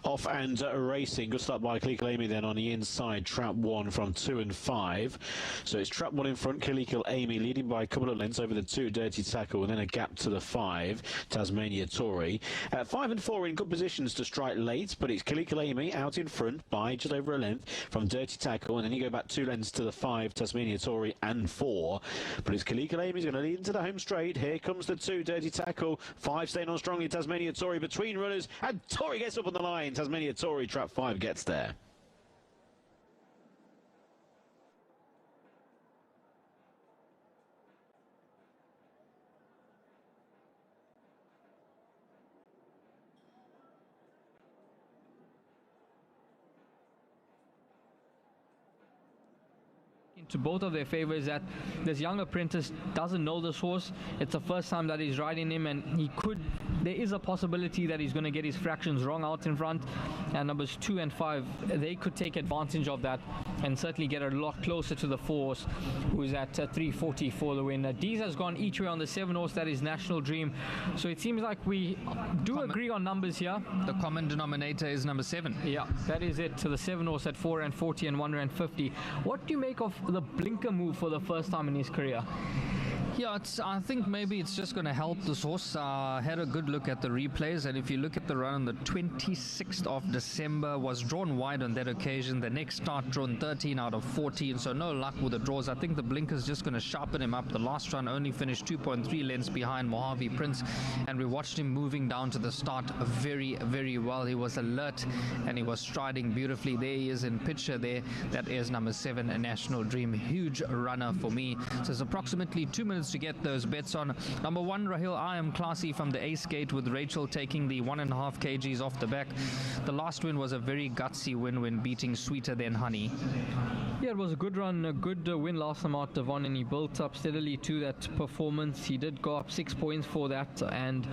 Off and racing. Good start by Kalikal Amy then on the inside. Trap 1 from 2 and 5. So it's Trap 1 in front. Kalikal Amy leading by a couple of lengths over the 2. Dirty Tackle, and then a gap to the 5. Tasmania Tory. 5 and 4 in good positions to strike late, but it's Kalikal Amy out in front by just over a length from Dirty Tackle, and then you go back 2 lengths to the 5. Tasmania Tory and 4. But it's Kalikal Amy's going to lead into the home straight. Here comes the 2. Dirty Tackle. 5 staying on strongly. Tasmania Tory between runners, and Tory gets up on the line. Tasmania Tory, Trap 5 gets there. To both of their favours that this young apprentice doesn't know this horse. It's the first time that he's riding him, and there is a possibility that he's going to get his fractions wrong out in front, and numbers 2 and 5, they could take advantage of that and certainly get a lot closer to the 4 horse, who's at 340 for the win. Dees has gone each way on the 7 horse, that is National Dream. So it seems like we do agree on numbers here. The common denominator is number 7. Yeah, that is it. So the 7 horse at 440 and 150. What do you make of the blinker move for the first time in his career? Yeah, I think maybe it's just going to help this horse. I had a good look at the replays, and if you look at the run on the 26th of December, was drawn wide on that occasion. The next start drawn 13 out of 14, so no luck with the draws. I think the blinker's just going to sharpen him up. The last run only finished 2.3 lengths behind Mojave Prince, and we watched him moving down to the start very, very well. He was alert, and he was striding beautifully. There he is in picture there. That is number 7, a National Dream. Huge runner for me. So it's approximately 2 minutes to get those bets on. Number 1, Rahil, I Am Classy from the Ace Gate, with Rachel taking the 1.5 kgs off the back. The last win was a very gutsy win when beating Sweeter Than Honey. Yeah, it was a good run, a good win last time out, Devon, and he built up steadily to that performance. He did go up 6 points for that, and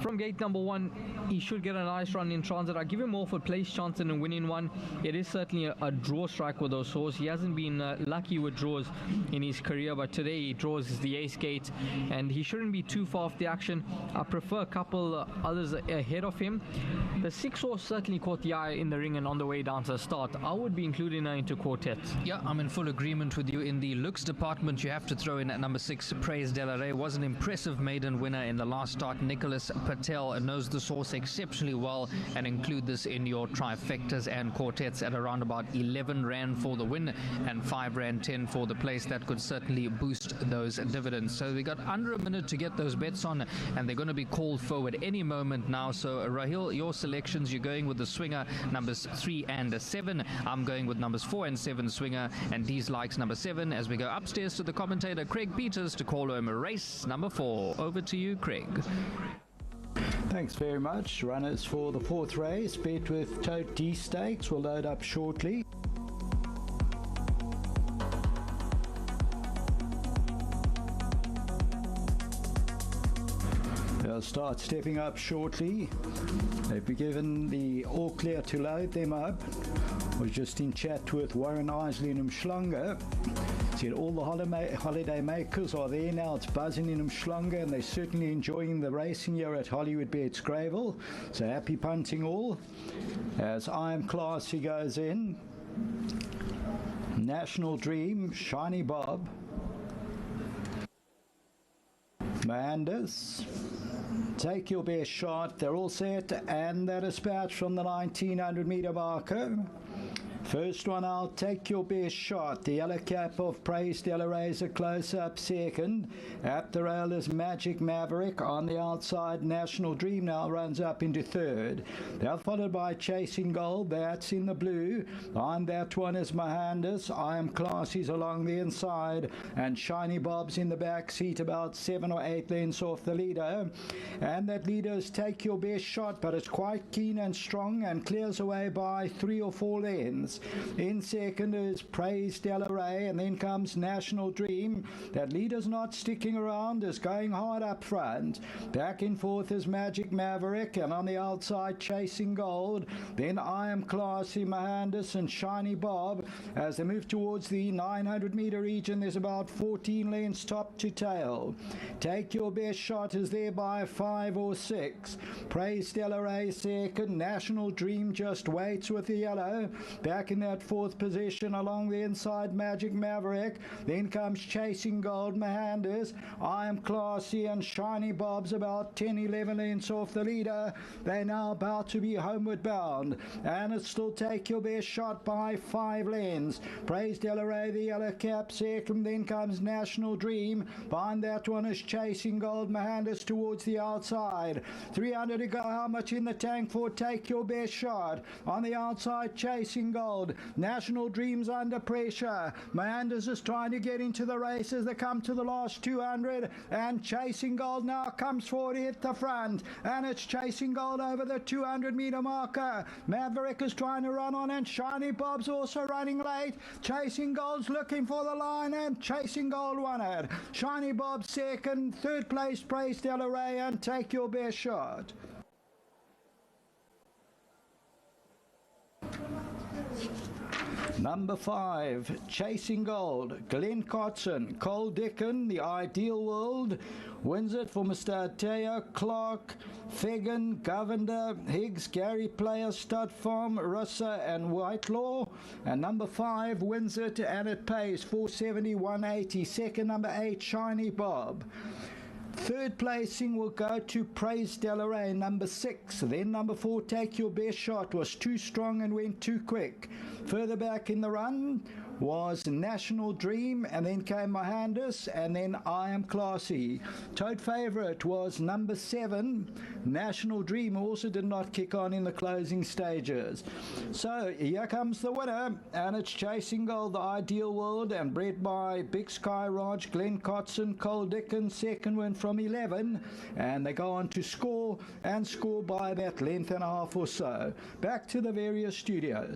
from gate number 1, he should get a nice run in transit. I give him more for place chance than a winning one. It is certainly a draw strike with those horses. He hasn't been lucky with draws in his career, but today he draws the Ace Gate, and he shouldn't be too far off the action. I prefer a couple others ahead of him. The 6 horse certainly caught the eye in the ring and on the way down to the start. I would be including her into quartet. Yeah, I'm in full agreement with you. In the looks department, you have to throw in at number 6, Praise Delaray. Was an impressive maiden winner in the last start. Nicholas Patel knows this horse exceptionally well, and include this in your trifectas and quartets at around about 11 Rand for the win and 5 Rand 10 for the place. That could certainly boost those dividends. evidence. So we got under a minute to get those bets on, and they're going to be called forward any moment now. So Rahil, your selections, you're going with the swinger numbers 3 and 7. I'm going with numbers 4 and 7 swinger, and Dees likes number 7. As we go upstairs to the commentator Craig Peters to call home race number 4. Over to you, Craig. Thanks very much. Runners for the 4th race, bet with Tote D Stakes, will load up shortly. They'll start stepping up shortly. They've been given the all clear to load them up. I was just in chat with Warren Isley and Umschlanger. Said all the holiday makers are there now. It's buzzing in Umschlanger, and they're certainly enjoying the racing here at Hollywood Bets Gravel. So happy punting all. As I Am Classy goes in. National Dream, Shiny Bob. Manders. Take Your Best Shot. They're all set, and they're dispatched from the 1900 meter marker. First one out, Take Your Best Shot. The yellow cap of Praise Della Rey's a close-up second. At the rail is Magic Maverick. On the outside, National Dream now runs up into third. They're followed by Chasing Gold. That's in the blue. On that one is Mohandas. I Am Classy's along the inside. And Shiny Bob's in the back seat, about 7 or 8 lengths off the leader. And that leader is Take Your Best Shot, but it's quite keen and strong and clears away by 3 or 4 lengths. In second is Praise Della Rey, and then comes National Dream. That leader's not sticking around, is going hard up front. Back in fourth is Magic Maverick, and on the outside Chasing Gold. Then I Am Classy, Mohandas and Shiny Bob. As they move towards the 900 meter region, there's about 14 lengths top to tail. Take Your Best Shot is there by 5 or 6. Praise Della Rey second. National Dream just waits with the yellow. Back in that fourth position along the inside, Magic Maverick. Then comes Chasing Gold, Mohandas. I Am Classy and Shiny Bob's about 10-11 lengths off the leader. They're now about to be homeward bound, and it's still Take Your Best Shot by 5 lengths. Praise Della Rey, the yellow cap second. Then comes National Dream. Behind that one is Chasing Gold, Mohandas towards the outside. 300 to go. How much in the tank for Take Your Best Shot? On the outside, Chasing Gold. National Dream's under pressure. Mohandas is trying to get into the race as they come to the last 200, and Chasing Gold now comes forward at the front, and it's Chasing Gold over the 200 meter marker. Maverick is trying to run on, and Shiny Bob's also running late. Chasing Gold's looking for the line, and Chasing Gold won it. Shiny Bob second, third place Praise Della Rey and Take Your Best Shot. Number 5, Chasing Gold, Glenn Cotson, Cole Dickon, The Ideal World, wins it for Mr. Teo, Clark, Fagan, Govender, Higgs, Gary Player, Stud Farm, Russa and Whitelaw. And number 5 wins it, and it pays 470, 180. Second, number 8, Shiny Bob. Third placing will go to Praise Della Rey, number 6. Then number 4, Take Your Best Shot, was too strong and went too quick. Further back in the run was National Dream, and then came Mohandas, and then I Am Classy. Tote favourite was number 7, National Dream, also did not kick on in the closing stages. So here comes the winner, and it's Chasing Gold, The Ideal World, and bred by Big Sky Raj, Glenn Cotson, Cole Dickens. Second win from 11, and they go on to score by about length and a half or so. Back to the various studios.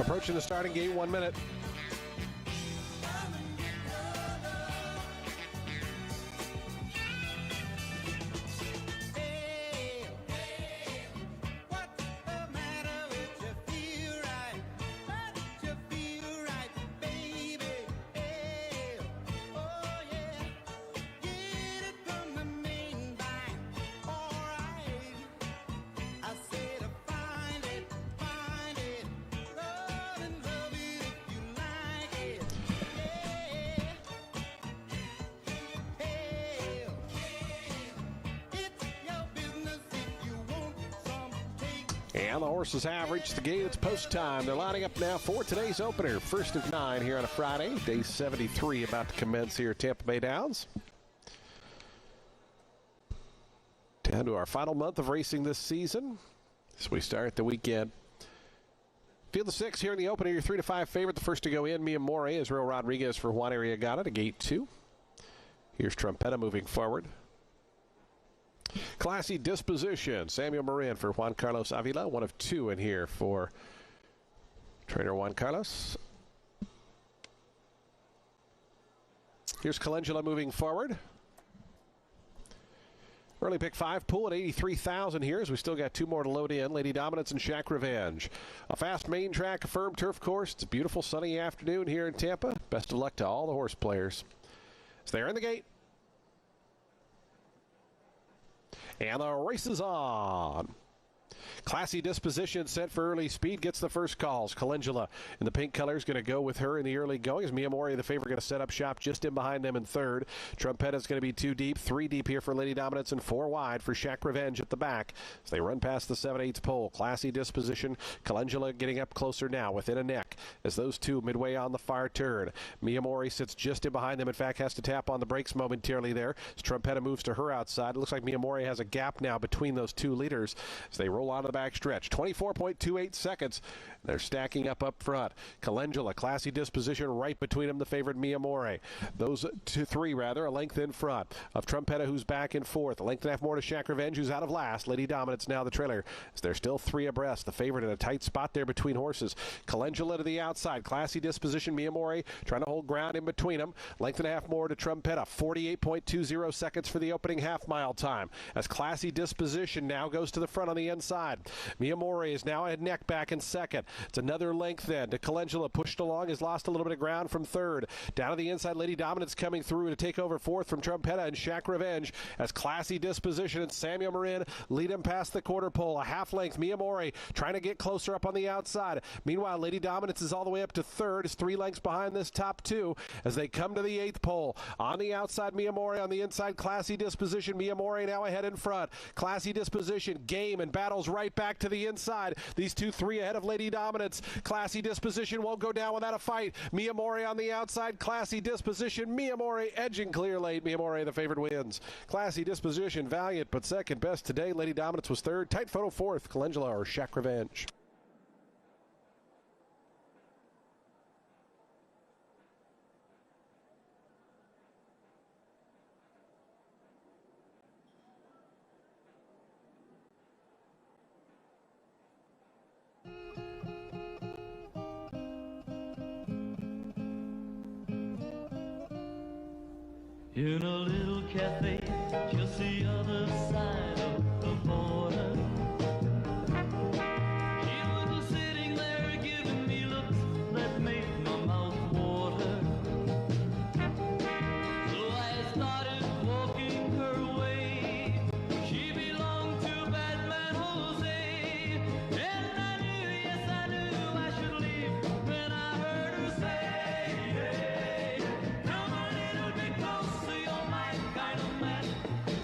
Approaching the starting gate, 1 minute. And the horses have reached the gate. It's post time. They're lining up now for today's opener. First of 9 here on a Friday. Day 73 about to commence here at Tampa Bay Downs. Down to our final month of racing this season as we start the weekend. Field of 6 here in the opener. Your 3 to 5 favorite. The first to go in, Mia More, Israel Rodriguez for Juan Arriagada to gate 2. Here's Trumpetta moving forward. Classy Disposition, Samuel Marin for Juan Carlos Avila. 1 of 2 in here for trainer Juan Carlos. Here's Calendula moving forward. Early pick 5 pool at 83,000 here as we still got 2 more to load in. Lady Dominance and Shack Revenge. A fast main track, a firm turf course. It's a beautiful sunny afternoon here in Tampa. Best of luck to all the horse players. So they're in the gate. And the race is on. Classy Disposition set for early speed gets the first calls. Calendula in the pink colors going to go with her in the early going. As Mia Mori, the favorite, going to set up shop just in behind them in third. Trumpetta's going to be 2 deep, 3 deep here for Lady Dominance, and 4 wide for Shack Revenge at the back. As they run past the 7/8 pole. Classy Disposition. Calendula getting up closer now within a neck as those two midway on the far turn. Mia Mori sits just in behind them. In fact, has to tap on the brakes momentarily there. As Trumpetta moves to her outside. It looks like Mia Mori has a gap now between those two leaders as they roll onto the back stretch. 24.28 seconds. They're stacking up front. Calendula, Classy Disposition right between them, the favorite Mia More. Those 3 rather, a length in front of Trumpetta, who's back in fourth. A length and a half more to Shack Revenge, who's out of last. Lady Dominance now the trailer. As they're still 3 abreast. The favorite in a tight spot there between horses. Calendula to the outside. Classy Disposition, Mia More trying to hold ground in between them. Length and a half more to Trumpetta. 48.20 seconds for the opening half-mile time. As Classy Disposition now goes to the front on the inside. Mia More is now at neck back in second. It's another length then to Calendula, pushed along, has lost a little bit of ground from third. Down to the inside, Lady Dominance coming through to take over fourth from Trumpetta and Shack Revenge as Classy Disposition and Samuel Marin lead him past the quarter pole. A half length, Mia More trying to get closer up on the outside. Meanwhile, Lady Dominance is all the way up to third. Is 3 lengths behind this top 2 as they come to the 8th pole. On the outside, Mia More. On the inside, Classy Disposition. Mia More now ahead in front. Classy Disposition, game and battles right back to the inside. These 2-3 ahead of Lady Dominance. Classy Disposition won't go down without a fight. Mia More on the outside. Classy Disposition. Mia More edging clear late. Mia More, the favorite, wins. Classy Disposition, valiant, but second best today. Lady Dominance was third. Tight photo fourth. Calendula or Shack Revenge. In a little cafe just the other side of the border, she was sitting there giving me looks that made my mouth water. So I started walking her way. She belonged to Batman Jose, and I knew, yes I knew I should leave when I heard her say, hey, come a little bit closer, you're my kind of man,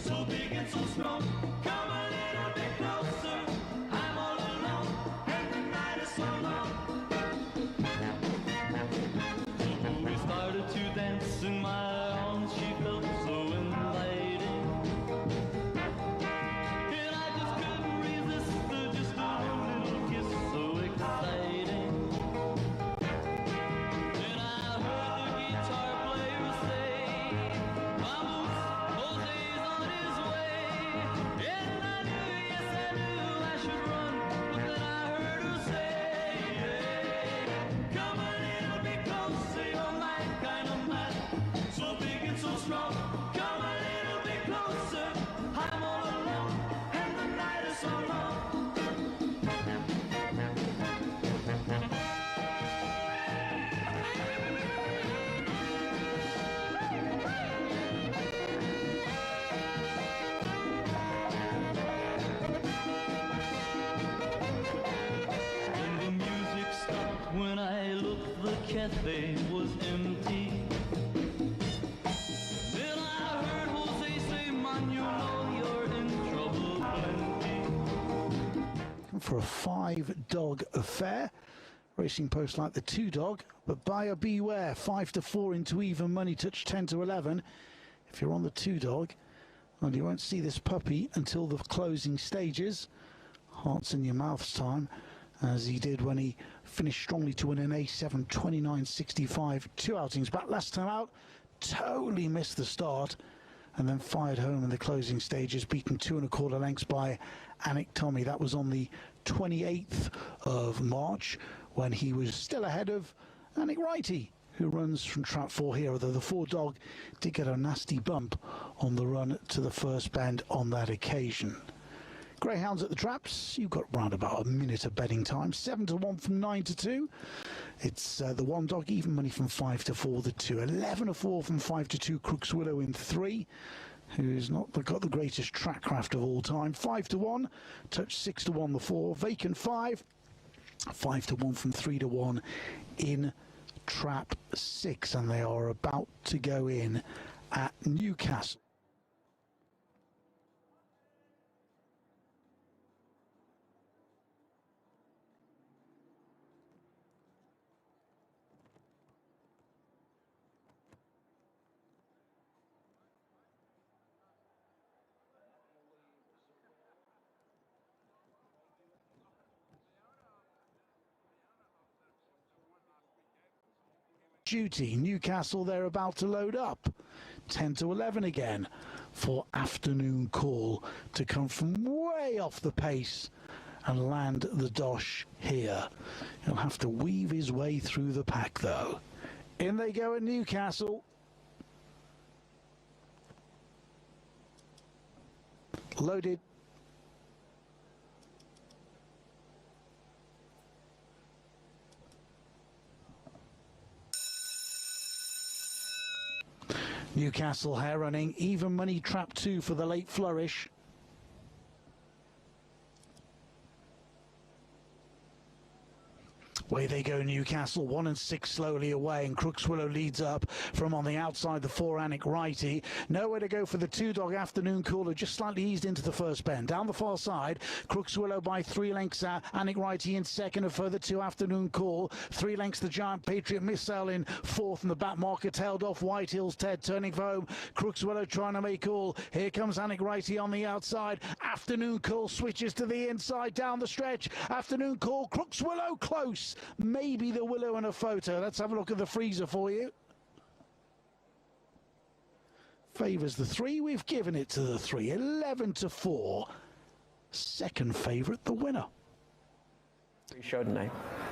so big and so strong. Come a little bit closer. cafe was empty. Then I heard Jose say, man, you know you're in trouble plenty. For a 5-dog affair. Racing Post like the 2-dog, but buyer beware. 5 to 4 into even money, touch 10 to 11. If you're on the 2-dog, well, you won't see this puppy until the closing stages. Hearts in your mouth's time, as he did when he finished strongly to win an A7 29.65. 2 outings back last time out, totally missed the start, and then fired home in the closing stages, beaten 2 1/4 lengths by Anik Tommy. That was on the 28th of March, when he was still ahead of Anik Wrighty, who runs from Trap 4 here, although the 4-dog did get a nasty bump on the run to the first bend on that occasion. Greyhounds at the traps, you've got round about a minute of betting time. 7 to 1 from 9 to 2. It's the 1-dog, even money from 5 to 4, the 2. 11 to 4 from 5 to 2, Crooks Willow in 3, who's not got the greatest track craft of all time. 5 to 1, touch 6 to 1, the 4. Vacant 5. 5 to 1 from 3 to 1 in Trap 6, and they are about to go in at Newcastle. Duty. Newcastle, they're about to load up. 10 to 11 again for Afternoon Call to come from way off the pace and land the dosh here. He'll have to weave his way through the pack though. In they go at Newcastle. Loaded. Newcastle hair running, even money Trap 2 for the late flourish. Away they go, Newcastle, 1 and 6 slowly away, and Crookswillow leads up from on the outside, the 4 Anik Wrighty. Nowhere to go for the 2-dog Afternoon Caller, just slightly eased into the first bend. Down the far side, Crookswillow by 3 lengths, Anik Wrighty in second, a further 2 Afternoon Call. 3 lengths the Giant Patriot Missile in fourth, and the back marker tailed off Whitehill's Ted, turning for home. Crookswillow trying to make all. Here comes Anik Wrighty on the outside. Afternoon Call switches to the inside, down the stretch. Afternoon Call, Crookswillow close. Maybe the willow and a photo. Let's have a look at the freezer for you. Favours the 3. We've given it to the 3. 11 to 4. Second favourite, the winner. Chardonnay.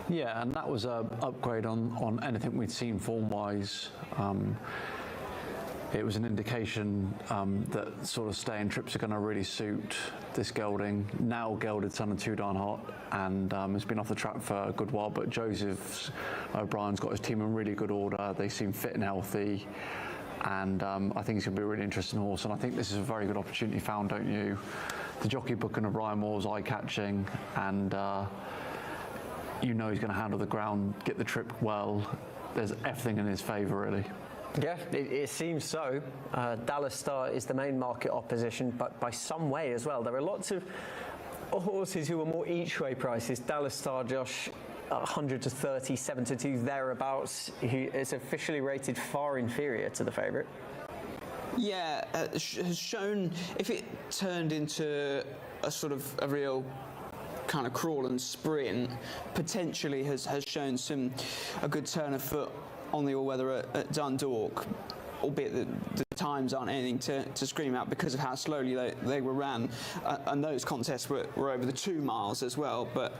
Yeah, and that was an upgrade on anything we'd seen form-wise. It was an indication that sort of staying trips are going to really suit this gelding. Now gelded son and 2 darn hot, and has been off the track for a good while, but Joseph O'Brien's got his team in really good order. They seem fit and healthy, and I think he's going to be a really interesting horse, and I think this is a very good opportunity found, don't you? The jockey booking of Ryan Moore's eye-catching, and you know he's going to handle the ground, get the trip well. There's everything in his favour, really. Yeah, it seems so. Dallas Star is the main market opposition, but by some way as well. There are lots of horses who are more each-way prices. Dallas Star, Josh, 100 to 30, 7 to 2, thereabouts. He is officially rated far inferior to the favourite. Yeah, has shown, if it turned into a sort of a real kind of crawl and sprint, potentially has shown a good turn of foot on the all-weather at Dundalk, albeit the times aren't anything to scream out because of how slowly they were ran, and those contests were over the 2 miles as well. But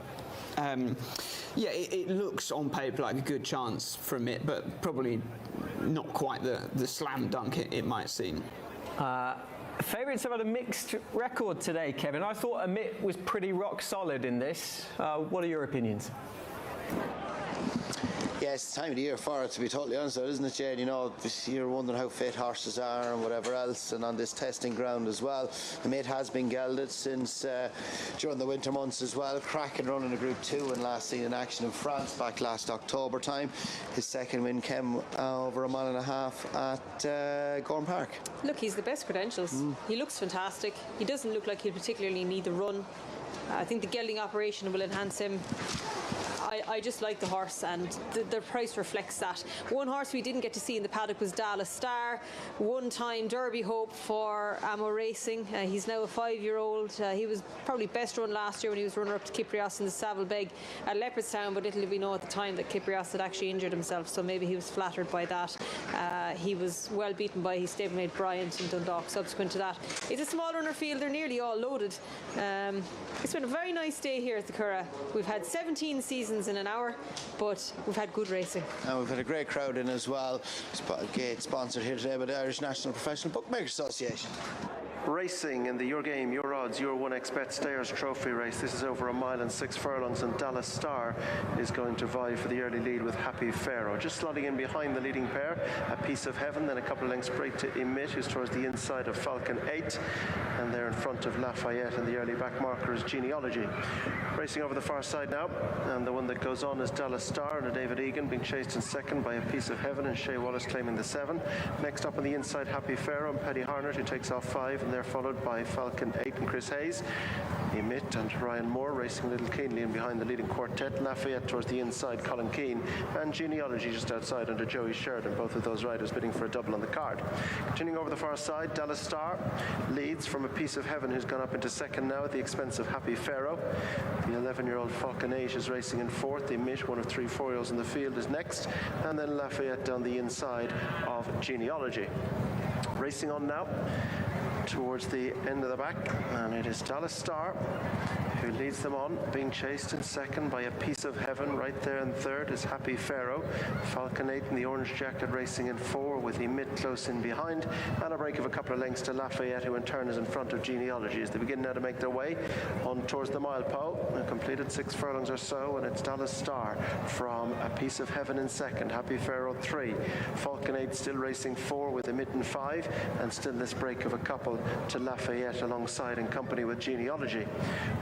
yeah, it looks on paper like a good chance for Mitt, but probably not quite the slam dunk it might seem. Favourites have had a mixed record today, Kevin. I thought Amit was pretty rock solid in this. What are your opinions? guess it's time of the year for it, to be totally honest, isn't it, Jane? You know, you're wondering how fit horses are and whatever else, and on this testing ground as well. Emit has been gelded since during the winter months as well. Cracking running a Group 2 and last seen in action in France back last October time. His second win came over a mile and a half at Gorham Park. Look, he's the best credentials. He looks fantastic. He doesn't look like he'll particularly need the run. I think the gelding operation will enhance him. I just like the horse, and the price reflects that. One horse we didn't get to see in the paddock was Dallas Star, one-time Derby hope for Ammo Racing. He's now a 5-year-old. He was probably best run last year when he was runner-up to Kiprios in the Saddlebeg at Leopardstown, but little did we know at the time that Kiprios had actually injured himself, so maybe he was flattered by that. He was well beaten by his stablemate Bryant in Dundalk subsequent to that. It's a small runner field, they're nearly all loaded. It's been a very nice day here at the Curragh. We've had 17 seasons in an hour, but we've had good racing. And we've had a great crowd in as well. Gate sponsored here today by the Irish National Professional Bookmakers Association. Racing in the Your Game, Your Odds, Your 1xBet Stayers Trophy race. This is over 1 mile and 6 furlongs, and Dallas Star is going to vie for the early lead with Happy Pharaoh. Just slotting in behind the leading pair, A Piece of Heaven, then a couple of lengths break to Emit, who's towards the inside of Falcon 8, and they're in front of Lafayette, and the early back marker is Genealogy. Racing over the far side now, and the one that goes on is Dallas Star and a David Egan being chased in second by A Piece of Heaven, and Shea Wallace claiming the 7. Next up on the inside, Happy Pharaoh and Paddy Harnett, who takes off 5, and they're followed by Falcon 8 and Chris Hayes. Emit and Ryan Moore racing a little keenly in behind the leading quartet. Lafayette towards the inside, Colin Keane, and Genealogy just outside under Joey Sheridan. Both of those riders bidding for a double on the card. Continuing over the far side, Dallas Star leads from A Piece of Heaven, who's gone up into second now at the expense of Happy Pharaoh. The 11-year-old Falcon 8 is racing in fourth. Emit, one of 3 4-year-olds in the field, is next, and then Lafayette down the inside of Genealogy. Racing on now towards the end of the back, and it is Dallas Star who leads them on, being chased in second by A Piece of Heaven. Right there in third is Happy Pharaoh. Falcon 8 in the orange jacket racing in 4 with Emit close in behind, and a break of a couple of lengths to Lafayette, who in turn is in front of Genealogy as they begin now to make their way on towards the milestone. Completed 6 furlongs or so, and it's Dallas Star from A Piece of Heaven in second, Happy Pharaoh 3, Falcon 8 still racing 4 with Emit in 5, and still this break of a couple to Lafayette alongside in company with Genealogy.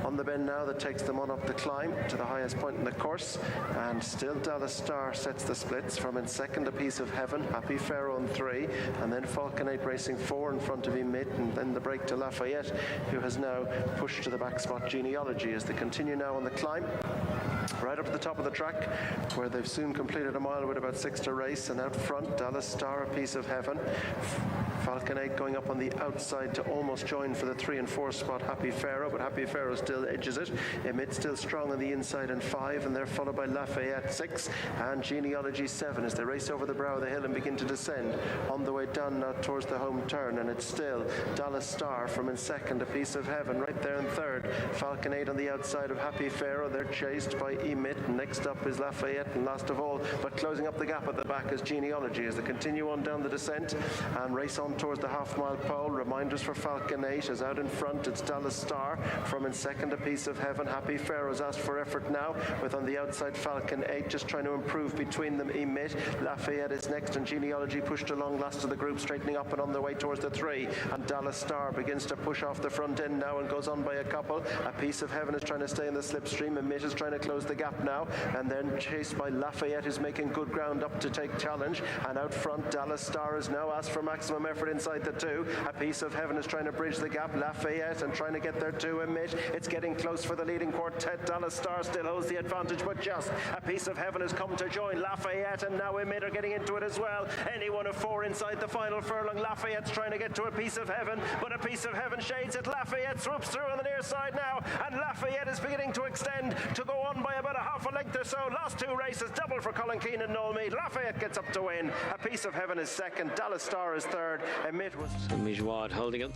On the bend now that takes them on up the climb to the highest point in the course, and still Dallas Star sets the splits from in second A Piece of Heaven, Happy Pharaoh in 3, and then Falcon 8 racing 4 in front of Emit, and then the break to Lafayette, who has now pushed to the back spot Genealogy as they continue now on the climb right up to the top of the track, where they've soon completed a mile with about 6 to race, and out front Dallas Star, A Piece of Heaven, Falcon 8 going up on the outside to almost join for the 3 and 4 spot Happy Pharaoh, but Happy Pharaoh still edges it. Emit still strong on the inside in 5, and they're followed by Lafayette 6 and Genealogy 7 as they race over the brow of the hill and begin to descend on the way down now towards the home turn, and it's still Dallas Star from in second, A Piece of Heaven right there in third, Falcon 8 on the outside of Happy Pharaoh. They're chased by Emit. Next up is Lafayette, and last of all, but closing up the gap at the back, is Genealogy as they continue on down the descent and race on towards the half-mile pole. Reminders for Falcon 8 as out in front it's Dallas Star from in second, A Piece of Heaven. Happy Pharaoh's asked for effort now, with on the outside Falcon 8 just trying to improve between them. Emit, Lafayette is next, and Genealogy pushed along last of the group, straightening up and on their way towards the 3, and Dallas Star begins to push off the front end now and goes on by a couple. A Piece of Heaven is trying to stay in the slipstream. Emit is trying to close the gap now, and then chased by Lafayette, who's making good ground up to take challenge, and out front Dallas Star is now asked for maximum effort inside the 2. A Piece of Heaven is trying to bridge the gap. Lafayette and trying to get there to Emit. It's getting close for the leading quartet. Dallas Star still holds the advantage, but just A Piece of Heaven has come to join Lafayette, and now Emit are getting into it as well. Any one of 4 inside the final furlong. Lafayette's trying to get to A Piece of Heaven, but A Piece of Heaven shades it. Lafayette swoops through on the near side now, and Lafayette is beginning to extend to go on by about a half a length or so. Last 2 races, double for Colin Keane and Noel Meade. Lafayette gets up to win. A Piece of Heaven is second. Dallas Star is third. Emit was... Mijward holding it.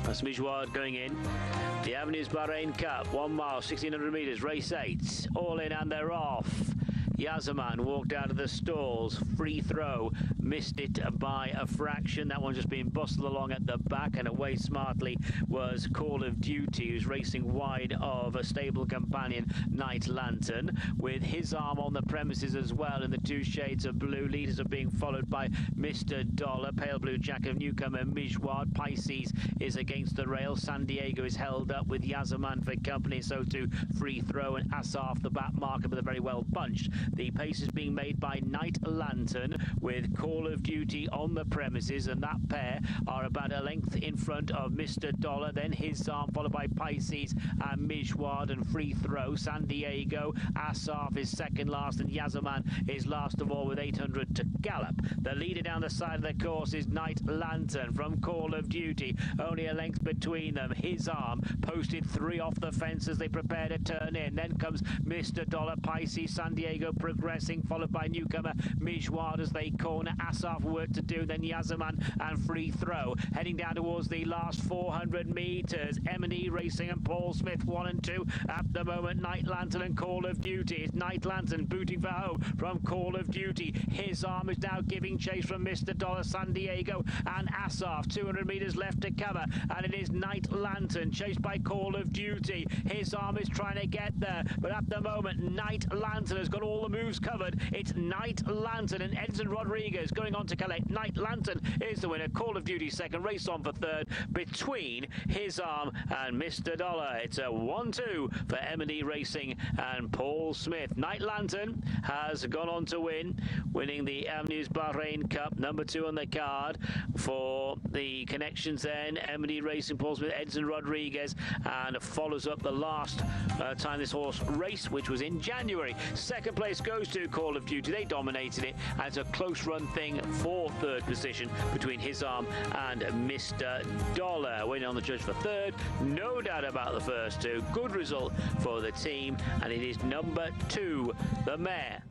That's Mijward going in. The Avenues Bahrain Cup, 1 mile, 1600 metres, race 8. All in and they're off. Yazaman walked out of the stalls. Free throw. Missed it by a fraction. That one just being bustled along at the back, and away smartly was Call of Duty, who's racing wide of a stable companion, Night Lantern, with his arm on the premises as well in the two shades of blue. Leaders are being followed by Mr. Dollar, pale blue jacket of newcomer Mijwad. Pisces is against the rail. San Diego is held up with Yazaman for company, so too Free Throw and Asaf the back marker, but they're very well bunched. The pace is being made by Night Lantern with Call of Duty on the premises, and that pair are about a length in front of Mr. Dollar, then his arm, followed by Pisces and Mijwad, and Free Throw. San Diego, Asaf is second last, and Yazaman is last of all with 800 to gallop. The leader down the side of the course is Night Lantern from Call of Duty, only a length between them. His arm posted 3 off the fence as they prepare to turn in. Then comes Mr. Dollar, Pisces, San Diego progressing, followed by newcomer Mijwad as they corner. Asaf work to do, then Yazaman and Free Throw. Heading down towards the last 400 metres. M&E Racing and Paul Smith 1 and 2 at the moment. Night Lantern and Call of Duty. It's Night Lantern booting for home from Call of Duty. His arm is now giving chase from Mr. Dollar, San Diego and Asaf. 200 metres left to cover, and it is Night Lantern chased by Call of Duty. His arm is trying to get there, but at the moment Night Lantern has got all the moves covered. It's Night Lantern and Edson Rodriguez going on to collect. Night Lantern is the winner. Call of Duty second. Race on for third between His Arm and Mr. Dollar. It's a 1-2 for M&E Racing and Paul Smith. Night Lantern has gone on to win, winning the Avenues Bahrain Cup, number 2 on the card. For the connections then, M&E Racing, Paul Smith, Edson Rodriguez, and follows up the last time this horse raced, which was in January. Second place goes to Call of Duty. They dominated it, and it's a close run thing for third position between His Arm and Mr. Dollar. Waiting on the judge for third, no doubt about the first two. Good result for the team, and it is number 2, the mare.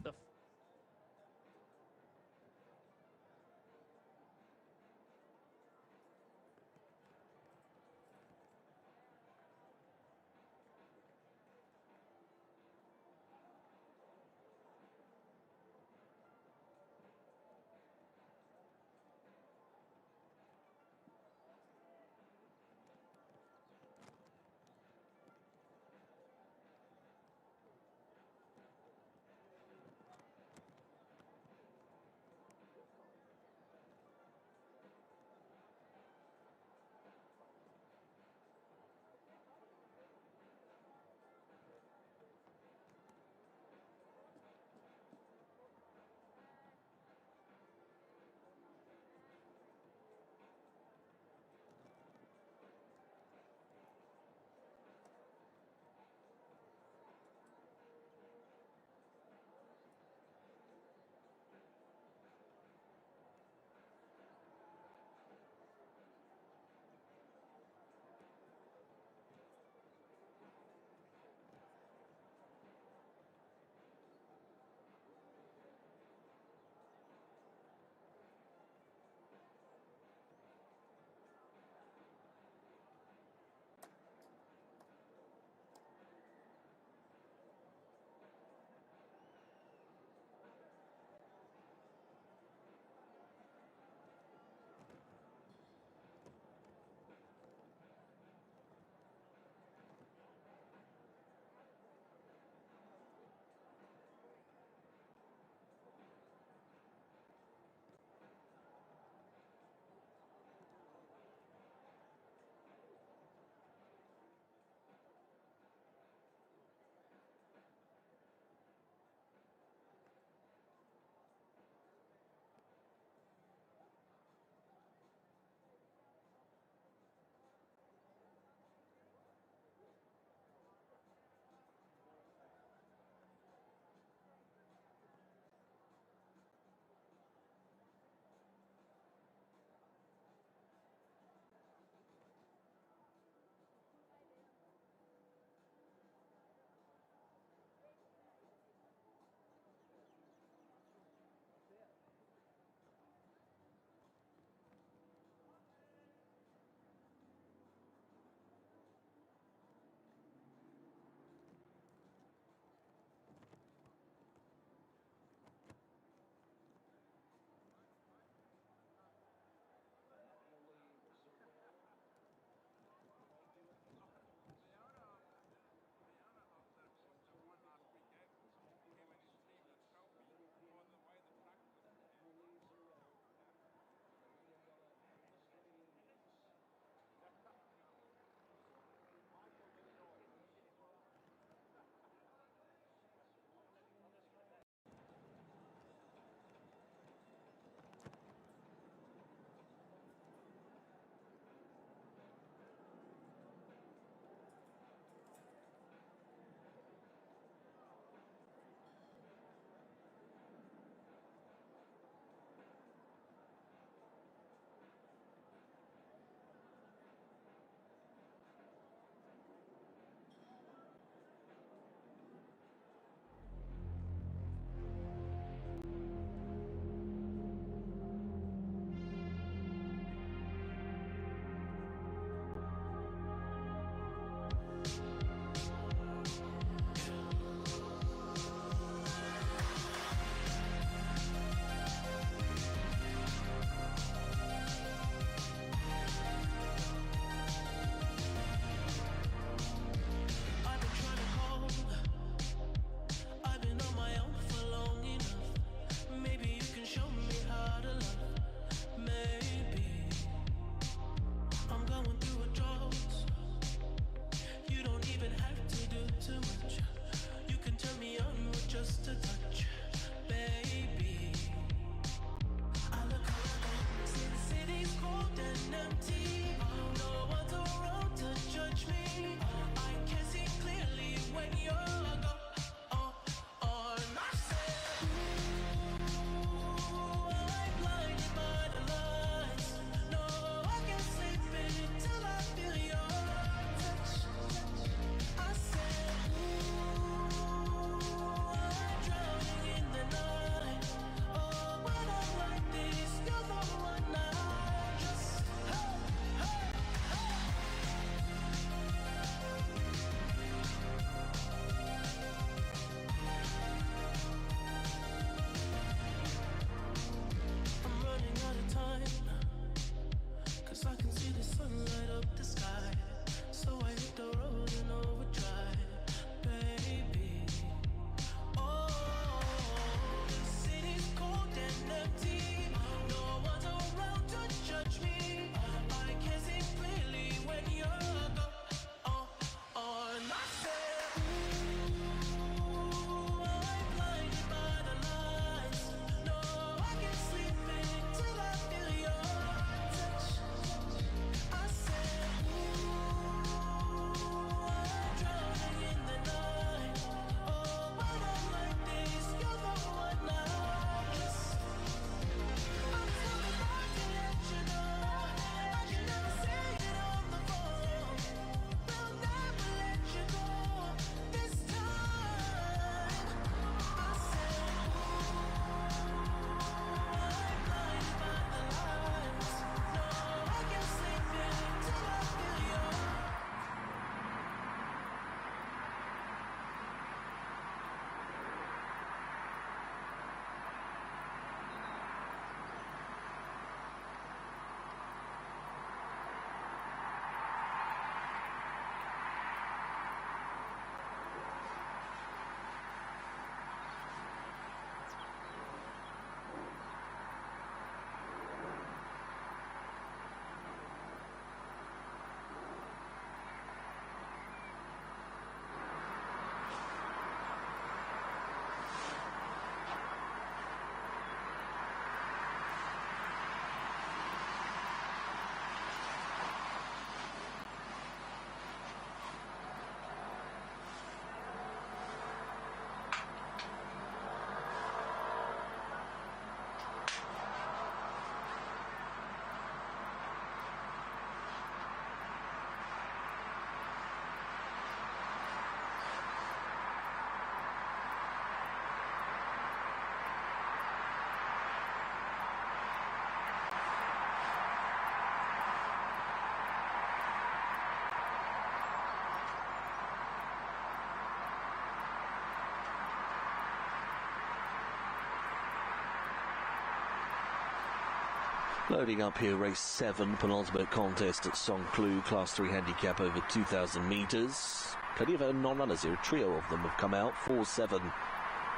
Loading up here, race 7, penultimate contest at Songklu, Class 3 handicap over 2,000 metres. Plenty of non-runners here, a trio of them have come out, 4, 7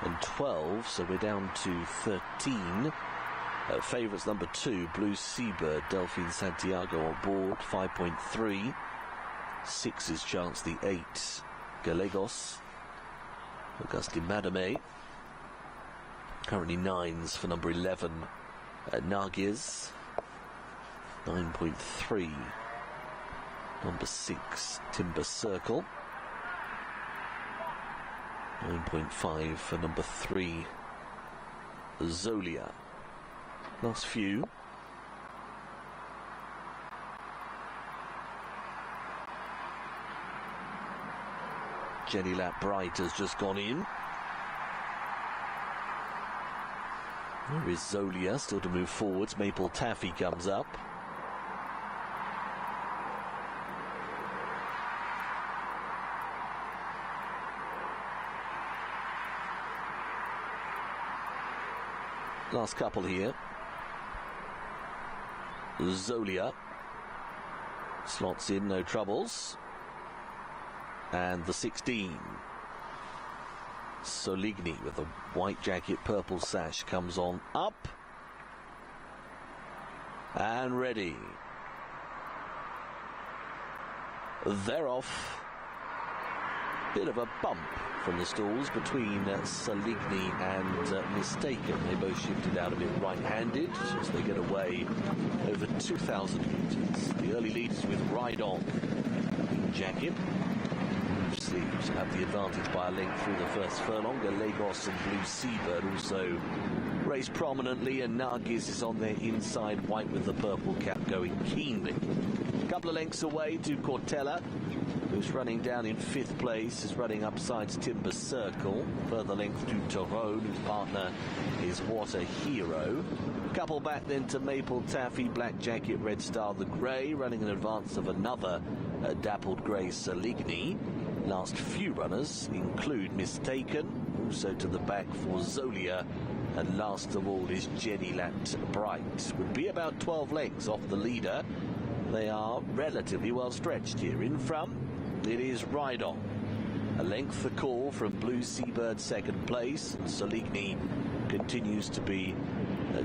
and 12, so we're down to 13. Favourites number 2, Blue Seabird, Delphine Santiago on board, 5.3. 6 is Chance the 8, Gallegos, Auguste Madame. Currently 9s for number 11, Nargis. 9.3, number 6, Timber Circle. 9.5 for number 3, Zolia. Last few. Jenny Lap Bright has just gone in. There is Zolia still to move forwards. Maple Taffy comes up. Last couple here. Zolia slots in, no troubles. And the 16. Soligny with a white jacket, purple sash comes on up. And ready. They're off. Bit of a bump from the stalls between Soligny and Mistaken. They both shifted out a bit right-handed as they get away over 2,000 metres. The early leaders with Ride On. Jacket. Sleeves have the advantage by a length through the first furlong. Gallegos and Blue Seabird also race prominently, and Nargis is on their inside, white with the purple cap going keenly. A couple of lengths away to Cortella, who's running down in 5th place, is running upsides Timber Circle. Further length to Tyrone, whose partner is What a Hero. Couple back then to Maple Taffy, Black Jacket, Red Star the Grey, running in advance of another dappled grey Soligny. Last few runners include Mistaken, also to the back for Zolia, and last of all is Jenny Lat Bright. Would be about 12 lengths off the leader. They are relatively well stretched here. In front, it is Ride On. A length the call from Blue Seabird 2nd place, and Soligny continues to be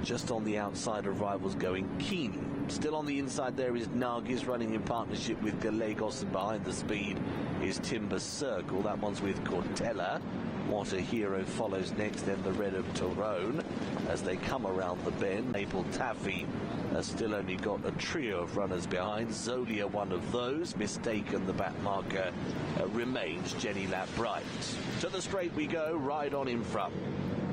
just on the outside of rivals going keen. Still on the inside there is Nargis running in partnership with Gallegos, and behind the speed is Timber Circle. That one's with Cortella. What a Hero follows next, then the red of Tyrone. As they come around the bend, Maple Taffy has still only got a trio of runners behind. Zolia one of those. Mistaken, the back marker, remains Jenny Lap Bright. To the straight we go, Ride On in front.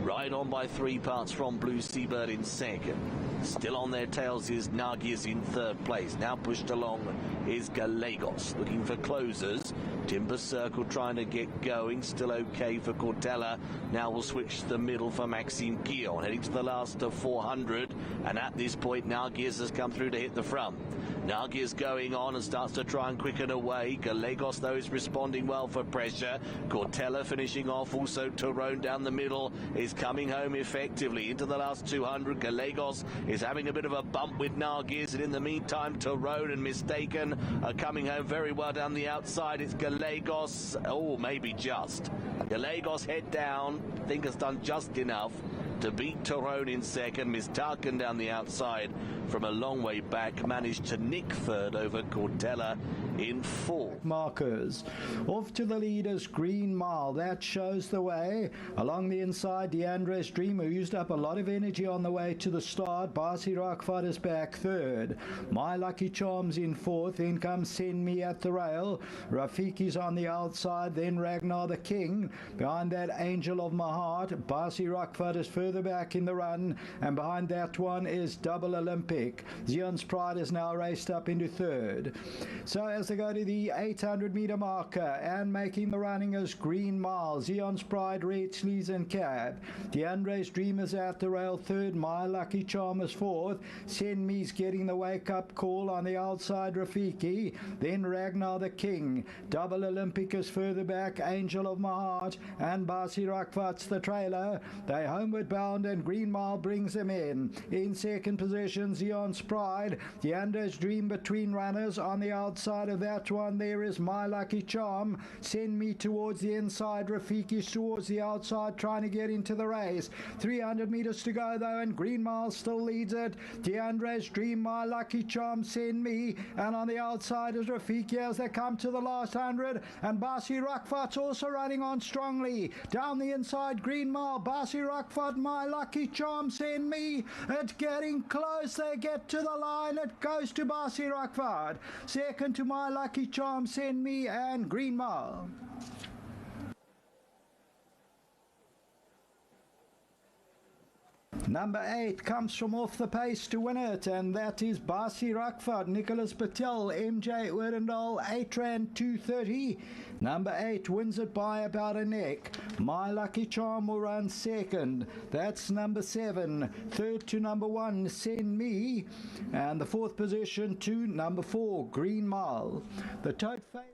Ride On by 3 parts from Blue Seabird in 2nd. Still on their tails is Nargis in 3rd place. Now pushed along is Gallegos, looking for closers. Timber Circle trying to get going, still okay for Cortella. Now we'll switch to the middle for Maxime Guillon, heading to the last of 400. And at this point, Nargis has come through to hit the front. Nargis going on and starts to try and quicken away. Gallegos, though, is responding well for pressure. Cortella finishing off. Also, Tyrone down the middle is coming home effectively into the last 200. Gallegos is having a bit of a bump with Nargis, and in the meantime, Tyrone and Mistaken are coming home very well down the outside. It's Gallegos. Oh, maybe just. Gallegos head down. I think has done just enough to beat Tyrone in 2nd. Mistaken down the outside from a long way back managed to nick 3rd over Cortella in 4th. Markers off to the leaders. Green Mile, that shows the way. Along the inside, DeAndre's Dreamer used up a lot of energy on the way to the start. Barcy Rockford is back 3rd. My Lucky Charms in 4th. Then comes Send Me at the Rail. Rafiki's on the outside, then Ragnar the King. Behind that, Angel of My Heart. Barcy Rockford is further back in the run, and behind that one is Double Olympic. Zion's Pride is now raced up into 3rd. So as as they go to the 800-metre marker, and making the running is Green Mile, Zeon's Pride, Red Sleeves and Cab. The Andres Dreamers at the rail third, My Lucky Charm is fourth. Send Me's getting the wake-up call on the outside, Rafiki. Then Ragnar the King. Double Olympic is further back, Angel of My Heart, and Basi Rakvat's the trailer. They homeward bound and Green Mile brings them in. In second position, Zeon's Pride. The Andres Dream between runners. On the outside of that one, there is My Lucky Charm. Send Me towards the inside. Rafiki's towards the outside, trying to get into the race. 300 metres to go, though, and Green Mile still leads it. The Andres Dream, My Lucky Charm, Send Me. And on the outside is Rafiki as they come to the last 100. And Basi Rakvat's also running on strongly. Down the inside, Green Mile, Basi Rakvat, My Lucky Charm, Send Me. It's getting close. They get to the line. It goes to Basi Rakvat. Second to My Lucky Charm, Send Me, and Green Mile. Number 8 comes from off the pace to win it, and that is Basi Rakvat, Nicholas Patel, MJ Werendal, 8 Rand 230. Number 8 wins it by about a neck. My Lucky Charm will run second. That's number 7. Third to number 1, Send Me. And the fourth position to number 4, Green Mile. The tote favourite.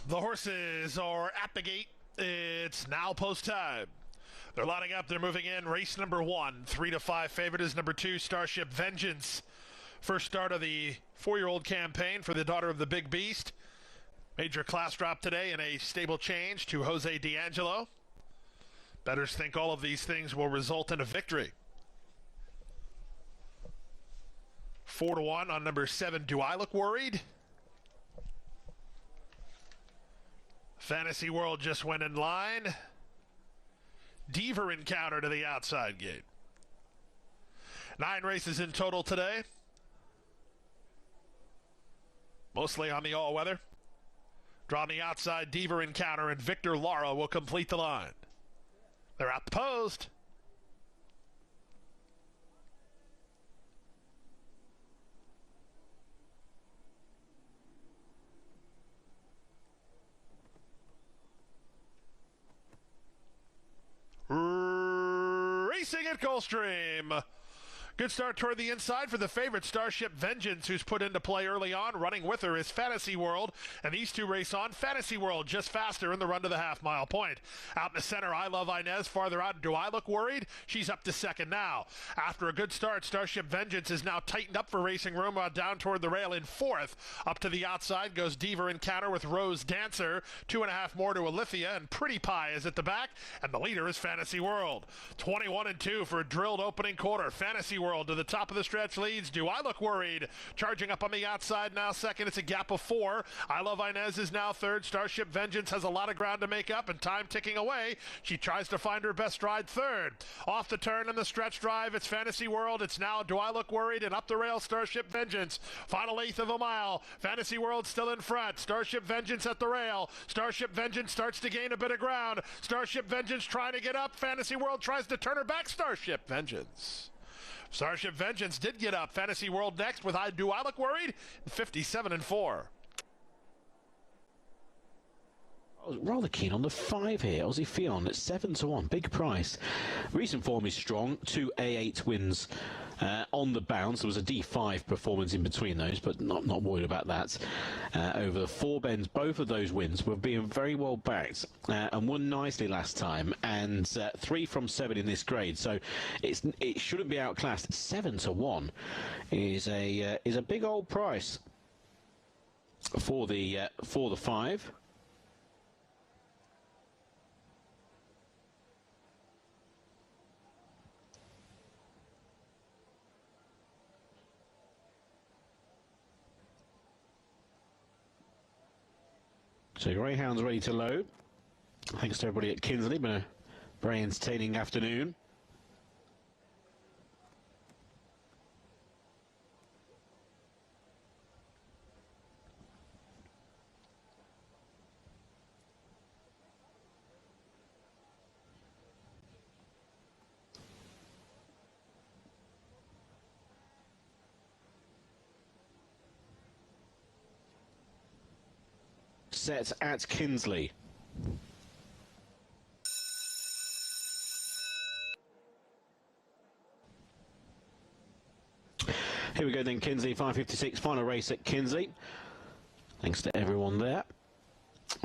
The horses are at the gate. It's now post time. They're lining up. They're moving in. Race number 1. 3-5 favorite is number 2, Starship Vengeance. First start of the 4-year-old campaign for the daughter of the Big Beast. Major class drop today and a stable change to Jose D'Angelo. Bettors think all of these things will result in a victory. 4-1 on number 7, Do I Look Worried? Fantasy World just went in line. Deaver Encounter to the outside gate. 9 races in total today. Mostly on the all-weather. Draw on the outside, Deaver Encounter, and Victor Lara will complete the line. They're out the post. Racing at Gulfstream. Good start toward the inside for the favorite, Starship Vengeance, who's put into play early on. Running with her is Fantasy World, and these two race on. Fantasy World just faster in the run to the half-mile point. Out in the center, I Love Inez. Farther out, Do I Look Worried? She's up to second now. After a good start, Starship Vengeance is now tightened up for racing room down toward the rail in 4th. Up to the outside goes Deaver Encounter with Rose Dancer. 2.5 more to Alithia, and Pretty Pie is at the back, and the leader is Fantasy World. 21-2 for a drilled opening quarter. Fantasy World to the top of the stretch leads. Do I Look Worried? Charging up on the outside now second. It's a gap of 4. I Love Inez is now third. Starship Vengeance has a lot of ground to make up and time ticking away. She tries to find her best stride third. Off the turn in the stretch drive, it's Fantasy World. It's now Do I Look Worried? And up the rail, Starship Vengeance. Final 1/8 of a mile. Fantasy World still in front. Starship Vengeance at the rail. Starship Vengeance starts to gain a bit of ground. Starship Vengeance trying to get up. Fantasy World tries to turn her back. Starship Vengeance. Starship Vengeance did get up. Fantasy World next with Do I Look Worried? 57-4. I was rather keen on the 5 here. Aussie Fion at 7-1. Big price. Recent form is strong. 2 A8 wins on the bounce. There was a D5 performance in between those, but not worried about that. Over the 4 bends, both of those wins were being very well backed and won nicely last time. And 3 from 7 in this grade, so it shouldn't be outclassed. 7-1 is a big old price for the 5. So Greyhound's ready to load. Thanks to everybody at Kinsley. Been a very entertaining afternoon. Set at Kinsley. Here we go then, Kinsley, 5:56, final race at Kinsley. Thanks to everyone there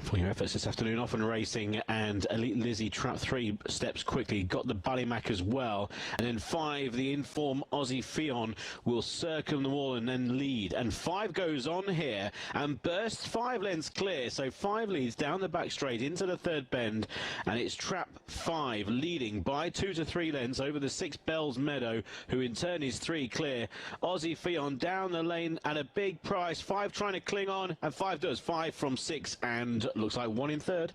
for your efforts this afternoon. Off and racing, and Elite Lizzie trap 3 steps quickly, got the Ballymac as well, and then 5, the inform Aussie Fion, will circle them all and then lead, and 5 goes on here and bursts 5 lengths clear, so 5 leads down the back straight into the 3rd bend, and it's trap 5 leading by 2 to 3 lengths over the 6 Bells Meadow, who in turn is 3 clear. Aussie Fion down the lane at a big price, 5 trying to cling on, and 5 does. 5 from 6 and looks like 1 in 3rd.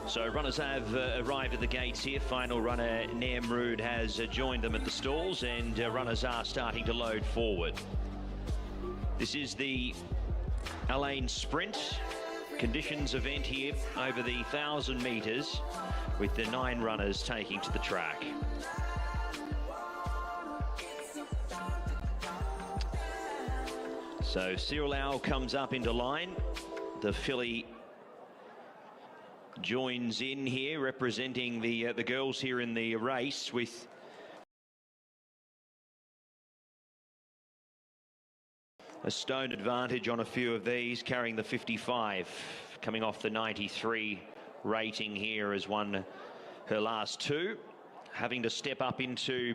So runners have arrived at the gates here. Final runner Namrud has joined them at the stalls, and runners are starting to load forward. This is the Alain Sprint conditions event here over the 1,000 metres, with the 9 runners taking to the track. So Sirlau comes up into line. The filly joins in here, representing the girls here in the race, with a stone advantage on a few of these, carrying the 55, coming off the 93 rating here, as won her last 2, having to step up into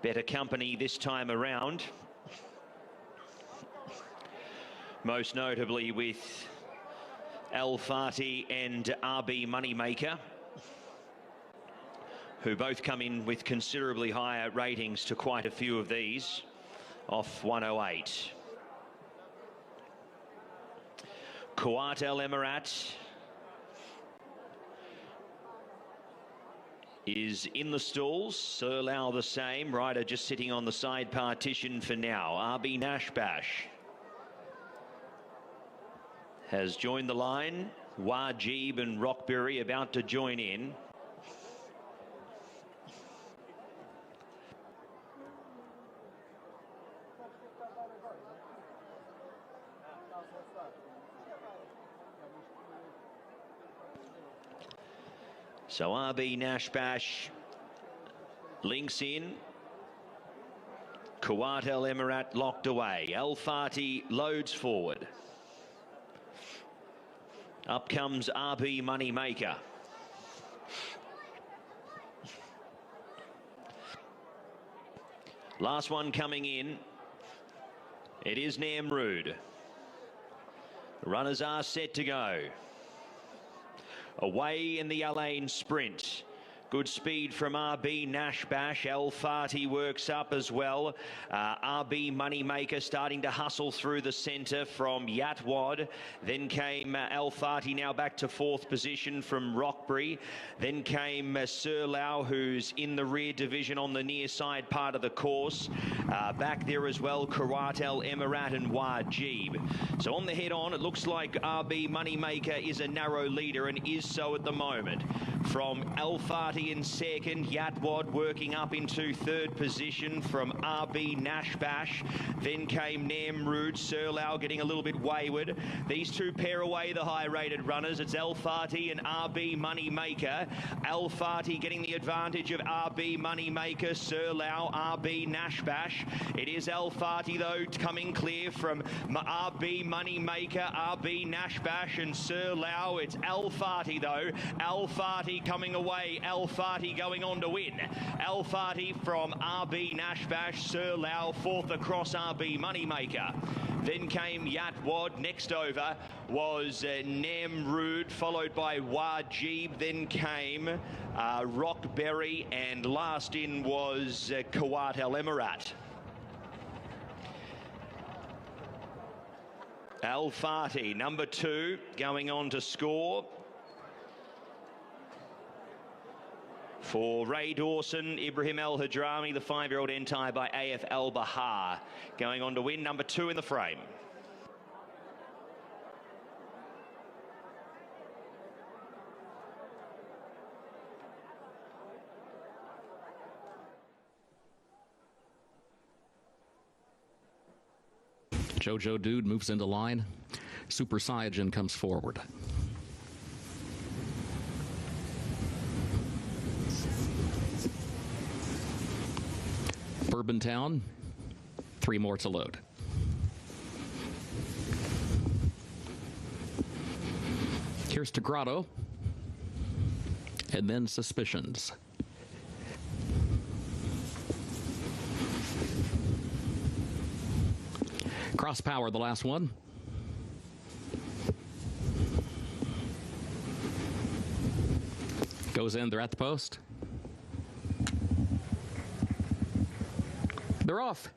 better company this time around, most notably with Al Fati and RB Moneymaker, who both come in with considerably higher ratings to quite a few of these, off 108. Kuat El Emirat is in the stalls. Sir Lau the same. Rider just sitting on the side partition for now. RB Nashbash has joined the line. Wajib and Rockberry about to join in. So RB Nashbash links in. Kuat El Emirat locked away. Al Fati loads forward. Up comes RB Moneymaker. Last one coming in. It is Namrud. Runners are set to go. Away in the Alain Sprint. Good speed from RB Nashbash. Al Fati works up as well. RB Moneymaker starting to hustle through the centre from Yatwad. Then came Al Fati, now back to 4th position from Rockbury. Then came Sir Lau, who's in the rear division on the near side part of the course. Back there as well, Kuat El Emirat and Wajib. So on the head on, it looks like RB Moneymaker is a narrow leader, and is so at the moment. From Al Fati Alfati in second. Yatwad working up into third position from RB Nashbash. Then came Namrud. Surlau getting a little bit wayward. These two pair away the high-rated runners. It's Alfati and RB Moneymaker. Alfati getting the advantage of RB Moneymaker. Surlau, RB Nashbash. It is Alfati, though, coming clear from RB Moneymaker, RB Nashbash and Surlau. It's Alfati, though. Alfati coming away. Alfati going on to win. Alfati from RB Nashbash. Surlau fourth across RB Moneymaker. Then came Yatwad. Next over was Namrud, followed by Wajib. Then came Rockberry, and last in was Kawat El Emirat. Alfati, number 2, going on to score. For Ray Dawson, Ibrahim El Hadrami, the 5-year-old entire by AF Al Bahar, going on to win, number 2 in the frame. Jojo Dude moves into line. Super Saiyan comes forward. Bourbon Town, 3 more to load. Here's to Grotto, and then Suspicions. Cross Power, the last one. Goes in, they're at the post. They're off.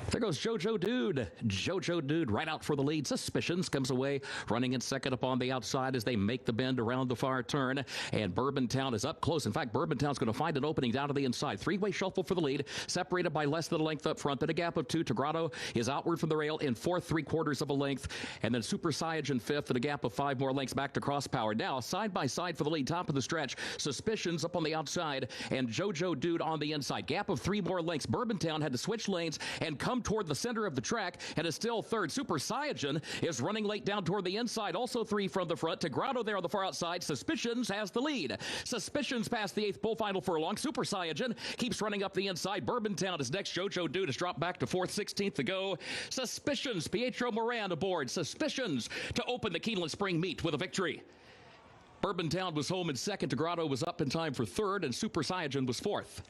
There goes Jojo Dude. Jojo Dude right out for the lead. Suspicions comes away, running in second upon the outside as they make the bend around the far turn. And Bourbon Town is up close. In fact, Bourbon Town's going to find an opening down to the inside. 3-way shuffle for the lead, separated by less than a length up front. Then a gap of 2. Grotto is outward from the rail in 4th, 3/4 of a length. And then Super Saiyan 5th, and a gap of 5 more lengths back to Cross Power. Now, side by side for the lead, top of the stretch. Suspicions up on the outside, and Jojo Dude on the inside. Gap of 3 more lengths. Bourbon Town had to switch lanes and come toward the center of the track, and is still third. Super Saiyan is running late down toward the inside, also 3 from the front. To Grotto there on the far outside. Suspicions has the lead. Suspicions past the 8th bull final furlong. Super Saiyan keeps running up the inside. Bourbon Town is next. Jojo Dude has dropped back to 4th, 16th to go. Suspicions, Pietro Moran aboard. Suspicions to open the Keeneland Spring Meet with a victory. Bourbon Town was home in 2nd. To Grotto was up in time for 3rd, and Super Saiyan was 4th.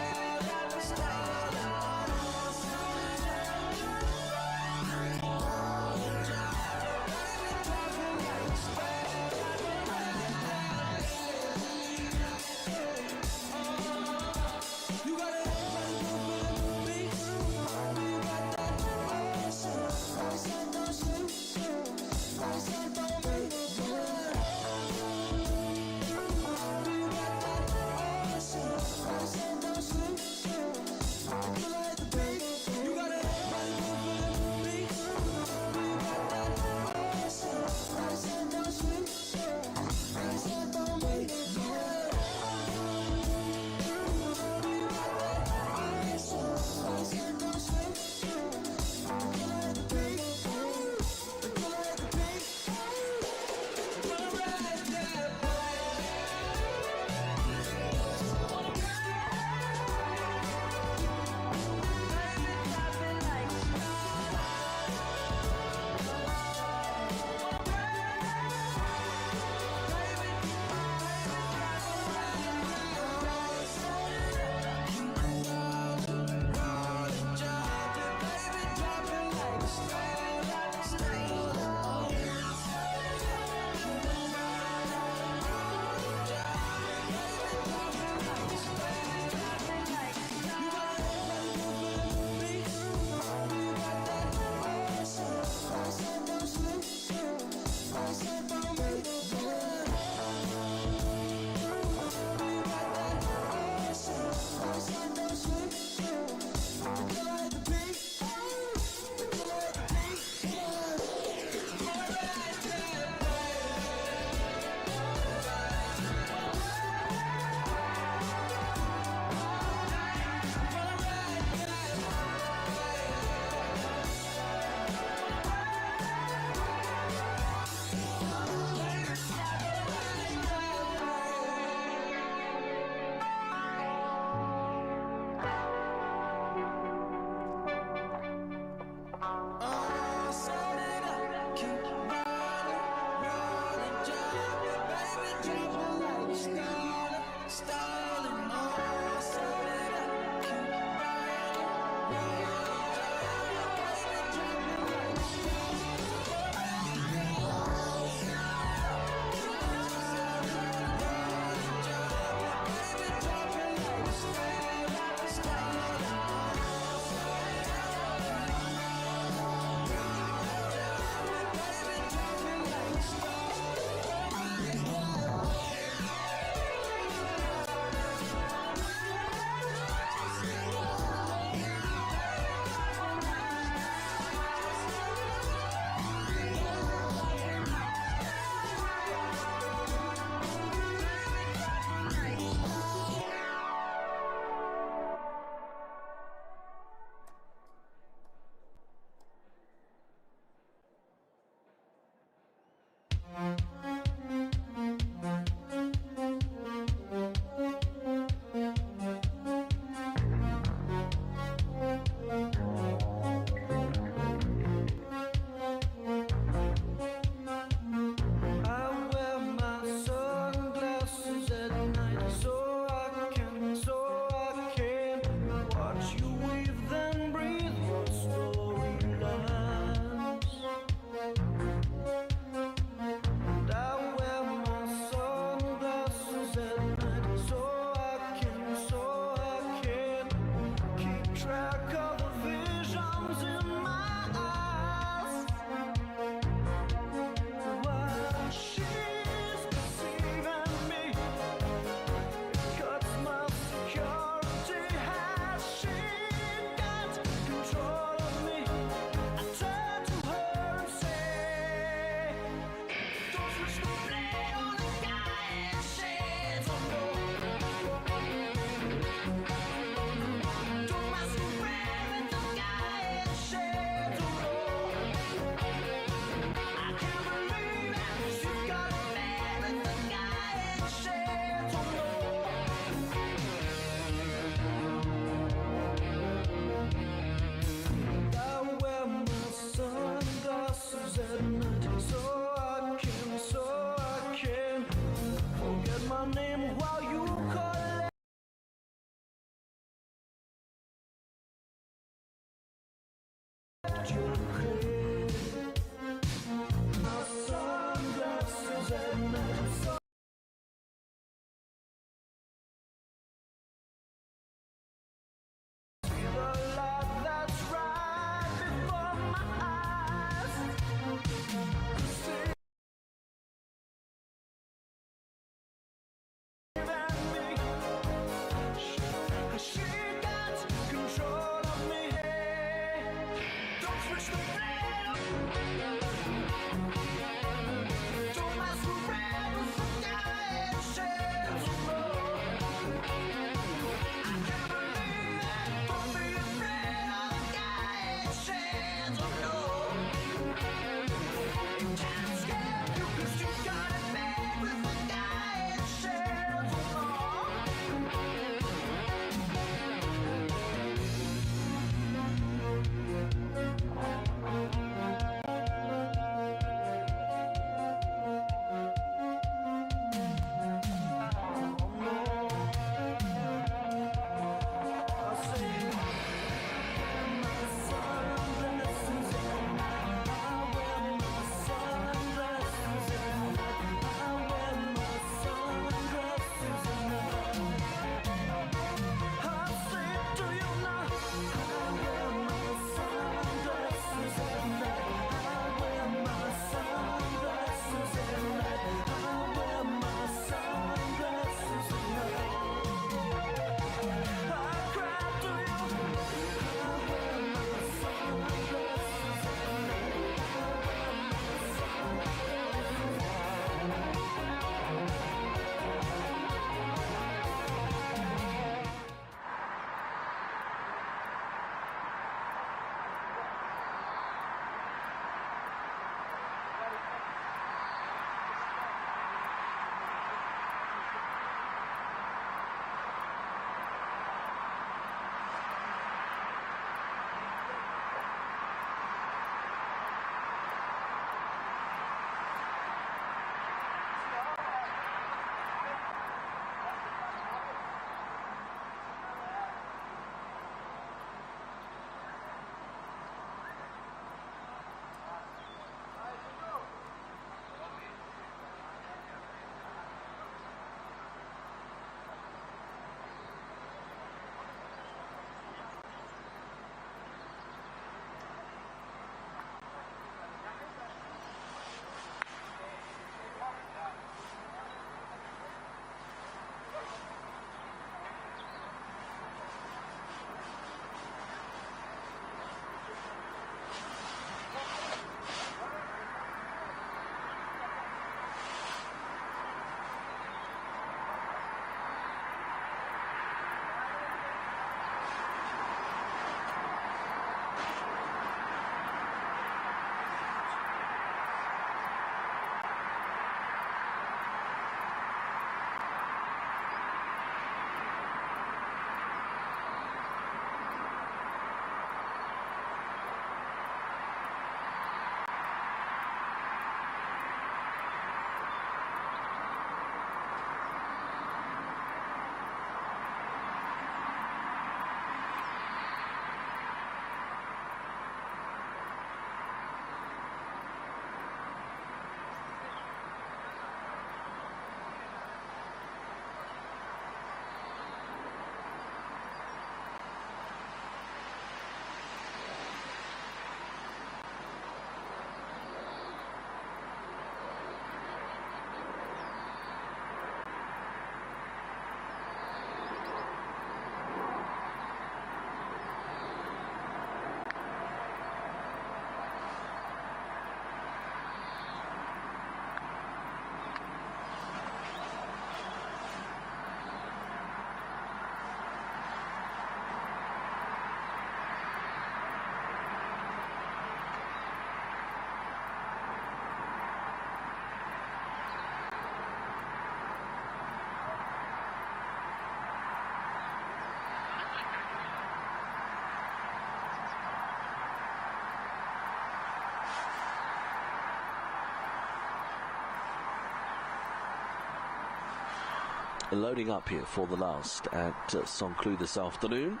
Loading up here for the last at Saint-Cloud this afternoon.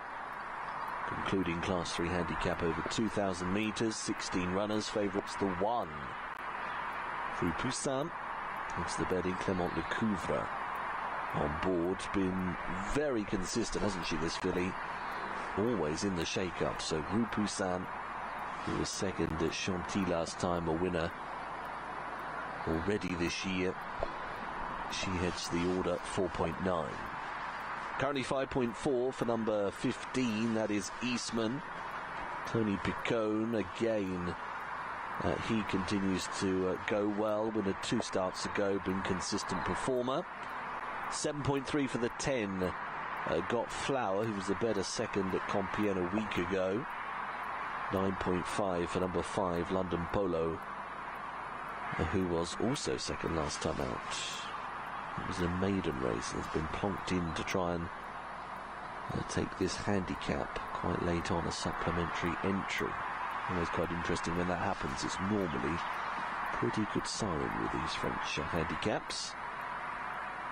Concluding Class 3 handicap over 2,000 metres, 16 runners, favourites the 1. Fru Poussin, it's the bedding, Clément Lecouvre on board. Been very consistent, hasn't she, this filly? Always in the shake-up. So Fru Poussin, who was second at Chantilly last time, a winner already this year. She heads the order 4.9. Currently 5.4 for number 15, that is Eastman. Tony Picone again. He continues to go well. Winner 2 starts ago, been consistent performer. 7.3 for the 10. Got Flower, who was the better second at Compiègne a week ago. 9.5 for number 5, London Polo, who was also second last time out. It was a maiden race and has been plonked in to try and take this handicap quite late on, a supplementary entry. Always quite interesting when that happens. It's normally a pretty good sign with these French handicaps.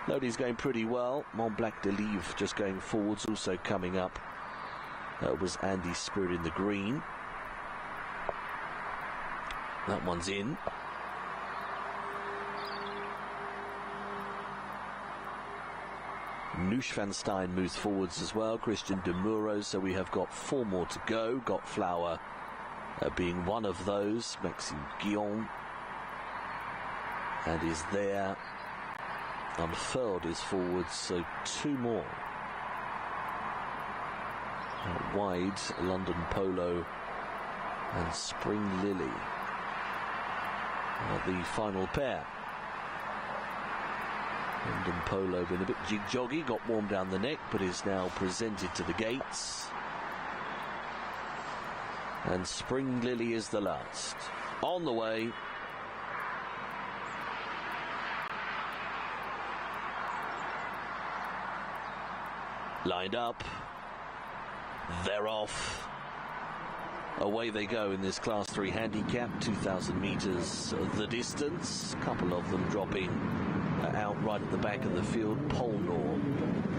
Lodi's going pretty well. Mont Blanc de Livre just going forwards. Also coming up was Andy Spirit in the green. That one's in. Neuschwanstein moves forwards as well. Christian de Muro. So we have got 4 more to go. Got Flower being one of those. Maxime Guillaume. And is there. Unfurled is forwards, so 2 more. Out wide, London Polo and Spring Lily are the final pair. London Polo been a bit jig-joggy, got warm down the neck, but is now presented to the gates. And Spring Lily is the last. On the way. Lined up. They're off. Away they go in this Class 3 handicap. 2,000 metres the distance. A couple of them dropping out right at the back of the field. Polnor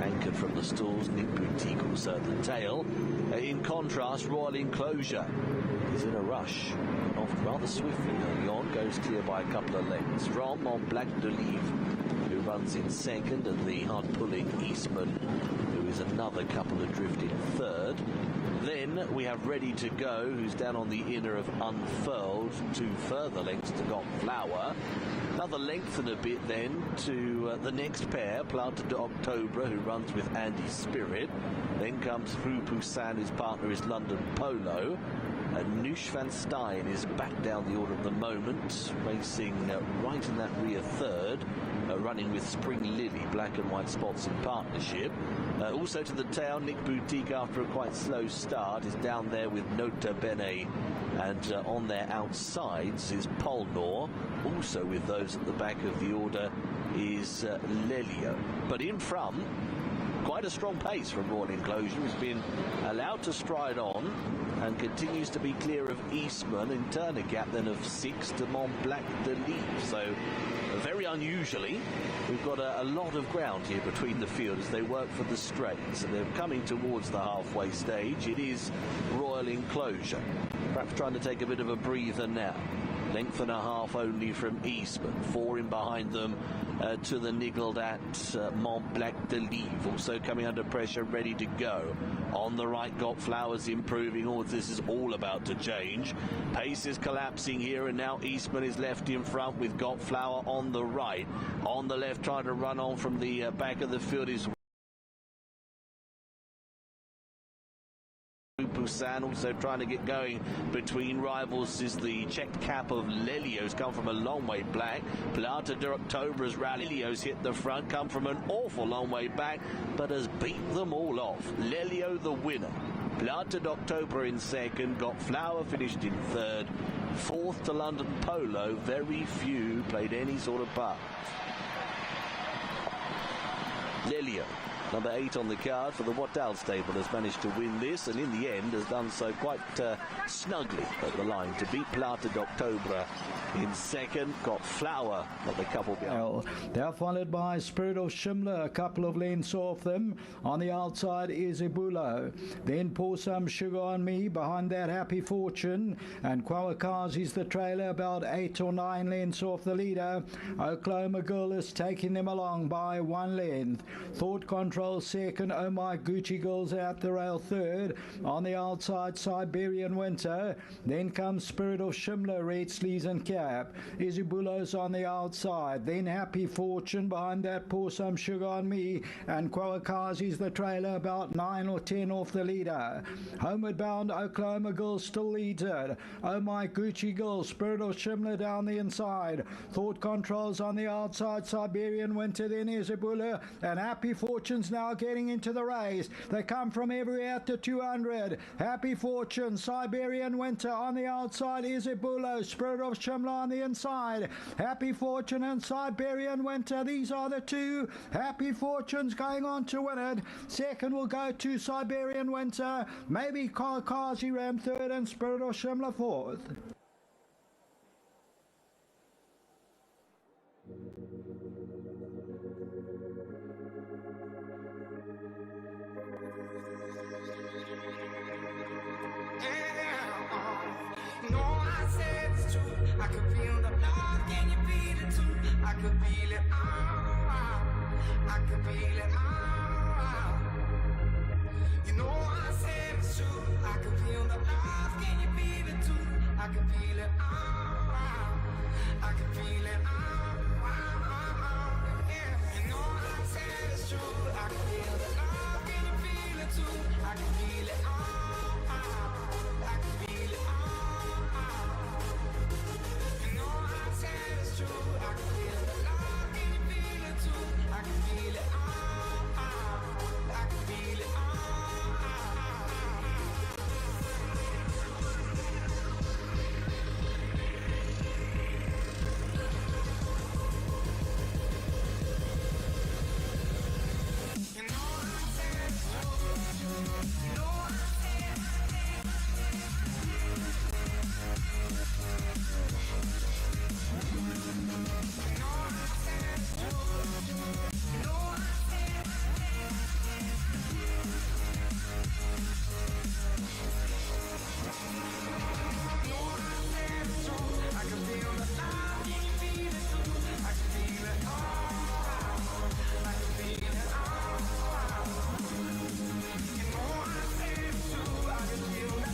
anchored from the stalls. Nick Boutique also at the tail. In contrast, Royal Enclosure is in a rush. Off rather swiftly early on. Goes clear by a couple of lengths from Mont Blanc de Livre, who runs in second, and the hard-pulling Eastman, who is another couple adrift in third. Then we have Ready to Go, who's down on the inner of Unfurled. 2 further lengths to Got Flower. Another length and a bit then to the next pair, Planted to October, who runs with Andy Spirit. Then comes Fru Poussin, his partner is London Polo. And Neuschwanstein is back down the order at the moment, racing right in that rear third, running with Spring Lily, black and white spots in partnership. Also to the tail, Nick Boutique, after a quite slow start, is down there with Nota Bene, and on their outsides is Polnor. Also with those at the back of the order is Lelio. But in front, quite a strong pace from Royal Enclosure, who's been allowed to stride on and continues to be clear of Eastman. In turn a gap then of 6 to Mont Blanc de Livre. So very unusually, we've got a lot of ground here between the field as they work for the straight. So they're coming towards the halfway stage. It is Royal Enclosure, perhaps trying to take a bit of a breather now. Length and a half only from Eastman. 4 in behind them to the niggled at Mont Blanc de Livre. Also coming under pressure, Ready to Go. On the right, Got Flowers improving. Oh, this is all about to change. Pace is collapsing here, and now Eastman is left in front with Got Flower on the right. On the left, trying to run on from the back of the field is Poussin, also trying to get going between rivals is the checked cap of Lelio's come from a long way back. Plata de October's rally. Lelio's hit the front, come from an awful long way back, but has beat them all off. Lelio the winner. Plata de October in second, Got Flower finished in third. Fourth to London Polo. Very few played any sort of part. Lelio number 8 on the card for the Waddell stable, has managed to win this, and in the end has done so quite snugly at the line to beat Plata d'October in second. Got Flower of the couple behind. They're followed by Spirit of Shimla, a couple of lengths off them. On the outside is Ibulo. Then Pour Some Sugar on Me. Behind that, Happy Fortune. And Kwawakazi's the trailer, about 8 or 9 lengths off the leader. Oklahoma Girl is taking them along by 1 length. Thought Control second. Oh My Gucci Girl's out the rail third. On the outside, Siberian Winter. Then comes Spirit of Shimla, Red Sleeves and Cap. Izubulo's on the outside. Then Happy Fortune. Behind that, Pour Some Sugar on Me. And Kwawakazi's the trailer, about 9 or 10 off the leader. Homeward bound, Oklahoma Girl still leads it. Oh My Gucci Girl, Spirit of Shimla down the inside. Thought Control's on the outside. Siberian Winter, then Isabula. And Happy Fortune's now getting into the race. They come from everywhere at the 200. Happy Fortune, Siberian Winter on the outside. Isabula, Spirit of Shimla on the inside. Happy Fortune and Siberian Winter. These are the two. Happy Fortune's going on to win it. Second will go to Siberian Winter. Maybe Kazi Ram third and Spirit of Shimla fourth. I could feel the love, can you feel it too? I could feel it, I could feel it, You know I said it's true. I could feel the love, can you feel it too? I could feel it, I could feel it, yeah. You know I said it's true. I could feel the love, can you feel it too? I could feel it, I could feel it, it's true. I can feel the love, can you feel it too? I can feel it, I can feel it, You know I said it's true. You know I said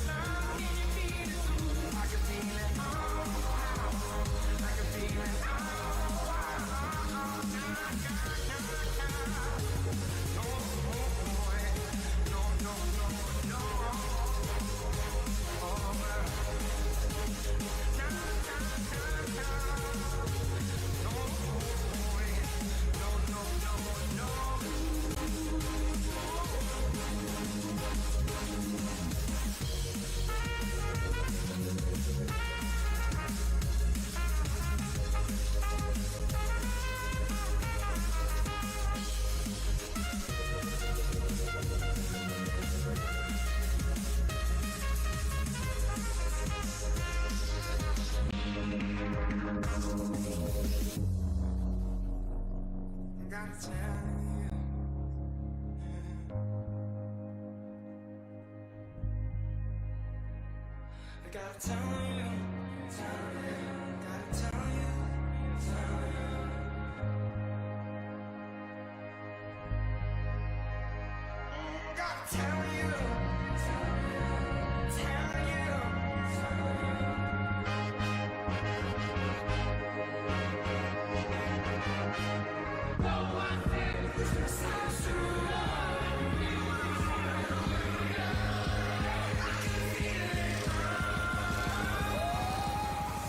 gotta tell you, gotta tell you, gotta tell you,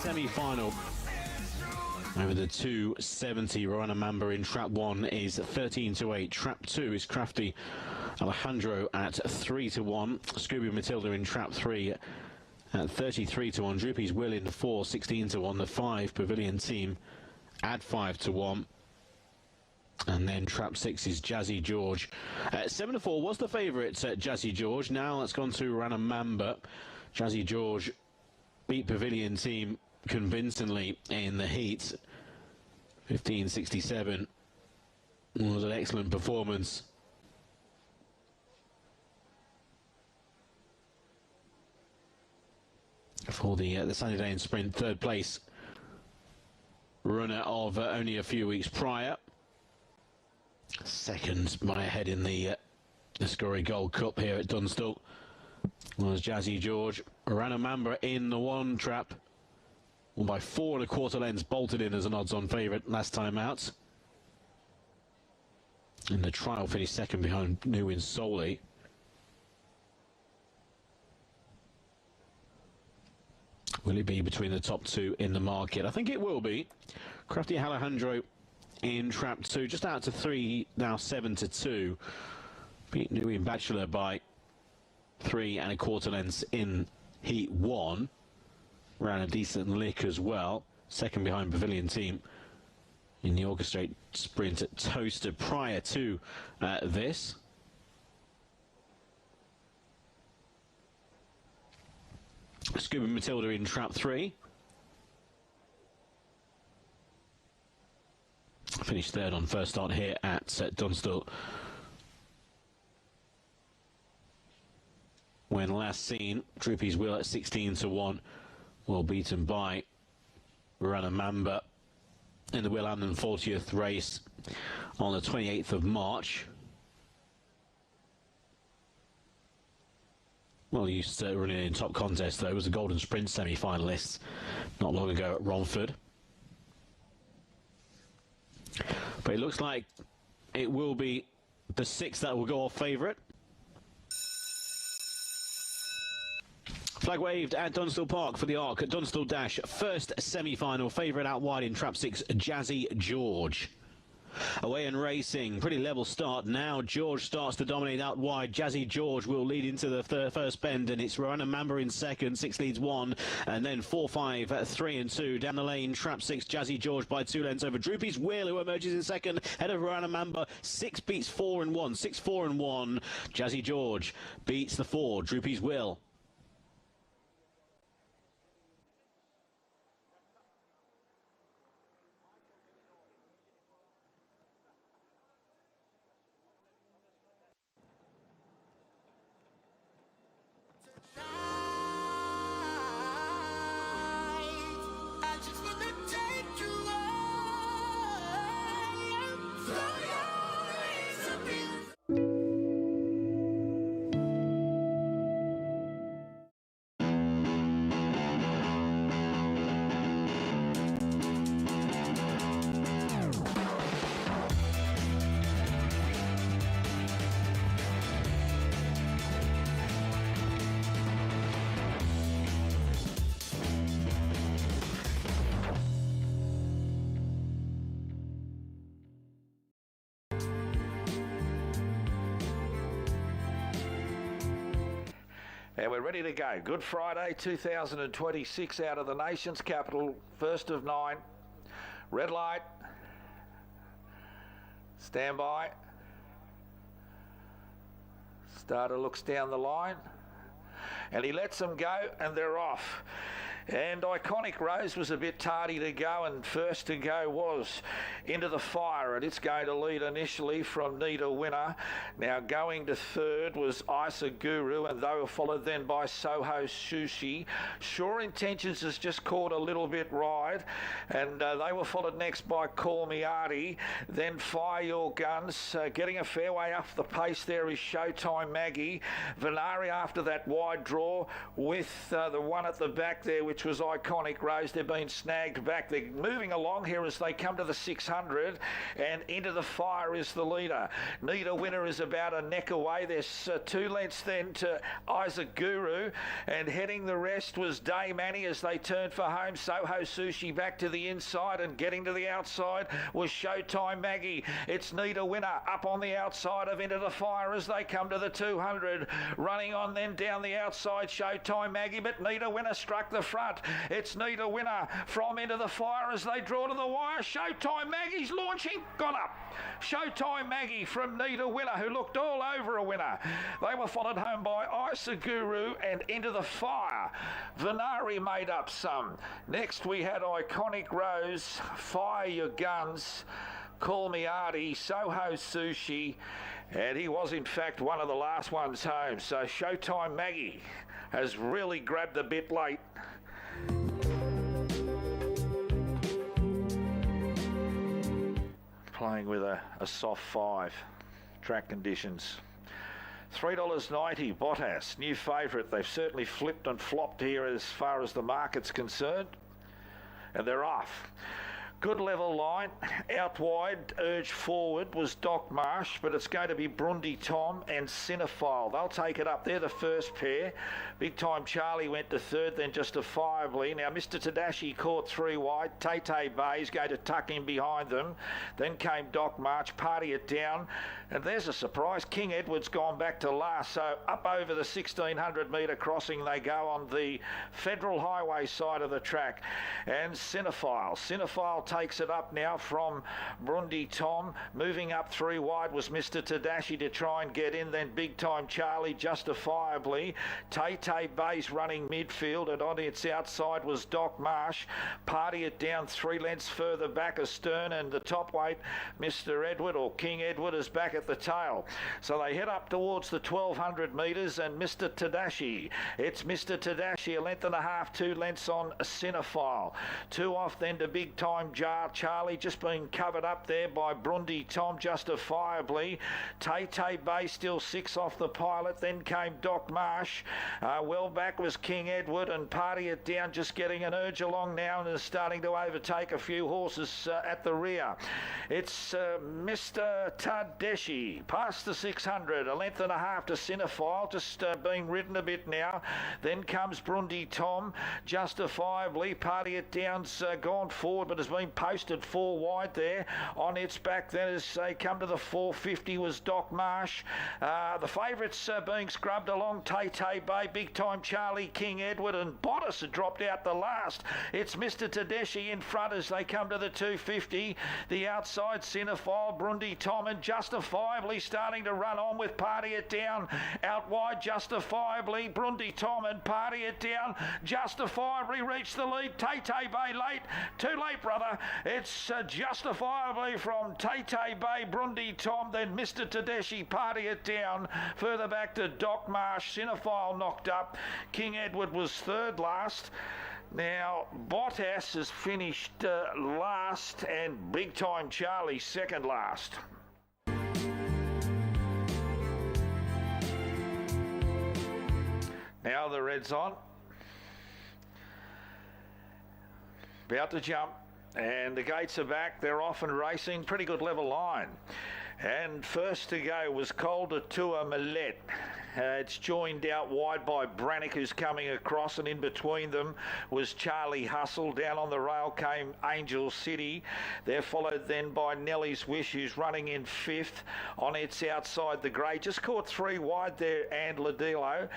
Semi-final over the 270. Rowana Mamba in trap 1 is 13-8. Trap 2 is Crafty Alejandro at 3-1. Scooby Matilda in trap 3 at 33-1. Droopy's Will in 4, 16-1. The 5 Pavilion Team at 5-1. And then trap 6 is Jazzy George. 7-4 was the favourite, Jazzy George. Now it's gone to Rana Mamba. Jazzy George beat Pavilion Team convincingly in the heat. 15.67 was an excellent performance. For the Sunny Day and Sprint, third place runner of only a few weeks prior. Second by ahead in the Scurry Gold Cup here at Dunstall was Jazzy George. Rana Mamba in the one trap. Won by 4 1/4 lengths, bolted in as an odds-on favourite last time out. In the trial, finished second behind New Win Solely. Will it be between the top two in the market? I think it will be. Crafty Alejandro in trap 2, just out to 3, now 7-2. Beat New Win Bachelor by 3 1/4 lengths in heat 1. Ran a decent lick as well. Second behind Pavilion Team in the Orchestrate Sprint at Toaster prior to this. Scuba Matilda in trap 3. Finished third on first start here at Dunstall. When last seen, Droopy's Will at 16-1, well beaten by Rana Mamba in the Will Andon 40th race on the 28th of March. Well, he used to running in top contest though, was the Golden Sprint semi-finalist not long ago at Romford. But it looks like it will be the 6 that will go off favourite. Flag waved at Dunstall Park for the Arc at Dunstall Dash. First semi-final, favourite out wide in trap 6, Jazzy George. Away and racing, pretty level start now. George starts to dominate out wide. Jazzy George will lead into the first bend, and it's Rana Mamba in second. 6 leads 1, and then 4, 5, 3 and 2 down the lane. Trap 6, Jazzy George by 2 lengths over Droopy's Will, who emerges in second, head of Rana Mamba. 6 beats 4 and 1. 6, 4 and 1. Jazzy George beats the 4, Droopy's Will. And we're ready to go. Good Friday 2026 out of the nation's capital, first of 9. Red light. Stand by. Starter looks down the line. And he lets them go, and they're off. And Iconic Rose was a bit tardy to go, and first to go was Into the Fire, and it's going to lead initially from Nita Winner. Now going to third was Isa Guru, and they were followed then by Soho Sushi. Sure Intentions has just caught a little bit wide, and they were followed next by Call Me Artie. Then Fire Your Guns, getting a fair way up the pace there is Showtime Maggie. Venari after that wide draw with the one at the back there, which was Iconic Rose. They've been snagged back. They're moving along here as they come to the 600, and Into the Fire is the leader. Nita Winner is about a neck away. There's 2 lengths then to Isaac Guru, and heading the rest was Day Manny as they turned for home. Soho Sushi back to the inside, and getting to the outside was Showtime Maggie. It's Nita Winner up on the outside of Into the Fire as they come to the 200. Running on then down the outside Showtime Maggie, but Nita Winner struck the front. It's Nita Winner from Into the Fire as they draw to the wire. Showtime Maggie's launching, got up. Showtime Maggie from Nita Winner, who looked all over a winner. They were followed home by Isa Guru and Into the Fire. Venari made up some. Next we had Iconic Rose, Fire Your Guns, Call Me Artie, Soho Sushi, and he was in fact one of the last ones home. So Showtime Maggie has really grabbed a bit late. Playing with a soft 5, track conditions. $3.90, Bottas, new favourite. They've certainly flipped and flopped here as far as the market's concerned. And they're off. Good level line, out wide, urged forward was Doc Marsh, but it's going to be Brundy Tom and Cinephile. They'll take it up. They're the first pair. Big Time Charlie went to third, then justifiably. Now, Mr. Tadashi caught 3 wide. Tay Bay's going to tuck in behind them. Then came Doc March, Party It Down. And there's a surprise. King Edward's gone back to last. So up over the 1,600 metre crossing they go on the Federal Highway side of the track. And Cinephile takes it up now from Brundy Tom. Moving up 3 wide was Mr. Tadashi to try and get in. Then Big Time Charlie justifiably. Tay Bay's running midfield, and on its outside was Doc Marsh. Party It Down 3 lengths further back astern, and the top weight, Mr. Edward or King Edward, is back at the tail. So they head up towards the 1,200 metres, and Mr. Tadashi. It's Mr. Tadashi, 1.5 lengths, 2 lengths on Cinephile. 2 off then to Big Time Charlie, just being covered up there by Brundy Tom justifiably. Tay Bay still 6 off the pilot. Then came Doc Marsh. Well back was King Edward, and Party It Down just getting an urge along now and is starting to overtake a few horses at the rear. It's Mr. Tadashi past the 600, 1.5 lengths to Cinephile, just being ridden a bit now. Then comes Brundy Tom justifiably. Party It Down's gone forward but has been posted 4 wide there. On its back then as they come to the 450 was Doc Marsh. The favourites being scrubbed along, Tay Bay, Big Time Charlie, King Edward, and Bottas had dropped out the last. It's Mr. Tadashi in front as they come to the 250. The outside Cinephile, Brundy Tom, and justifiably starting to run on with Party It Down. Out wide justifiably, Brundy Tom and Party It Down justifiably reach the lead. Tay Bay late, too late brother. It's justifiably from Tay Bay, Brundy Tom, then Mr. Tadashi, Party It Down. Further back to Doc Marsh, Cinephile knocked up. King Edward was third last. Now, Bottas has finished last, and Big Time Charlie second last. Now the red's on. About to jump. And the gates are back. They're off and racing. Pretty good level line. And first to go was Calder Tour Millet. It's joined out wide by Brannick, who's coming across, and in between them was Charlie Hustle. Down on the rail came Angel City. They're followed then by Nellie's Wish, who's running in 5th. On its outside, the grey just caught 3 wide there, and Ladilo.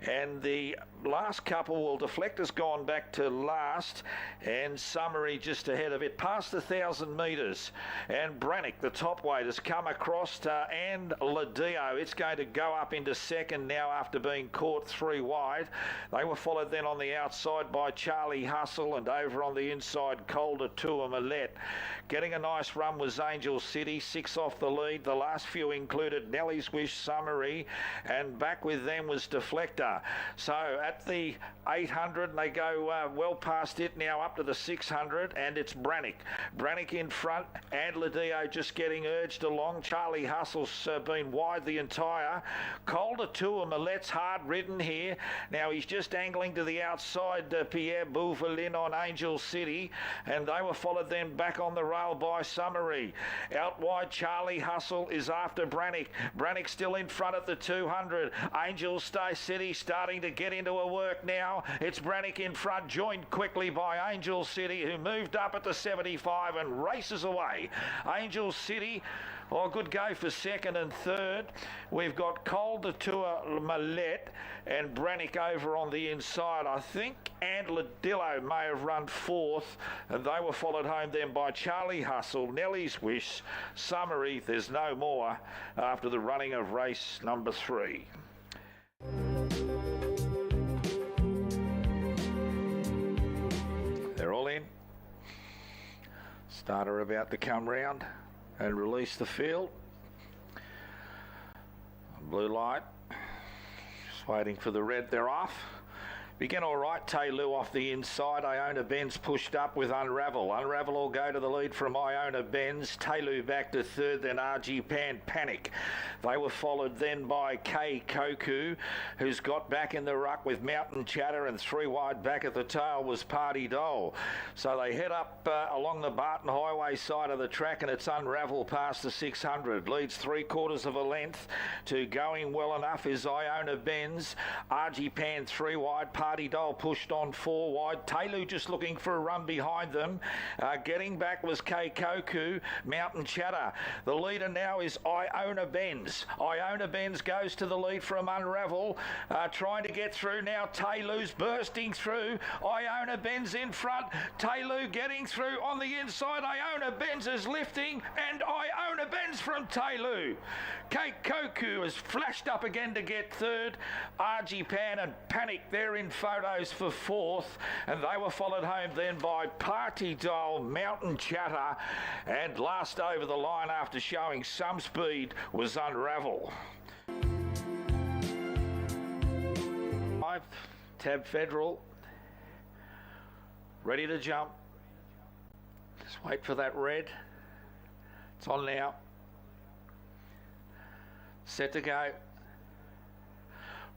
And the last couple, well, Deflector's gone back to last, and Summary just ahead of it, past 1,000 metres. And Brannick, the top weight, has come across and Ladilo. It's going to go up into second now after being caught 3 wide. They were followed then on the outside by Charlie Hustle, and over on the inside Calder Tour Millet. Getting a nice run was Angel City, 6 off the lead. The last few included Nellie's Wish, Summary, and back with them was Deflector. So at the 800, they go well past it now up to the 600, and it's Brannick. Brannick in front, and Ladilo just getting urged along. Charlie Hustle's been wide the entire. Calder Tour Millet's hard ridden here. Now he's just angling to the outside, Pierre Bouvelin on Angel City, and they were followed then back on the rail by Summary. Out wide, Charlie Hustle is after Brannick. Brannick still in front at the 200. Angel City starting to get into a work now. It's Brannick in front, joined quickly by Angel City, who moved up at the 75 and races away. Angel City Oh, good go for second and third. We've got Col de Tour Mallet and Brannick over on the inside. I think Antledillo may have run fourth, and they were followed home then by Charlie Hustle, Nelly's Wish, Summary, There's No More, after the running of race number 3. They're all in. Starter about to come round and release the field. Blue light. Just waiting for the red. They're off. Begin all right. Taylor off the inside. Iona Benz pushed up with Unravel. Unravel will go to the lead from Iona Benz. Taylor back to third, then RG Pan Panic. They were followed then by K Koku, who's got back in the ruck with Mountain Chatter, and 3 wide back at the tail was Party Doll. So they head up along the Barton Highway side of the track, and it's Unravel past the 600. Leads 3/4 of a length to Going Well Enough is Iona Benz. RG Pan 3 wide. Party Doll pushed on 4 wide. Taylor just looking for a run behind them. Getting back was K Koku. Mountain Chatter. The leader now is Iona Benz. Iona Benz goes to the lead from Unravel. Trying to get through now. Taylor's bursting through. Iona Benz in front. Taylor getting through on the inside. Iona Benz is lifting, and Iona Benz from Taylor. K Koku has flashed up again to get third. RG Pan and Panic there in photos for fourth, and they were followed home then by Party Doll, Mountain Chatter, and last over the line after showing some speed was Unravel. 5, Tab Federal, ready to jump. Just wait for that red. It's on now. Set to go.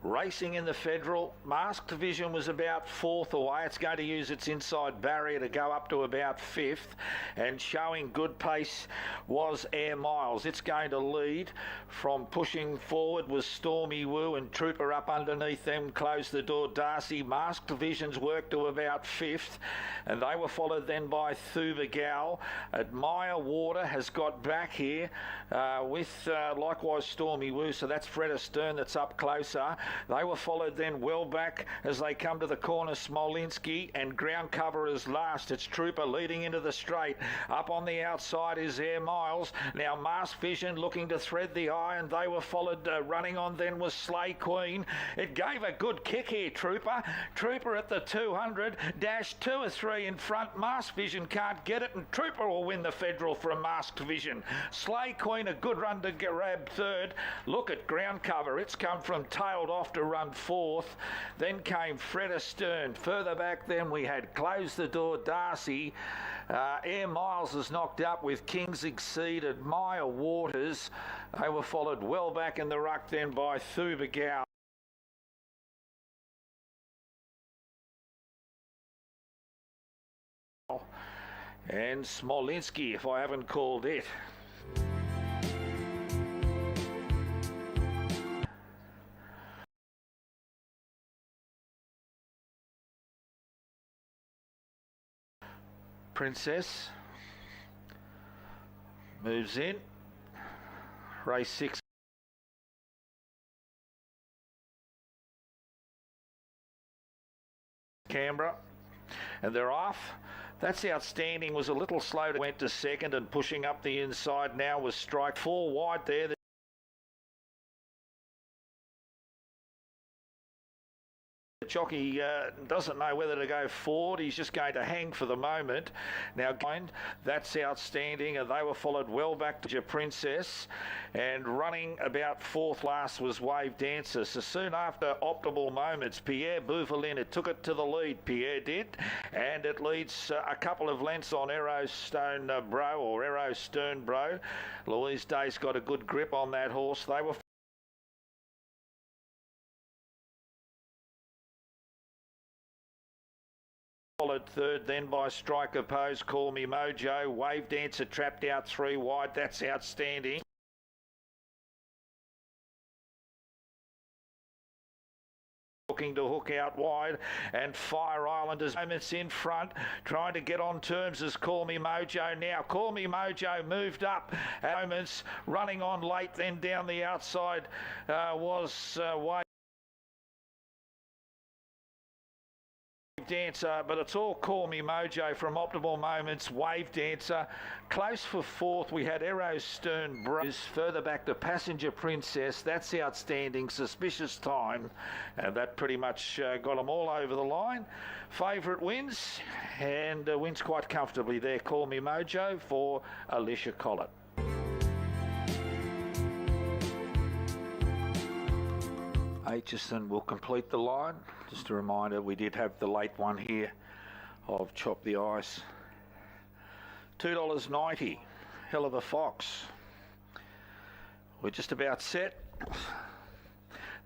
Racing in the Federal. Masked Vision was about 4th away. It's going to use its inside barrier to go up to about 5th. And showing good pace was Air Miles. It's going to lead. From pushing forward was Stormy Woo, and Trooper up underneath them. Closed the door. Darcy. Masked Vision's worked to about 5th. And they were followed then by Thuba Gal. Admire Water has got back here with likewise Stormy Woo. So that's Fred Astern that's up closer. They were followed then well back as they come to the corner. Smolinski, and Ground Cover is last. It's Trooper leading into the straight. Up on the outside is Air Miles. Now Masked Vision looking to thread the eye, and they were followed running on then was Slay Queen. It gave a good kick here, Trooper. Trooper at the 200, dash 2 or 3 in front. Masked Vision can't get it, and Trooper will win the Federal from Masked Vision. Slay Queen a good run to grab third. Look at Ground Cover. It's come from tailed off to run 4th. Then came Fred Astern. Further back then we had Close the Door Darcy. Air Miles is knocked up with Kings Exceed. Admire Waters. They were followed well back in the ruck then by Thuba Gal. And Smolinski, if I haven't called it. Princess moves in. Race 6. Canberra, and they're off. That's Outstanding. Was a little slow to went to second, and pushing up the inside now was Strike. 4 wide there. The jockey doesn't know whether to go forward. He's just going to hang for the moment. Now, that's Outstanding, and they were followed well back to Princess, and running about 4th last was Wave Dancer. So soon after Optimal Moments, Pierre Bouvelin, it took it to the lead. Pierre did, and it leads a couple of lengths on Aerostone Bro, or Aero Stern Bro. Louise Day's got a good grip on that horse. They were followed third then by Striker Pose, Call Me Mojo. Wave Dancer trapped out 3 wide. That's Outstanding. looking to hook out wide, and Fire Islanders moments in front, trying to get on terms as Call Me Mojo now. Call Me Mojo moved up at moments, running on late, then down the outside was Wave Dancer, but it's all Call Me Mojo from Optimal Moments. Wave Dancer close for fourth. We had Arrow Stern Bros further back to Passenger Princess. That's outstanding. Suspicious Time, and that pretty much got them all over the line. Favourite wins, and wins quite comfortably there. Call Me Mojo for Alicia Collett. Aitchison will complete the line. Just a reminder, we did have the late one here of Chop the Ice. $2.90, Hell of a Fox. We're just about set.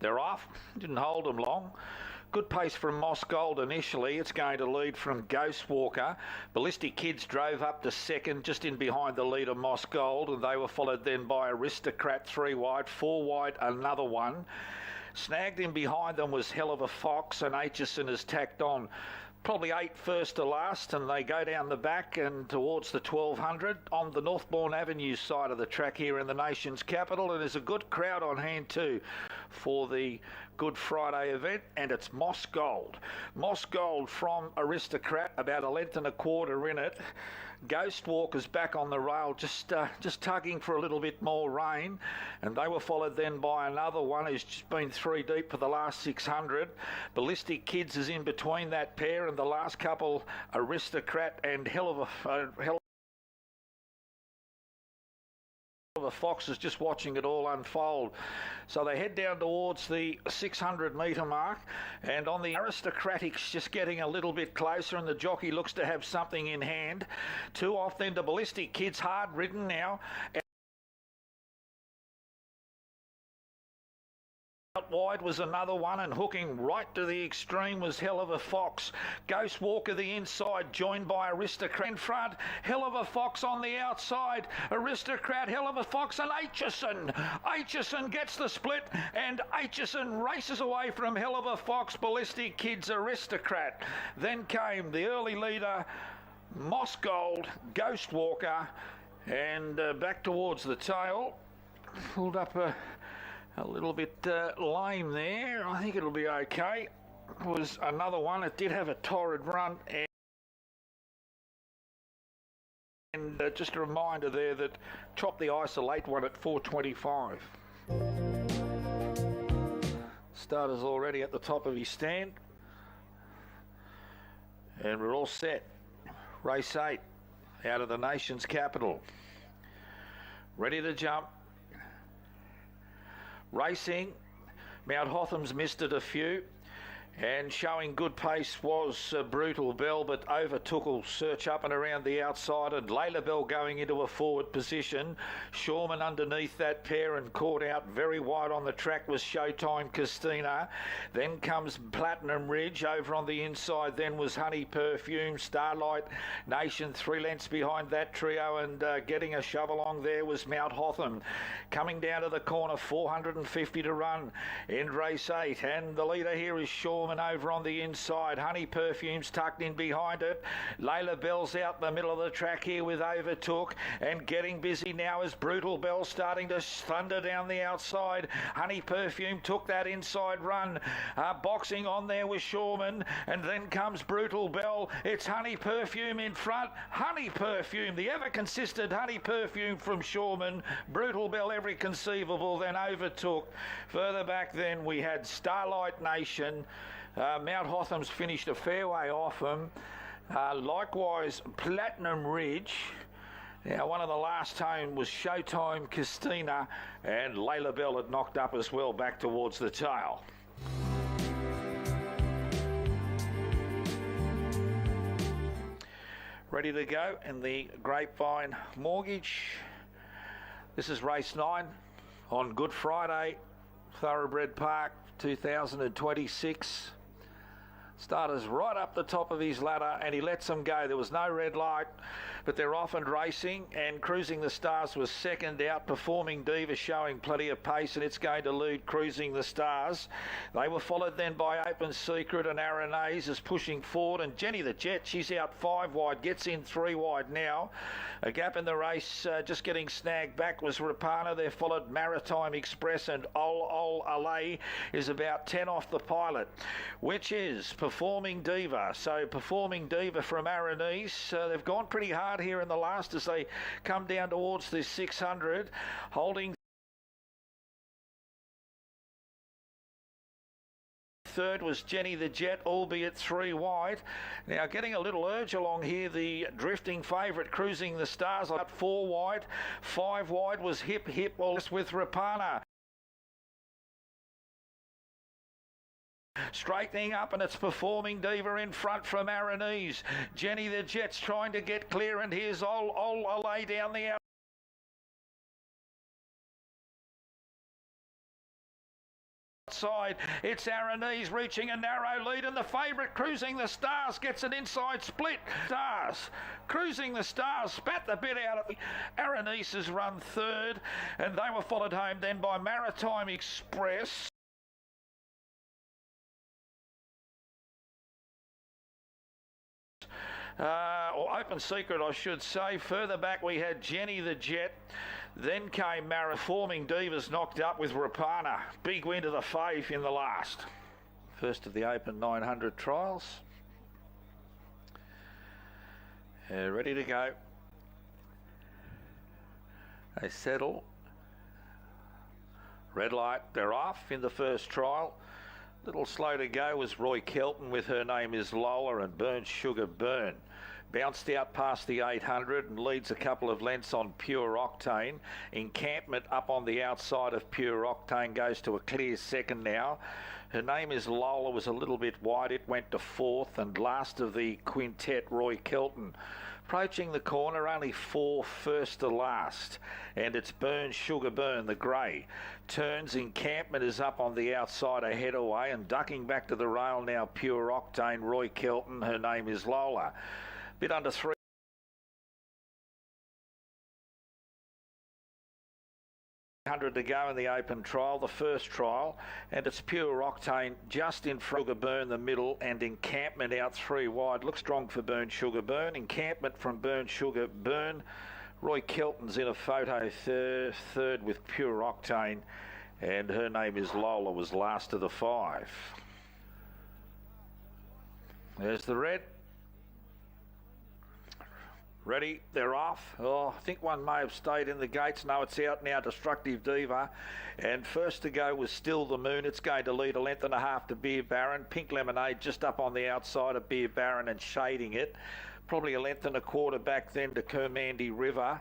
They're off, didn't hold them long. Good pace from Moss Gold initially. It's going to lead from Ghost Walker. Ballistic Kids drove up to second, just in behind the leader Moss Gold, and they were followed then by Aristocrat 3 wide, 4 wide, another one. Snagged in behind them was Hell of a Fox, and Aitchison has tacked on. Probably 8 first to last, and they go down the back and towards the 1200 on the Northbourne Avenue side of the track here in the nation's capital. And there's a good crowd on hand too for the Good Friday event, and it's Moss Gold. Moss Gold from Aristocrat, about a length and a quarter in it. Ghost Walker's back on the rail, just tugging for a little bit more rain, and they were followed then by another one who's just been 3 deep for the last 600. Ballistic Kids is in between that pair, and the last couple, Aristocrat and Hell of a Fox is just watching it all unfold. So they head down towards the 600 metre mark, and on the Aristocratics just getting a little bit closer, and the jockey looks to have something in hand. 2 off then to Ballistic Kids, hard ridden now. Out wide was another one, and hooking right to the extreme was Hell of a Fox. Ghost Walker the inside, joined by Aristocrat in front. Hell of a Fox on the outside. Aristocrat, Hell of a Fox, and Aitchison. Aitchison gets the split, and Aitchison races away from Hell of a Fox, Ballistic Kids, Aristocrat. Then came the early leader, Moss Gold, Ghost Walker, and back towards the tail. Pulled up a little bit lame there. I think it'll be okay. It was another one. It did have a torrid run. And just a reminder there that Chop the Ice, a late one at 4:25. Starter's already at the top of his stand. And we're all set. Race 8 out of the nation's capital. Ready to jump. Racing, Mount Hotham's missed it a few, and showing good pace was Brutal Bell, but overtook will search up and around the outside, and Layla Bell going into a forward position. Shawman underneath that pair and caught out very wide on the track was Showtime Christina. Then comes Platinum Ridge over on the inside, then was Honey Perfume, Starlight Nation 3 lengths behind that trio, and getting a shove along there was Mount Hotham. Coming down to the corner, 450 to run in race 8, and the leader here is Shawman over on the inside. Honey Perfume's tucked in behind it. Layla Bell's out the middle of the track here with Overtook, and getting busy now is Brutal Bell starting to thunder down the outside. Honey Perfume took that inside run. Boxing on there with Shawman, and then comes Brutal Bell. It's Honey Perfume in front. Honey Perfume, the ever consistent Honey Perfume from Shawman. Brutal Bell every conceivable, then Overtook. Further back then we had Starlight Nation. Mount Hotham's finished a fair way off them. Likewise, Platinum Ridge. Now, one of the last home was Showtime Christina, and Layla Bell had knocked up as well back towards the tail. Ready to go in the Grapevine Mortgage. This is race 9 on Good Friday, Thoroughbred Park 2026. Starter's right up the top of his ladder and he lets them go. There was no red light, but they're off and racing, and Cruising the Stars was second out. Performing Diva showing plenty of pace, and it's going to lead Cruising the Stars. They were followed then by Open Secret, and Aranese is pushing forward, and Jenny the Jet, she's out 5 wide, gets in 3 wide now. A gap in the race, just getting snagged back was Rapana. They're followed Maritime Express, and Ol Alay is about 10 off the pilot, which is Performing Diva. So Performing Diva from Aranese, they've gone pretty hard here in the last as they come down towards this 600, holding third was Jenny the Jet, albeit 3 wide. Now getting a little urge along here, the drifting favourite Cruising the Stars, up 4 wide. 5 wide was Hip with Rapana. Straightening up, and it's Performing Diva in front from Aranese. Jenny the Jet's trying to get clear, and here's Ol Alay down the outside. It's Aranese reaching a narrow lead, and the favourite Cruising the Stars gets an inside split. Cruising the Stars spat the bit out of the Aranese has run third, and they were followed home then by Maritime Express. Or Open Secret, I should say. Further back we had Jenny the Jet. Then came Performing Divas knocked up with Rapana. Big win to the fave in the last. First of the Open 900 trials. Ready to go. They settle. Red light, they're off in the first trial. Little slow to go was Roy Kelton with Her Name Is Lola and Burn Sugar Burn. Bounced out past the 800 and leads a couple of lengths on Pure Octane. Encampment up on the outside of Pure Octane goes to a clear second now. Her Name Is Lola was a little bit wide. It went to 4th, and last of the quintet, Roy Kelton. Approaching the corner, only 4 first to last, and it's Burn Sugar Burn, the grey. Turns, Encampment is up on the outside ahead away, and ducking back to the rail now, Pure Octane, Roy Kelton, Her Name Is Lola. Bit under 3. To go in the open trial, the first trial, and it's Pure Octane just in front of Burn the middle, and Encampment out 3 wide. Looks strong for Burn Sugar Burn. Encampment from Burn Sugar Burn. Roy Kelton's in a photo third with Pure Octane, and Her Name Is Lola was last of the 5. There's the red. Ready, they're off. Oh, I think one may have stayed in the gates. No, it's out now, Destructive Diva. And first to go was Still the Moon. It's going to lead a length and a half to Beer Baron. Pink Lemonade just up on the outside of Beer Baron and shading it. Probably a length and a quarter back then to Kermandy River.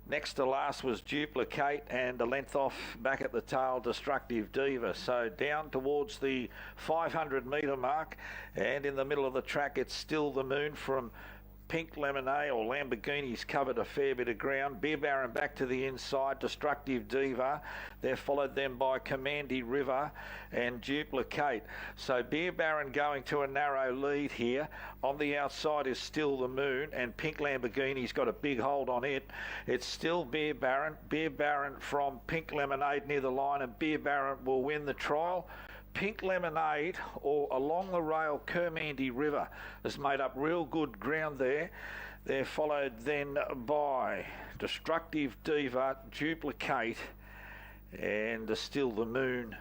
Next to last was Duplicate, and a length off back at the tail, Destructive Diva. So down towards the 500 metre mark, and in the middle of the track it's Still the Moon from Pink Lemonade, or Lamborghini's covered a fair bit of ground. Beer Baron back to the inside, Destructive Diva. They're followed then by Kermandy River and Duplicate. So Beer Baron going to a narrow lead here. On the outside is Still the Moon, and Pink Lamborghini's got a big hold on it. It's still Beer Baron. Beer Baron from Pink Lemonade near the line, and Beer Baron will win the trial. Pink Lemonade, or along the rail, Kermandy River has made up real good ground there. They're followed then by Destructive Diva, Duplicate, and Still the Moon.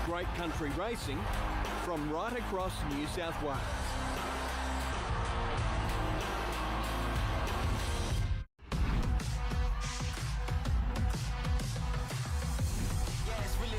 Great country racing from right across New South Wales. Yeah, it's really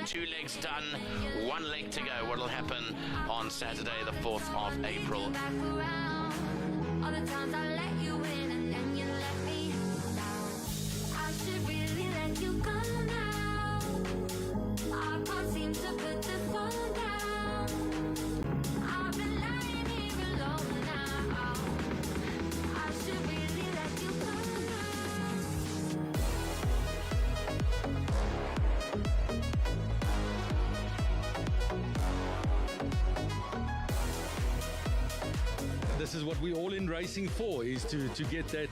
2 legs done, 1 leg to go. What'll happen on Saturday, the 4th of April? All the times I let you in and then you let me down. I should really let you go now. I can't seem to put the phone down. I've been lying here alone now. I should really let you go This is what we're all in racing for, is to get that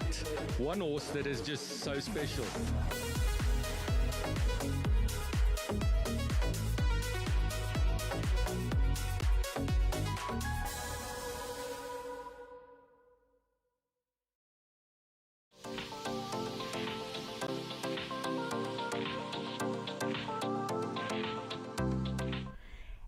one horse that is just so special.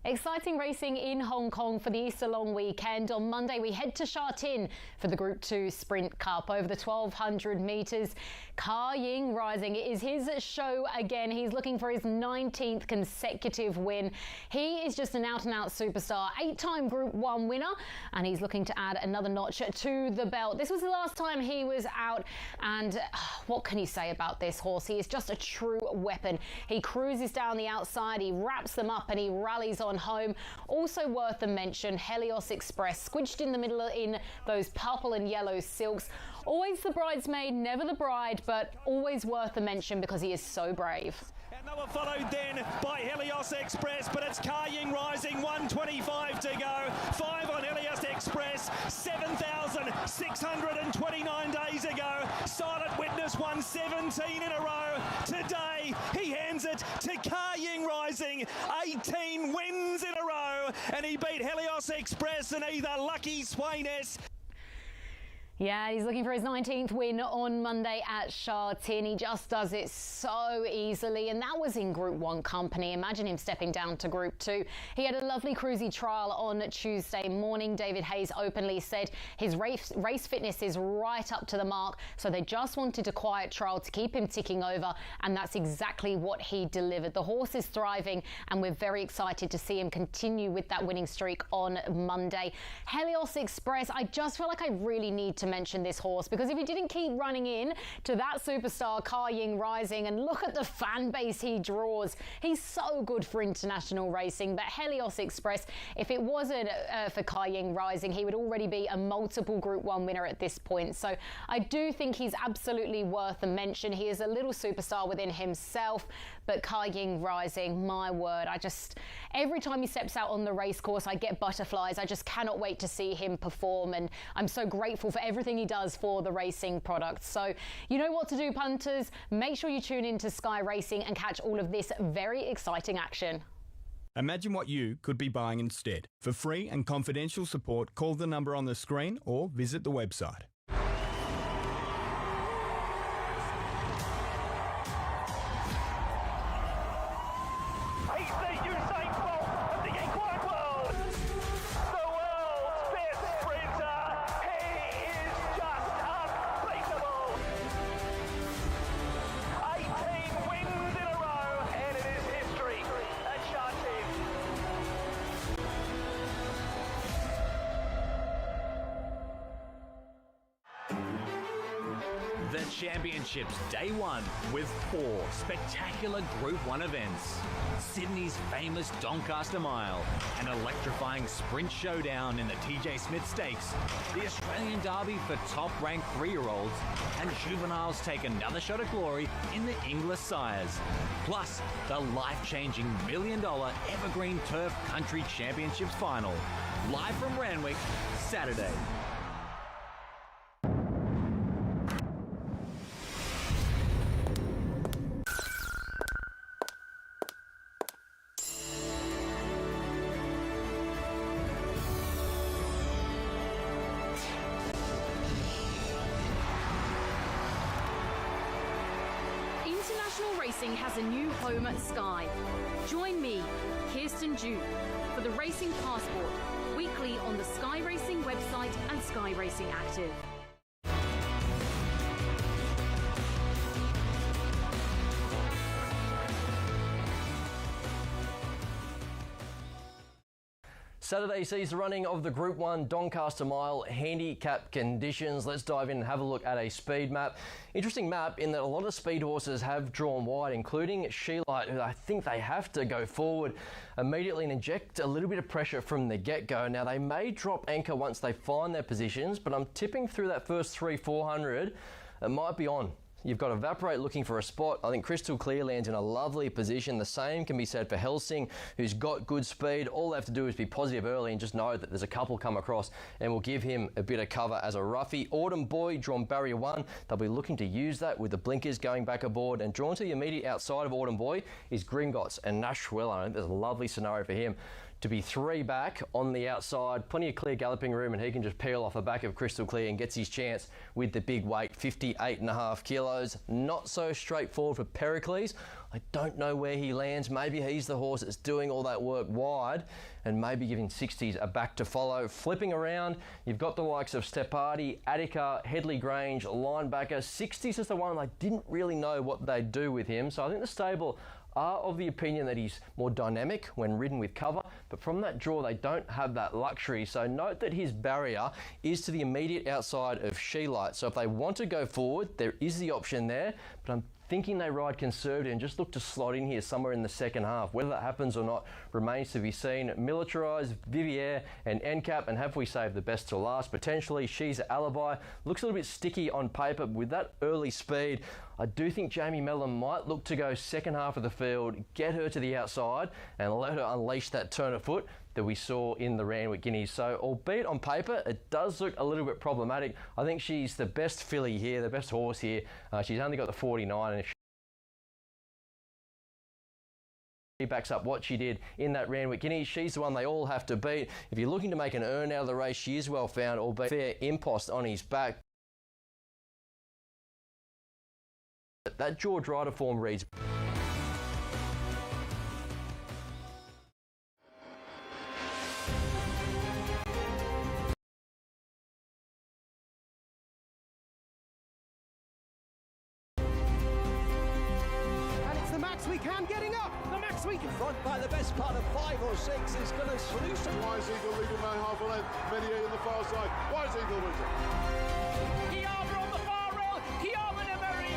Exciting racing in Hong Kong for the Easter long weekend. On Monday, we head to Sha Tin for the Group 2 Sprint Cup. Over the 1,200 metres, Ka Ying Rising. It is his show again. He's looking for his 19th consecutive win. He is just an out-and-out superstar, 8-time Group 1 winner, and he's looking to add another notch to the belt. This was the last time he was out, and what can you say about this horse? He is just a true weapon. He cruises down the outside, he wraps them up, and he rallies on home. Also worth the mention, Helios Express, squidged in the middle in those purple and yellow silks. Always the bridesmaid, never the bride, but always worth the mention because he is so brave. And they were followed then by Helios Express, but it's Ka Ying Rising, 1:25 to go. 5 on Helios Express, 7,629 days ago. Silent Witness won 17 in a row. Today, he hands it to Ka Ying Rising, 18 wins in a row, and he beat Helios Express and either Lucky Swainess. Yeah, he's looking for his 19th win on Monday at Sha Tin. He just does it so easily, and that was in Group 1 company. Imagine him stepping down to Group 2. He had a lovely cruisy trial on Tuesday morning. David Hayes openly said his race fitness is right up to the mark, so they just wanted a quiet trial to keep him ticking over, and that's exactly what he delivered. The horse is thriving, and we're very excited to see him continue with that winning streak on Monday. Helios Express, I just feel like I really need to mention this horse, because if he didn't keep running in to that superstar Ka Ying Rising, and look at the fan base he draws, he's so good for international racing. But Helios Express, if it wasn't for Ka Ying Rising, he would already be a multiple Group 1 winner at this point. So I do think he's absolutely worth a mention. He is a little superstar within himself, but Ka Ying Rising, my word, every time he steps out on the race course, I get butterflies. I just cannot wait to see him perform, and I'm so grateful for everything he does for the racing product. So you know what to do, punters. Make sure you tune in to Sky Racing and catch all of this very exciting action. Imagine what you could be buying instead. For free and confidential support, call the number on the screen or visit the website. The Championships Day 1 with 4 spectacular Group 1 events. Sydney's famous Doncaster Mile, an electrifying sprint showdown in the TJ Smith Stakes, the Australian Derby for top-ranked 3-year-olds, and juveniles take another shot at glory in the Inglis Sires. Plus, the life-changing $1 million Evergreen Turf Country Championships Final. Live from Randwick, Saturday. International racing has a new home at Sky. Join me, Kirsten Duke, for the Racing Passport, weekly on the Sky Racing website and Sky Racing Active. Saturday sees the running of the Group 1 Doncaster Mile handicap conditions. Let's dive in and have a look at a speed map. Interesting map in that a lot of speed horses have drawn wide, including She-Light, who I think they have to go forward immediately and inject a little bit of pressure from the get-go. Now, they may drop anchor once they find their positions, but I'm tipping through that first 300-400, it might be on. You've got Evaporate looking for a spot. I think Crystal Clear lands in a lovely position. The same can be said for Helsing, who's got good speed. All they have to do is be positive early and just know that there's a couple come across and will give him a bit of cover as a roughie. Autumn Boy drawn barrier 1. They'll be looking to use that with the blinkers going back aboard. And drawn to the immediate outside of Autumn Boy is Gringotts and Nashwell. I think there's a lovely scenario for him to be 3 back on the outside, plenty of clear galloping room, and he can just peel off the back of Crystal Clear and gets his chance with the big weight, 58.5 kilos. Not so straightforward for Pericles. I don't know where he lands. Maybe he's the horse that's doing all that work wide and maybe giving 60s a back to follow. Flipping around, you've got the likes of Stepardi, Attica, Headley Grange, linebacker. 60s is the one I didn't really know what they'd do with him. So I think the stable are of the opinion that he's more dynamic when ridden with cover, but from that draw they don't have that luxury. So note that his barrier is to the immediate outside of She-Light. So if they want to go forward, there is the option there, but I'm thinking they ride conservative and just look to slot in here somewhere in the second half. Whether that happens or not remains to be seen. Militarised, Vivier and NCAP, and have we saved the best till last? Potentially She's Alibi. Looks a little bit sticky on paper, but with that early speed, I do think Jamie Mellon might look to go second half of the field, get her to the outside and let her unleash that turn of foot that we saw in the Randwick Guineas. So, albeit on paper, it does look a little bit problematic. I think she's the best filly here, the best horse here. She's only got the 49, and if she backs up what she did in that Randwick Guineas, she's the one they all have to beat. If you're looking to make an earn out of the race, she is well found, albeit fair impost on his back. That George Ryder form reads. The Max We Can getting up. The Max We Can front by the best part of 5 or 6 is going to solution. Wise Eagle leading by half a length. Menier on the far side. Wise Eagle wins it. Kiama on the far rail. Kiama Emery.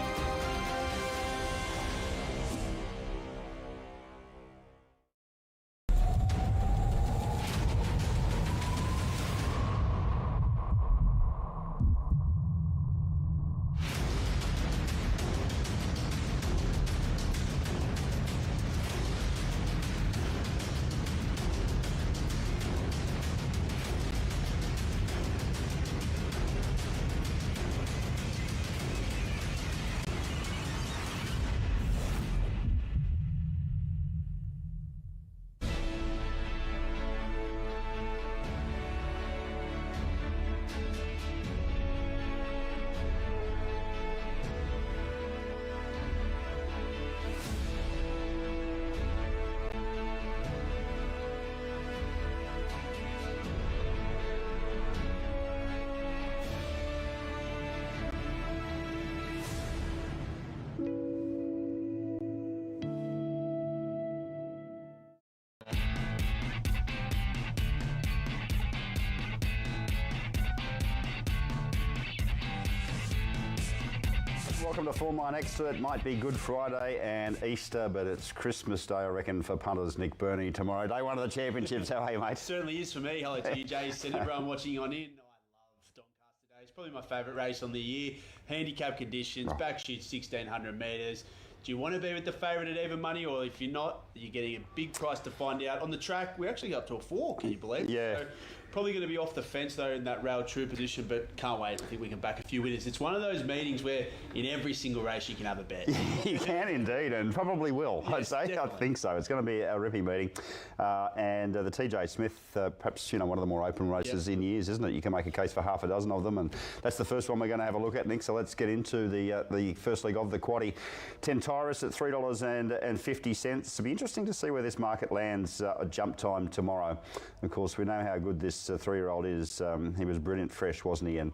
Welcome to Form Line Extra. It might be Good Friday and Easter, but it's Christmas Day, I reckon, for punters Nick Burney tomorrow. Day 1 of the championships. How are you, mate? It certainly is for me. Hello to you, Jason, everyone watching on in. I love Doncaster Day. It's probably my favourite race on the year. Handicap conditions, back shoot 1,600 metres. Do you want to be with the favourite at even money, or if you're not, you're getting a big price to find out. On the track, we actually got up to a 4, can you believe? Yeah. So, probably going to be off the fence though in that rail true position, but can't wait. I think we can back a few winners. It's one of those meetings where in every single race you can have a bet. You can indeed, and probably will. Yes, I'd say. definitely. I think so. It's going to be a ripping meeting, and the TJ Smith, perhaps one of the more open races in years, isn't it? You can make a case for half a dozen of them, and that's the first one we're going to have a look at, Nick. So let's get into the first leg of the quaddie. Tentaris at $3.50. It'll be interesting to see where this market lands at jump time tomorrow. Of course, we know how good this this 3-year-old is. He was brilliant fresh, wasn't he? And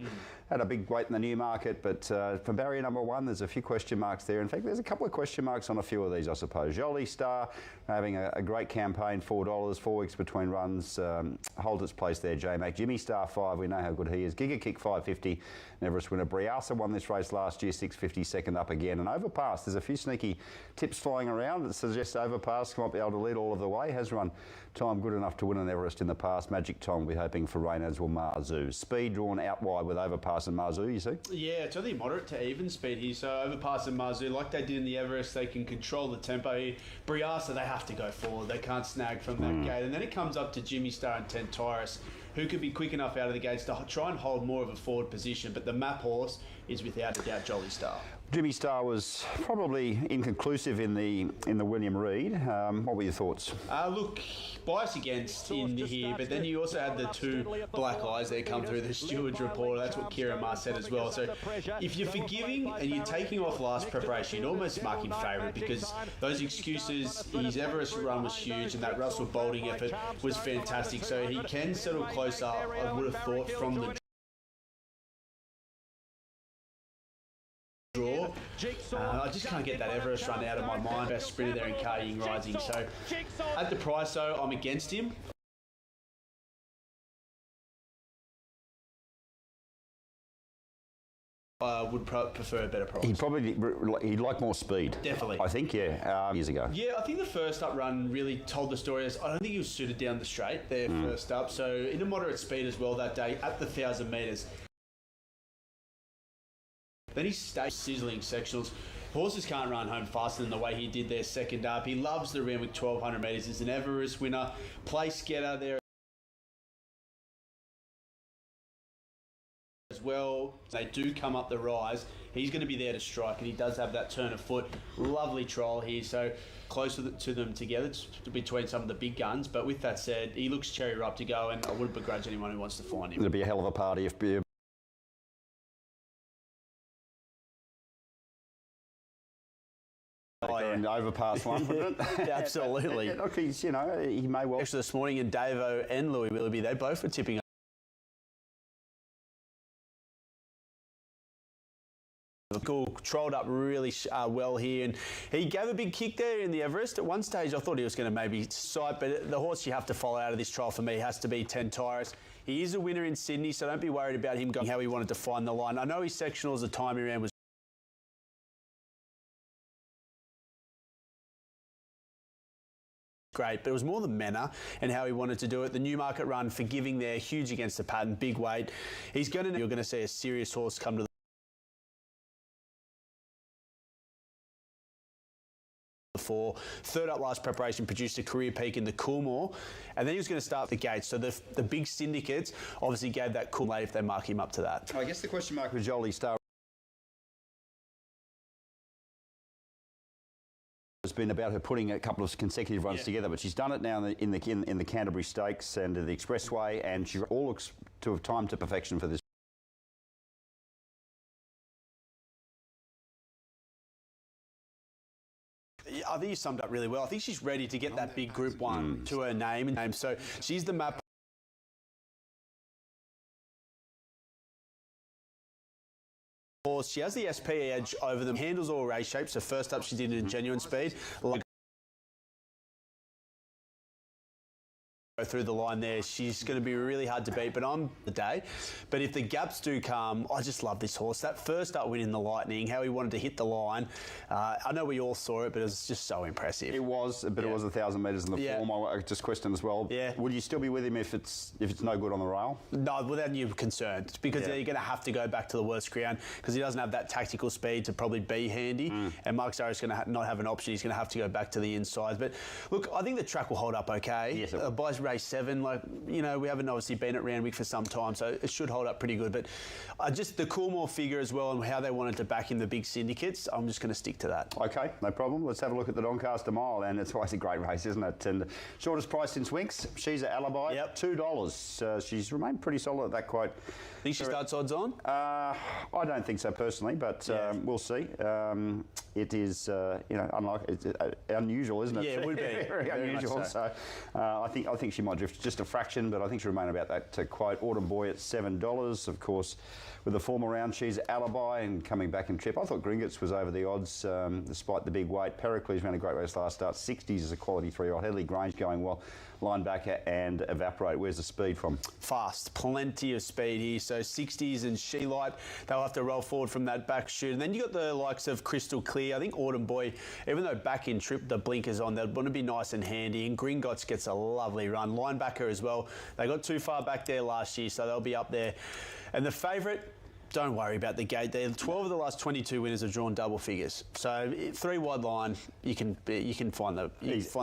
had a big weight in the Newmarket, but for barrier number 1, there's a few question marks there. In fact, there's a couple of question marks on a few of these, I suppose. Jolly Star having a great campaign, $4, 4 weeks between runs, holds its place there, J-Mac. Jimmy Star 5, we know how good he is. Giga Kick 550, Everest winner. Briasa won this race last year, 650, second up again. And Overpass, there's a few sneaky tips flying around that suggest Overpass might be able to lead all of the way. Has run time good enough to win an Everest in the past. Magic Tom will be hoping for rain, as will Marzu. Speed drawn out wide with Overpass and Marzu, you see? Yeah, it's only moderate to even speed here. So Overpass and Marzu, like they did in the Everest, they can control the tempo here. Briasa, they have to go forward. They can't snag from that gate. And then it comes up to Jimmy Star and Tentaurus, who could be quick enough out of the gates to try and hold more of a forward position. But the map horse is without a doubt Jolly Star. Jimmy Star was probably inconclusive in the William Reid. What were your thoughts? Look, bias against in here, but then you also had the 2 black eyes that come through the steward's report. That's what Kieran Marr said as well. So if you're forgiving and you're taking off last preparation, you'd almost mark him favourite, because those excuses, his Everest run was huge and that Russell Balding effort was fantastic. So he can settle closer, I would have thought, from the draw. I just can't get that Everest run out of my mind. Best sprinter there in Car Ying Rising. So at the price, though, I'm against him. Would prefer a better price. He'd like more speed. Definitely. I think, yeah, years ago. Yeah, I think the first up run really told the story. I don't think he was suited down the straight there first up. So in a moderate speed as well that day at the 1,000 metres. Then he stayed sizzling sectionals. Horses can't run home faster than the way he did there second up. He loves the Randwick 1,200 metres. He's an Everest winner, place getter there as well. They do come up the rise. He's going to be there to strike, and he does have that turn of foot. Lovely trial here, so closer to them together between some of the big guns. But with that said, he looks cherry ripe to go, and I wouldn't begrudge anyone who wants to find him. It'll be a hell of a party if and Overpass one, wouldn't it? Absolutely. Look, he's, you know, he may well. Actually, this morning, and Davo and Louis Willoughby, they both were tipping trolled up really well here, and he gave a big kick there in the Everest. At one stage I thought he was going to maybe sight, but the horse you have to follow out of this trial for me has to be Tentaurus. He is a winner in Sydney, so don't be worried about him going how he wanted to find the line. I know his sectionals, the time he ran was great, but it was more the manner and how he wanted to do it. The Newmarket run, forgiving there, huge against the pattern, big weight. You're going to see a serious horse come to the for. Third up last preparation produced a career peak in the Coolmore, and then he was going to start the gates. So the big syndicates obviously gave that cool late if they mark him up to that. I guess the question mark with Jolly Star has been about her putting a couple of consecutive runs together, but she's done it now in the Canterbury Stakes and the Expressway, and she all looks to have timed to perfection for this. I think you summed up really well. I think she's ready to get that big Group 1 to her name. So she's the map. She has the SP edge over them. Handles all race shapes. So first up, she did it in genuine speed. Through the line there, she's going to be really hard to beat, but on the day. But if the gaps do come, I just love this horse. That first up win in the Lightning, how he wanted to hit the line. I know we all saw it, but it was just so impressive. It was, but it was 1,000 metres in the form. I just questioned as well. Yeah. Would you still be with him if it's no good on the rail? No, without you concerned, because you're going to have to go back to the worst ground because he doesn't have that tactical speed to probably be handy. And Mark Zara's going to not have an option. He's going to have to go back to the inside. But look, I think the track will hold up okay. Yes, it will. By race 7, we haven't obviously been at Randwick for some time, so it should hold up pretty good. But just the Coolmore figure as well and how they wanted to back in the big syndicates, I'm just going to stick to that. Okay, no problem. Let's have a look at the Doncaster Mile, and it's always a great race, isn't it? And shortest price since Winks, she's an alibi, $2. She's remained pretty solid at that quote. Think she starts odds on? I don't think so personally, but we'll see. It is, unusual, isn't it? Yeah, it would be. Very unusual. So I think she she might drift just a fraction, but I think she'll remain about that quote. Autumn Boy at $7. Of course, with the form around, she's Alibi and coming back in trip. I thought Gringotts was over the odds despite the big weight. Pericles ran a great race last start. 60s is a quality 3-year-old. Headley Grange going well. Linebacker and Evaporate. Where's the speed from? Fast. Plenty of speed here. So 60s and She Light, they'll have to roll forward from that back chute. And then you got the likes of Crystal Clear. I think Autumn Boy, even though back in trip, the blinkers on, they'll want to be nice and handy. And Gringotts gets a lovely run. Linebacker as well. They got too far back there last year, so they'll be up there. And the favourite, don't worry about the gate there. 12 of the last 22 winners have drawn double figures. So 3 wide line, you can find the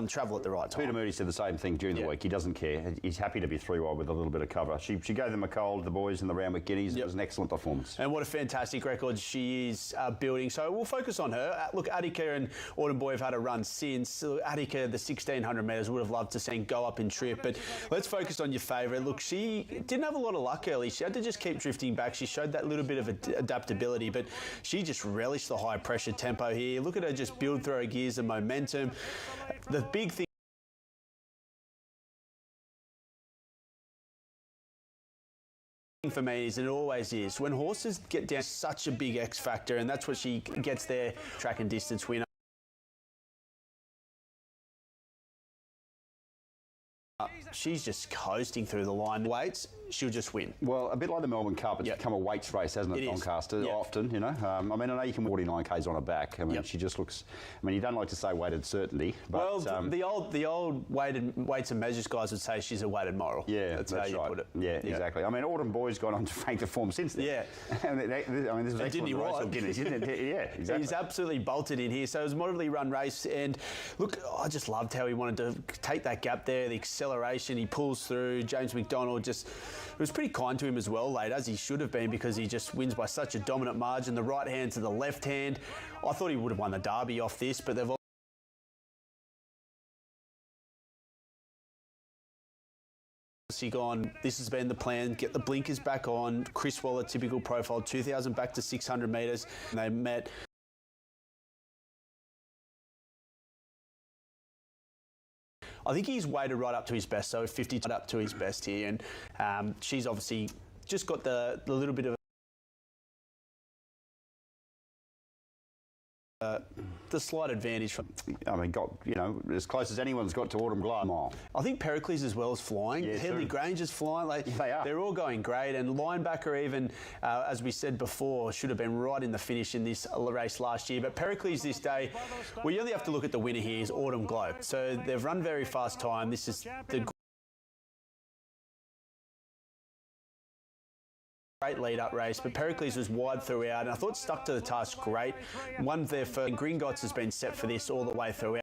travel at the right time. Peter Moody said the same thing during the week. He doesn't care. He's happy to be 3 wide with a little bit of cover. She gave them a cold, the boys in the round with Guineas. It was an excellent performance. And what a fantastic record she is building. So we'll focus on her. Look, Attica and Autumn Boy have had a run since. Attica, the 1,600 metres, would have loved to see go up in trip. But let's focus on your favourite. Look, she didn't have a lot of luck early. She had to just keep drifting back. She showed that little bit of adaptability, but she just relished the high pressure tempo here. Look at her just build through her gears and momentum. The big thing for me is, and it always is, when horses get down, such a big X factor, and that's what she gets there. Track and distance winner. She's just coasting through the line. Weights, she'll just win. Well, a bit like the Melbourne Cup, it's become a weights race, hasn't it, Doncaster? Often, you know. I mean, I know you can 49 k's on her back. I mean, she just looks. I mean, you don't like to say weighted certainty, but well, the old weights and measures guys would say she's a weighted moral. Yeah, that's how you right. put it. Yeah, exactly. I mean, Autumn Boy's gone on to frank the form since then. Yeah. I mean, this was excellent race of Guineas, isn't it? Yeah, exactly. He's absolutely bolted in here. So it was a moderately run race, and look, I just loved how he wanted to take that gap there, the acceleration. He pulls through. James McDonald just was pretty kind to him as well late, as he should have been, because he just wins by such a dominant margin. The right hand to the left hand. I thought he would have won the Derby off this, but they've obviously gone, this has been the plan, get the blinkers back on. Chris Waller, typical profile, 2,000 back to 600 metres. And they met. I think he's weighted right up to his best, so 50 up to his best here. And she's obviously just got the little bit of the slight advantage from. I mean, got as close as anyone's got to Autumn Glass. I think Pericles as well is flying. Yeah, Headley Grange is flying. They are. They're all going great. And linebacker even, as we said before, should have been right in the finish in this race last year. But Pericles this day, well, you only have to look at the winner here is Autumn Globe. So they've run very fast time. This is the great lead-up race, but Pericles was wide throughout, and I thought stuck to the task great. One there for Gringotts has been set for this all the way throughout.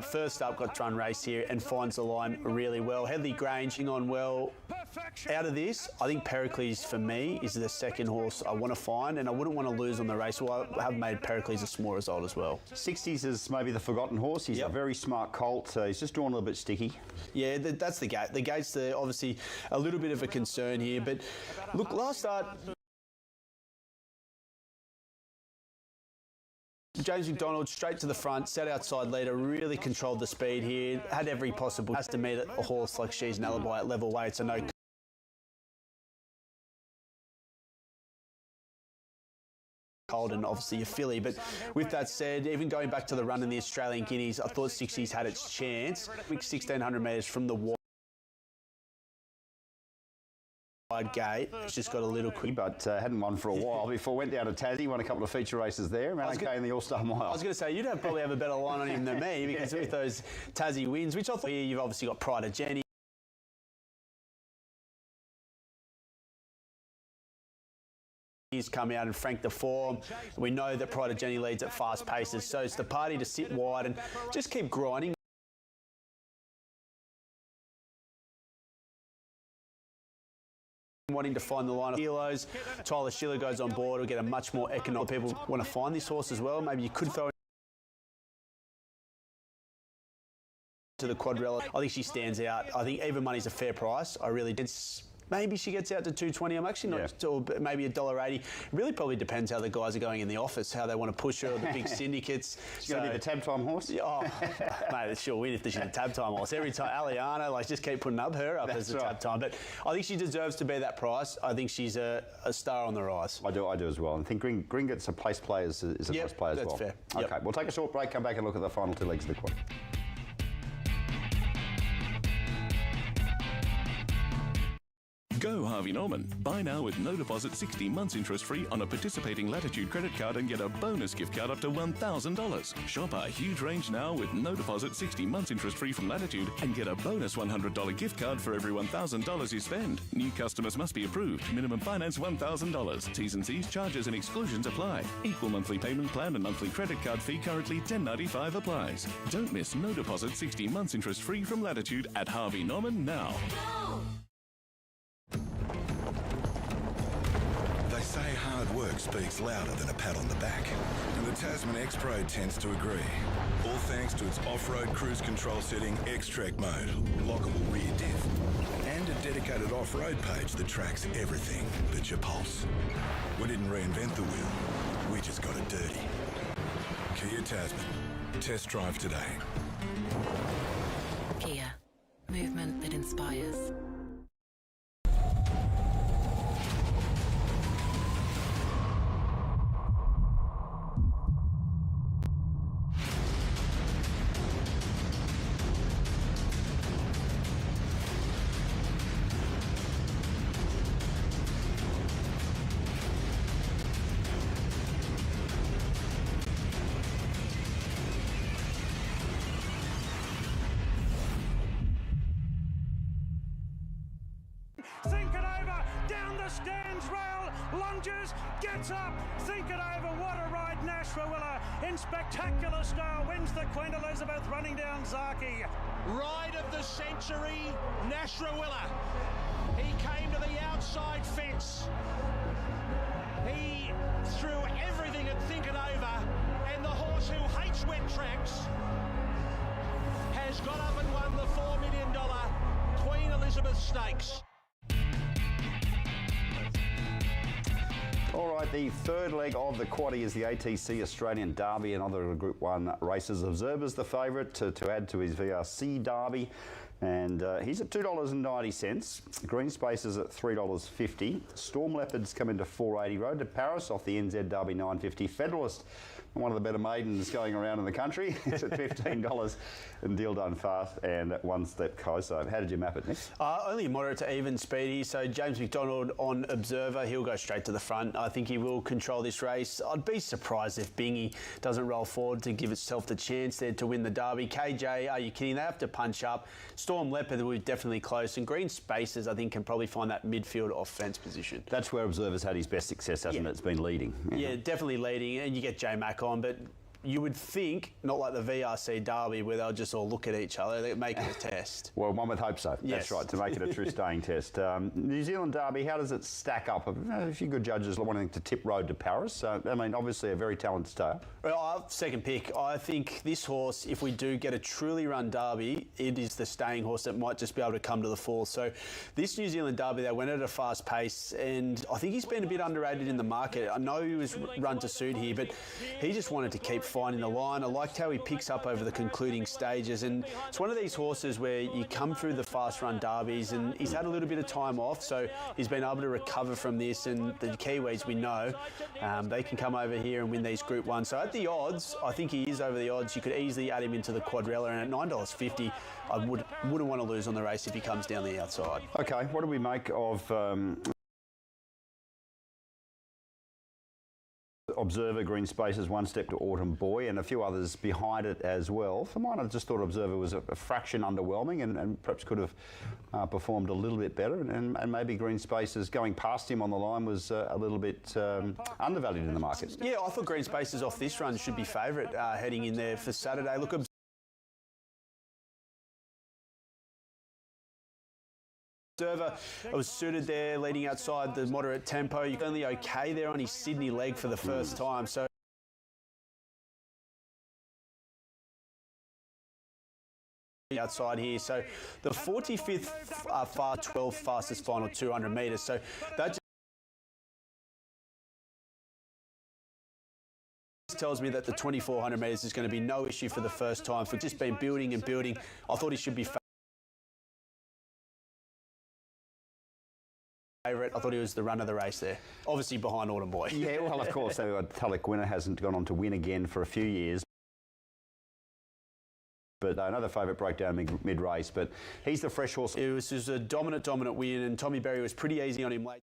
First up, got to run race here and finds the line really well. Headley Grange on well. Out of this, I think Pericles for me is the second horse I want to find, and I wouldn't want to lose on the race. So I have made Pericles a small result as well. 60s is maybe the forgotten horse. He's a very smart colt. He's just drawn a little bit sticky. Yeah, that's the gate. The gate's obviously a little bit of a concern here, but look, last start. James McDonald straight to the front, set outside leader, really controlled the speed here, had every possible. Has to meet a horse like She's an Alibi at level weight, so no. Cold and obviously a filly, but with that said, even going back to the run in the Australian Guineas, I thought 60s had its chance. 1,600 metres from the wide gate. It's just got a little quick, but hadn't won for a while before. Went down to Tassie, won a couple of feature races there. Ran okay in the All-Star Mile. I was going to say you'd probably have a better line on him than me, because with those Tassie wins, which I thought you've obviously got Pride of Jenny. He's come out and franked the form. We know that Pride of Jenny leads at fast paces, so it's the party to sit wide and just keep grinding. Wanting to find the line of kilos. Tyler Schiller goes on board. We'll get a much more economic. People want to find this horse as well. Maybe you could throw to the quadrella. I think she stands out. I think even money's a fair price. I really did. maybe she gets out to 220. I'm actually not, or maybe $1.80. It really probably depends how the guys are going in the office, how they want to push her, or the big syndicates. She's going to be the tab time horse? Oh, mate, she'll win if she's a tab time horse. Every time, Aliana, like, just keep putting her up as a tab time. But I think she deserves to be that price. I think she's a star on the rise. I do as well. And I think Gringott's a place player, is a nice player as well. That's fair. Okay, we'll take a short break, come back and look at the final 2 legs of the quad. Go Harvey Norman. Buy now with no deposit, 60 months interest-free on a participating Latitude credit card and get a bonus gift card up to $1,000. Shop our huge range now with no deposit, 60 months interest-free from Latitude and get a bonus $100 gift card for every $1,000 you spend. New customers must be approved. Minimum finance $1,000. T's and C's, charges and exclusions apply. Equal monthly payment plan and monthly credit card fee currently $10.95 applies. Don't miss no deposit, 60 months interest-free from Latitude at Harvey Norman now. They say hard work speaks louder than a pat on the back, and the Tasman X-Pro tends to agree. All thanks to its off-road cruise control setting X-Track mode, lockable rear diff, and a dedicated off-road page that tracks everything but your pulse. We didn't reinvent the wheel, we just got it dirty. Kia Tasman. Test drive today. Kia. Movement that inspires. Think it over, down the stands rail, lunges, gets up, think it over, what a ride, Nash Rawiller in spectacular style, wins the Queen Elizabeth running down Zaki. Ride of the century, Nash Rawiller. He came to the outside fence. He threw everything at Think It Over, and the horse who hates wet tracks has got up and won the $4 million Queen Elizabeth Stakes. All right, the third leg of the quaddie is the ATC Australian Derby and other Group 1 races. Observer's the favourite to add to his VRC Derby, and he's at $2.90. Green Spaces at $3.50. Storm Leopards come into $4.80. Road to Paris off the NZ Derby $9.50. Federalist, one of the better maidens going around in the country, it's at $15. And Deal Done Fast and One Step Closer. How did you map it, Nick? Only moderate to even speedy. So James McDonald on Observer, he'll go straight to the front. I think he will control this race. I'd be surprised if Bingy doesn't roll forward to give itself the chance there to win the Derby. KJ, are you kidding? They have to punch up. Storm Leopard will be definitely close. And Green Spaces, I think, can probably find that midfield off-fence position. That's where Observer's had his best success, hasn't it? It's been leading. Yeah, definitely leading. And you get J-Mac on, but you would think, not like the VRC Derby where they'll just all look at each other, they're making a test. Well, one would hope so. Yes. That's right, to make it a true staying test. New Zealand Derby, how does it stack up? A few good judges wanting to tip Road to Paris. I mean, obviously a very talented star. Well, second pick. I think this horse, if we do get a truly run Derby, it is the staying horse that might just be able to come to the fore. So this New Zealand Derby, they went at a fast pace, and I think he's been a bit underrated in the market. I know he was run to suit here, but he just wanted to keep finding the line. I liked how he picks up over the concluding stages, and it's one of these horses where you come through the fast run derbies, and he's had a little bit of time off, so he's been able to recover from this. And the Kiwis, we know, they can come over here and win these Group 1. So at the odds, I think he is over the odds. You could easily add him into the quadrella, and at $9.50, I wouldn't want to lose on the race if he comes down the outside. Okay, what do we make of Observer, Green Spaces, One Step to Autumn Boy, and a few others behind it as well? For mine, I just thought Observer was a fraction underwhelming and perhaps could have performed a little bit better, and maybe Green Spaces going past him on the line was a little bit undervalued in the market. Yeah, I thought Green Spaces off this run should be favourite heading in there for Saturday. Look, Observer was suited there, leading outside the moderate tempo. You're only okay there on his Sydney leg for the first time. So outside here. So the 45th fast 12 fastest final 200 metres. So that just tells me that the 2400 metres is going to be no issue for the first time. For just been building and building, I thought he should be favourite. I thought he was the run of the race there. Obviously behind Autumn Boy. Yeah, well, of course, Tulloch winner hasn't gone on to win again for a few years. But another favourite broke down mid-race, but he's the fresh horse. It was just a dominant win, and Tommy Berry was pretty easy on him late.